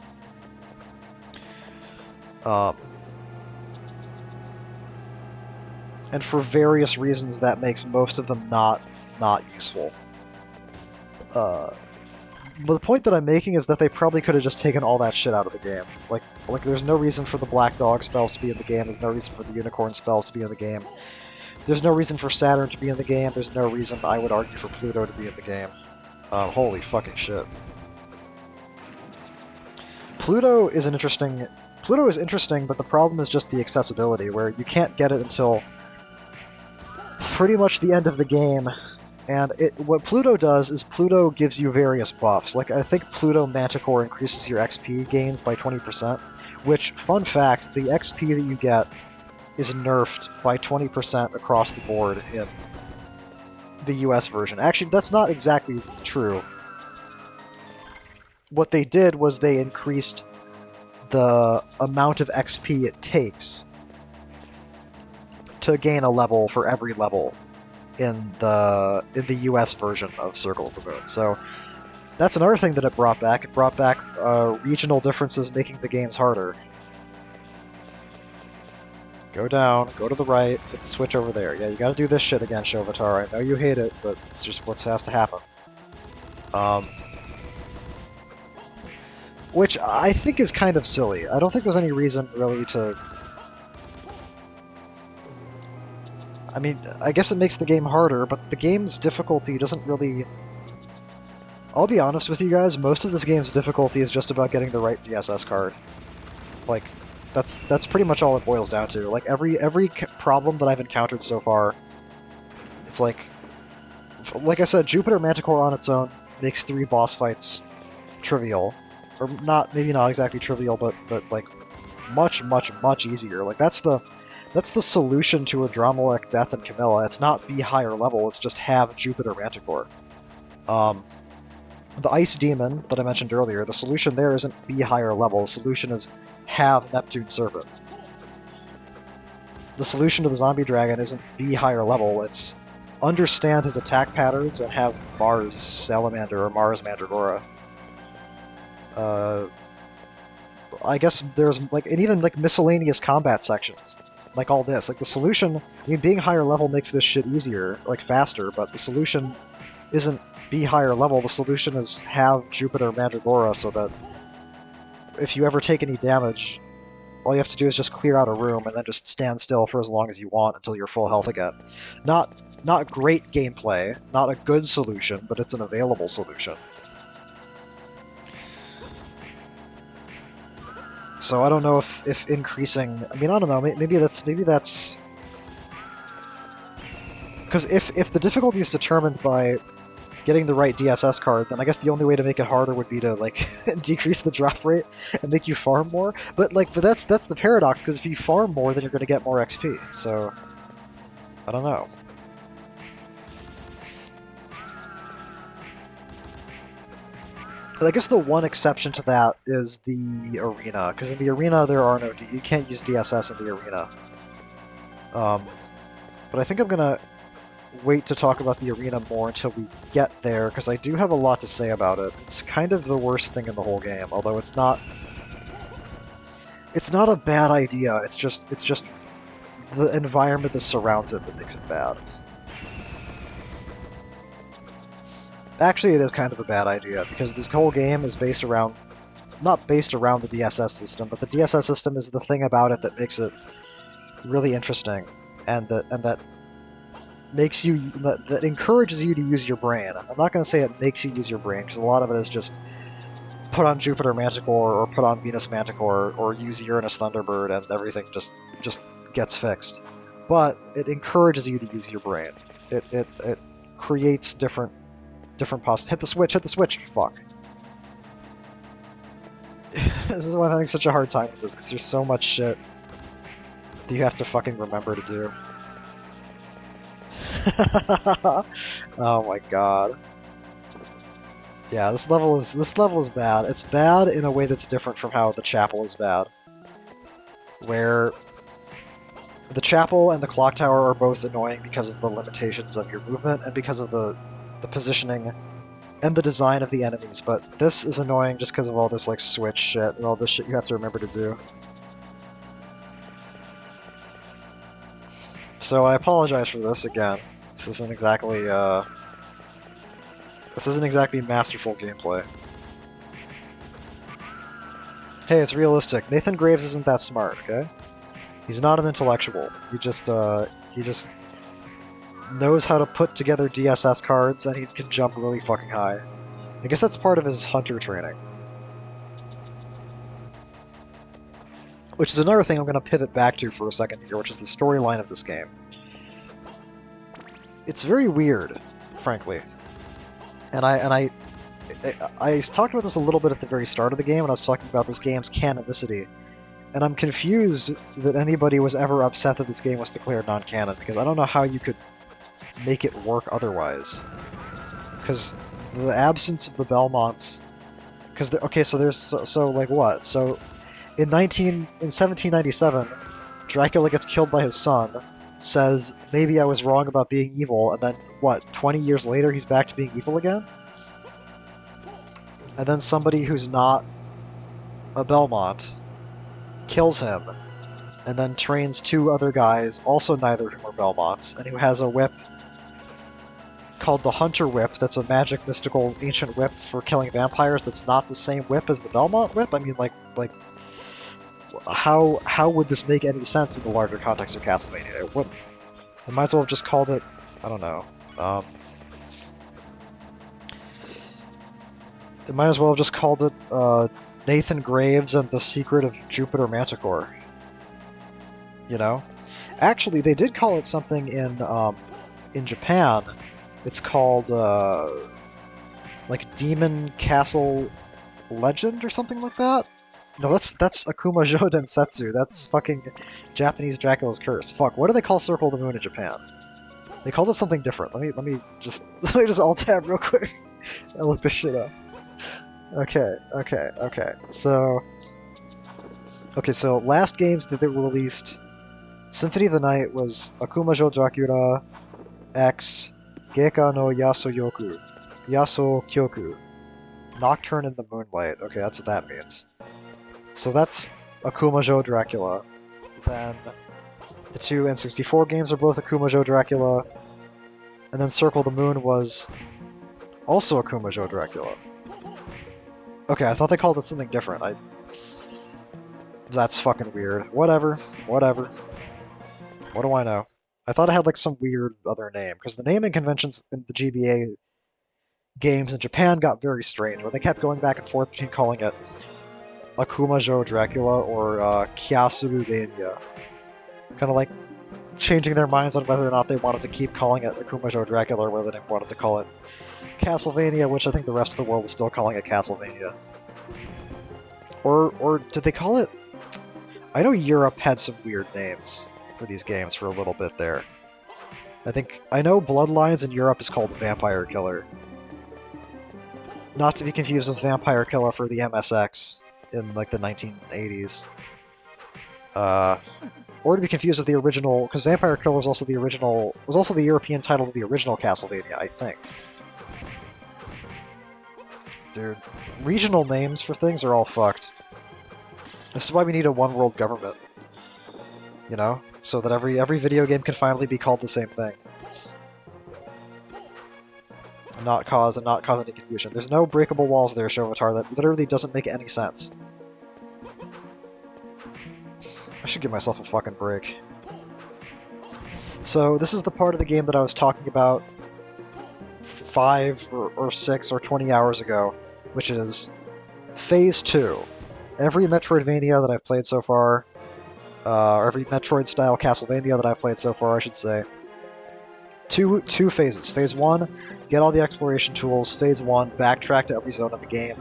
for various reasons that makes most of them not useful. But the point that I'm making is that they probably could have just taken all that shit out of the game. Like there's no reason for the Black Dog spells to be in the game, there's no reason for the Unicorn spells to be in the game. There's no reason for Saturn to be in the game, there's no reason, I would argue, for Pluto to be in the game. Holy fucking shit. Pluto is interesting, but the problem is just the accessibility, where you can't get it until pretty much the end of the game. And what Pluto does is Pluto gives you various buffs. Like, I think Pluto Manticore increases your XP gains by 20%, which, fun fact, the XP that you get is nerfed by 20% across the board in the US version. Actually, that's not exactly true. What they did was they increased the amount of XP it takes to gain a level for every level in the US version of Circle of the Moon. So that's another thing that it brought back. It brought back regional differences making the games harder. Go down, go to the right, hit the switch over there. Yeah, you gotta do this shit again, Shovatar. I know you hate it, but it's just what has to happen. which I think is kind of silly. I don't think there's any reason really to... I mean, I guess it makes the game harder, but the game's difficulty doesn't really... I'll be honest with you guys, most of this game's difficulty is just about getting the right DSS card. Like, that's pretty much all it boils down to. Like, every problem that I've encountered so far, it's like I said, Jupiter Manticore on its own makes 3 boss fights trivial. Or not, maybe not exactly trivial, but like, much, much, much easier. Like, that's the solution to Adrammelech, Death, and Camilla. It's not be higher level, it's just have Jupiter Manticore. The Ice Demon that I mentioned earlier, the solution there isn't be higher level, the solution is have Neptune Serpent. The solution to the Zombie Dragon isn't be higher level, it's understand his attack patterns and have Mars Salamander or Mars Mandragora. I guess there's like, and even like miscellaneous combat sections, like all this. Like the solution, I mean, being higher level makes this shit easier, like faster, but the solution isn't be higher level, the solution is have Jupiter Mandragora so that if you ever take any damage, all you have to do is just clear out a room and then just stand still for as long as you want until you're full health again. Not great gameplay, not a good solution, but it's an available solution. So I don't know if increasing... I mean, I don't know, maybe that's... Because if the difficulty is determined by getting the right DSS card, then I guess the only way to make it harder would be to, like, decrease the drop rate and make you farm more. But that's the paradox, because if you farm more, then you're going to get more XP. So, I don't know. But I guess the one exception to that is the arena, because in the arena there are no... you can't use DSS in the arena. But I think I'm gonna wait to talk about the arena more until we get there, because I do have a lot to say about it. It's kind of the worst thing in the whole game, although it's not... it's not a bad idea, it's just the environment that surrounds it that makes it bad. Actually, it is kind of a bad idea, because this whole game is based around... not based around the DSS system, but the DSS system is the thing about it that makes it really interesting, and that makes you... that encourages you to use your brain. I'm not going to say it makes you use your brain, because a lot of it is just put on Jupiter Manticore, or put on Venus Manticore, or use Uranus Thunderbird, and everything just gets fixed. But it encourages you to use your brain. It creates different hit the switch, fuck. This is why I'm having such a hard time with this, because there's so much shit that you have to fucking remember to do. Oh my god. Yeah, this level is bad. It's bad in a way that's different from how the chapel is bad. Where the chapel and the clock tower are both annoying because of the limitations of your movement and because of the positioning and the design of the enemies, but this is annoying just because of all this like switch shit and all this shit you have to remember to do. So I apologize for this again. This isn't exactly masterful gameplay. Hey, it's realistic. Nathan Graves isn't that smart, okay? He's not an intellectual. He just knows how to put together DSS cards, and he can jump really fucking high. I guess that's part of his hunter training. Which is another thing I'm going to pivot back to for a second here, which is the storyline of this game. It's very weird, frankly. And I talked about this a little bit at the very start of the game when I was talking about this game's canonicity. And I'm confused that anybody was ever upset that this game was declared non-canon, because I don't know how you could make it work otherwise. Because the absence of the Belmonts... Because, okay, so there's... So, like, what? So, in 1797, Dracula gets killed by his son, says, maybe I was wrong about being evil, and then, what, 20 years later he's back to being evil again? And then somebody who's not a Belmont kills him, and then trains 2 other guys, also neither of whom are Belmonts, and who has a whip called the Hunter Whip. That's a magic, mystical, ancient whip for killing vampires. That's not the same whip as the Belmont Whip. I mean, like, how would this make any sense in the larger context of Castlevania? It wouldn't. They might as well have just called it, I don't know. They might as well have just called it Nathan Graves and the Secret of Jupiter Manticore. You know? Actually, they did call it something in Japan. It's called like Demon Castle Legend or something like that. No, that's Akuma Jo Densetsu. That's fucking Japanese Dracula's Curse. Fuck, what do they call Circle of the Moon in Japan? They called it something different. Let me just alt tab real quick and look this shit up. Okay. So last games that they released, Symphony of the Night was Akuma Jo Dracula X Geika no Yaso Kyoku. Nocturne in the Moonlight. Okay, that's what that means. So that's Akuma Jo Dracula. Then the two N64 games are both Akuma Jo Dracula. And then Circle of the Moon was also Akuma Jo Dracula. Okay, I thought they called it something different. That's fucking weird. Whatever. What do I know? I thought it had like some weird other name, because the naming conventions in the GBA games in Japan got very strange, where they kept going back and forth between calling it Akuma Jo Dracula or Kyasurubania. Kind of like changing their minds on whether or not they wanted to keep calling it Akuma Jo Dracula or whether they wanted to call it Castlevania, which I think the rest of the world is still calling it Castlevania. Or did they call it... I know Europe had some weird names for these games for a little bit there. I know Bloodlines in Europe is called Vampire Killer. Not to be confused with Vampire Killer for the MSX in like the 1980s. Or to be confused with the original, because Vampire Killer was also the European title of the original Castlevania, I think. Dude, regional names for things are all fucked. This is why we need a one-world government. You know? So that every video game can finally be called the same thing. And not cause any confusion. There's no breakable walls there, Shovatar. That literally doesn't make any sense. I should give myself a fucking break. So this is the part of the game that I was talking about 5 or 6 or 20 hours ago, which is Phase 2. Every Metroidvania that I've played so far, or every Metroid-style Castlevania that I've played so far, I should say, two phases. Phase 1, get all the exploration tools. Phase 1, backtrack to every zone of the game,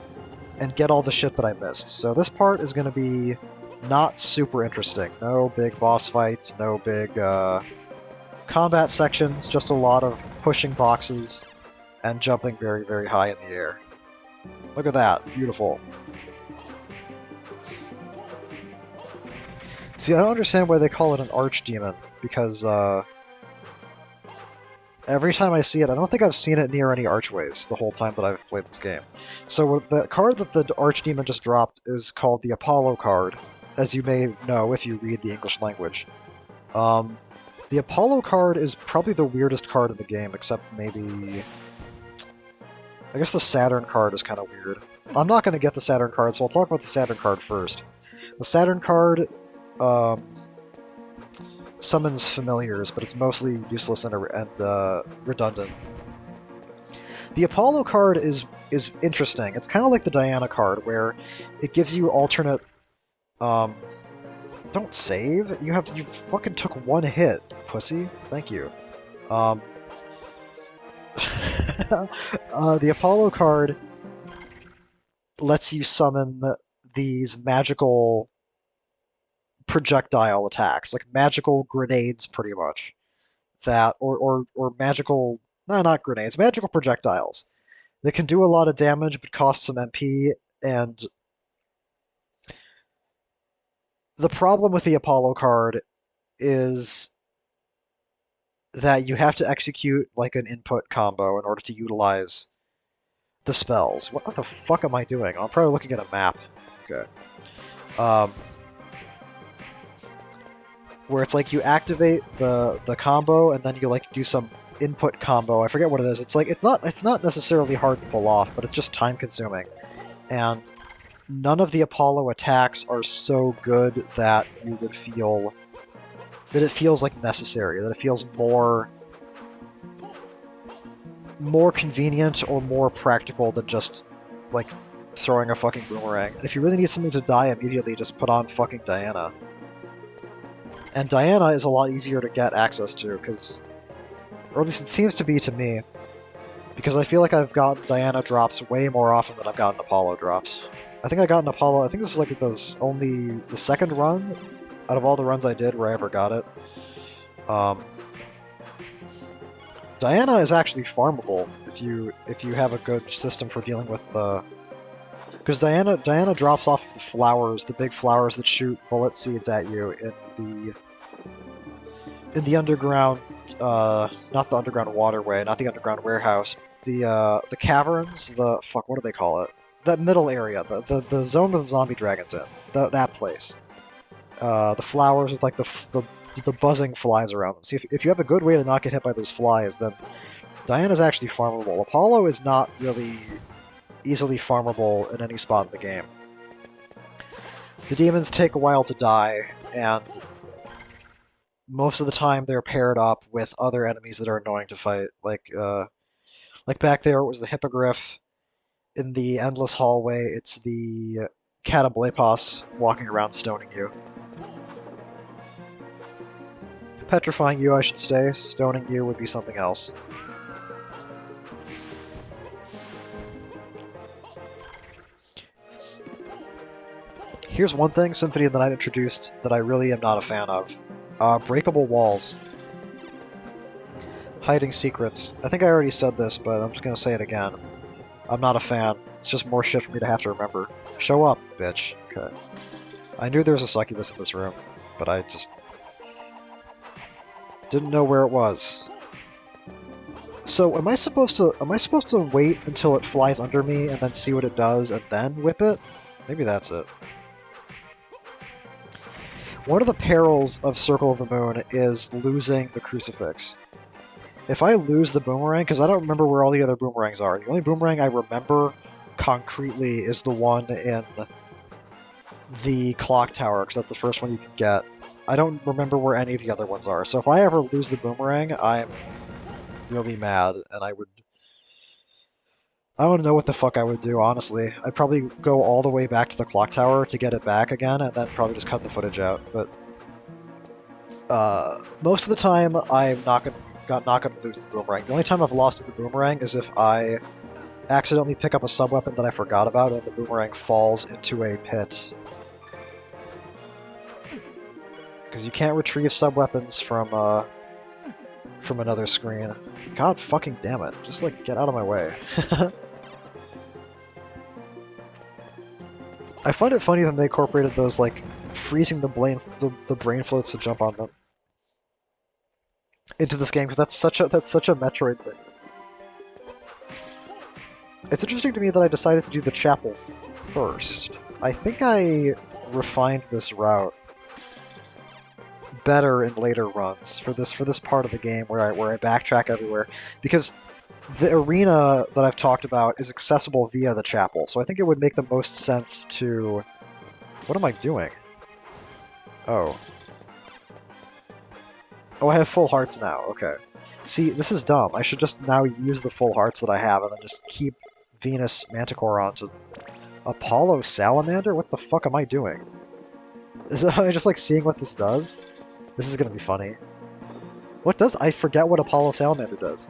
and get all the shit that I missed. So this part is going to be not super interesting. No big boss fights, no big combat sections, just a lot of pushing boxes and jumping very, very high in the air. Look at that. Beautiful. See, I don't understand why they call it an archdemon, because every time I see it, I don't think I've seen it near any archways the whole time that I've played this game. So the card that the archdemon just dropped is called the Apollo card, as you may know if you read the English language. The Apollo card is probably the weirdest card in the game, except maybe... I guess the Saturn card is kind of weird. I'm not going to get the Saturn card, so I'll talk about the Saturn card first. The Saturn card summons familiars, but it's mostly useless and redundant. The Apollo card is interesting. It's kind of like the Diana card, where it gives you alternate... don't save. You fucking took one hit, pussy. Thank you. The Apollo card lets you summon these magical projectile attacks, like magical grenades, pretty much. That or magical, no, not grenades, magical projectiles that can do a lot of damage but cost some MP. And the problem with the Apollo card is that you have to execute like an input combo in order to utilize the spells. What the fuck am I doing? I'm probably looking at a map. Okay. Where it's like you activate the combo and then you like do some input combo. I forget what it is. It's like it's not necessarily hard to pull off, but it's just time consuming. And none of the Apollo attacks are so good that you would feel that it feels like necessary, that it feels more convenient or more practical than just like throwing a fucking boomerang. And if you really need something to die immediately, just put on fucking Diana. And Diana is a lot easier to get access to, because, or at least it seems to be to me, because I feel like I've gotten Diana drops way more often than I've gotten Apollo drops. I think I got an Apollo, I think this is like only the second run out of all the runs I did where I ever got it. Diana is actually farmable if you have a good system for dealing with the... Because Diana drops off the flowers, the big flowers that shoot bullet seeds at you in the underground, not the underground waterway, not the underground warehouse, the caverns, what do they call it? That middle area, the zone with the zombie dragons in, that place. The flowers with like the buzzing flies around them. See, if you have a good way to not get hit by those flies, then Diana's actually farmable. Apollo is not really easily farmable in any spot in the game. The demons take a while to die, and most of the time they're paired up with other enemies that are annoying to fight. Like back there it was the Hippogriff. In the endless hallway, it's the Catablepos walking around stoning you. Petrifying you, I should say. Stoning you would be something else. Here's one thing Symphony of the Night introduced that I really am not a fan of. Breakable walls. Hiding secrets. I think I already said this, but I'm just gonna say it again. I'm not a fan. It's just more shit for me to have to remember. Show up, bitch. Okay. I knew there was a succubus in this room, but I just didn't know where it was. So am I supposed to wait until it flies under me and then see what it does and then whip it? Maybe that's it. One of the perils of Circle of the Moon is losing the crucifix. If I lose the boomerang, because I don't remember where all the other boomerangs are, the only boomerang I remember concretely is the one in the clock tower, because that's the first one you can get. I don't remember where any of the other ones are, so if I ever lose the boomerang, I'm really mad, and I don't know what the fuck I would do, honestly. I'd probably go all the way back to the clock tower to get it back again, and then probably just cut the footage out, but... most of the time, I'm not gonna lose the boomerang. The only time I've lost the boomerang is if I accidentally pick up a sub-weapon that I forgot about, and the boomerang falls into a pit. Because you can't retrieve sub-weapons from another screen. God fucking damn it. Just, like, get out of my way. I find it funny that they incorporated those, like, freezing the brain floats to jump on them into this game, because that's such a Metroid thing. It's interesting to me that I decided to do the chapel first. I think I refined this route better in later runs for this part of the game where I backtrack everywhere, because the arena that I've talked about is accessible via the chapel, so I think it would make the most sense to... What am I doing? Oh. Oh, I have full hearts now, okay. See, this is dumb. I should just now use the full hearts that I have and then just keep Venus Manticore on to... Apollo Salamander? What the fuck am I doing? Am I just like seeing what this does? This is gonna be funny. What does... I forget what Apollo Salamander does.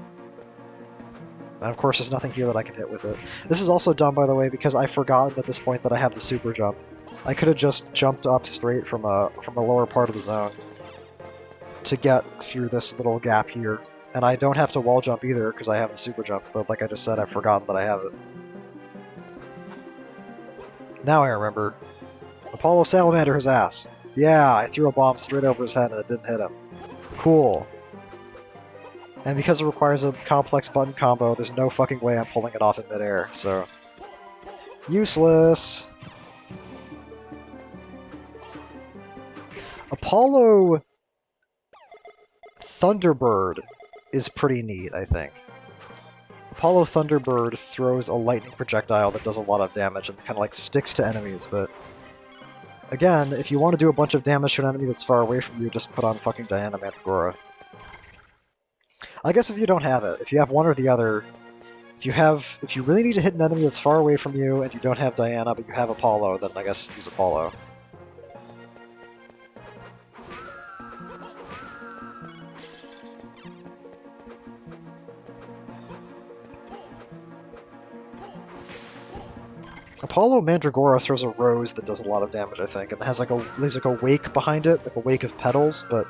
And of course there's nothing here that I can hit with it. This is also dumb, by the way, because I've forgotten at this point that I have the super jump. I could have just jumped up straight from a lower part of the zone to get through this little gap here. And I don't have to wall jump either, because I have the super jump, but like I just said, I've forgotten that I have it. Now I remember. Apollo Salamander his ass. Yeah, I threw a bomb straight over his head and it didn't hit him. Cool. And because it requires a complex button combo, there's no fucking way I'm pulling it off in midair, so... Useless! Apollo... Thunderbird is pretty neat, I think. Apollo Thunderbird throws a lightning projectile that does a lot of damage and kind of like sticks to enemies, but again, if you want to do a bunch of damage to an enemy that's far away from you, just put on fucking Diana Mandragora. I guess if you don't have it, if you have one or the other, if you really need to hit an enemy that's far away from you and you don't have Diana but you have Apollo, then I guess use Apollo. Apollo Mandragora throws a rose that does a lot of damage, I think, and has there's like a wake behind it, like a wake of petals, but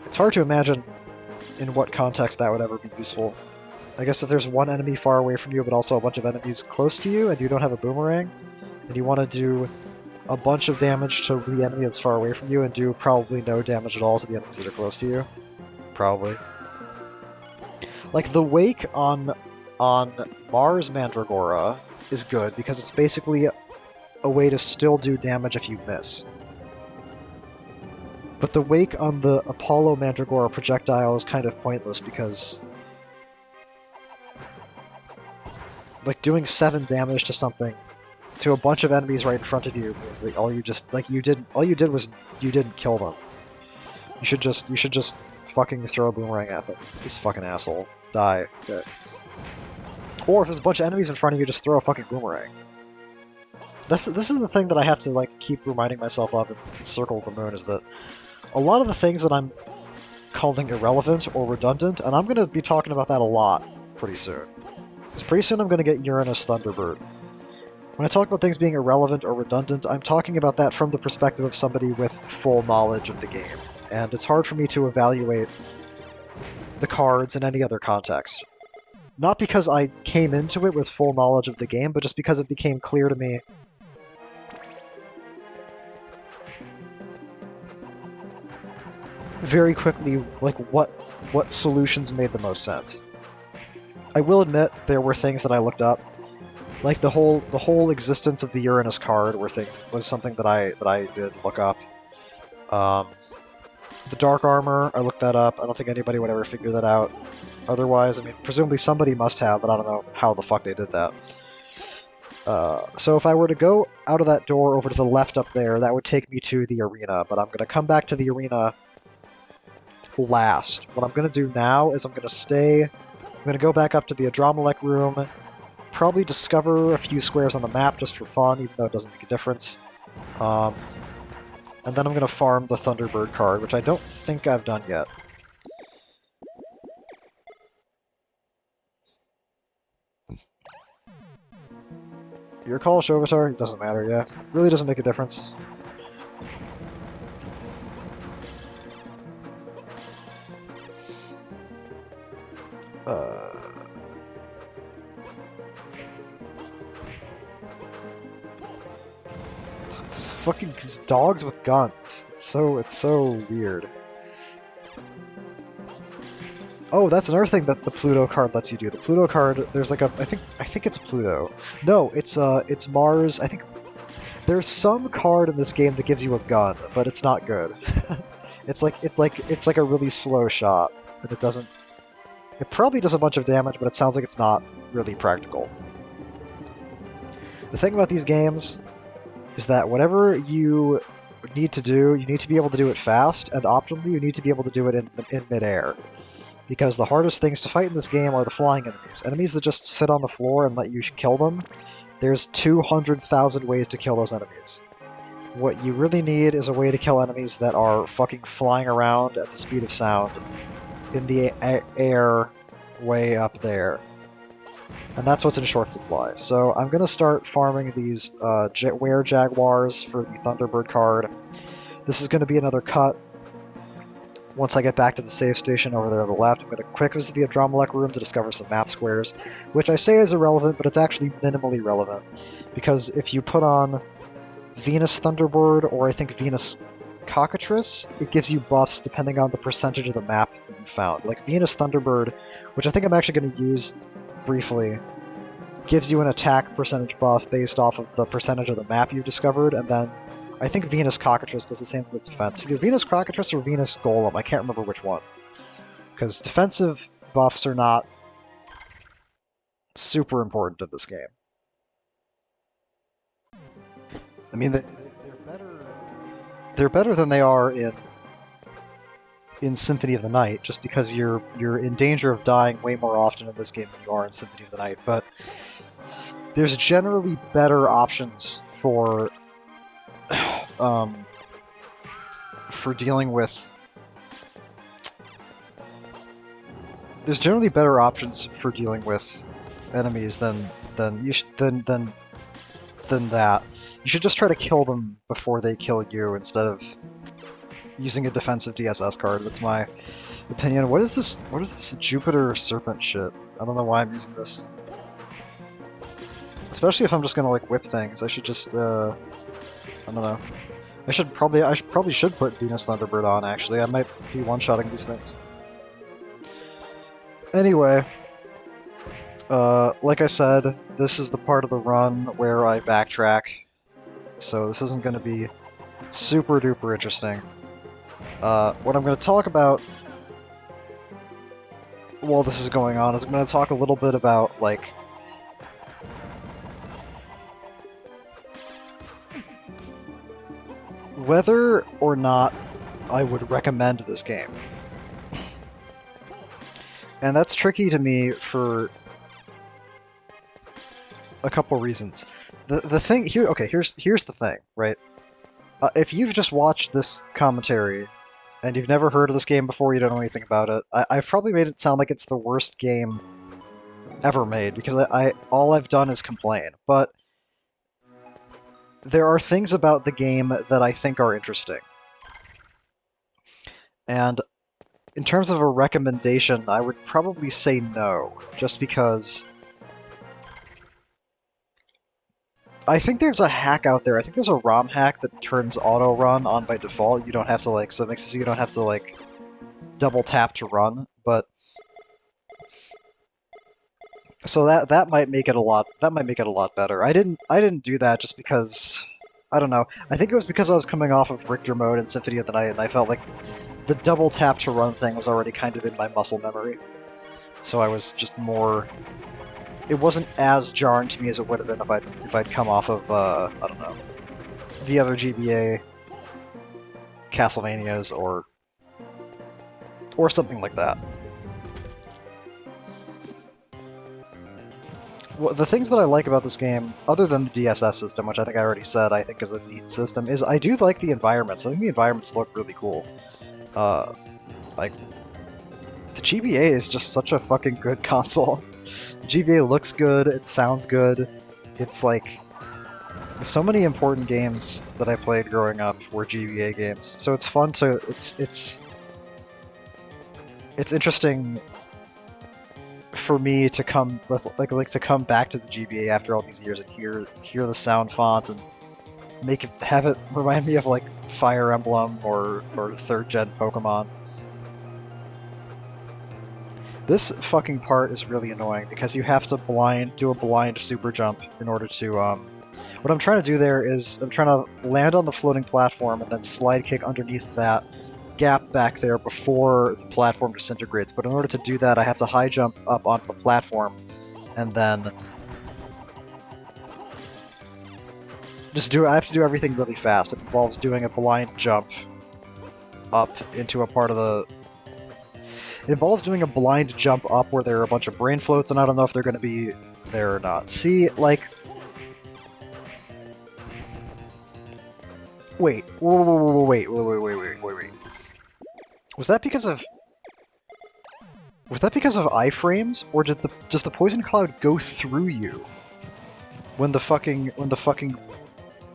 it's hard to imagine in what context that would ever be useful. I guess if there's one enemy far away from you, but also a bunch of enemies close to you, and you don't have a boomerang, and you want to do a bunch of damage to the enemy that's far away from you, and do probably no damage at all to the enemies that are close to you. Probably. Like, the wake on Mars Mandragora is good, because it's basically a way to still do damage if you miss. But the wake on the Apollo Mandragora projectile is kind of pointless, because like doing 7 damage to something, to a bunch of enemies right in front of you, means that all you did was you didn't kill them. You should just fucking throw a boomerang at them. This fucking asshole. Die. Okay. Or if there's a bunch of enemies in front of you, just throw a fucking boomerang. This is the thing that I have to like keep reminding myself of in Circle of the Moon, is that a lot of the things that I'm calling irrelevant or redundant, and I'm going to be talking about that a lot pretty soon. Because pretty soon I'm going to get Uranus Thunderbird. When I talk about things being irrelevant or redundant, I'm talking about that from the perspective of somebody with full knowledge of the game. And it's hard for me to evaluate the cards in any other context. Not because I came into it with full knowledge of the game, but just because it became clear to me very quickly, like, what solutions made the most sense. I will admit there were things that I looked up, like the whole existence of the Uranus card was something that I did look up. The Dark Armor, I looked that up. I don't think anybody would ever figure that out. Otherwise, I mean, presumably somebody must have, but I don't know how the fuck they did that. So if I were to go out of that door over to the left up there, that would take me to the arena, but I'm going to come back to the arena last. What I'm going to do now is I'm going to go back up to the Adromelech room, probably discover a few squares on the map just for fun, even though it doesn't make a difference. And then I'm going to farm the Thunderbird card, which I don't think I've done yet. Your call, Shogatar? It doesn't matter, yeah. Really doesn't make a difference. It's fucking dogs with guns. It's so weird. Oh, that's another thing that the Pluto card lets you do. The Pluto card, there's like I think it's Pluto. No, it's Mars. I think there's some card in this game that gives you a gun, but it's not good. it's like a really slow shot, and it probably does a bunch of damage, but it sounds like it's not really practical. The thing about these games is that whatever you need to do, you need to be able to do it fast, and optimally you need to be able to do it in midair. Because the hardest things to fight in this game are the flying enemies. Enemies that just sit on the floor and let you kill them, there's 200,000 ways to kill those enemies. What you really need is a way to kill enemies that are fucking flying around at the speed of sound in the air way up there. And that's what's in short supply. So I'm going to start farming these Were Jaguars for the Thunderbird card. This is going to be another cut. Once I get back to the save station over there on the left, I'm going to quick visit the Adromelech room to discover some map squares, which I say is irrelevant, but it's actually minimally relevant. Because if you put on Venus Thunderbird, or I think Venus Cockatrice, it gives you buffs depending on the percentage of the map that you found. Like Venus Thunderbird, which I think I'm actually going to use briefly, gives you an attack percentage buff based off of the percentage of the map you've discovered, and then I think Venus Cockatrice does the same with defense. Either Venus Cockatrice or Venus Golem, I can't remember which one. because defensive buffs are not super important in this game. I mean, they're better. They're better than they are in Symphony of the Night, just because you're in danger of dying way more often in this game than you are in Symphony of the Night. But there's generally better options for dealing with. There's generally better options for dealing with enemies than that. You should just try to kill them before they kill you instead of using a defensive DSS card. That's my opinion. What is this? What is this Jupiter Serpent shit? I don't know why I'm using this. Especially if I'm just gonna like whip things, I should just I don't know. I probably should put Venus Thunderbird on. Actually, I might be one-shotting these things. Anyway, like I said, this is the part of the run where I backtrack, so this isn't going to be super duper interesting. What I'm going to talk about while this is going on is I'm going to talk a little bit about, like, whether or not I would recommend this game. And that's tricky to me for a couple reasons. The thing here, okay, here's the thing, right? If you've just watched this commentary and you've never heard of this game before, you don't know anything about it, I've probably made it sound like it's the worst game ever made, because all I've done is complain. But there are things about the game that I think are interesting. And in terms of a recommendation, I would probably say no, just because I think there's a hack out there. I think there's a ROM hack that turns auto run on by default. You don't have to like, so it makes it so you don't have to like double tap to run, but so that might make it a lot better. I didn't do that just because I don't know. I think it was because I was coming off of Richter mode in Symphony of the Night and I felt like the double tap to run thing was already kind of in my muscle memory. So I was just more... It wasn't as jarring to me as it would have been if I'd come off of, I don't know, the other GBA Castlevanias or something like that. Well, the things that I like about this game, other than the DSS system, which I think I already said I think is a neat system, is I do like the environments. I think the environments look really cool. Like, the GBA is just such a fucking good console. The GBA looks good, it sounds good, it's like... So many important games that I played growing up were GBA games, so it's fun to... It's interesting for me to come to come back to the GBA after all these years and hear the sound font and have it remind me of like Fire Emblem or 3rd gen Pokemon. This fucking part is really annoying because you have to do a blind super jump in order to what I'm trying to do there is I'm trying to land on the floating platform and then slide kick underneath that gap back there before the platform disintegrates, but in order to do that I have to high jump up onto the platform and then I have to do everything really fast. It involves doing a blind jump up into a part of the... It involves doing a blind jump up where there are a bunch of brain floats, and I don't know if they're going to be there or not. See, like... Wait. Wait. Was that because of iframes, or does the poison cloud go through you when the fucking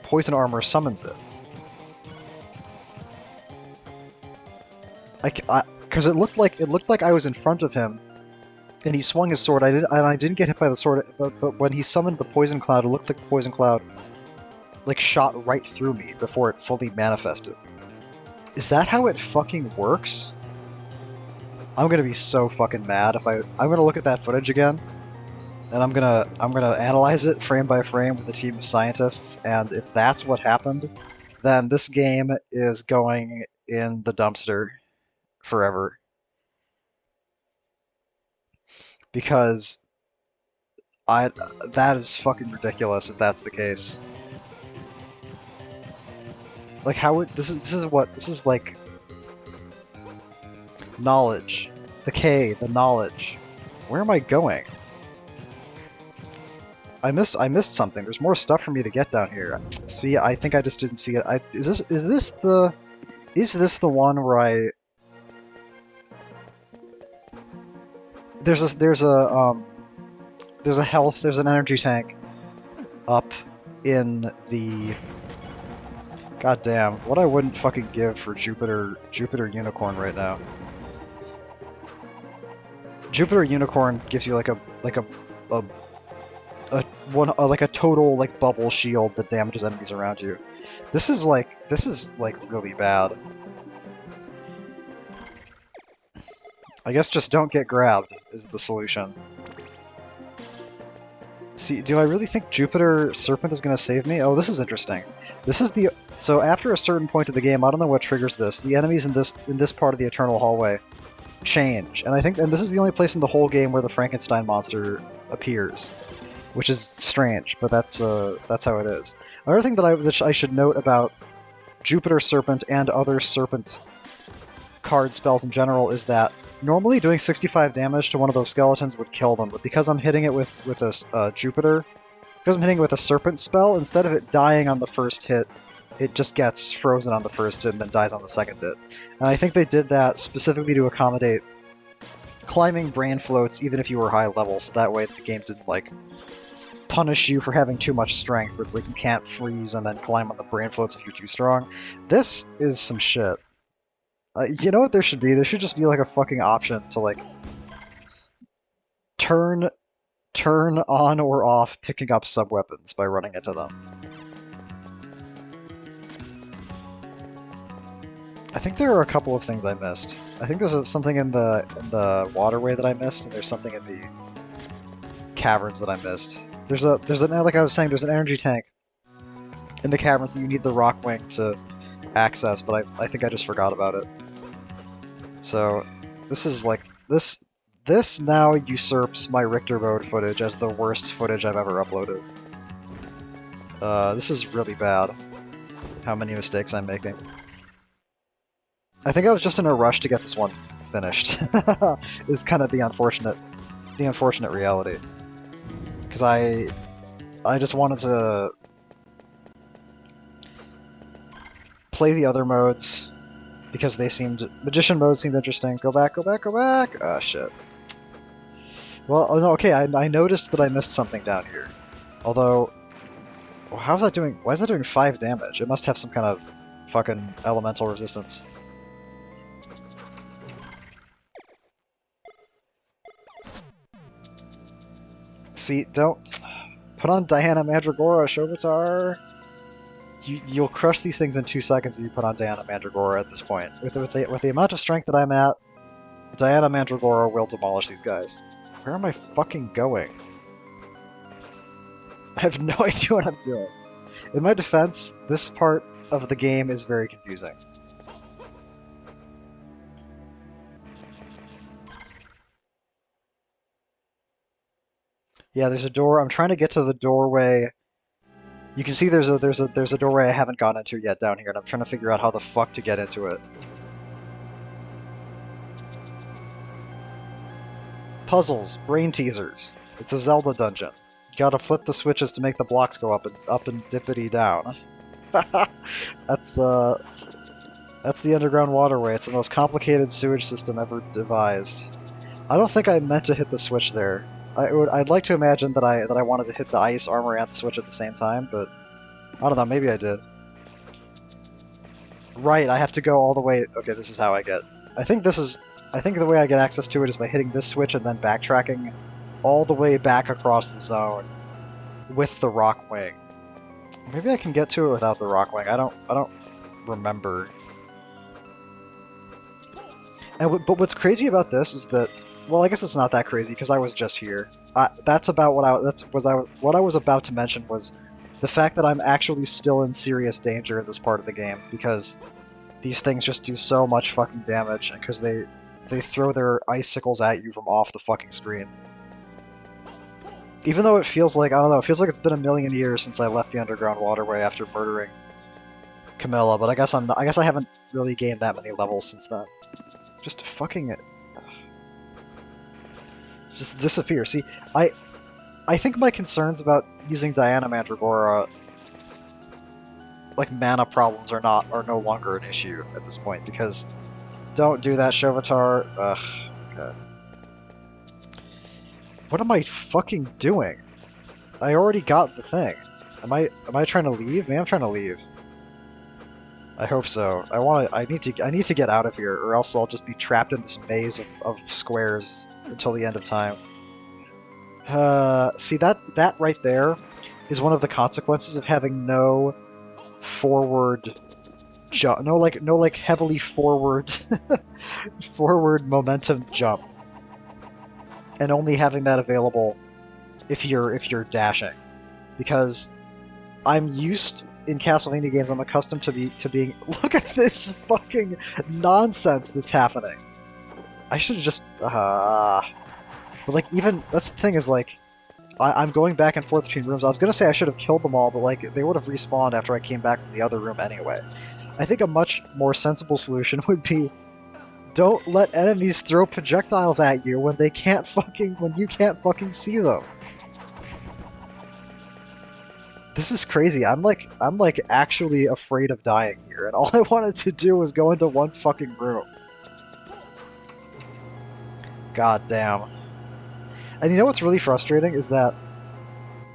poison armor summons it? Because it looked like I was in front of him, and he swung his sword. I didn't get hit by the sword, but when he summoned the poison cloud, it looked like the poison cloud like shot right through me before it fully manifested. Is that how it fucking works? I'm gonna be so fucking mad if I'm gonna look at that footage again, and I'm gonna analyze it frame by frame with a team of scientists, and if that's what happened, then this game is going in the dumpster forever. because I that is fucking ridiculous if that's the case. Like how would this is like knowledge, the K, the knowledge. Where am I going? I missed something. There's more stuff for me to get down here. See, I think I just didn't see it. Is this the one where I there's an energy tank up in the goddamn what I wouldn't fucking give for Jupiter Unicorn right now. Jupiter Unicorn gives you like a like a total like bubble shield that damages enemies around you. This is like really bad. I guess just don't get grabbed is the solution. See, do I really think Jupiter Serpent is going to save me? Oh, this is interesting. This is the so after a certain point of the game, I don't know what triggers this. The enemies in this part of the Eternal Hallway change, and this is the only place in the whole game where the Frankenstein monster appears, which is strange, but that's how it is. Another thing that I should note about Jupiter Serpent and other Serpent card spells in general is that normally doing 65 damage to one of those skeletons would kill them, but because I'm hitting it with a Jupiter, because I'm hitting it with a Serpent spell, instead of it dying on the first hit, it just gets frozen on the first hit and then dies on the second hit. And I think they did that specifically to accommodate climbing brain floats even if you were high level, so that way the game didn't like punish you for having too much strength, where it's like you can't freeze and then climb on the brain floats if you're too strong. This is some shit. You know what there should be? There should just be like a fucking option to like turn on or off picking up sub-weapons by running into them. I think there are a couple of things I missed. I think there's something in the waterway that I missed, and there's something in the caverns that I missed. There's like I was saying, there's an energy tank in the caverns that you need the rock wing to access, but I think I just forgot about it. So this is like this now usurps my Richter mode footage as the worst footage I've ever uploaded. This is really bad. How many mistakes I'm making. I think I was just in a rush to get this one finished. Is kind of the unfortunate reality. Because I just wanted to play the other modes because they seemed magician mode seemed interesting. Go back, go back, go back. Ah, shit. Well, oh no, okay. I noticed that I missed something down here. Although, how's that doing? Why is that doing 5 damage? It must have some kind of fucking elemental resistance. See, don't put on Diana Mandragora, Shovitar. You'll crush these things in 2 seconds if you put on Diana Mandragora at this point. With the amount of strength that I'm at, Diana Mandragora will demolish these guys. Where am I fucking going? I have no idea what I'm doing. In my defense, this part of the game is very confusing. Yeah, there's a door. I'm trying to get to the doorway. You can see there's a doorway I haven't gone into yet down here, and I'm trying to figure out how the fuck to get into it. Puzzles, brain teasers. It's a Zelda dungeon. You gotta flip the switches to make the blocks go up and dippity down. That's the underground waterway. It's the most complicated sewage system ever devised. I don't think I meant to hit the switch there. I'd like to imagine that I wanted to hit the ice armor and the switch at the same time, but I don't know, maybe I did. Right, I have to go all the way. Okay, this is how I get. I think the way I get access to it is by hitting this switch and then backtracking all the way back across the zone with the rock wing. Maybe I can get to it without the rock wing. I don't remember. But what's crazy about this is that, well, I guess it's not that crazy because I was just here. That's about what I was about to mention was the fact that I'm actually still in serious danger in this part of the game because these things just do so much fucking damage and because they throw their icicles at you from off the fucking screen. Even though it feels like, I don't know, it feels like it's been a million years since I left the underground waterway after murdering Camilla, but I guess I guess I haven't really gained that many levels since then. Just fucking it. Just disappear. See, I think my concerns about using Diana Mandragora, like mana problems, are no longer an issue at this point, because don't do that, Shovatar. Ugh. God. What am I fucking doing? I already got the thing. Am I trying to leave? Maybe I'm trying to leave. I hope so. I need to get out of here, or else I'll just be trapped in this maze of squares until the end of time. See, that right there is one of the consequences of having no forward jump, no like heavily forward forward momentum jump, and only having that available if you're dashing, because I'm used in Castlevania games. I'm accustomed to being. Look at this fucking nonsense that's happening. I should just. But like, even that's the thing is like, I'm going back and forth between rooms. I was gonna say I should have killed them all, but like they would have respawned after I came back from the other room anyway. I think a much more sensible solution would be, don't let enemies throw projectiles at you when you can't fucking see them. This is crazy. I'm like actually afraid of dying here, and all I wanted to do was go into one fucking room. God damn. And you know what's really frustrating is that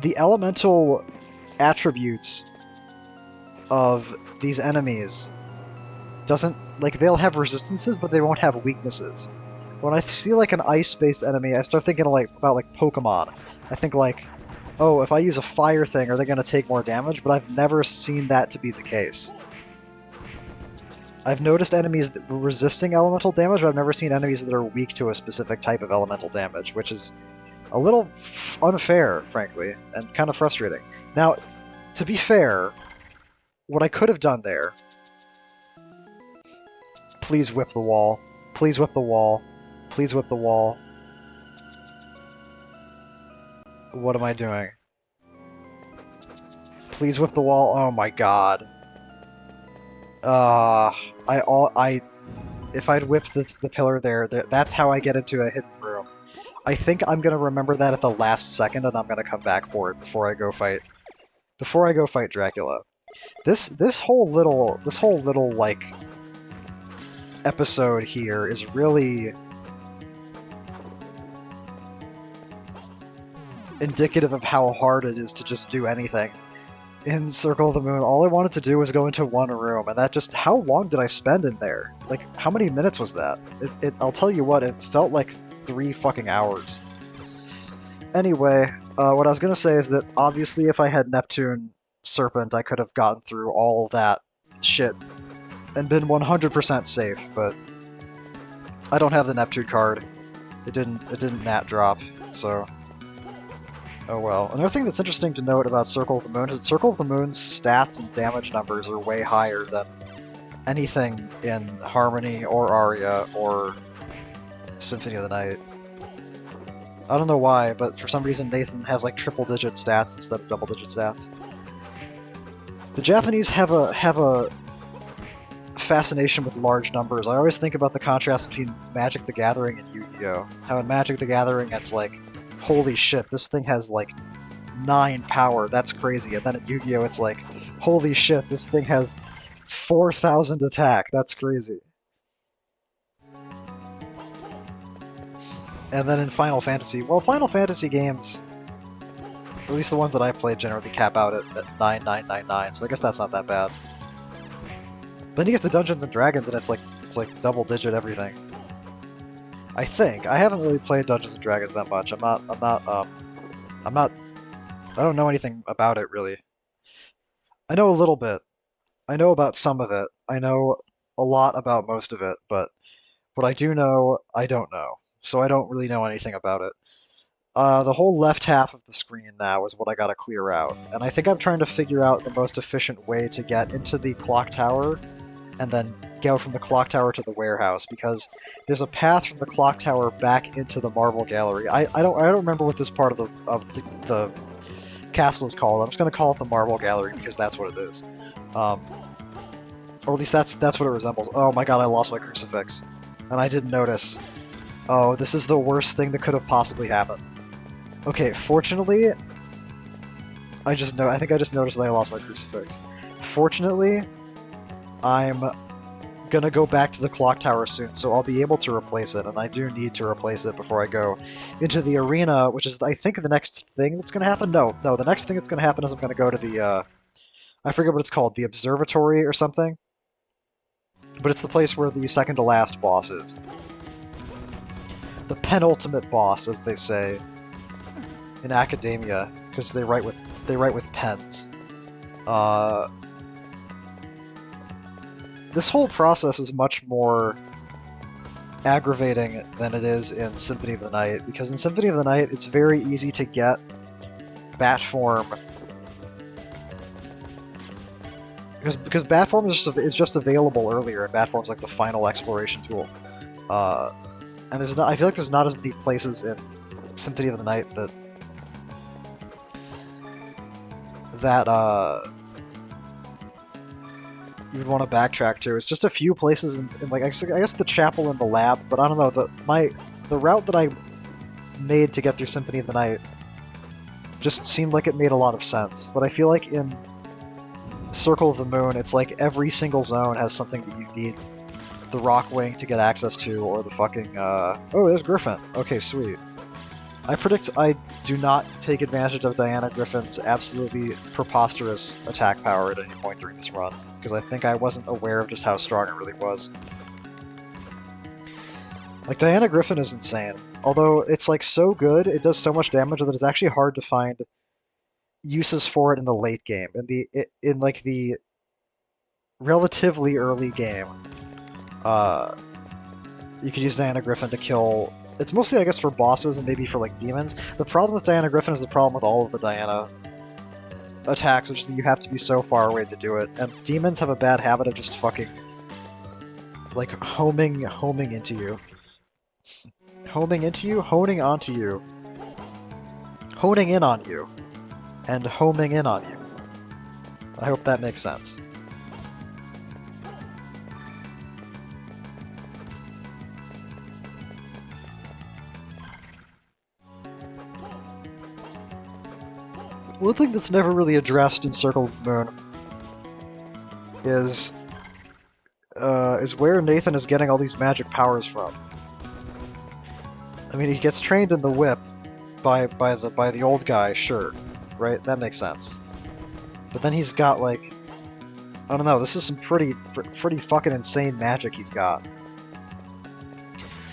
the elemental attributes of these enemies doesn't, like, they'll have resistances, but they won't have weaknesses. When I see like an ice-based enemy, I start thinking about like Pokemon. I think like, oh, if I use a fire thing, are they going to take more damage? But I've never seen that to be the case. I've noticed enemies that were resisting elemental damage, but I've never seen enemies that are weak to a specific type of elemental damage, which is a little unfair, frankly, and kind of frustrating. Now, to be fair, what I could have done there... Please whip the wall. Please whip the wall. Please whip the wall. What am I doing? Please whip the wall. Oh my god. If I'd whipped the pillar there, that's how I get into a hidden room. I think I'm gonna remember that at the last second, and I'm gonna come back for it before I go fight Dracula. This whole little like episode here is really indicative of how hard it is to just do anything. In Circle of the Moon, all I wanted to do was go into one room, and that just... How long did I spend in there? Like, how many minutes was that? I'll tell you what, it felt like 3 fucking hours. Anyway, what I was gonna say is that obviously if I had Neptune Serpent, I could have gotten through all that shit and been 100% safe, but I don't have the Neptune card. It didn't nat drop, so... Oh well. Another thing that's interesting to note about Circle of the Moon is that Circle of the Moon's stats and damage numbers are way higher than anything in Harmony or Aria or Symphony of the Night. I don't know why, but for some reason Nathan has like triple-digit stats instead of double-digit stats. The Japanese have a fascination with large numbers. I always think about the contrast between Magic the Gathering and Yu-Gi-Oh! How in Magic the Gathering it's like, holy shit, this thing has like 9 power, that's crazy. And then at Yu-Gi-Oh! It's like, holy shit, this thing has 4,000 attack, that's crazy. And then in Final Fantasy, well, Final Fantasy games, at least the ones that I played, generally cap out at 9999, so I guess that's not that bad. Then you get to Dungeons and Dragons, and it's like double digit everything. I think. I haven't really played Dungeons and Dragons that much. I don't know anything about it, really. I know a little bit. I know about some of it. I know a lot about most of it, but what I do know, I don't know. So I don't really know anything about it. The whole left half of the screen now is what I gotta clear out, and I think I'm trying to figure out the most efficient way to get into the clock tower and then go from the clock tower to the warehouse, because there's a path from the clock tower back into the marble gallery. I don't remember what this part of the castle is called. I'm just gonna call it the marble gallery because that's what it is. Or at least that's what it resembles. Oh my god, I lost my crucifix. And I didn't notice. Oh, this is the worst thing that could have possibly happened. Okay, fortunately, I think I just noticed that I lost my crucifix. Fortunately, I'm gonna go back to the clock tower soon, so I'll be able to replace it, and I do need to replace it before I go into the arena, which is, I think, the next thing that's gonna happen. No, the next thing that's gonna happen is I'm gonna go to the, I forget what it's called, the observatory or something? But it's the place where the second to last boss is. The penultimate boss, as they say in academia, because they write with pens. This whole process is much more aggravating than it is in Symphony of the Night, because in Symphony of the Night it's very easy to get bat form. Because bat form is just available earlier, and bat form's like the final exploration tool. And there's not, I feel like there's not as many places in Symphony of the Night that you would want to backtrack to. It's just a few places in like I guess the chapel and the lab, but I don't know, the route that I made to get through Symphony of the Night just seemed like it made a lot of sense. But I feel like in Circle of the Moon, it's like every single zone has something that you need the rock wing to get access to, or the fucking oh, there's Griffin. Okay, sweet. I predict I do not take advantage of Diana Griffin's absolutely preposterous attack power at any point during this run, because I think I wasn't aware of just how strong it really was. Like, Diana Griffin is insane. Although it's like so good, it does so much damage that it's actually hard to find uses for it in the late game. In like the relatively early game, you could use Diana Griffin to kill. It's mostly, I guess, for bosses and maybe for like demons. The problem with Diana Griffin is the problem with all of the Diana attacks, which is that you have to be so far away to do it. And demons have a bad habit of just fucking like homing into you. Homing into you, honing onto you, honing in on you, and homing in on you. I hope that makes sense. One thing that's never really addressed in Circle of the Moon is where Nathan is getting all these magic powers from. I mean, he gets trained in the whip by the old guy, sure, right? That makes sense. But then he's got like, I don't know. This is some pretty fucking insane magic he's got.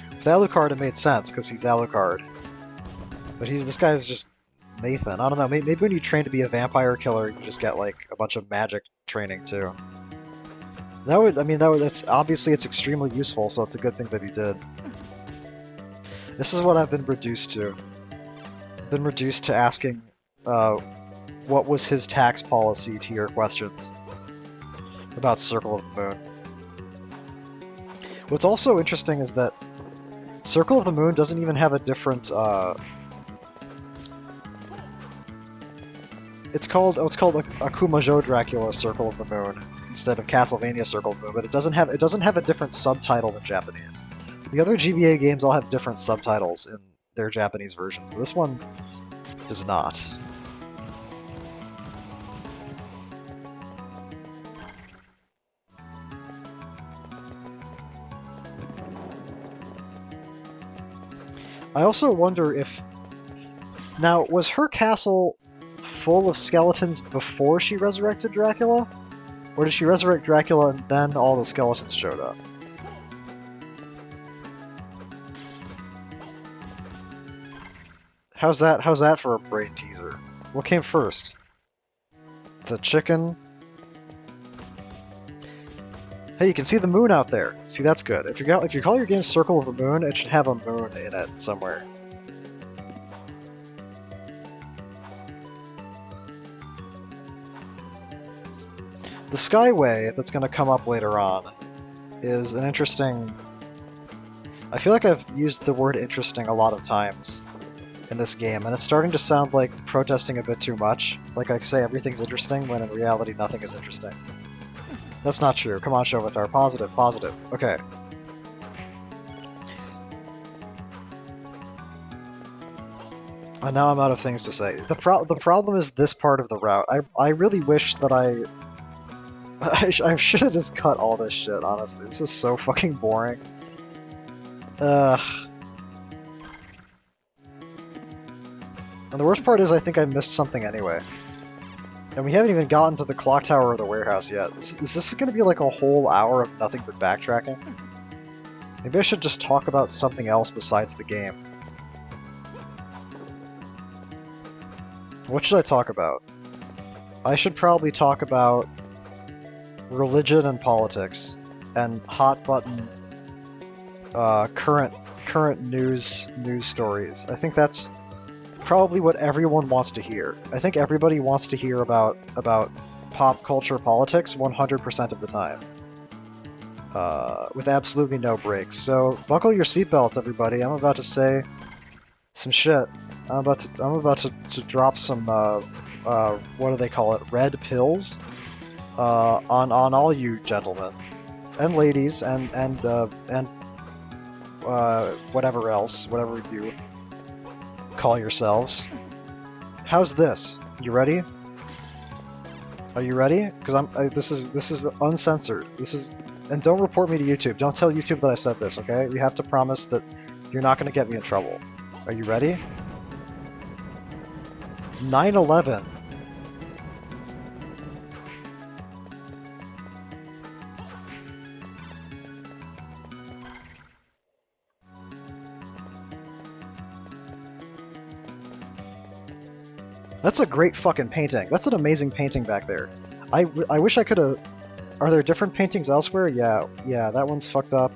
With Alucard, it made sense because he's Alucard, but this guy's just Nathan. I don't know. Maybe when you train to be a vampire killer, you just get like a bunch of magic training too. That's obviously it's extremely useful, so it's a good thing that he did. This is what I've been reduced to. I've been reduced to asking, what was his tax policy to your questions about Circle of the Moon. What's also interesting is that Circle of the Moon doesn't even have a different, it's called like Akumajo Dracula Circle of the Moon instead of Castlevania Circle of the Moon, but it doesn't have a different subtitle in Japanese. The other GBA games all have different subtitles in their Japanese versions, but this one does not. I also wonder if... Now, was her castle full of skeletons before she resurrected Dracula? Or did she resurrect Dracula and then all the skeletons showed up? How's that for a brain teaser? What came first? The chicken? Hey, you can see the moon out there. See, that's good. If you call your game Circle of the Moon, it should have a moon in it somewhere. The Skyway that's going to come up later on is an interesting... I feel like I've used the word interesting a lot of times in this game, and it's starting to sound like protesting a bit too much. Like I say everything's interesting, when in reality nothing is interesting. That's not true. Come on, Shovatar. Positive, positive. Okay. And now I'm out of things to say. The problem is this part of the route. I really wish that I should have just cut all this shit, honestly. This is so fucking boring. And the worst part is I think I missed something anyway. And we haven't even gotten to the clock tower or the warehouse yet. Is this going to be like a whole hour of nothing but backtracking? Maybe I should just talk about something else besides the game. What should I talk about? I should probably talk about religion and politics and hot button current news stories. I think that's probably what everyone wants to hear. I think everybody wants to hear about pop culture politics 100% of the time. With absolutely no breaks. So buckle your seatbelts, everybody. I'm about to say some shit. I'm about to drop some what do they call it? Red pills on all you gentlemen and ladies and whatever else, whatever you call yourselves. How's this? You ready? Are you ready? Because this is uncensored. This is, and don't report me to YouTube. Don't tell YouTube that I said this. Okay? You have to promise that you're not going to get me in trouble. Are you ready? 9/11. That's a great fucking painting. That's an amazing painting back there. I wish I could have... Are there different paintings elsewhere? Yeah, that one's fucked up.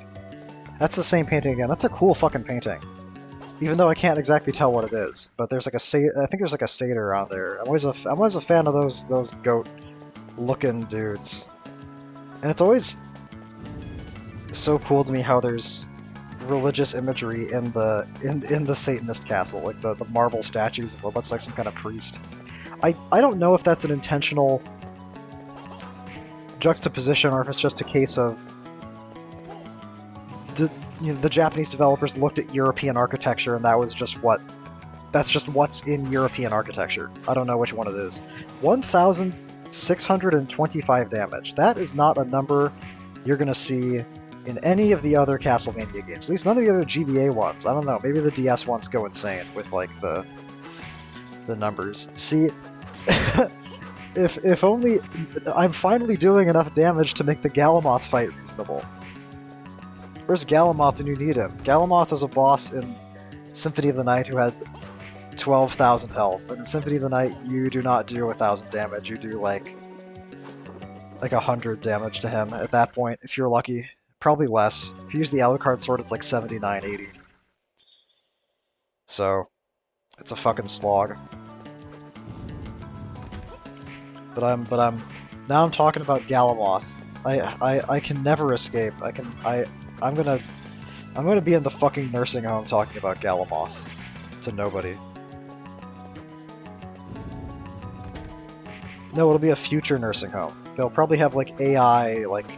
That's the same painting again. That's a cool fucking painting. Even though I can't exactly tell what it is. But there's like a I think there's like a satyr on there. I'm always a fan of those goat-looking dudes. And it's always so cool to me how there's religious imagery in the Satanist castle, like the marble statues of what looks like some kind of priest. I don't know if that's an intentional juxtaposition or if it's just a case of the Japanese developers looked at European architecture and that's just what's in European architecture. I don't know which one it is. 1,625 damage. That is not a number you're gonna see in any of the other Castlevania games. At least none of the other GBA ones. I don't know, maybe the DS ones go insane with like the numbers. See, if only I'm finally doing enough damage to make the Galamoth fight reasonable. Where's Galamoth when you need him? Galamoth is a boss in Symphony of the Night who had 12,000 health, but in Symphony of the Night you do not do 1,000 damage, you do like 100 damage to him at that point, if you're lucky. Probably less. If you use the Alucard sword, it's like 79, 80. So, it's a fucking slog. But now I'm talking about Galamoth. I can never escape. I'm gonna be in the fucking nursing home talking about Galamoth to nobody. No, it'll be a future nursing home. They'll probably have like AI, like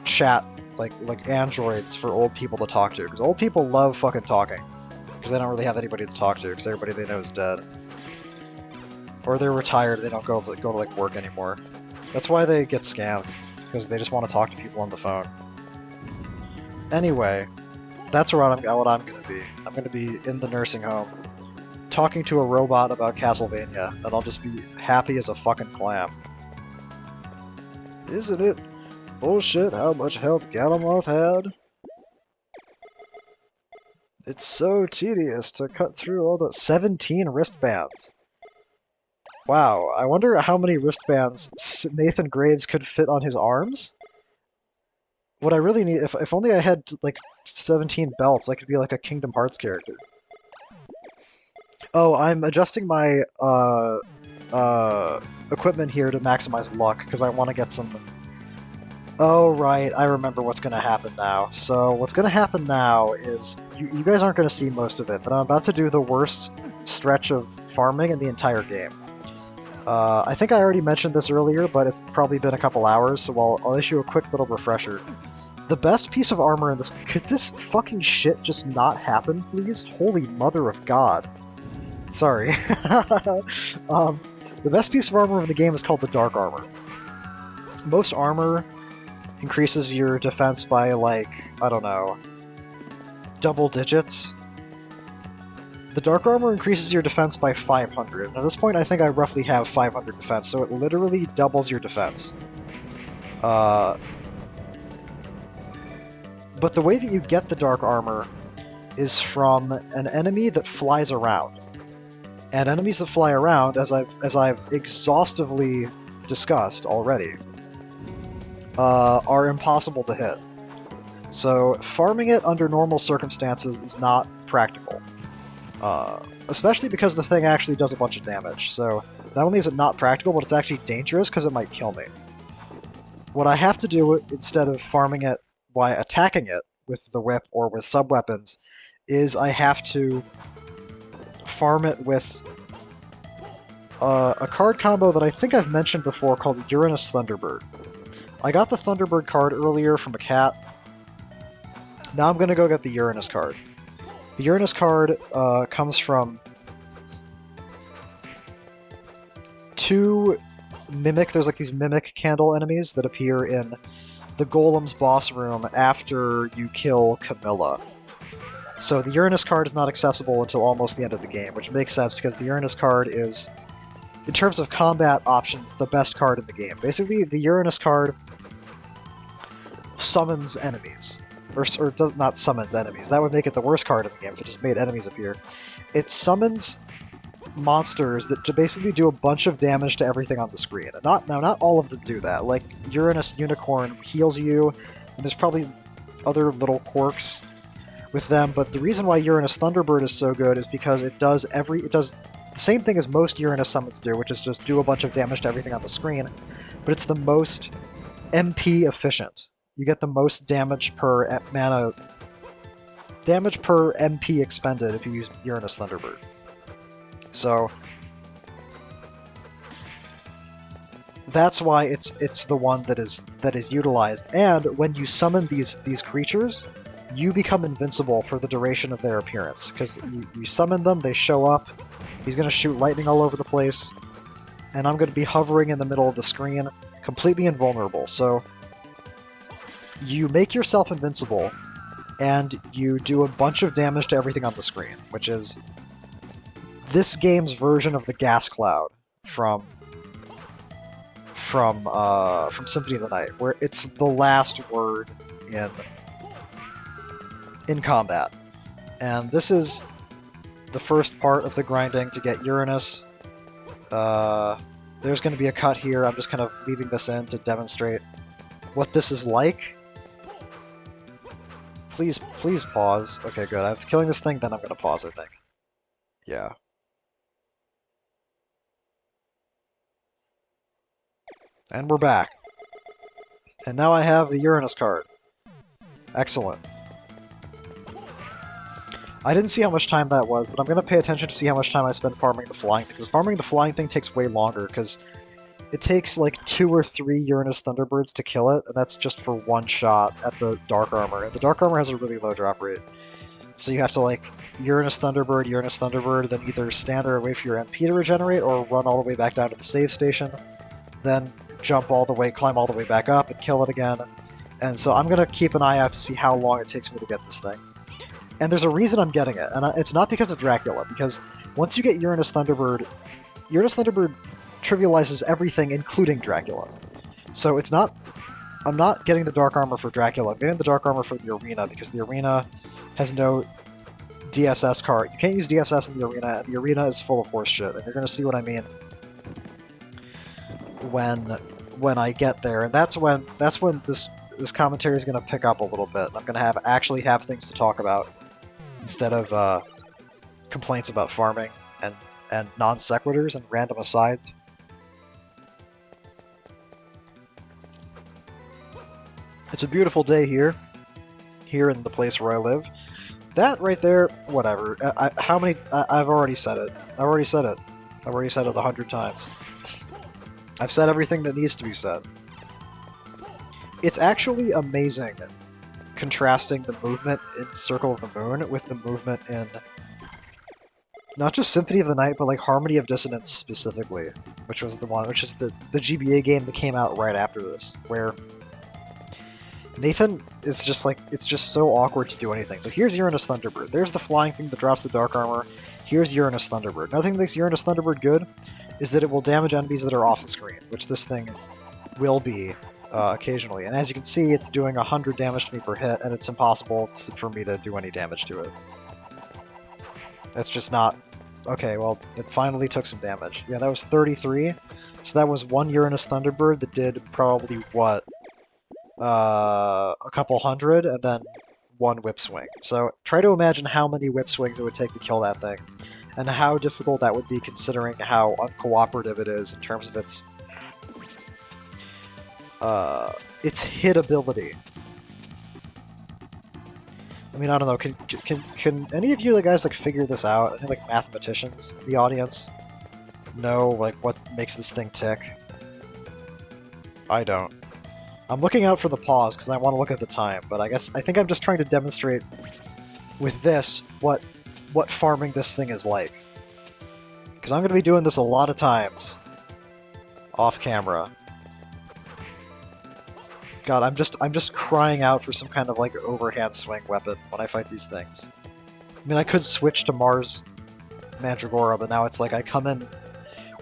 chat, like androids for old people to talk to, because old people love fucking talking, because they don't really have anybody to talk to, because everybody they know is dead, or they're retired. They don't go to like work anymore. That's why they get scammed, because they just want to talk to people on the phone. Anyway, that's what I'm gonna be. I'm gonna be in the nursing home, talking to a robot about Castlevania, and I'll just be happy as a fucking clam. Isn't it bullshit how much health Galamoth had? It's so tedious to cut through all the 17 wristbands. Wow, I wonder how many wristbands Nathan Graves could fit on his arms? What I really need, if only I had like 17 belts, I could be like a Kingdom Hearts character. Oh, I'm adjusting my equipment here to maximize luck, because I want to get some... Oh, right, I remember what's going to happen now. So, what's going to happen now is... You guys aren't going to see most of it, but I'm about to do the worst stretch of farming in the entire game. I think I already mentioned this earlier, but it's probably been a couple hours, so I'll issue a quick little refresher. The best piece of armor in this... Could this fucking shit just not happen, please? Holy mother of God. Sorry. The best piece of armor in the game is called the Dark Armor. Most armor increases your defense by, like, I don't know, double digits. The Dark Armor increases your defense by 500. At this point, I think I roughly have 500 defense, so it literally doubles your defense. But the way that you get the Dark Armor is from an enemy that flies around. And enemies that fly around, as I've exhaustively discussed already, are impossible to hit. So farming it under normal circumstances is not practical. Especially because the thing actually does a bunch of damage. So not only is it not practical, but it's actually dangerous because it might kill me. What I have to do instead of farming it by attacking it with the whip or with sub-weapons is I have to farm it with a card combo that I think I've mentioned before called Uranus Thunderbird. I got the Thunderbird card earlier from a cat. Now I'm going to go get the Uranus card. The Uranus card comes from two Mimic... There's like these Mimic candle enemies that appear in the Golem's boss room after you kill Camilla. So the Uranus card is not accessible until almost the end of the game, which makes sense because the Uranus card is, in terms of combat options, the best card in the game. Basically, the Uranus card summons enemies. Or does not summons enemies. That would make it the worst card in the game if it just made enemies appear. It summons monsters that basically do a bunch of damage to everything on the screen. Not all of them do that. Like, Uranus Unicorn heals you, and there's probably other little quirks with them, but the reason why Uranus Thunderbird is so good is because it does the same thing as most Uranus summons do, which is just do a bunch of damage to everything on the screen, but it's the most MP efficient. You get the most damage per mana... damage per MP expended if you use Uranus Thunderbird. So... that's why it's the one that is utilized. And when you summon these creatures, you become invincible for the duration of their appearance. Because you summon them, they show up, he's going to shoot lightning all over the place, and I'm going to be hovering in the middle of the screen, completely invulnerable. So... you make yourself invincible, and you do a bunch of damage to everything on the screen, which is this game's version of the gas cloud from Symphony of the Night, where it's the last word in combat. And this is the first part of the grinding to get Uranus. There's going to be a cut here. I'm just kind of leaving this in to demonstrate what this is like. Please pause. Okay, good. After killing this thing, then I'm gonna pause, I think. Yeah. And we're back. And now I have the Uranus card. Excellent. I didn't see how much time that was, but I'm gonna pay attention to see how much time I spend farming the flying thing, because farming the flying thing takes way longer, because it takes like 2 or 3 Uranus Thunderbirds to kill it, and that's just for one shot at the Dark Armor. And the Dark Armor has a really low drop rate. So you have to, like, Uranus Thunderbird, then either stand there and wait for your MP to regenerate, or run all the way back down to the save station, then jump all the way, climb all the way back up, and kill it again. And so I'm gonna keep an eye out to see how long it takes me to get this thing. And there's a reason I'm getting it, and it's not because of Dracula, because once you get Uranus Thunderbird trivializes everything, including Dracula. So it's not... I'm not getting the Dark Armor for Dracula, I'm getting the Dark Armor for the Arena, because the Arena has no DSS card. You can't use DSS in the Arena, and the Arena is full of horse shit, and you're gonna see what I mean when I get there, and that's when this commentary is gonna pick up a little bit. I'm gonna actually have things to talk about, instead of complaints about farming and and non sequiturs and random asides. It's a beautiful day here in the place where I live. That right there, whatever. How many? I've already said it. I've already said it 100 times. I've said everything that needs to be said. It's actually amazing contrasting the movement in Circle of the Moon with the movement in not just Symphony of the Night, but like Harmony of Dissonance specifically, which is the GBA game that came out right after this, where Nathan is just like, it's just so awkward to do anything. So here's Uranus Thunderbird. There's the flying thing that drops the Dark Armor. Here's Uranus Thunderbird. Another thing that makes Uranus Thunderbird good is that it will damage enemies that are off the screen, which this thing will be occasionally. And as you can see, it's doing 100 damage to me per hit, and it's impossible for me to do any damage to it. That's just not... Okay, well, it finally took some damage. Yeah, that was 33. So that was one Uranus Thunderbird that did probably, what? A couple hundred, and then one whip swing. So try to imagine how many whip swings it would take to kill that thing, and how difficult that would be considering how uncooperative it is in terms of its hit ability. I mean, I don't know, can any of you guys like figure this out? Any like mathematicians in the audience know like what makes this thing tick? I don't. I'm looking out for the pause because I want to look at the time, but I think I'm just trying to demonstrate with this what farming this thing is like. Because I'm going to be doing this a lot of times off camera. God, I'm just crying out for some kind of like overhand swing weapon when I fight these things. I mean, I could switch to Mars Mandragora, but now it's like I come in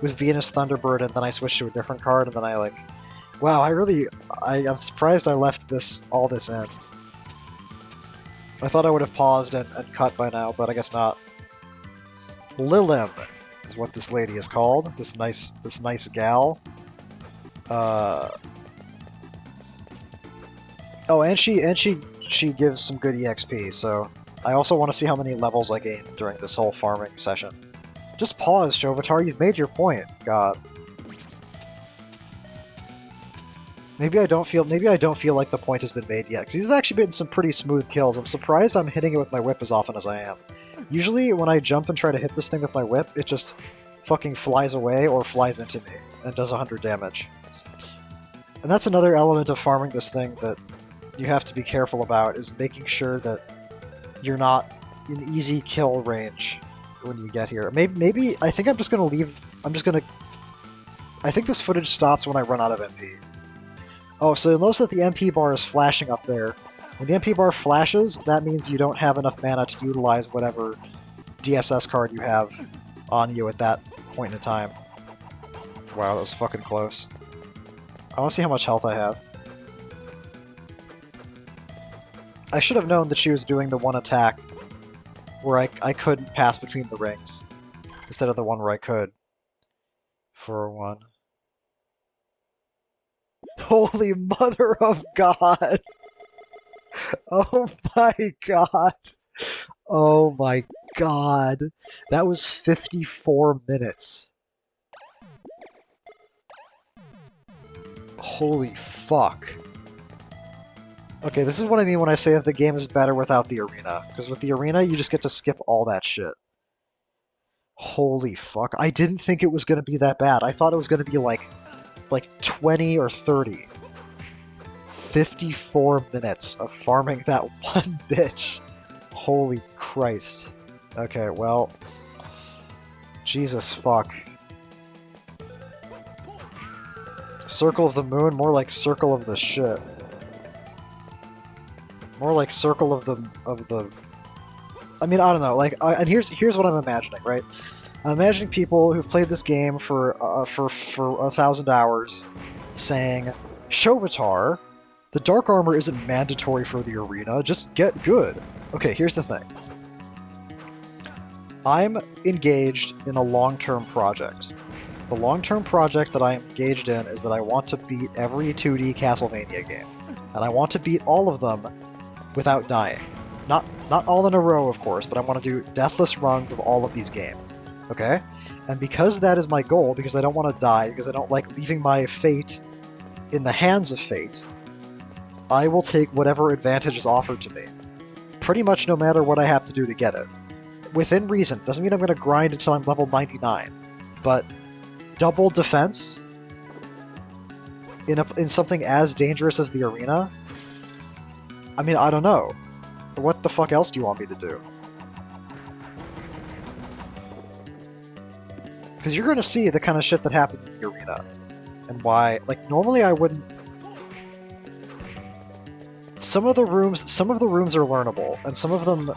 with Venus Thunderbird and then I switch to a different card and then I like... Wow, I'm surprised I left all this in. I thought I would have paused and cut by now, but I guess not. Lilim is what this lady is called. This nice gal. Oh, and she gives some good EXP, so I also want to see how many levels I gain during this whole farming session. Just pause, Shovatar, you've made your point. God. Maybe I don't feel like the point has been made yet, because these have actually been some pretty smooth kills. I'm surprised I'm hitting it with my whip as often as I am. Usually when I jump and try to hit this thing with my whip, it just fucking flies away or flies into me and does 100 damage. And that's another element of farming this thing that you have to be careful about, is making sure that you're not in easy kill range when you get here. Maybe I think I'm just gonna leave. I think this footage stops when I run out of MP. Oh, so you'll notice that the MP bar is flashing up there. When the MP bar flashes, that means you don't have enough mana to utilize whatever DSS card you have on you at that point in time. Wow, that was fucking close. I want to see how much health I have. I should have known that she was doing the one attack where I couldn't pass between the rings, instead of the one where I could. For one. Holy mother of God! Oh my God! Oh my God! That was 54 minutes. Holy fuck. Okay, this is what I mean when I say that the game is better without the arena. Because with the arena, you just get to skip all that shit. Holy fuck. I didn't think it was going to be that bad. I thought it was going to be like 20 or 30. 54 minutes of farming that one bitch. Holy Christ. Okay, well... Jesus fuck. Circle of the Moon, more like Circle of the shit. More like Circle of the... I mean, I don't know, like, and here's what I'm imagining, right? I'm imagining people who've played this game for 1,000 hours saying, Shovatar, the Dark Armor isn't mandatory for the arena, just get good. Okay, here's the thing. I'm engaged in a long-term project. The long-term project that I'm engaged in is that I want to beat every 2D Castlevania game. And I want to beat all of them without dying. Not all in a row, of course, but I want to do deathless runs of all of these games. Okay? And because that is my goal, because I don't want to die, because I don't like leaving my fate in the hands of fate, I will take whatever advantage is offered to me. Pretty much no matter what I have to do to get it. Within reason. Doesn't mean I'm going to grind until I'm level 99. But double defense in something as dangerous as the arena? I mean, I don't know. What the fuck else do you want me to do? Because you're going to see the kind of shit that happens in the arena. And why, like, normally I wouldn't... Some of the rooms are learnable, and some of them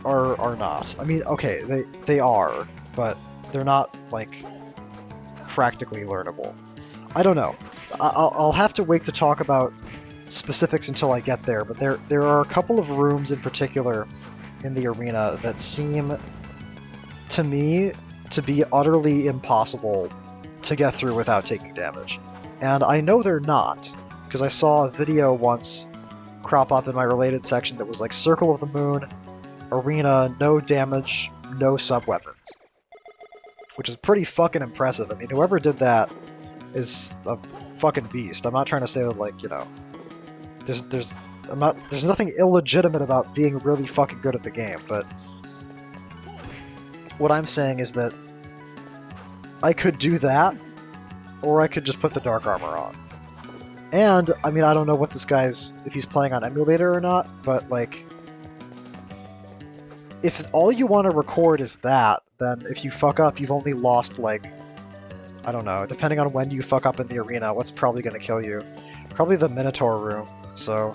are not. I mean, okay, they are, but they're not, like, practically learnable. I don't know. I'll have to wait to talk about specifics until I get there, but there are a couple of rooms in particular in the arena that seem, to me, to be utterly impossible to get through without taking damage. And I know they're not, because I saw a video once crop up in my related section that was like Circle of the Moon, arena, no damage, no sub-weapons. Which is pretty fucking impressive. I mean, whoever did that is a fucking beast. I'm not trying to say that, like, you know, there's nothing illegitimate about being really fucking good at the game, but what I'm saying is that I could do that, or I could just put the dark armor on. And, I mean, I don't know what this guy's, if he's playing on emulator or not, but, like, if all you want to record is that, then if you fuck up, you've only lost, like, I don't know, depending on when you fuck up in the arena, what's probably going to kill you? Probably the Minotaur room, so...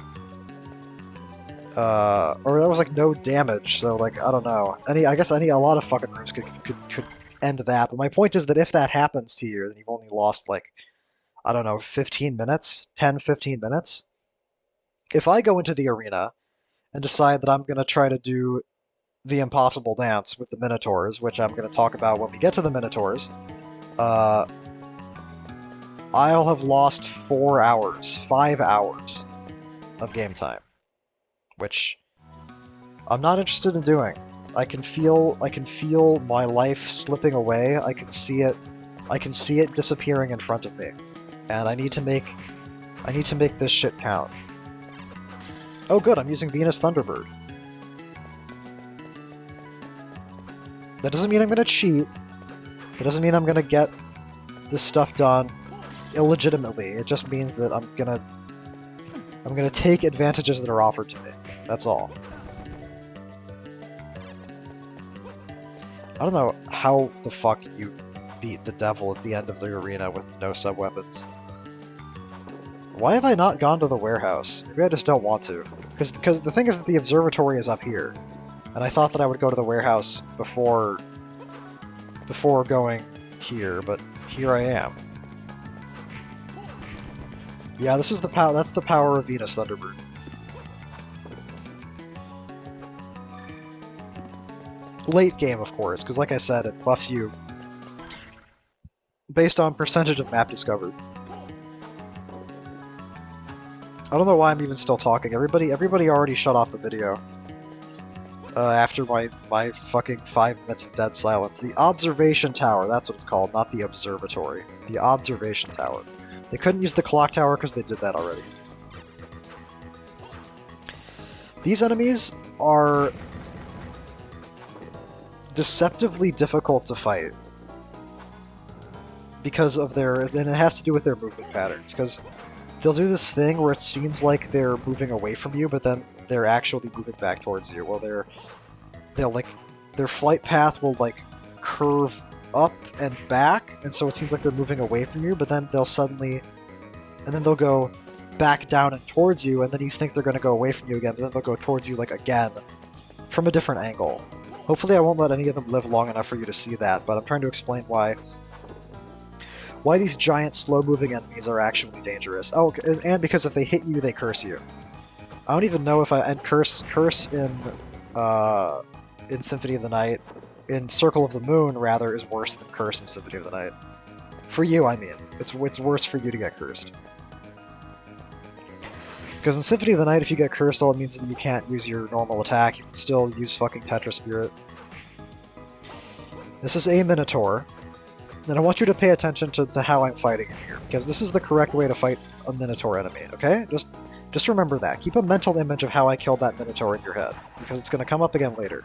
or there was, like, no damage, so, like, I don't know. I guess a lot of fucking rooms could end that, but my point is that if that happens to you, then you've only lost, like, I don't know, 15 minutes? 10, 15 minutes? If I go into the arena and decide that I'm going to try to do the impossible dance with the Minotaurs, which I'm going to talk about when we get to the Minotaurs, I'll have lost 4 hours, 5 hours of game time, which I'm not interested in doing. I can feel my life slipping away. I can see it disappearing in front of me, and I need to make this shit count. Oh, good, I'm using Venus Thunderbird. That doesn't mean I'm gonna cheat. It doesn't mean I'm gonna get this stuff done illegitimately. It just means that I'm gonna take advantages that are offered to me. That's all. I don't know how the fuck you beat the devil at the end of the arena with no sub-weapons. Why have I not gone to the warehouse? Maybe I just don't want to. Because the thing is that the observatory is up here. And I thought that I would go to the warehouse before going here, but here I am. Yeah, this is the power. That's the power of Venus Thunderbird. Late game, of course, because like I said, it buffs you based on percentage of map discovered. I don't know why I'm even still talking. Everybody already shut off the video. After my fucking 5 minutes of dead silence. The observation tower, that's what it's called, not the observatory. The observation tower. They couldn't use the clock tower because they did that already. These enemies are deceptively difficult to fight because of and it has to do with their movement patterns, because they'll do this thing where it seems like they're moving away from you, but then they're actually moving back towards you. Well, their flight path will like curve up and back, and so it seems like they're moving away from you, but then they'll go back down and towards you, and then you think they're going to go away from you again, but then they'll go towards you like again from a different angle. Hopefully I won't let any of them live long enough for you to see that, but I'm trying to explain why these giant slow-moving enemies are actually dangerous. Oh, and because if they hit you, they curse you. I don't even know if curse in Symphony of the Night, in Circle of the Moon, rather, is worse than curse in Symphony of the Night. For you, I mean. It's worse for you to get cursed. Because in Symphony of the Night, if you get cursed, all it means is that you can't use your normal attack. You can still use fucking Tetra Spirit. This is a Minotaur, and I want you to pay attention to how I'm fighting it here, because this is the correct way to fight a Minotaur enemy, okay? Just remember that. Keep a mental image of how I killed that Minotaur in your head, because it's going to come up again later.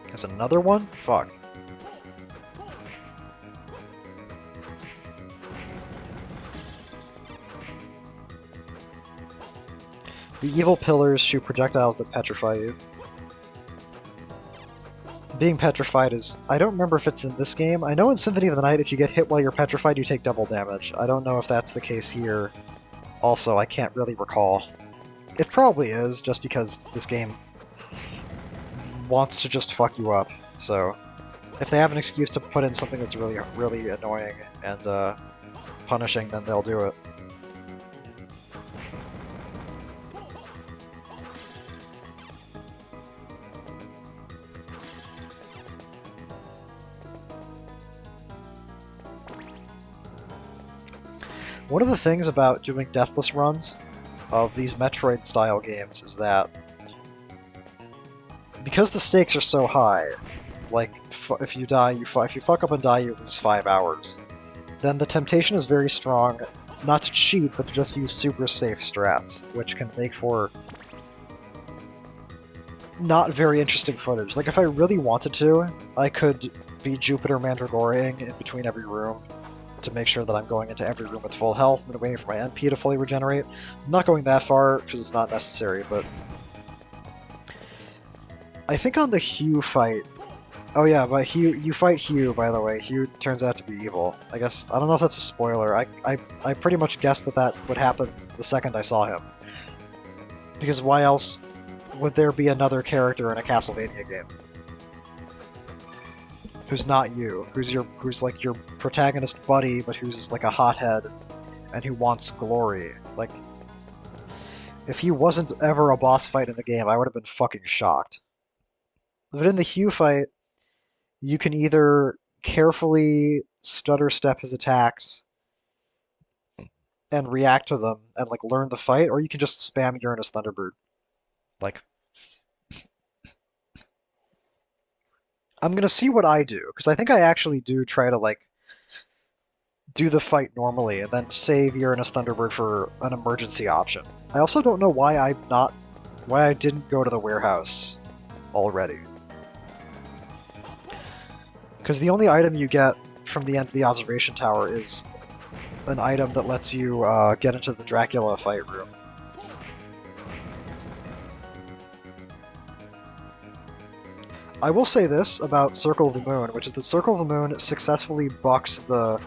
There's another one? Fuck. The evil pillars shoot projectiles that petrify you. Being petrified is... I don't remember if it's in this game. I know in Symphony of the Night, if you get hit while you're petrified, you take double damage. I don't know if that's the case here. Also, I can't really recall. It probably is, just because this game wants to just fuck you up. So, if they have an excuse to put in something that's really, really annoying and punishing, then they'll do it. One of the things about doing deathless runs of these Metroid-style games is that because the stakes are so high, like if you die, if you fuck up and die, you lose 5 hours. Then the temptation is very strong, not to cheat, but to just use super safe strats, which can make for not very interesting footage. Like if I really wanted to, I could be Jupiter Mandragoring in between every room to make sure that I'm going into every room with full health and waiting for my MP to fully regenerate. I'm not going that far because it's not necessary, but I think on the Hugh fight... Oh yeah, but Hugh, you fight Hugh, by the way. Hugh turns out to be evil. I guess, I don't know if that's a spoiler. I pretty much guessed that that would happen the second I saw him. Because why else would there be another character in a Castlevania game? Who's not you, who's like your protagonist buddy, but who's like a hothead, and who wants glory. Like, if he wasn't ever a boss fight in the game, I would have been fucking shocked. But in the Hugh fight, you can either carefully stutter step his attacks and react to them and like learn the fight, or you can just spam Uranus Thunderbird. Like, I'm gonna see what I do, because I think I actually do try to, like, do the fight normally, and then save Uranus Thunderbird for an emergency option. I also don't know why I didn't go to the warehouse already. Because the only item you get from the end of the observation tower is an item that lets you get into the Dracula fight room. I will say this about Circle of the Moon, which is that Circle of the Moon successfully bucks the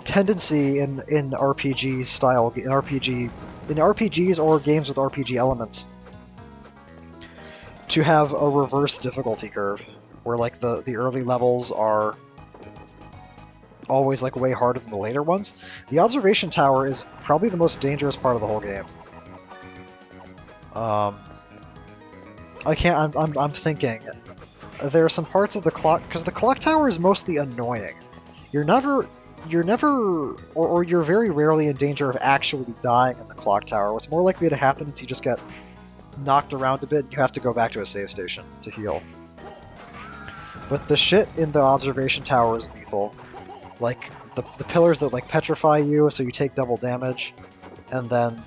tendency in RPG style in RPGs or games with RPG elements to have a reverse difficulty curve, where like the early levels are always like way harder than the later ones. The observation tower is probably the most dangerous part of the whole game. I'm thinking. There are some parts of the clock, because the clock tower is mostly annoying. You're never, or you're very rarely in danger of actually dying in the clock tower. What's more likely to happen is you just get knocked around a bit and you have to go back to a save station to heal. But the shit in the observation tower is lethal. Like, the pillars that, like, petrify you, so you take double damage, and then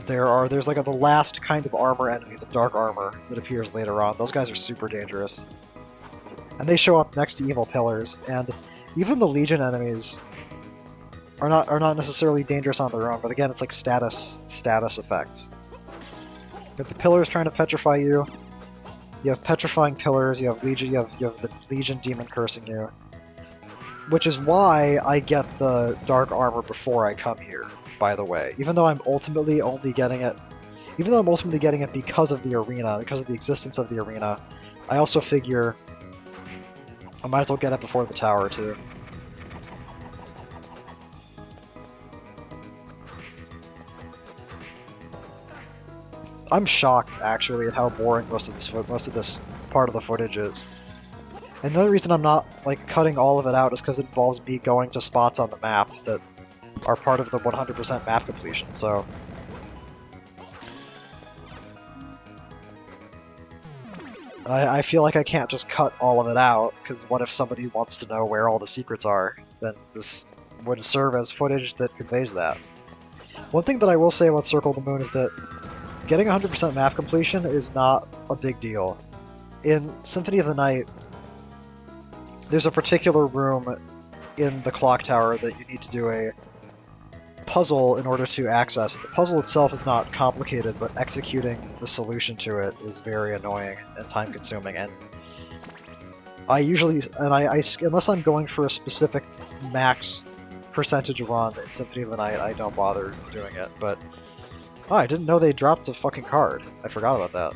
there's like the last kind of armor enemy, the dark armor, that appears later on. Those guys are super dangerous. And they show up next to evil pillars, and even the Legion enemies are not necessarily dangerous on their own, but again, it's like status effects. You have the pillars trying to petrify you. You have petrifying pillars, you have Legion, you have the Legion demon cursing you. Which is why I get the dark armor before I come here, by the way. Even though I'm ultimately getting it because of the arena, because of the existence of the arena, I also figure I might as well get it before the tower, too. I'm shocked, actually, at how boring most of this part of the footage is. And the other reason I'm not, like, cutting all of it out is because it involves me going to spots on the map that are part of the 100% map completion, so... I feel like I can't just cut all of it out, because what if somebody wants to know where all the secrets are? Then this would serve as footage that conveys that. One thing that I will say about Circle of the Moon is that getting 100% map completion is not a big deal. In Symphony of the Night, there's a particular room in the clock tower that you need to do a puzzle in order to access. The puzzle itself is not complicated, but executing the solution to it is very annoying and time-consuming. And I usually, unless I'm going for a specific max percentage run in Symphony of the Night, I don't bother doing it. But oh, I didn't know they dropped a fucking card. I forgot about that.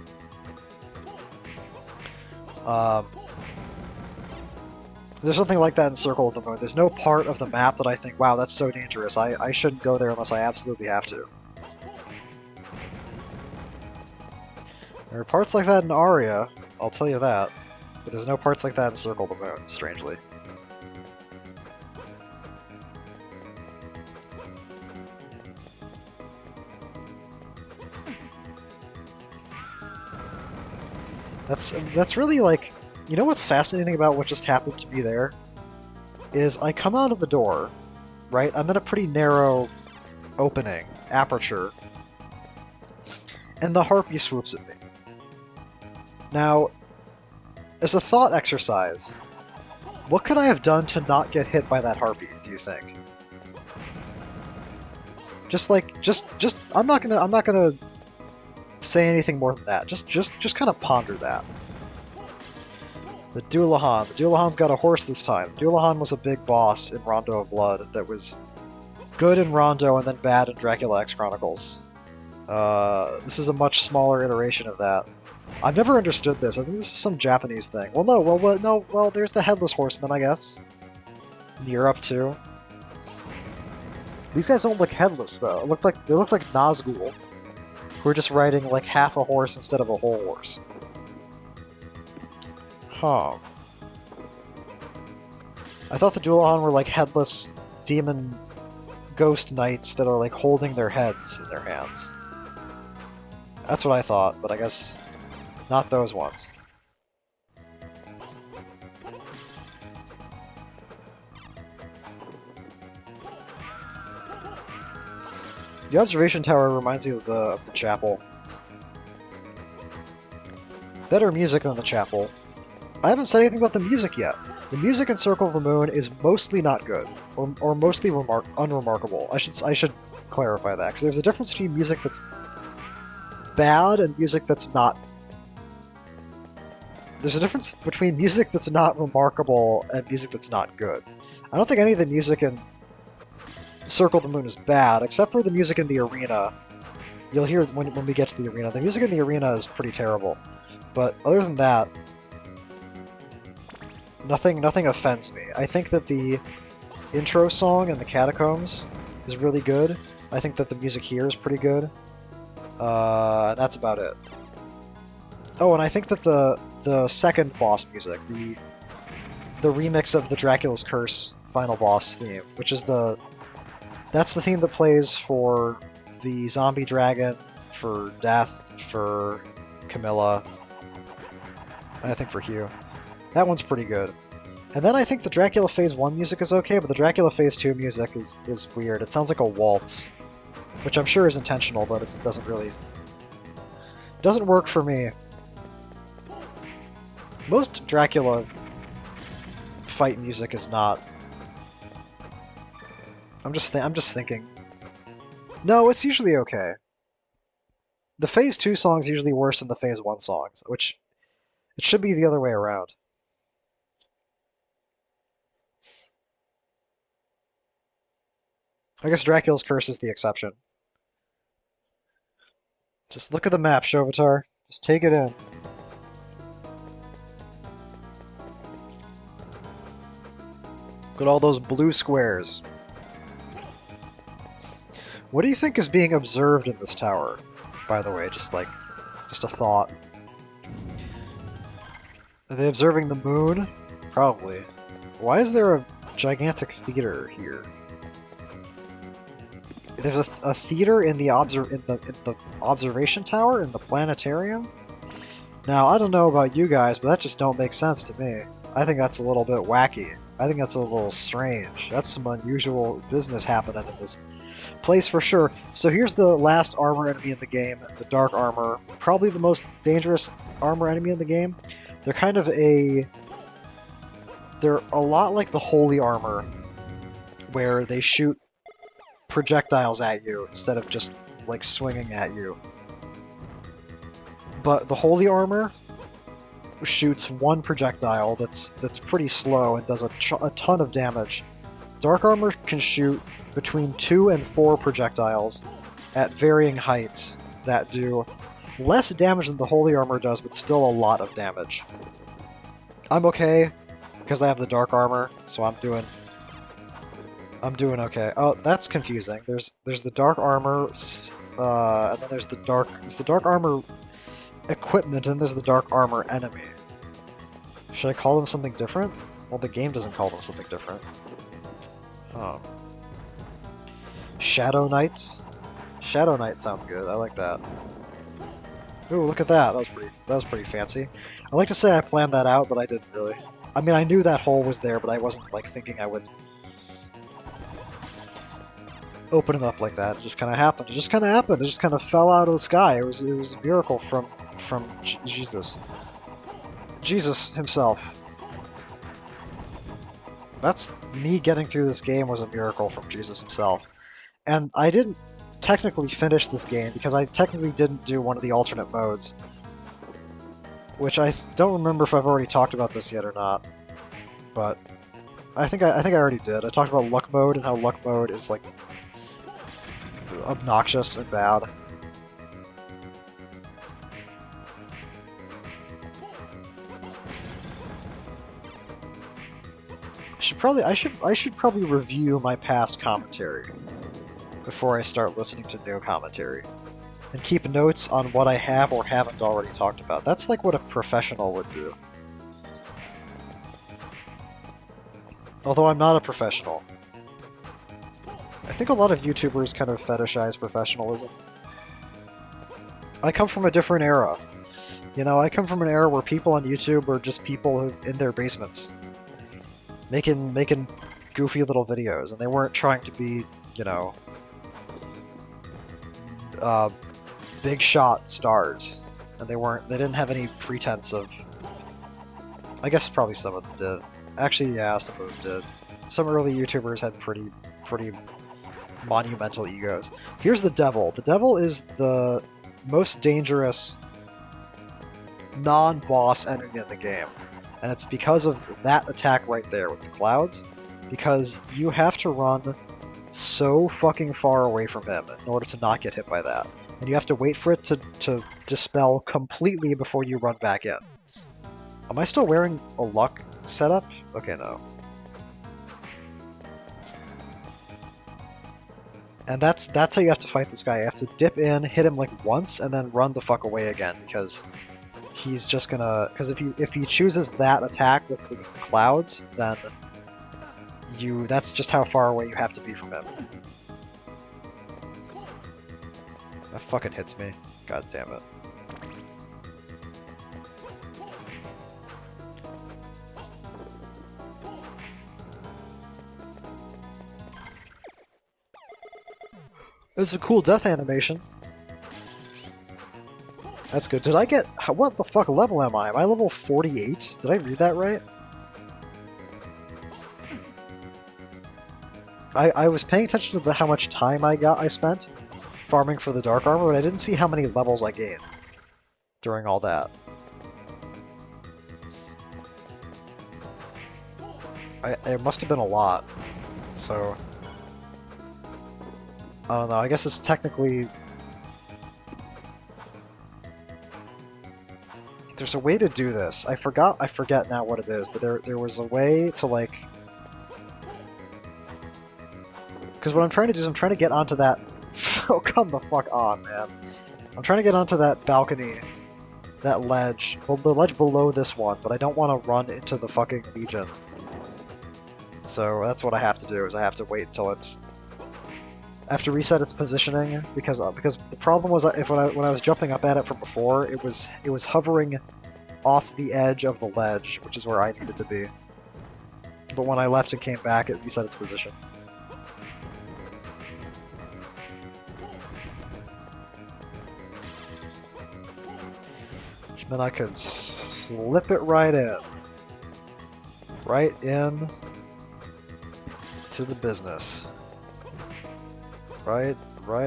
There's something like that in Circle of the Moon. There's no part of the map that I think, wow, that's so dangerous. I shouldn't go there unless I absolutely have to. There are parts like that in Aria, I'll tell you that. But there's no parts like that in Circle of the Moon, strangely. That's really, like... You know what's fascinating about what just happened to be there? Is I come out of the door, right? I'm in a pretty narrow opening, aperture, and the harpy swoops at me. Now, as a thought exercise, what could I have done to not get hit by that harpy, do you think? Just I'm not gonna say anything more than that. Just kind of ponder that. The Dullahan. The Dullahan's got a horse this time. The Dullahan was a big boss in Rondo of Blood that was good in Rondo and then bad in Dracula X Chronicles. This is a much smaller iteration of that. I've never understood this. I think this is some Japanese thing. Well, no, there's the Headless Horseman, I guess. In Europe, too. These guys don't look headless, though. They look like Nazgul, who are just riding, like, half a horse instead of a whole horse. Huh. I thought the Dullahan were like headless demon ghost knights that are like holding their heads in their hands. That's what I thought, but I guess not those ones. The observation tower reminds me of the chapel. Better music than the chapel. I haven't said anything about the music yet. The music in Circle of the Moon is mostly not good, or mostly unremarkable. I should clarify that, because there's a difference between music that's bad and music that's not... There's a difference between music that's not remarkable and music that's not good. I don't think any of the music in Circle of the Moon is bad, except for the music in the arena. You'll hear when we get to the arena. The music in the arena is pretty terrible. But other than that, nothing offends me. I think that the intro song in the Catacombs is really good. I think that the music here is pretty good. That's about it. Oh, and I think that the second boss music, the remix of the Dracula's Curse final boss theme, which is that's the theme that plays for the zombie dragon, for Death, for Camilla, and I think for Hugh. That one's pretty good. And then I think the Dracula Phase 1 music is okay, but the Dracula Phase 2 music is weird. It sounds like a waltz, which I'm sure is intentional, but it doesn't work for me. Most Dracula fight music is not. I'm just thinking. No, it's usually okay. The Phase 2 song's usually worse than the Phase 1 songs, which it should be the other way around. I guess Dracula's Curse is the exception. Just look at the map, Shovatar. Just take it in. Look at all those blue squares. What do you think is being observed in this tower, by the way? Just a thought. Are they observing the moon? Probably. Why is there a gigantic theater here? There's a theater in the observation tower in the planetarium. Now I don't know about you guys, but that just don't make sense to me. I think that's a little bit wacky. I think that's a little strange. That's some unusual business happening in this place for sure. So here's the last armor enemy in the game, the Dark Armor. Probably the most dangerous armor enemy in the game. They're kind of they're a lot like the Holy Armor, where they shoot projectiles at you instead of just like swinging at you. But the Holy Armor shoots one projectile that's pretty slow and does a ton of damage. Dark Armor can shoot between 2 and 4 projectiles at varying heights that do less damage than the Holy Armor does, but still a lot of damage. I'm okay because I have the Dark Armor, so I'm doing okay. Oh, that's confusing. There's the Dark Armor, and then there's the Dark Armor equipment, and then there's the Dark Armor enemy. Should I call them something different? Well, the game doesn't call them something different. Oh. Shadow Knights? Shadow Knight sounds good. I like that. Ooh, look at that. That was pretty fancy. I like to say I planned that out, but I didn't really. I mean, I knew that hole was there, but I wasn't like thinking I would open it up like that. It just kind of happened. It just kind of happened. It just kind of fell out of the sky. It was a miracle from Jesus. Jesus himself. That's me getting through this game was a miracle from Jesus himself. And I didn't technically finish this game because I technically didn't do one of the alternate modes. Which I don't remember if I've already talked about this yet or not. But I think I already did. I talked about luck mode and how luck mode is like obnoxious and bad. I should probably review my past commentary before I start listening to new commentary, and keep notes on what I have or haven't already talked about. That's like what a professional would do. Although I'm not a professional. I think a lot of YouTubers kind of fetishize professionalism. I come from a different era. You know, I come from an era where people on YouTube were just people in their basements. Making goofy little videos, and they weren't trying to be, you know, big shot stars. And they didn't have any pretense of... I guess probably some of them did. Actually, yeah, some of them did. Some early YouTubers had pretty monumental egos. Here's the Devil. The Devil is the most dangerous non-boss enemy in the game. And it's because of that attack right there with the clouds. Because you have to run so fucking far away from him in order to not get hit by that. And you have to wait for it to dispel completely before you run back in. Am I still wearing a luck setup? Okay, no. And that's how you have to fight this guy. You have to dip in, hit him like once, and then run the fuck away again, because he's just gonna... Because if he chooses that attack with the clouds, then that's just how far away you have to be from him. That fucking hits me. God damn it. It's a cool death animation. That's good. Did I get... What the fuck level am I? Am I level 48? Did I read that right? I was paying attention to how much time I spent farming for the Dark Armor, but I didn't see how many levels I gained during all that. It must have been a lot. So... I don't know, I guess it's technically... There's a way to do this. I forget now what it is, but there was a way to, like... Because what I'm trying to do is I'm trying to get onto that... Oh, come the fuck on, man. I'm trying to get onto that balcony that ledge, well, the ledge below this one, but I don't want to run into the fucking Legion. So that's what I have to do, is I have to wait until it's... I have to reset its positioning, because the problem was that when I was jumping up at it from before, it was hovering off the edge of the ledge, which is where I needed to be. But when I left and came back, it reset its position. Which meant I could slip it right in. Right in to the business. Right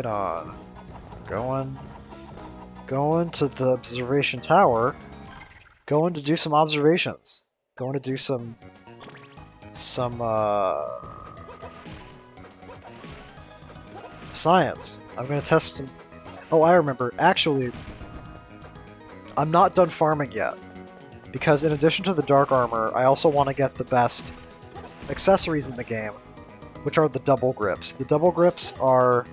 on. Going to the observation tower. Going to do some observations. Going to do some science. I'm going to test some... Oh, I remember. Actually, I'm not done farming yet. Because in addition to the dark armor, I also want to get the best accessories in the game, which are the double grips. The double grips are...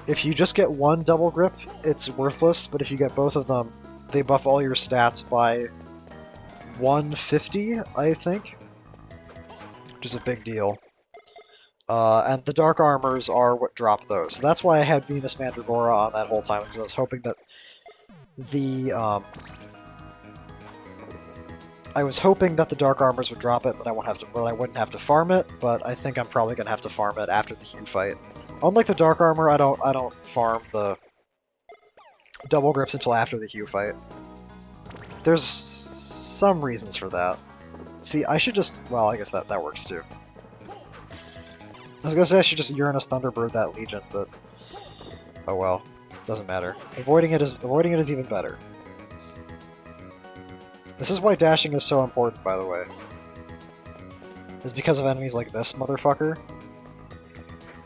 If you just get one double grip, it's worthless, but if you get both of them, they buff all your stats by 150, I think, which is a big deal. And the dark armors are what drop those. So that's why I had Venus Mandragora on that whole time, because I was hoping that the dark armors would drop it, but I wouldn't have to farm it. But I think I'm probably gonna have to farm it after the Hue fight. Unlike the dark armor, I don't farm the double grips until after the Hue fight. There's some reasons for that. See, I should just... Well, I guess that works too. I was gonna say I should just Uranus Thunderbird that Legion, but... Oh well. Doesn't matter. Avoiding it is even better. This is why dashing is so important, by the way. It's because of enemies like this motherfucker.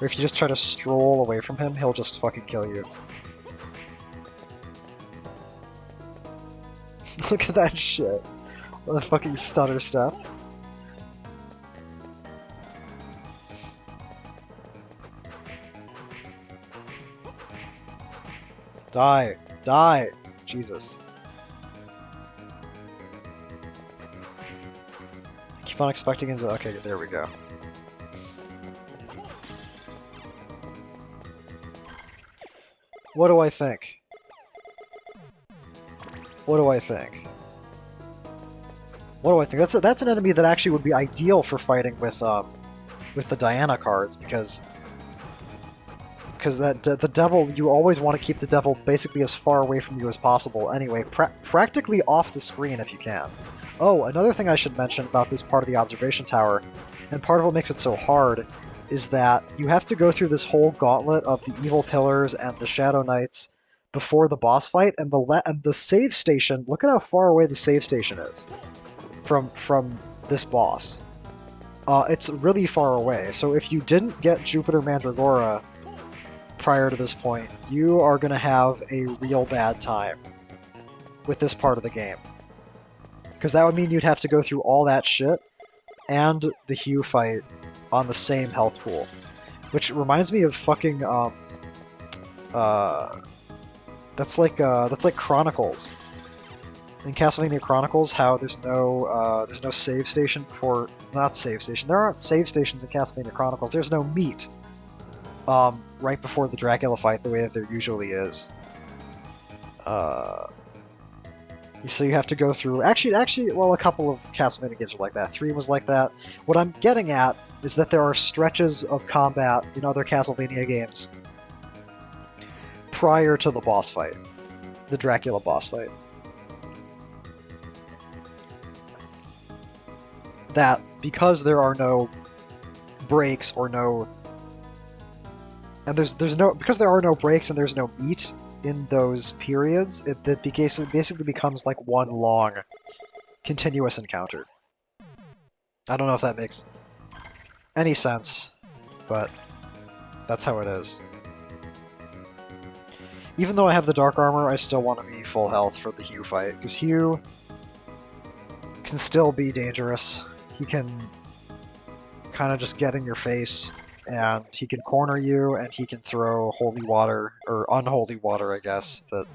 Or if you just try to stroll away from him, he'll just fucking kill you. Look at that shit. The fucking stutter step. Die! Die! Jesus. I keep on expecting him to... Okay, there we go. What do I think? What do I think? What do I think? That's an enemy that actually would be ideal for fighting with the Diana cards, because the devil, you always want to keep the devil basically as far away from you as possible anyway, practically off the screen if you can. Oh, another thing I should mention about this part of the observation tower, and part of what makes it so hard, is that you have to go through this whole gauntlet of the evil pillars and the shadow knights before the boss fight, and the save station, look at how far away the save station is from this boss. It's really far away, so if you didn't get Jupiter Mandragora prior to this point, you are going to have a real bad time with this part of the game. Because that would mean you'd have to go through all that shit and the Hue fight on the same health pool. Which reminds me of fucking, that's like Chronicles. In Castlevania Chronicles, how there's no save station for... Not save station. There aren't save stations in Castlevania Chronicles. There's no meat right before the Dracula fight the way that there usually is. So you have to go through... Actually, well, a couple of Castlevania games are like that. 3 was like that. What I'm getting at is that there are stretches of combat in other Castlevania games prior to the boss fight. The Dracula boss fight. That, because there are no breaks or no... And because there are no breaks and there's no meat in those periods, it basically becomes like one long, continuous encounter. I don't know if that makes any sense, but that's how it is. Even though I have the dark armor, I still want to be full health for the Hue fight, because Hue can still be dangerous. He can kind of just get in your face, and he can corner you, and he can throw holy water, or unholy water, I guess, that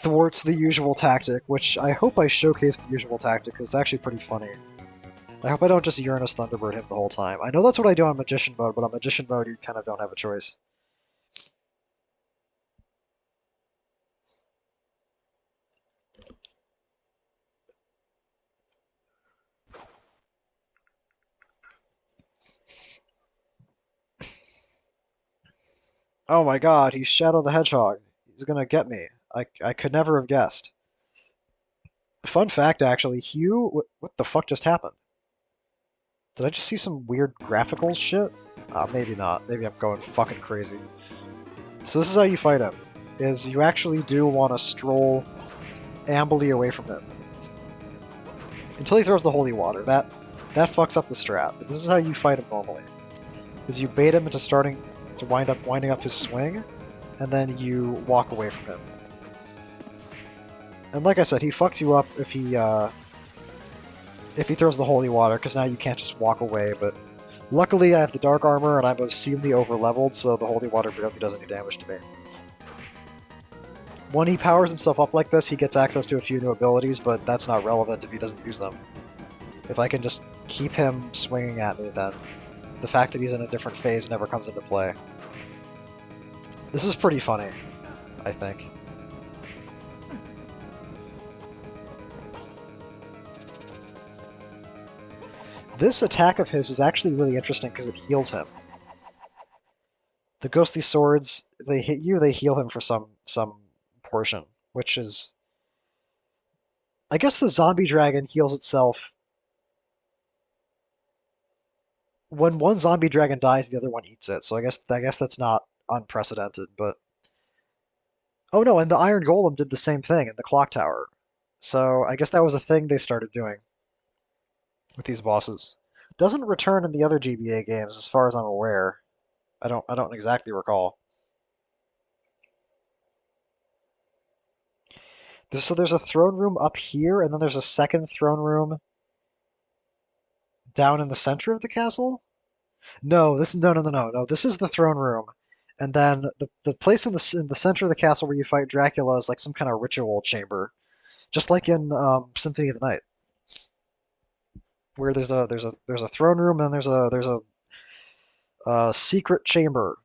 thwarts the usual tactic, which I hope I showcase the usual tactic, because it's actually pretty funny. I hope I don't just Uranus Thunderbird him the whole time. I know that's what I do on Magician mode, but on Magician mode you kind of don't have a choice. Oh my god, he's Shadow the Hedgehog. He's gonna get me. I could never have guessed. Fun fact, actually, Hugh... What the fuck just happened? Did I just see some weird graphical shit? Maybe not. Maybe I'm going fucking crazy. So this is how you fight him, is you actually do want to stroll ambly away from him. Until he throws the holy water. That fucks up the strat. But this is how you fight him normally. Is you bait him into starting to winding up his swing, and then you walk away from him. And like I said, he fucks you up if he throws the holy water, because now you can't just walk away, but luckily I have the dark armor and I'm obscenely over-leveled, so the holy water really does any damage to me. When he powers himself up like this, he gets access to a few new abilities, but that's not relevant if he doesn't use them. If I can just keep him swinging at me, then the fact that he's in a different phase never comes into play. This is pretty funny, I think. This attack of his is actually really interesting because it heals him. The ghostly swords, they hit you, they heal him for some portion, which is... I guess the zombie dragon heals itself. When one zombie dragon dies, the other one eats it, so I guess that's not unprecedented, but... Oh no, and the Iron Golem did the same thing in the Clock Tower. So I guess that was a thing they started doing with these bosses. Doesn't return in the other GBA games, as far as I'm aware. I don't exactly recall. So there's a throne room up here, and then there's a second throne room down in the center of the castle? No, no. This is the throne room. And then the place in the center of the castle where you fight Dracula is like some kind of ritual chamber. Just like in Symphony of the Night, where there's a throne room and there's a secret chamber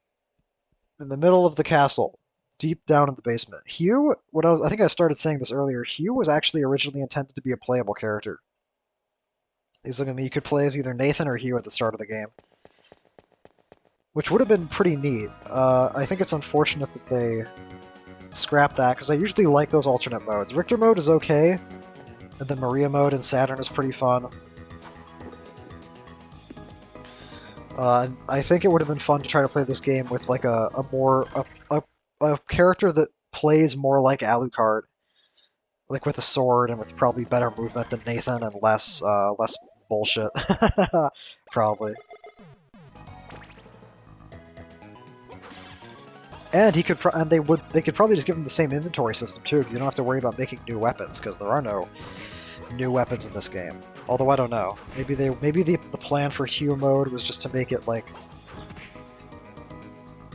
in the middle of the castle, deep down in the basement. Hugh, I think I started saying this earlier. Hugh was actually originally intended to be a playable character. He's looking at me. You could play as either Nathan or Hugh at the start of the game, which would have been pretty neat. I think it's unfortunate that they scrapped that, because I usually like those alternate modes. Richter mode is okay, and then Maria mode in Saturn is pretty fun. I think it would have been fun to try to play this game with like a character that plays more like Alucard, like with a sword and with probably better movement than Nathan and less bullshit, probably. And he could, they could probably just give him the same inventory system too, because you don't have to worry about making new weapons, because there are no new weapons in this game. Although I don't know, maybe the plan for Hugh mode was just to make it like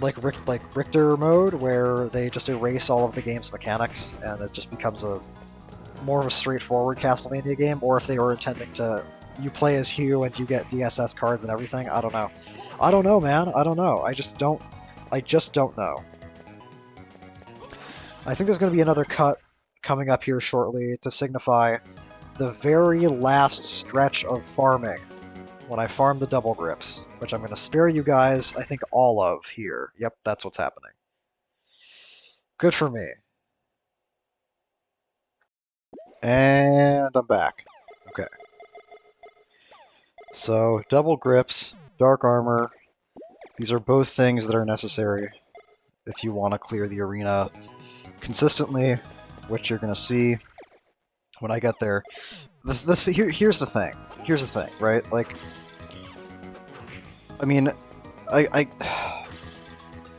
Richter mode, where they just erase all of the game's mechanics and it just becomes more of a straightforward Castlevania game. Or if they were intending to, you play as Hugh and you get DSS cards and everything. I don't know. I don't know, man. I don't know. I just don't know. I think there's going to be another cut coming up here shortly to signify the very last stretch of farming, when I farm the double grips, which I'm going to spare you guys, I think, all of here. Yep, that's what's happening. Good for me. And I'm back. Okay. So, double grips, dark armor, these are both things that are necessary if you want to clear the arena consistently, which you're going to see when I get there. Here's the thing, right? Like, I mean,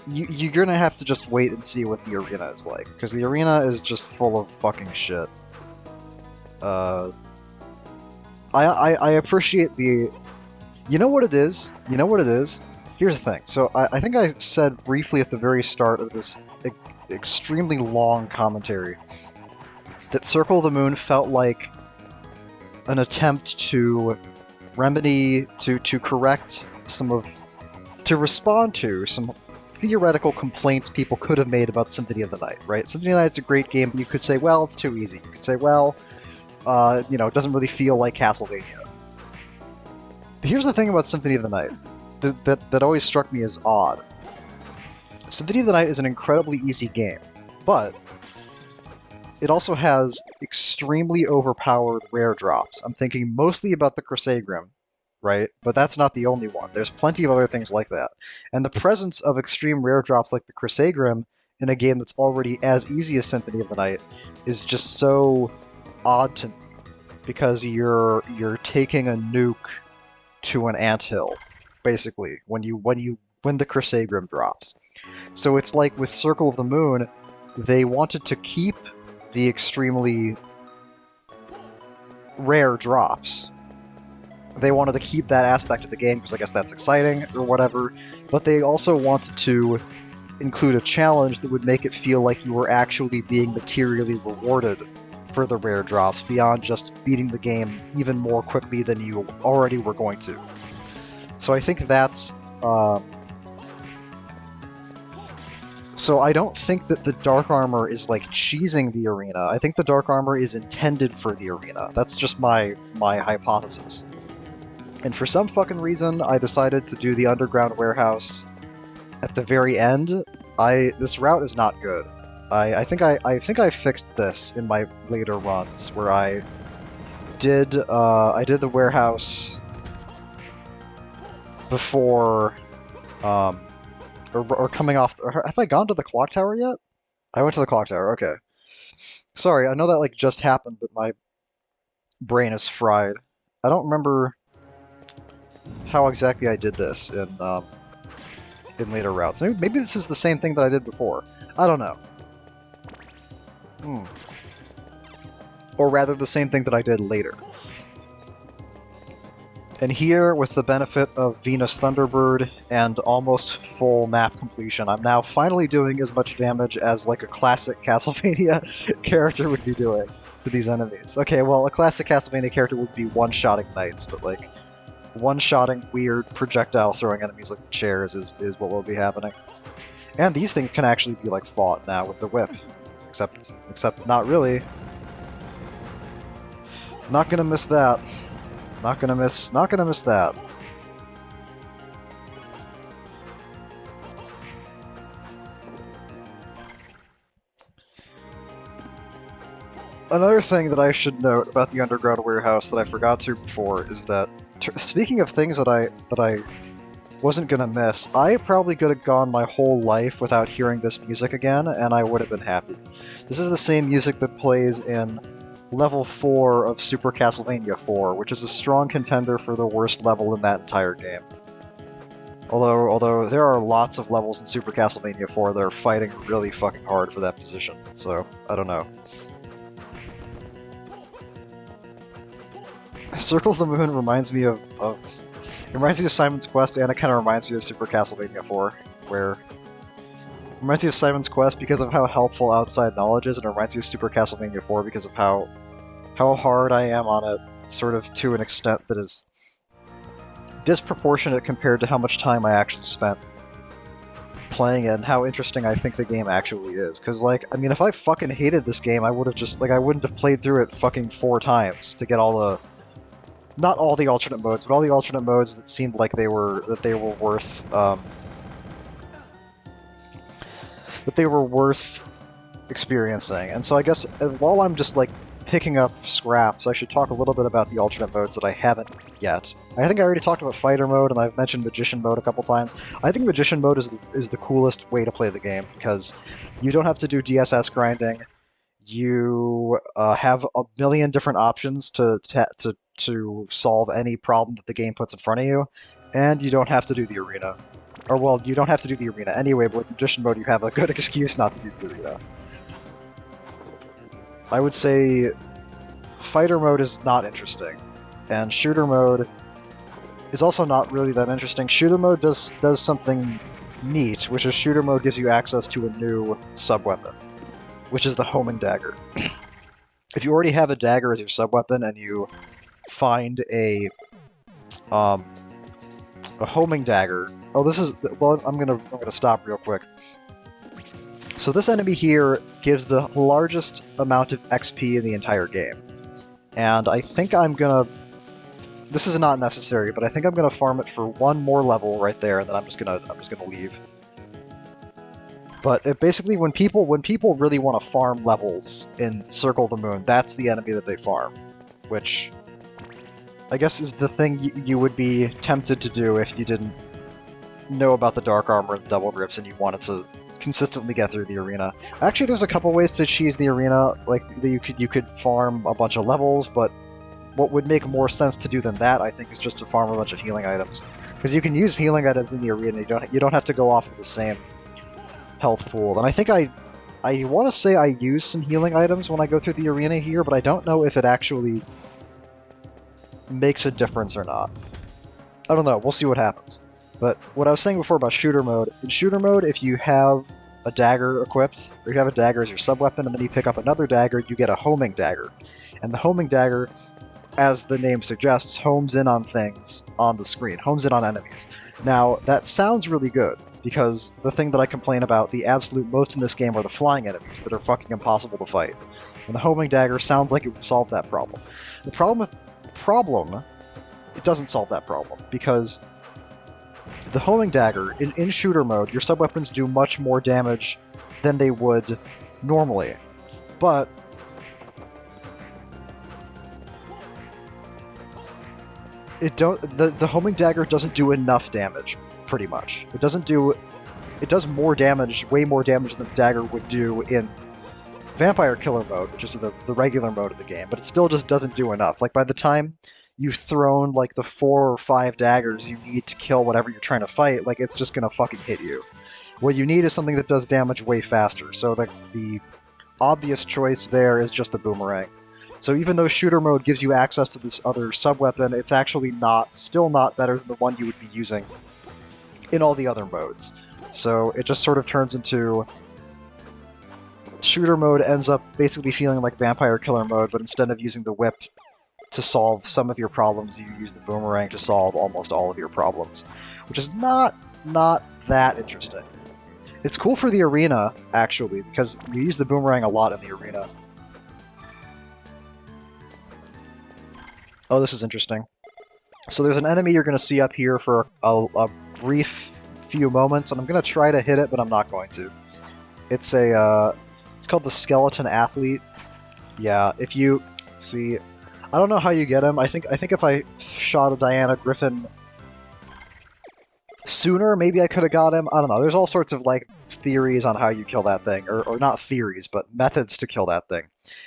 you're going to have to just wait and see what the arena is like, because the arena is just full of fucking shit. I appreciate the... You know what it is? Here's the thing. So I think I said briefly at the very start of this extremely long commentary that Circle of the Moon felt like an attempt to remedy, to correct some of, to respond to some theoretical complaints people could have made about Symphony of the Night, right? Symphony of the Night's a great game, but you could say, well, it's too easy. You could say, well, it doesn't really feel like Castlevania. Here's the thing about Symphony of the Night that always struck me as odd. Symphony of the Night is an incredibly easy game, but it also has extremely overpowered rare drops. I'm thinking mostly about the Crusaegrim, right? But that's not the only one. There's plenty of other things like that. And the presence of extreme rare drops like the Crusaegrim in a game that's already as easy as Symphony of the Night is just so odd to me, because you're taking a nuke to an anthill, basically, when the Crusaegrim drops. So it's like with Circle of the Moon, they wanted to keep the extremely rare drops. They wanted to keep that aspect of the game because I guess that's exciting or whatever, but they also wanted to include a challenge that would make it feel like you were actually being materially rewarded for the rare drops beyond just beating the game even more quickly than you already were going to. So I think that's so I don't think that the Dark Armor is like cheesing the arena. I think the Dark Armor is intended for the arena. That's just my hypothesis. And for some fucking reason, I decided to do the underground warehouse at the very end. This route is not good. I think I fixed this in my later runs where I did the warehouse before or coming off. Have I gone to the clock tower yet? I went to the clock tower. Okay. Sorry, I know that like just happened, but my brain is fried. I don't remember how exactly I did this in later routes. Maybe this is the same thing that I did before. I don't know. Or rather, the same thing that I did later. And here, with the benefit of Venus Thunderbird and almost full map completion, I'm now finally doing as much damage as like a classic Castlevania character would be doing to these enemies. Okay, well, a classic Castlevania character would be one-shotting knights, but like one-shotting weird projectile throwing enemies like the chairs is what will be happening. And these things can actually be like fought now with the whip. Except not really. Not gonna miss that. Not gonna miss that. Another thing that I should note about the underground warehouse that I forgot to before is that, speaking of things that I wasn't gonna miss, I probably could have gone my whole life without hearing this music again, and I would have been happy. This is the same music that plays in Level 4 of Super Castlevania 4, which is a strong contender for the worst level in that entire game. Although there are lots of levels in Super Castlevania 4 that are fighting really fucking hard for that position, so I don't know. Circle of the Moon reminds me of Simon's Quest, and it kind of reminds me of Super Castlevania 4, where it reminds me of Simon's Quest because of how helpful outside knowledge is, and it reminds me of Super Castlevania 4 because of how hard I am on it, sort of to an extent that is disproportionate compared to how much time I actually spent playing it and how interesting I think the game actually is. Because, like, I mean, if I fucking hated this game, I would have just, like, I wouldn't have played through it fucking 4 times to get all the... Not all the alternate modes, but all the alternate modes that seemed like they were worth experiencing. And so I guess while I'm just like picking up scraps, I should talk a little bit about the alternate modes that I haven't yet. I think I already talked about fighter mode, and I've mentioned magician mode a couple times. I think magician mode is the coolest way to play the game because you don't have to do DSS grinding. You have a million different options to solve any problem that the game puts in front of you, and you don't have to do the arena. Or, well, you don't have to do the arena anyway, but with Magician mode you have a good excuse not to do the arena. I would say fighter mode is not interesting, and shooter mode is also not really that interesting. Shooter mode does something neat, which is shooter mode gives you access to a new sub-weapon, which is the Homing Dagger. if you already have a dagger as your sub-weapon and you find um, a homing dagger. Oh, this is... Well, I'm gonna stop real quick. So this enemy here gives the largest amount of XP in the entire game. And I think I'm gonna... This is not necessary, but I think I'm gonna farm it for one more level right there, and then I'm just gonna leave. But basically, when people really want to farm levels in Circle of the Moon, that's the enemy that they farm, which I guess is the thing you would be tempted to do if you didn't know about the Dark Armor and the Double Grips and you wanted to consistently get through the arena. Actually, there's a couple ways to cheese the arena. Like you could farm a bunch of levels, but what would make more sense to do than that, I think, is just to farm a bunch of healing items, because you can use healing items in the arena. You don't have to go off of the same health pool. And I think I want to say I use some healing items when I go through the arena here, but I don't know if it actually makes a difference or not. I don't know. We'll see what happens. But what I was saying before about shooter mode, in shooter mode, if you have a dagger equipped, or you have a dagger as your sub-weapon, and then you pick up another dagger, you get a homing dagger. And the homing dagger, as the name suggests, homes in on things on the screen, homes in on enemies. Now, that sounds really good, because the thing that I complain about the absolute most in this game are the flying enemies that are fucking impossible to fight. And the homing dagger sounds like it would solve that problem. The problem, it doesn't solve that problem, because the homing dagger, in shooter mode, your sub-weapons do much more damage than they would normally. But the homing dagger doesn't do enough damage, pretty much. It does more damage, way more damage than the dagger would do in Vampire Killer mode, which is the regular mode of the game, but it still just doesn't do enough. Like, by the time you've thrown, like, the 4 or 5 daggers you need to kill whatever you're trying to fight, like, it's just gonna fucking hit you. What you need is something that does damage way faster, so the obvious choice there is just the boomerang. So even though shooter mode gives you access to this other sub-weapon, it's actually still not better than the one you would be using in all the other modes. So it just sort of turns into... Shooter mode ends up basically feeling like Vampire Killer mode, but instead of using the whip to solve some of your problems, you use the boomerang to solve almost all of your problems, which is not that interesting. It's cool for the arena, actually, because you use the boomerang a lot in the arena. Oh, this is interesting. So there's an enemy you're going to see up here for a brief few moments, and I'm going to try to hit it, but I'm not going to. It's it's called the Skeleton Athlete. Yeah, if you see, I don't know how you get him. I think if I shot a Diana Griffin sooner, maybe I could have got him. I don't know. There's all sorts of like theories on how you kill that thing, or not theories, but methods to kill that thing.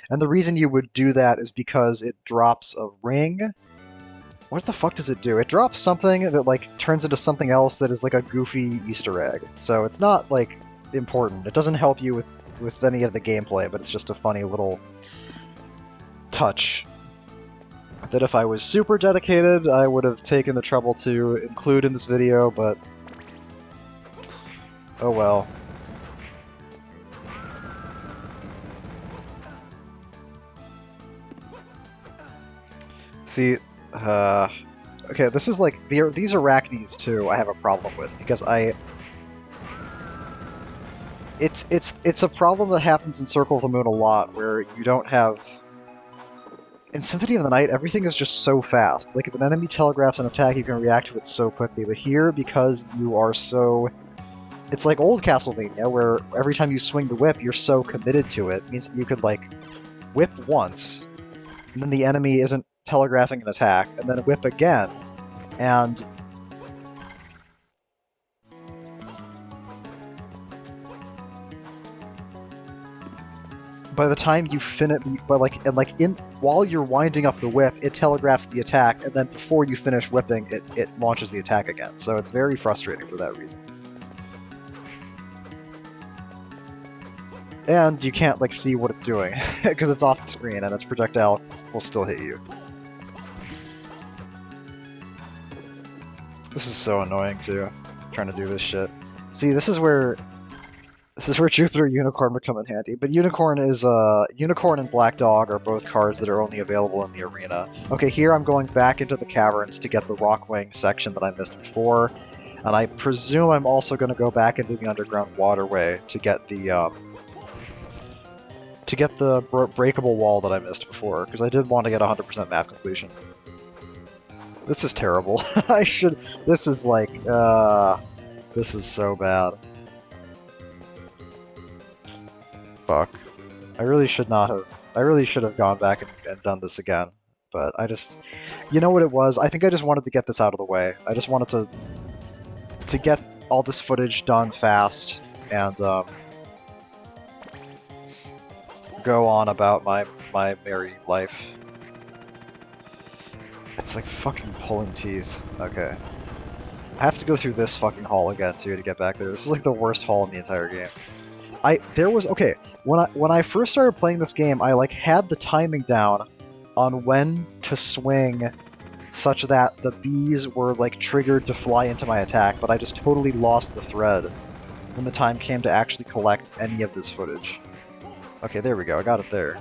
And the reason you would do that is because it drops a ring. What the fuck does it do? It drops something that like turns into something else that is like a goofy Easter egg. So it's not like important. It doesn't help you with any of the gameplay, but it's just a funny little touch that if I was super dedicated, I would have taken the trouble to include in this video, but oh well. See, okay, this is like, these arachnes too I have a problem with, because it's a problem that happens in Circle of the Moon a lot, where you don't have... In Symphony of the Night, everything is just so fast. Like, if an enemy telegraphs an attack, you can react to it so quickly, but here, because you are so... It's like old Castlevania, where every time you swing the whip, you're so committed to it. It means that you could, like, whip once, and then the enemy isn't telegraphing an attack, and then whip again, and... by the time you finish, while you're winding up the whip, it telegraphs the attack, and then before you finish whipping, it launches the attack again. So it's very frustrating for that reason. And you can't, like, see what it's doing, because it's off the screen, and its projectile will still hit you. This is so annoying, too, trying to do this shit. See, this is where This is where Jupiter Unicorn would come in handy. But Unicorn and Black Dog are both cards that are only available in the arena. Okay, here I'm going back into the caverns to get the Rockwing section that I missed before, and I presume I'm also going to go back into the underground waterway to get the breakable wall that I missed before, because I did want to get 100% map completion. This is terrible. I should. This is like. This is so bad. Fuck. I really should not have. I really should have gone back and done this again. But I just. You know what it was? I think I just wanted to get this out of the way. I just wanted to get all this footage done fast and go on about my merry life. It's like fucking pulling teeth. Okay. I have to go through this fucking hall again too to get back there. This is like the worst hall in the entire game. Okay, when I first started playing this game, I like had the timing down on when to swing such that the bees were like triggered to fly into my attack, but I just totally lost the thread when the time came to actually collect any of this footage. Okay, there we go. I got it there.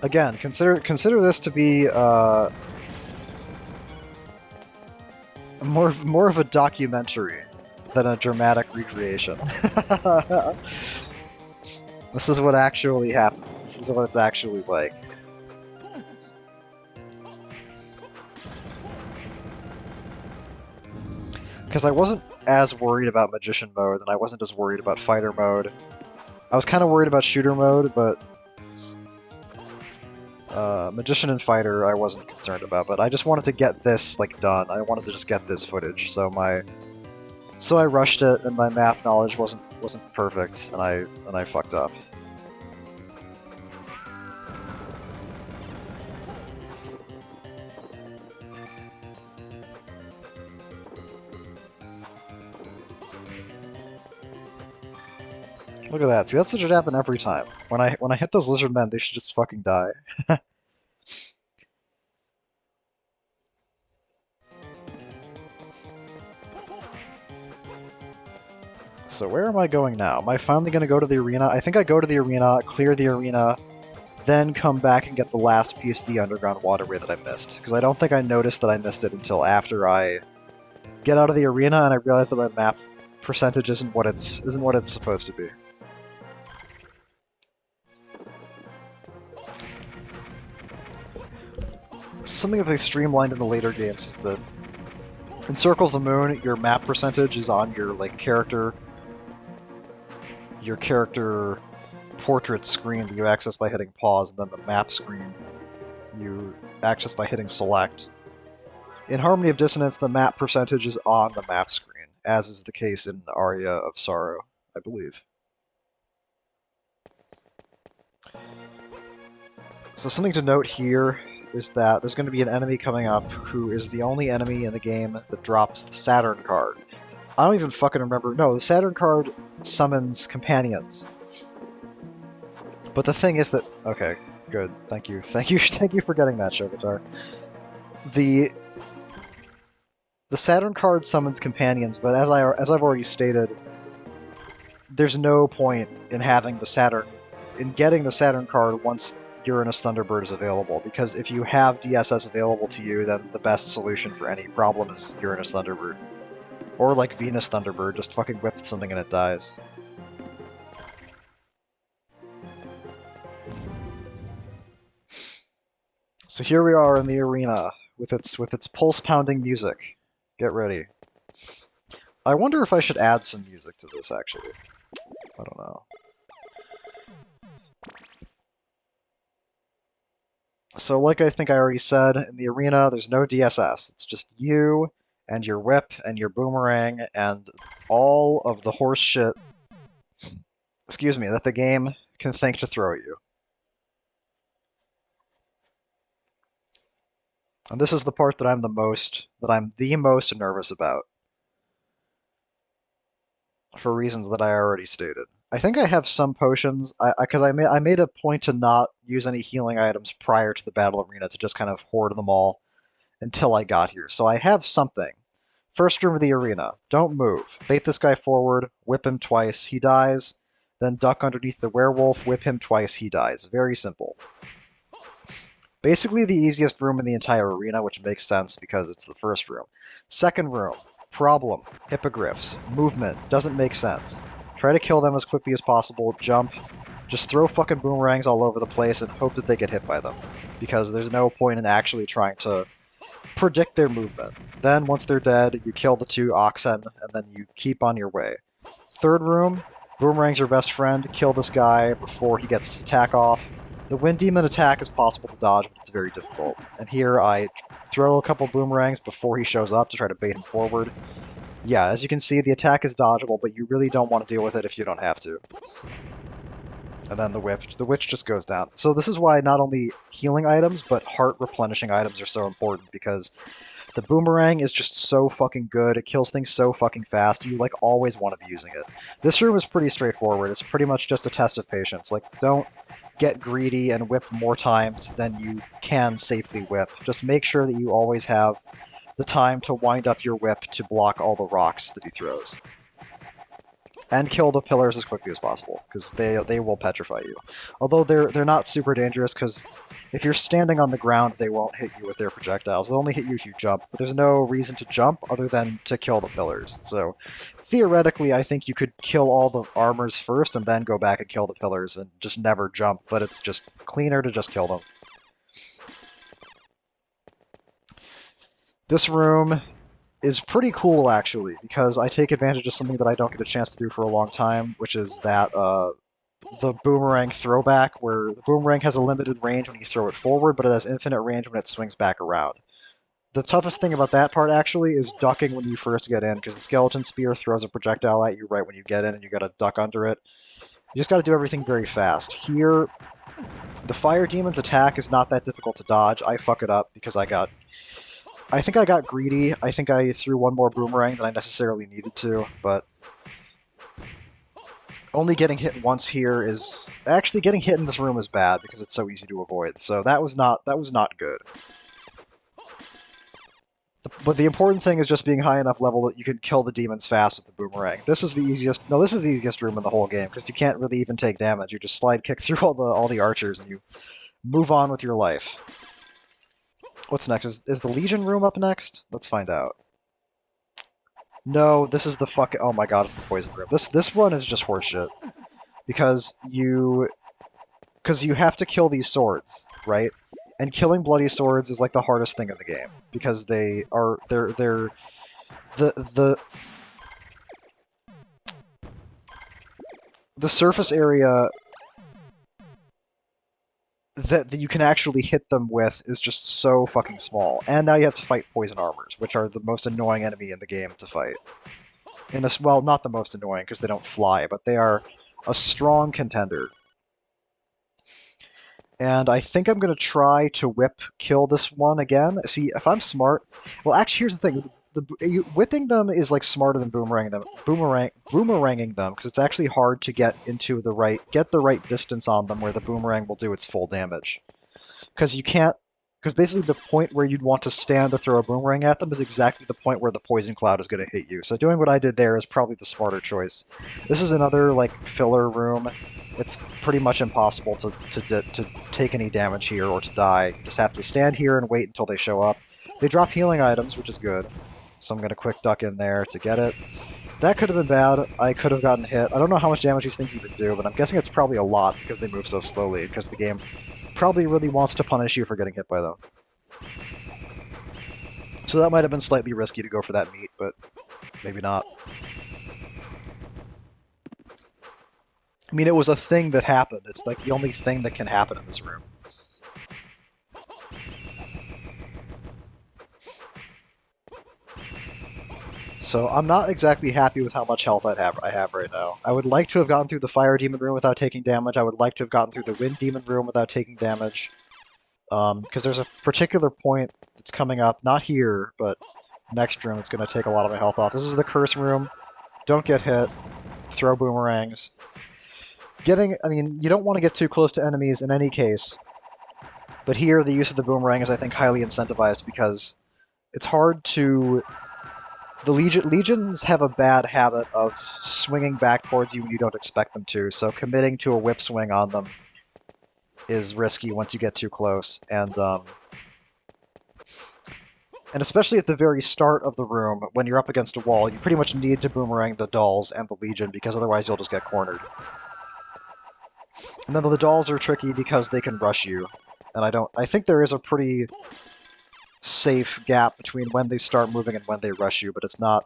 Again, consider this to be more of a documentary than a dramatic recreation. This is what actually happens. This is what it's actually like. Because I wasn't as worried about Magician mode, and I wasn't as worried about Fighter mode. I was kind of worried about Shooter mode, but Magician and Fighter I wasn't concerned about, but I just wanted to get this, like, done. I wanted to just get this footage, so I rushed it, and my math knowledge wasn't perfect, and I fucked up. Look at that. See, that's what should happen every time. When I hit those lizard men, they should just fucking die. So where am I going now? Am I finally going to go to the arena? I think I go to the arena, clear the arena, then come back and get the last piece of the underground waterway that I missed. Because I don't think I noticed that I missed it until after I get out of the arena and I realize that my map percentage isn't what it's supposed to be. Something that they streamlined in the later games is that in Circle of the Moon, your map percentage is on your your character portrait screen that you access by hitting pause, and then the map screen you access by hitting select. In Harmony of Dissonance, the map percentage is on the map screen, as is the case in Aria of Sorrow, I believe. So something to note here is that there's going to be an enemy coming up who is the only enemy in the game that drops the Saturn card. I don't even fucking remember. No, the Saturn card summons companions. But the thing is that... Okay, good. Thank you. Thank you for getting that, Shogatar. The Saturn card summons companions, but as I've already stated, there's no point in having getting the Saturn card once Uranus Thunderbird is available, because if you have DSS available to you, then the best solution for any problem is Uranus Thunderbird. Or like Venus Thunderbird, just fucking whip something and it dies. So here we are in the arena, with its pulse-pounding music. Get ready. I wonder if I should add some music to this, actually. I don't know. So like I think I already said, in the arena, there's no DSS. It's just you, and your whip, and your boomerang, and all of the horse shit, excuse me, that the game can think to throw at you. And this is the part that I'm the most nervous about. for reasons that I already stated. I think I have some potions, because I made a point to not use any healing items prior to the battle arena to just kind of hoard them all until I got here. So I have something. First room of the arena. Don't move. Bait this guy forward, whip him twice, he dies. Then duck underneath the werewolf, whip him twice, he dies. Very simple. Basically the easiest room in the entire arena, which makes sense because it's the first room. Second room. Problem. Hippogriffs. Movement. Doesn't make sense. Try to kill them as quickly as possible. Jump. Just throw fucking boomerangs all over the place and hope that they get hit by them. Because there's no point in actually trying to predict their movement. Then, once they're dead, you kill the two oxen, and then you keep on your way. Third room, boomerang's your best friend. Kill this guy before he gets his attack off. The wind demon attack is possible to dodge, but it's very difficult. And here I throw a couple boomerangs before he shows up to try to bait him forward. Yeah, as you can see, the attack is dodgeable, but you really don't want to deal with it if you don't have to. And then the witch just goes down. So this is why not only healing items, but heart replenishing items are so important, because the boomerang is just so fucking good. It kills things so fucking fast. You, like, always want to be using it. This room is pretty straightforward. It's pretty much just a test of patience. Like, don't get greedy and whip more times than you can safely whip. Just make sure that you always have the time to wind up your whip to block all the rocks that he throws. And kill the pillars as quickly as possible, because they will petrify you. Although they're not super dangerous, because if you're standing on the ground, they won't hit you with their projectiles. They'll only hit you if you jump, but there's no reason to jump other than to kill the pillars. So theoretically, I think you could kill all the armors first and then go back and kill the pillars and just never jump, but it's just cleaner to just kill them. This room is pretty cool, actually, because I take advantage of something that I don't get a chance to do for a long time, which is that the boomerang throwback, where the boomerang has a limited range when you throw it forward, but it has infinite range when it swings back around. The toughest thing about that part, actually, is ducking when you first get in, because the skeleton spear throws a projectile at you right when you get in, and you gotta duck under it. You just gotta do everything very fast. Here, the fire demon's attack is not that difficult to dodge. I fuck it up because I think I got greedy. I think I threw one more boomerang than I necessarily needed to, but only getting hit once here is... Actually, getting hit in this room is bad because it's so easy to avoid, so that was not good. But the important thing is just being high enough level that you can kill the demons fast with the boomerang. This is the easiest... No, this is the easiest room in the whole game, because you can't really even take damage. You just slide kick through all the archers, and you move on with your life. What's next? Is the Legion room up next? Let's find out. No, this is the fucking... Oh my god, it's the poison room. This one is just horseshit. Because you have to kill these swords, right? And killing bloody swords is like the hardest thing in the game. Because they're the surface area that you can actually hit them with is just so fucking small. And now you have to fight poison armors, which are the most annoying enemy in the game to fight. Well, not the most annoying, because they don't fly, but they are a strong contender. And I think I'm going to try to kill this one again. See, if I'm smart... Well, actually, here's the thing. Whipping them is like smarter than boomeranging them, because it's actually hard to get the right distance on them where the boomerang will do its full damage. Because basically the point where you'd want to stand to throw a boomerang at them is exactly the point where the poison cloud is going to hit you. So doing what I did there is probably the smarter choice. This is another like filler room. It's pretty much impossible to take any damage here or to die. You just have to stand here and wait until they show up. They drop healing items, which is good. So I'm going to quick duck in there to get it. That could have been bad. I could have gotten hit. I don't know how much damage these things even do, but I'm guessing it's probably a lot because they move so slowly, because the game probably really wants to punish you for getting hit by them. So that might have been slightly risky to go for that meat, but maybe not. I mean, it was a thing that happened. It's like the only thing that can happen in this room. So I'm not exactly happy with how much health I have right now. I would like to have gotten through the fire demon room without taking damage. I would like to have gotten through the wind demon room without taking damage. Because there's a particular point that's coming up, not here, but next room, it's going to take a lot of my health off. This is the curse room. Don't get hit. throw boomerangs. I mean, you don't want to get too close to enemies in any case, but here the use of the boomerang is, I think, highly incentivized because it's hard to... The legions have a bad habit of swinging back towards you when you don't expect them to, so committing to a whip swing on them is risky once you get too close, and especially at the very start of the room, when you're up against a wall, you pretty much need to boomerang the dolls and the legion, because otherwise you'll just get cornered. And then the dolls are tricky because they can rush you, and I think there is a pretty safe gap between when they start moving and when they rush you, but it's not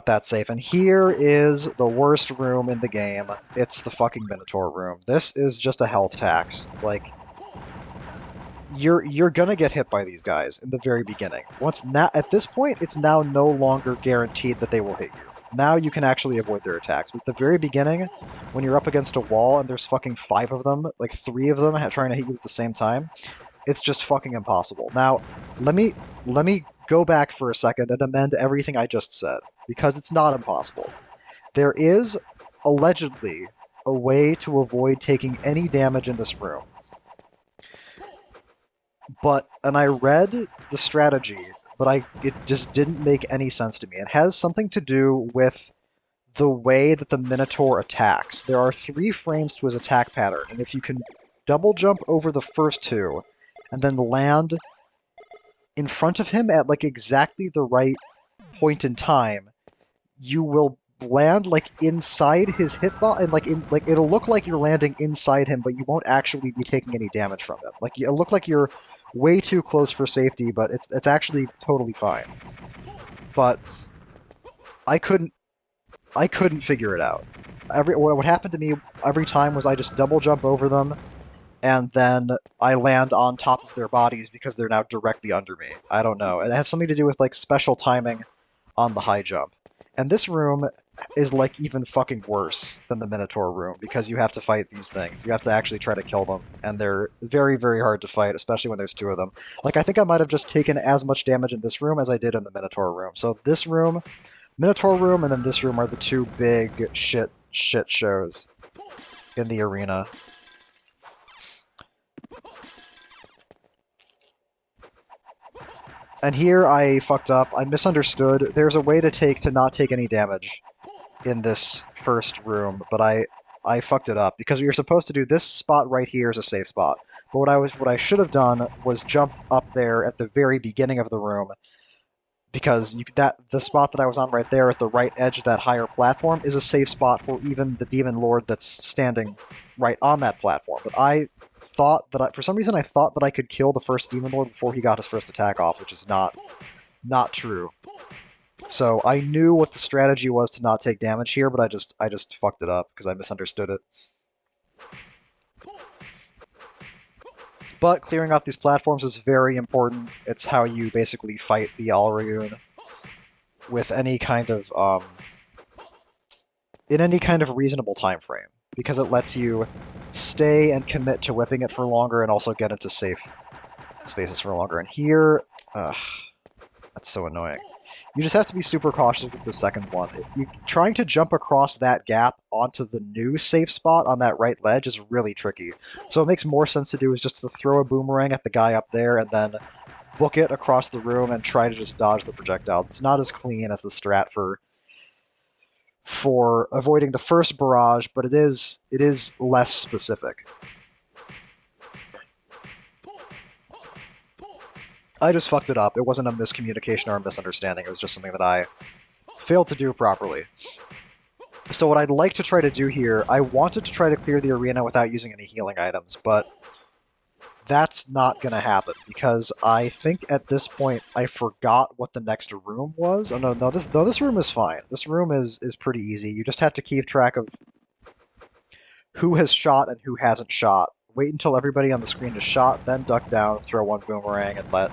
that safe. And here is the worst room in the game. It's the fucking Minotaur room. This is just a health tax. Like, you're gonna get hit by these guys in the very beginning. At this point, it's now no longer guaranteed that they will hit you. Now you can actually avoid their attacks. But at the very beginning, when you're up against a wall and there's fucking 5 of them, like 3 of them trying to hit you at the same time, it's just fucking impossible. Now, let me go back for a second and amend everything I just said, because it's not impossible. There is, allegedly, a way to avoid taking any damage in this room. And I read the strategy, but it just didn't make any sense to me. It has something to do with the way that the Minotaur attacks. There are 3 frames to his attack pattern, and if you can double jump over the first 2, and then land in front of him at like exactly the right point in time, you will land like inside his hitbox, and it'll look like you're landing inside him, but you won't actually be taking any damage from him. Like, it'll look like you're way too close for safety, but it's actually totally fine. But I couldn't figure it out. What happened to me every time was I just double jump over them, and then I land on top of their bodies because they're now directly under me. I don't know. It has something to do with, like, special timing on the high jump. And this room is, like, even fucking worse than the Minotaur room, because you have to fight these things. You have to actually try to kill them, and they're very, very hard to fight, especially when there's 2 of them. Like, I think I might have just taken as much damage in this room as I did in the Minotaur room. So this room, Minotaur room, and then this room are the 2 big shit shows in the arena. And here I fucked up. I misunderstood. There's a way to not take any damage in this first room, but I fucked it up because you're supposed to do this spot right here is a safe spot. But what I should have done was jump up there at the very beginning of the room, because the spot that I was on right there at the right edge of that higher platform is a safe spot for even the Demon Lord that's standing right on that platform. But for some reason I thought that I could kill the first Demon Lord before he got his first attack off, which is not true. So I knew what the strategy was to not take damage here, but I just fucked it up because I misunderstood it. But clearing out these platforms is very important. It's how you basically fight the Alraune with any kind of in any kind of reasonable time frame, because it lets you stay and commit to whipping it for longer and also get into safe spaces for longer. And here, that's so annoying. You just have to be super cautious with the second one. Trying to jump across that gap onto the new safe spot on that right ledge is really tricky. So it makes more sense to do is just to throw a boomerang at the guy up there and then book it across the room and try to just dodge the projectiles. It's not as clean as the strat for avoiding the first barrage, but it is less specific. I just fucked it up. It wasn't a miscommunication or a misunderstanding. It was just something that I failed to do properly. So what I'd like to try to do here, I wanted to try to clear the arena without using any healing items, but that's not going to happen, because I think at this point I forgot what the next room was. Oh, no, this room is fine. This room is pretty easy. You just have to keep track of who has shot and who hasn't shot. Wait until everybody on the screen is shot, then duck down, throw one boomerang, and let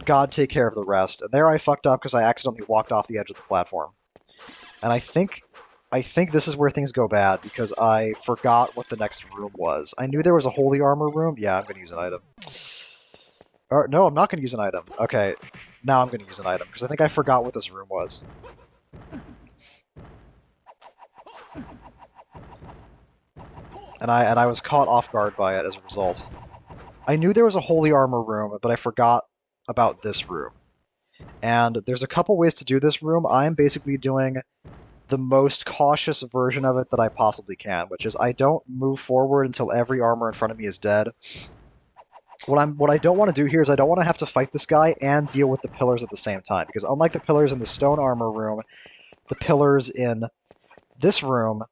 God take care of the rest. And there I fucked up because I accidentally walked off the edge of the platform. And I think this is where things go bad, because I forgot what the next room was. I knew there was a holy armor room. Yeah, I'm going to use an item. Or, no, I'm not going to use an item. Okay, now I'm going to use an item, because I think I forgot what this room was. and I was caught off guard by it as a result. I knew there was a holy armor room, but I forgot about this room. And there's a couple ways to do this room. I'm basically doing the most cautious version of it that I possibly can, which is I don't move forward until every armor in front of me is dead. What I don't want to do here is I don't want to have to fight this guy and deal with the pillars at the same time, because unlike the pillars in the stone armor room, the pillars in this room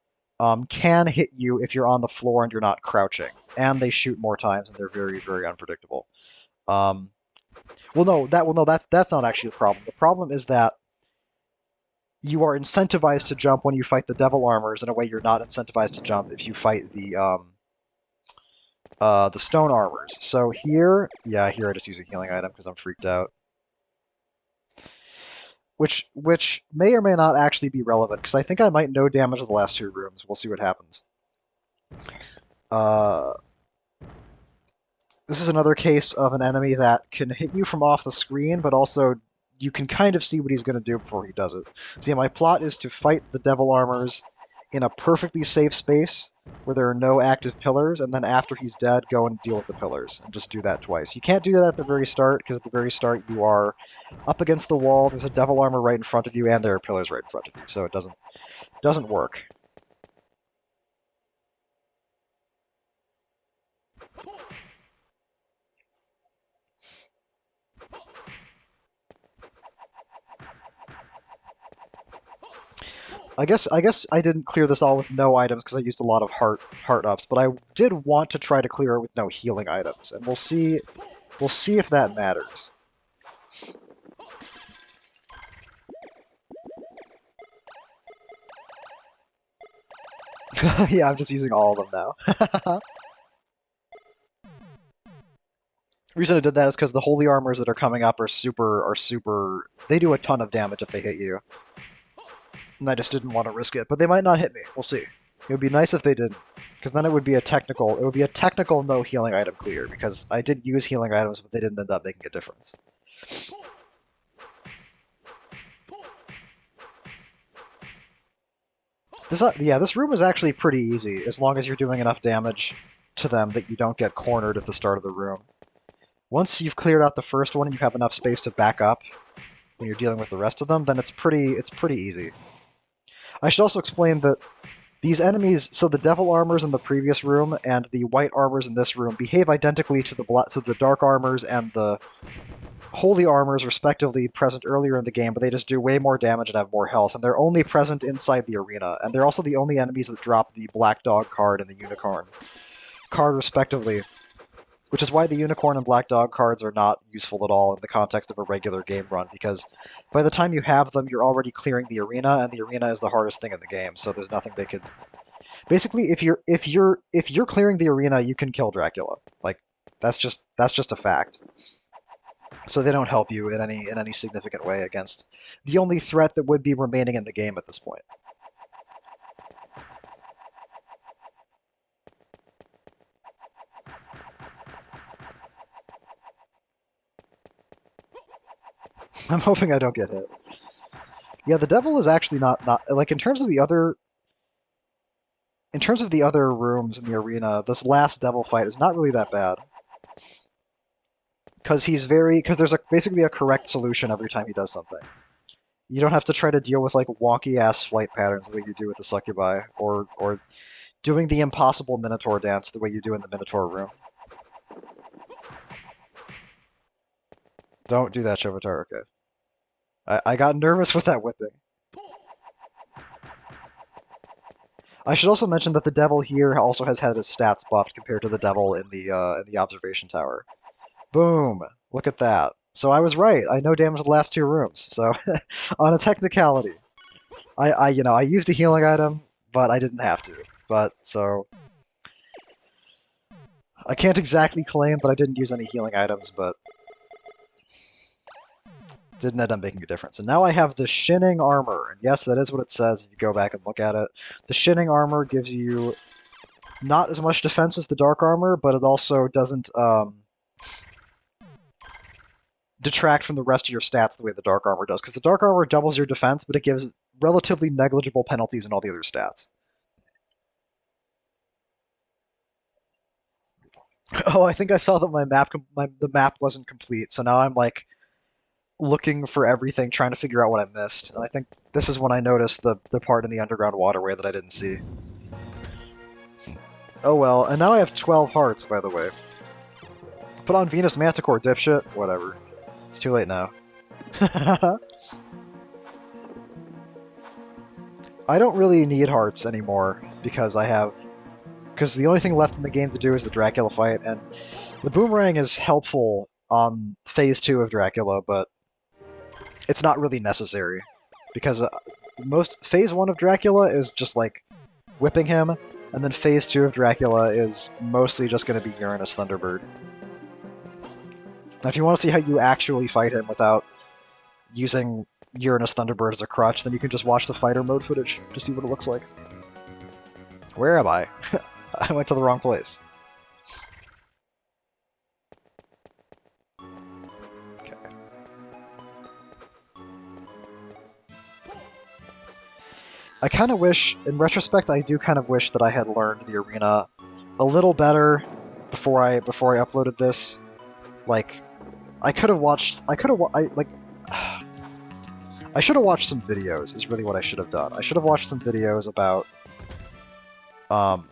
can hit you if you're on the floor and you're not crouching, and they shoot more times and they're very, very unpredictable. Um, that's not actually the problem. The problem is that you are incentivized to jump when you fight the devil armors in a way you're not incentivized to jump if you fight the stone armors. So here, yeah, here I just use a healing item because I'm freaked out. Which may or may not actually be relevant, because I think I might no damage the last two rooms. We'll see what happens. This is another case of an enemy that can hit you from off the screen, but also you can kind of see what he's going to do before he does it. So yeah, my plot is to fight the devil armors in a perfectly safe space where there are no active pillars, and then after he's dead, go and deal with the pillars, and just do that twice. You can't do that at the very start, because at the very start you are up against the wall, there's a devil armor right in front of you, and there are pillars right in front of you, so it doesn't work. I guess I didn't clear this all with no items because I used a lot of heart ups, but I did want to try to clear it with no healing items, and we'll see if that matters. Yeah, I'm just using all of them now. The reason I did that is because the holy armors that are coming up are super. They do a ton of damage if they hit you, and I just didn't want to risk it. But they might not hit me. We'll see. It would be nice if they didn't, because then it would be a technical no healing item clear, because I did use healing items, but they didn't end up making a difference. This room is actually pretty easy, as long as you're doing enough damage to them that you don't get cornered at the start of the room. Once you've cleared out the first one and you have enough space to back up when you're dealing with the rest of them, then it's pretty easy. I should also explain that these enemies, so the devil armors in the previous room and the white armors in this room, behave identically to the dark armors and the holy armors, respectively, present earlier in the game, but they just do way more damage and have more health, and they're only present inside the arena, and they're also the only enemies that drop the black dog card and the unicorn card, respectively, which is why the unicorn and black dog cards are not useful at all in the context of a regular game run, because by the time you have them, you're already clearing the arena, and the arena is the hardest thing in the game, so there's nothing they could... Basically, if you're clearing the arena, you can kill Dracula. Like, that's just a fact. So they don't help you in any significant way against the only threat that would be remaining in the game at this point. I'm hoping I don't get hit. Yeah, the devil is actually not like in terms of the other rooms in the arena, this last devil fight is not really that bad. Because there's basically a correct solution every time he does something. You don't have to try to deal with like wonky ass flight patterns the way you do with the succubi, or doing the impossible Minotaur dance the way you do in the Minotaur room. Don't do that, Shovatar. Okay. I got nervous with that whipping. I should also mention that the devil here also has had his stats buffed compared to the devil in the observation tower. Boom! Look at that. So I was right. I no damage the last two rooms. So on a technicality, I used a healing item, but I didn't have to. But so I can't exactly claim that I didn't use any healing items, but didn't end up making a difference. And now I have the Shinning Armor, and yes, that is what it says if you go back and look at it. The Shinning Armor gives you not as much defense as the Dark Armor, but it also doesn't detract from the rest of your stats the way the Dark Armor does, because the Dark Armor doubles your defense, but it gives relatively negligible penalties in all the other stats. Oh, I think I saw that the map wasn't complete, so now I'm like looking for everything, trying to figure out what I missed. And I think this is when I noticed the part in the underground waterway that I didn't see. Oh well, and now I have 12 hearts, by the way. Put on Venus Manticore, dipshit. Whatever. It's too late now. I don't really need hearts anymore because because the only thing left in the game to do is the Dracula fight, and the boomerang is helpful on Phase 2 of Dracula, but it's not really necessary because most Phase 1 of Dracula is just like whipping him, and then Phase 2 of Dracula is mostly just going to be Uranus Thunderbird. Now, if you want to see how you actually fight him without using Uranus Thunderbird as a crutch, then you can just watch the fighter mode footage to see what it looks like. Where am I? I went to the wrong place. Okay. I kind of wish, in retrospect, I do kind of wish that I had learned the arena a little better before I uploaded this. Like, I could have watched. I should have watched some videos. Is really what I should have done. I should have watched some videos about. Um,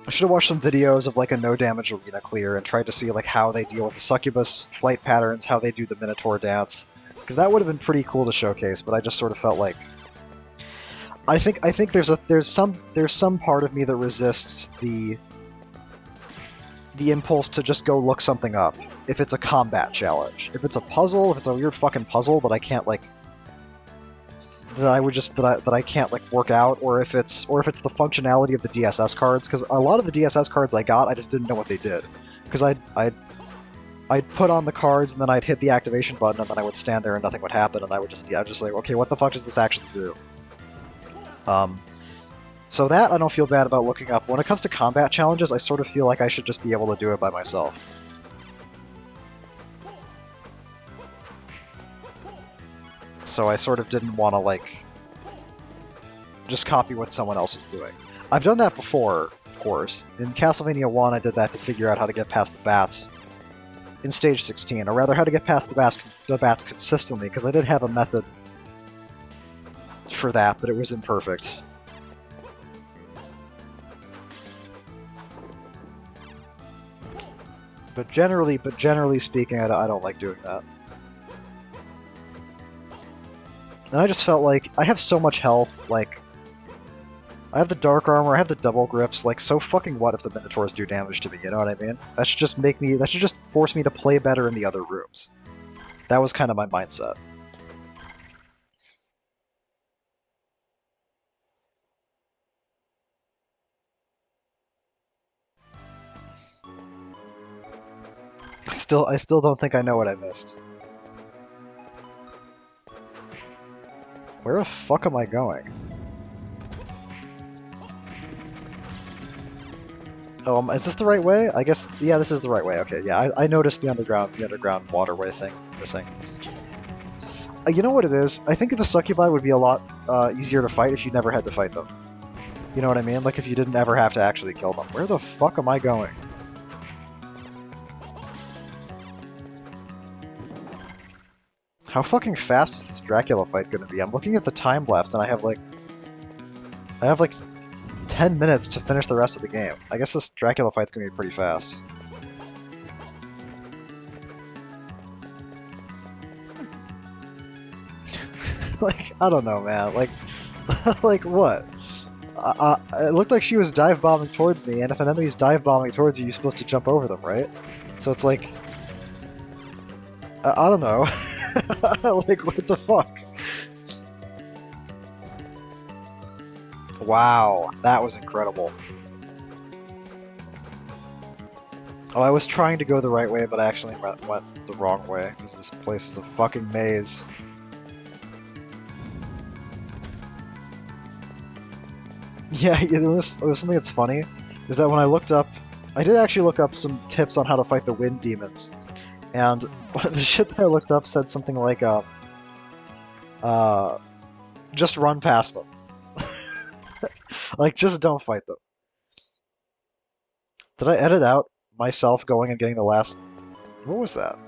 I should have watched some videos of like a no damage arena clear and tried to see like how they deal with the succubus flight patterns, how they do the Minotaur dance, because that would have been pretty cool to showcase. But I just sort of felt like I think there's some part of me that resists the impulse to just go look something up if it's a combat challenge. If it's a puzzle, if it's a weird fucking puzzle that I can't like that I can't like work out, or if it's the functionality of the DSS cards, because a lot of the DSS cards I got, I just didn't know what they did, because I'd put on the cards and then I'd hit the activation button and then I would stand there and nothing would happen, and I'd just like, okay, what the fuck does this actually do? So that I don't feel bad about looking up. When it comes to combat challenges, I sort of feel like I should just be able to do it by myself. So I sort of didn't want to, like, just copy what someone else is doing. I've done that before, of course. In Castlevania 1, I did that to figure out how to get past the bats in Stage 16, or rather how to get past the bats consistently, because I did have a method for that, but it was imperfect. But generally speaking, I don't like doing that. And I just felt like I have so much health, like I have the dark armor, I have the double grips, like so fucking what if the Minotaurs do damage to me, you know what I mean? That should just force me to play better in the other rooms. That was kind of my mindset. I still don't think I know what I missed. Where the fuck am I going? Oh, is this the right way? I guess, yeah, this is the right way. Okay, yeah, I noticed the underground waterway thing missing. You know what it is? I think the succubi would be a lot easier to fight if you never had to fight them. You know what I mean? Like if you didn't ever have to actually kill them. Where the fuck am I going? How fucking fast is this Dracula fight gonna be? I'm looking at the time left and I have like 10 minutes to finish the rest of the game. I guess this Dracula fight's gonna be pretty fast. Like, I don't know, man. Like, like what? It looked like she was dive bombing towards me, and if an enemy's dive bombing towards you, you're supposed to jump over them, right? So it's like, I don't know. Like, what the fuck? Wow, that was incredible. Oh, I was trying to go the right way, but I actually went the wrong way, because this place is a fucking maze. Yeah, it was something that's funny, is that when I looked up, I did actually look up some tips on how to fight the wind demons, and the shit that I looked up said something like, just run past them. Like, just don't fight them. Did I edit out myself going and getting the last... What was that?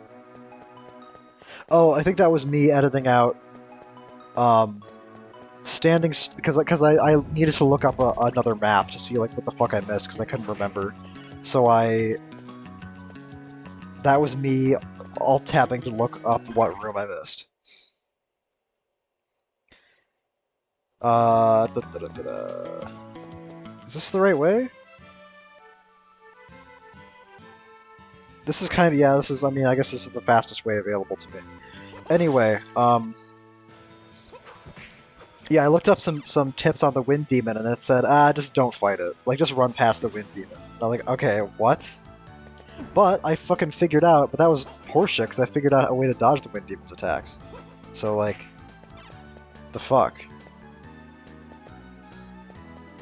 Oh, I think that was me editing out, um, because I needed to look up another map to see, like, what the fuck I missed, because I couldn't remember. So that was me all tapping to look up what room I missed. Is this the right way? This is kind of, yeah, this is, I mean, I guess this is the fastest way available to me. Anyway, yeah, I looked up some tips on the Wind Demon, and it said, just don't fight it. Like, just run past the Wind Demon. And I'm like, okay, what? But I fucking figured out, but that was horseshit, because I figured out a way to dodge the Wind Demon's attacks. So, like, the fuck?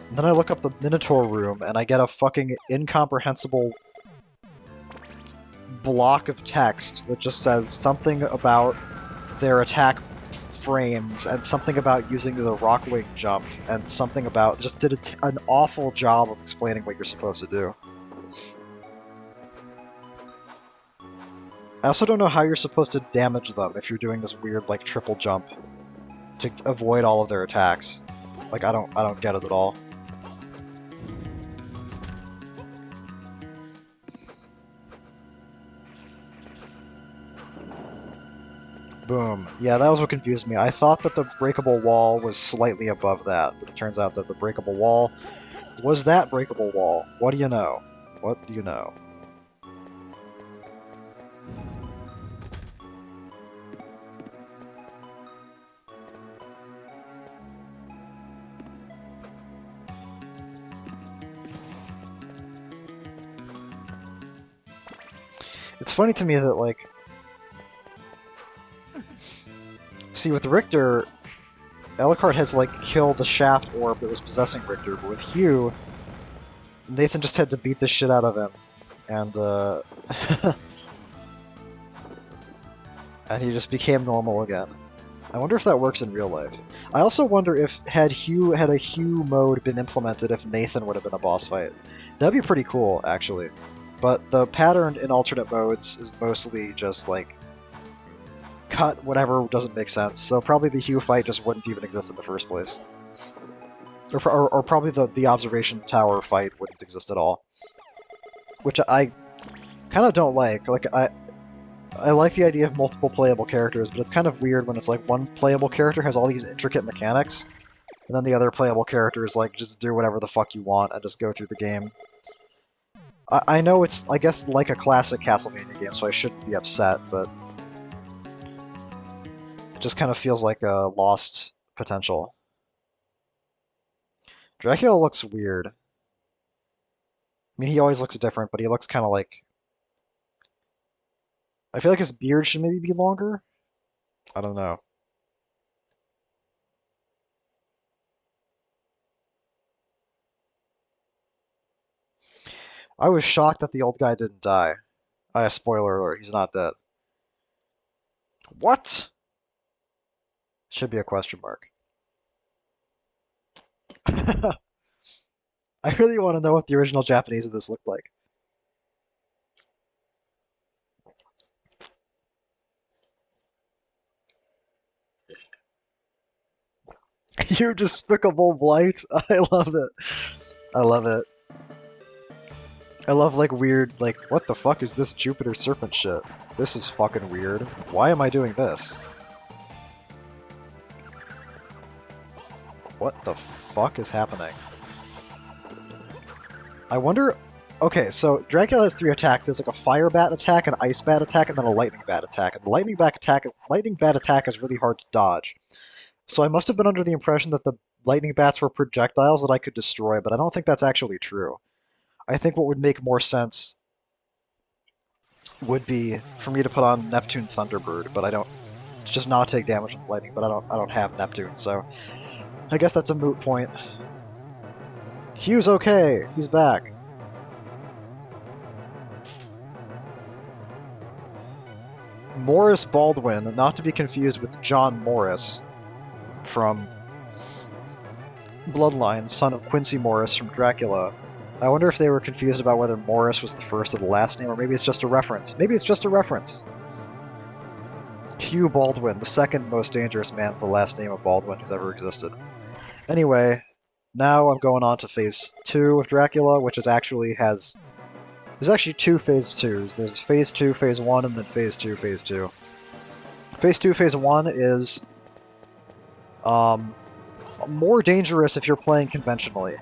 And then I look up the Minotaur room, and I get a fucking incomprehensible block of text that just says something about their attack frames, and something about using the Rockwing jump, and something about... just did an awful job of explaining what you're supposed to do. I also don't know how you're supposed to damage them if you're doing this weird, like, triple jump to avoid all of their attacks. Like, I don't get it at all. Boom. Yeah, that was what confused me. I thought that the breakable wall was slightly above that, but it turns out that the breakable wall was that breakable wall. What do you know? What do you know? It's funny to me that, like... See, with Richter, Alucard had to, like, kill the shaft orb that was possessing Richter, but with Hugh, Nathan just had to beat the shit out of him. And, and he just became normal again. I wonder if that works in real life. I also wonder if, had a Hugh mode been implemented, if Nathan would have been a boss fight. That'd be pretty cool, actually. But the pattern in alternate modes is mostly just, like, cut whatever doesn't make sense, so probably the Hugh fight just wouldn't even exist in the first place. Or probably the observation tower fight wouldn't exist at all. Which I kind of don't like. Like, I like the idea of multiple playable characters, but it's kind of weird when it's like one playable character has all these intricate mechanics, and then the other playable character is like, just do whatever the fuck you want and just go through the game. I know it's, I guess, like a classic Castlevania game, so I shouldn't be upset, but it just kind of feels like a lost potential. Dracula looks weird. I mean, he always looks different, but he looks kind of like... I feel like his beard should maybe be longer? I don't know. I was shocked that the old guy didn't die. Spoiler alert, he's not dead. What? Should be a question mark. I really want to know what the original Japanese of this looked like. You despicable blight! I love it. I love it. I love, like, weird, like, what the fuck is this Jupiter Serpent shit? This is fucking weird. Why am I doing this? What the fuck is happening? I wonder... Okay, so Dracula has 3 attacks. There's like a fire bat attack, an ice bat attack, and then a lightning bat attack. And the lightning bat attack is really hard to dodge. So I must have been under the impression that the lightning bats were projectiles that I could destroy, but I don't think that's actually true. I think what would make more sense would be for me to put on Neptune Thunderbird, but I don't... just not take damage from lightning, but I don't have Neptune, so... I guess that's a moot point. Hugh's okay! He's back. Morris Baldwin, not to be confused with John Morris from bloodline, son of Quincy Morris from Dracula. I wonder if they were confused about whether Morris was the first or the last name, or maybe it's just a reference. Maybe it's just a reference. Hugh Baldwin, the second most dangerous man with the last name of Baldwin who's ever existed. Anyway, now I'm going on to Phase 2 of Dracula, which is actually has... There's actually two Phase 2s. There's Phase 2, Phase 1, and then Phase 2, Phase 2. Phase 2, Phase 1 is... more dangerous if you're playing conventionally.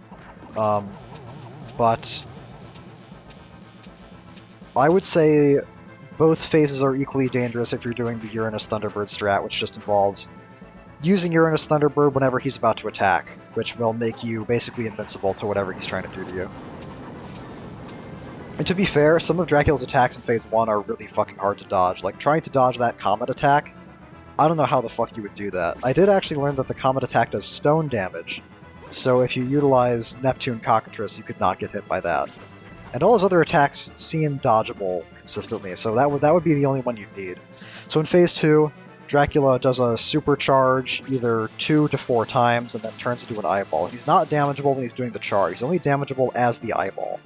But... I would say both phases are equally dangerous if you're doing the Uranus Thunderbird strat, which just involves using Uranus Thunderbird whenever he's about to attack, which will make you basically invincible to whatever he's trying to do to you. And to be fair, some of Dracula's attacks in Phase 1 are really fucking hard to dodge. Like, trying to dodge that Comet attack, I don't know how the fuck you would do that. I did actually learn that the Comet attack does stone damage, so if you utilize Neptune Cockatrice, you could not get hit by that. And all his other attacks seem dodgeable consistently, so that would be the only one you'd need. So in Phase 2, Dracula does a supercharge either 2 to 4 times and then turns into an eyeball. He's not damageable when he's doing the charge, he's only damageable as the eyeball.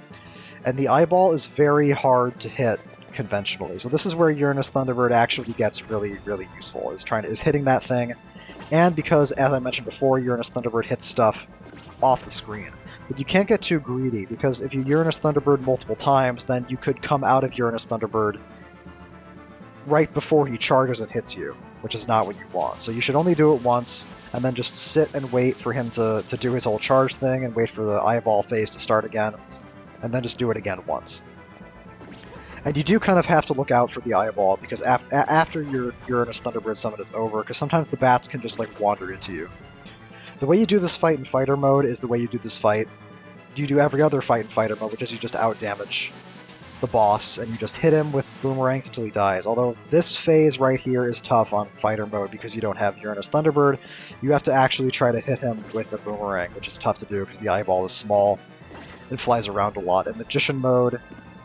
And the eyeball is very hard to hit conventionally, so this is where Uranus Thunderbird actually gets really, really useful, is hitting that thing, and because, as I mentioned before, Uranus Thunderbird hits stuff off the screen. But you can't get too greedy, because if you Uranus Thunderbird multiple times, then you could come out of Uranus Thunderbird right before he charges and hits you, which is not what you want. So you should only do it once, and then just sit and wait for him to do his whole charge thing, and wait for the eyeball phase to start again, and then just do it again once. And you do kind of have to look out for the eyeball, because after your Uranus Thunderbird summon is over, because sometimes the bats can just, like, wander into you. The way you do this fight in fighter mode is the way you do this fight. You do every other fight in fighter mode, which is you just out-damage the boss, and you just hit him with boomerangs until he dies. Although this phase right here is tough on fighter mode because you don't have Uranus Thunderbird. You have to actually try to hit him with a boomerang, which is tough to do because the eyeball is small. It flies around a lot. In Magician mode,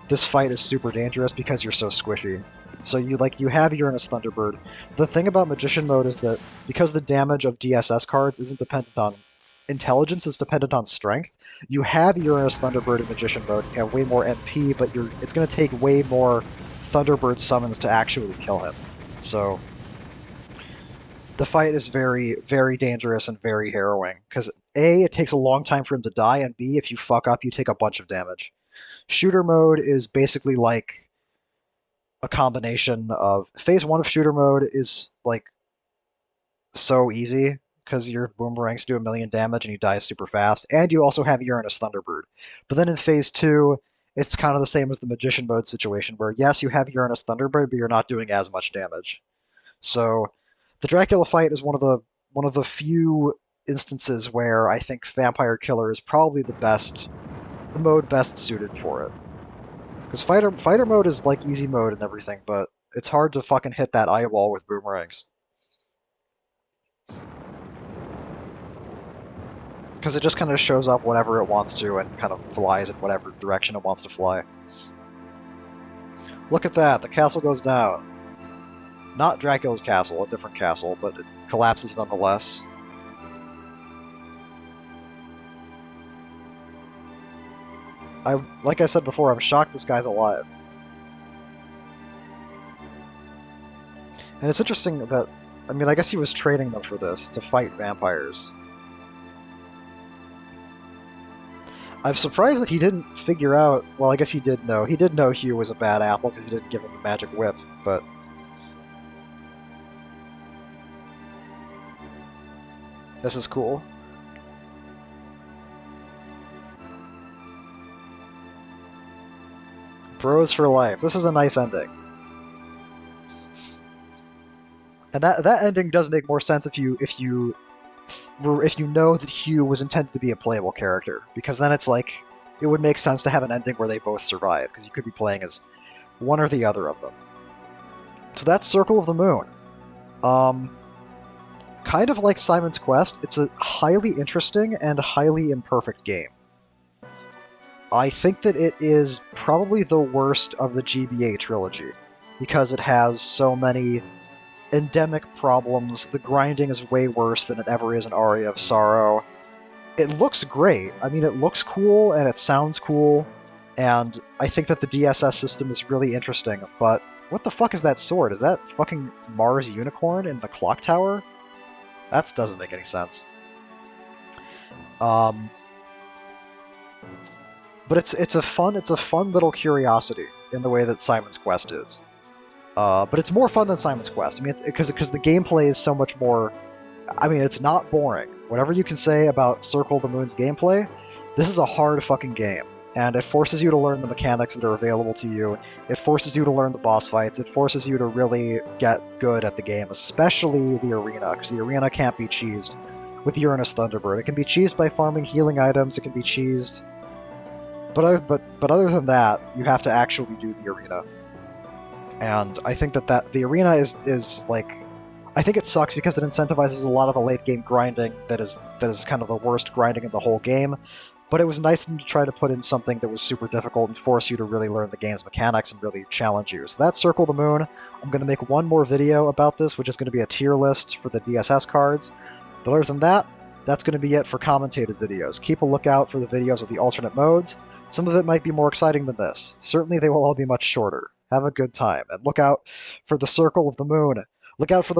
this fight is super dangerous because you're so squishy. So you have Uranus Thunderbird. The thing about Magician mode is that because the damage of DSS cards isn't dependent on intelligence, it's dependent on strength. You have Uranus Thunderbird in Magician mode, you have way more MP, but it's going to take way more Thunderbird summons to actually kill him. So the fight is very, very dangerous and very harrowing, because A, it takes a long time for him to die, and B, if you fuck up, you take a bunch of damage. Shooter mode is basically like a combination of... Phase 1 of Shooter mode is, like, so easy, because your boomerangs do 1,000,000 damage and you die super fast, and you also have Uranus Thunderbird. But then in Phase 2, it's kind of the same as the Magician mode situation, where yes, you have Uranus Thunderbird, but you're not doing as much damage. So, the Dracula fight is one of the few instances where I think Vampire Killer is probably the mode best suited for it. Because fighter mode is like easy mode and everything, but it's hard to fucking hit that eyeball with boomerangs. Because it just kind of shows up whenever it wants to and kind of flies in whatever direction it wants to fly. Look at that, the castle goes down. Not Dracula's castle, a different castle, but it collapses nonetheless. Like I said before, I'm shocked this guy's alive. And it's interesting that, I mean, I guess he was training them for this, to fight vampires. I'm surprised that he didn't figure out, well, I guess he did know. He did know Hugh was a bad apple because he didn't give him the magic whip, but... This is cool. Bros for life. This is a nice ending. And that ending does make more sense if you know that Hugh was intended to be a playable character, because then it's like it would make sense to have an ending where they both survive, because you could be playing as one or the other of them. So that's Circle of the Moon. Kind of like Simon's Quest, it's a highly interesting and highly imperfect game. I think that it is probably the worst of the GBA trilogy, because it has so many endemic problems. The grinding is way worse than it ever is in Aria of Sorrow. it looks great. I mean, it looks cool and it sounds cool, and I think that the DSS system is really interesting. But what the fuck is that sword? Is that fucking Mars Unicorn in the clock tower? That doesn't make any sense. Um, but it's a fun little curiosity in the way that Simon's Quest is. But it's more fun than Simon's Quest. I mean, it's because the gameplay is so much more. I mean, it's not boring. Whatever you can say about Circle of the Moon's gameplay, this is a hard fucking game. And it forces you to learn the mechanics that are available to you. It forces you to learn the boss fights. It forces you to really get good at the game, especially the arena, because the arena can't be cheesed with Uranus Thunderbird. It can be cheesed by farming healing items. It can be cheesed, but other than that, you have to actually do the arena. And I think that the arena is like, I think it sucks because it incentivizes a lot of the late game grinding that is kind of the worst grinding in the whole game. But it was nice to try to put in something that was super difficult and force you to really learn the game's mechanics and really challenge you. So that's Circle the Moon. I'm going to make one more video about this, which is going to be a tier list for the DSS cards. But other than that, that's going to be it for commentated videos. Keep a lookout for the videos of the alternate modes. Some of it might be more exciting than this. Certainly they will all be much shorter. Have a good time, and look out for the Circle of the Moon. Look out for the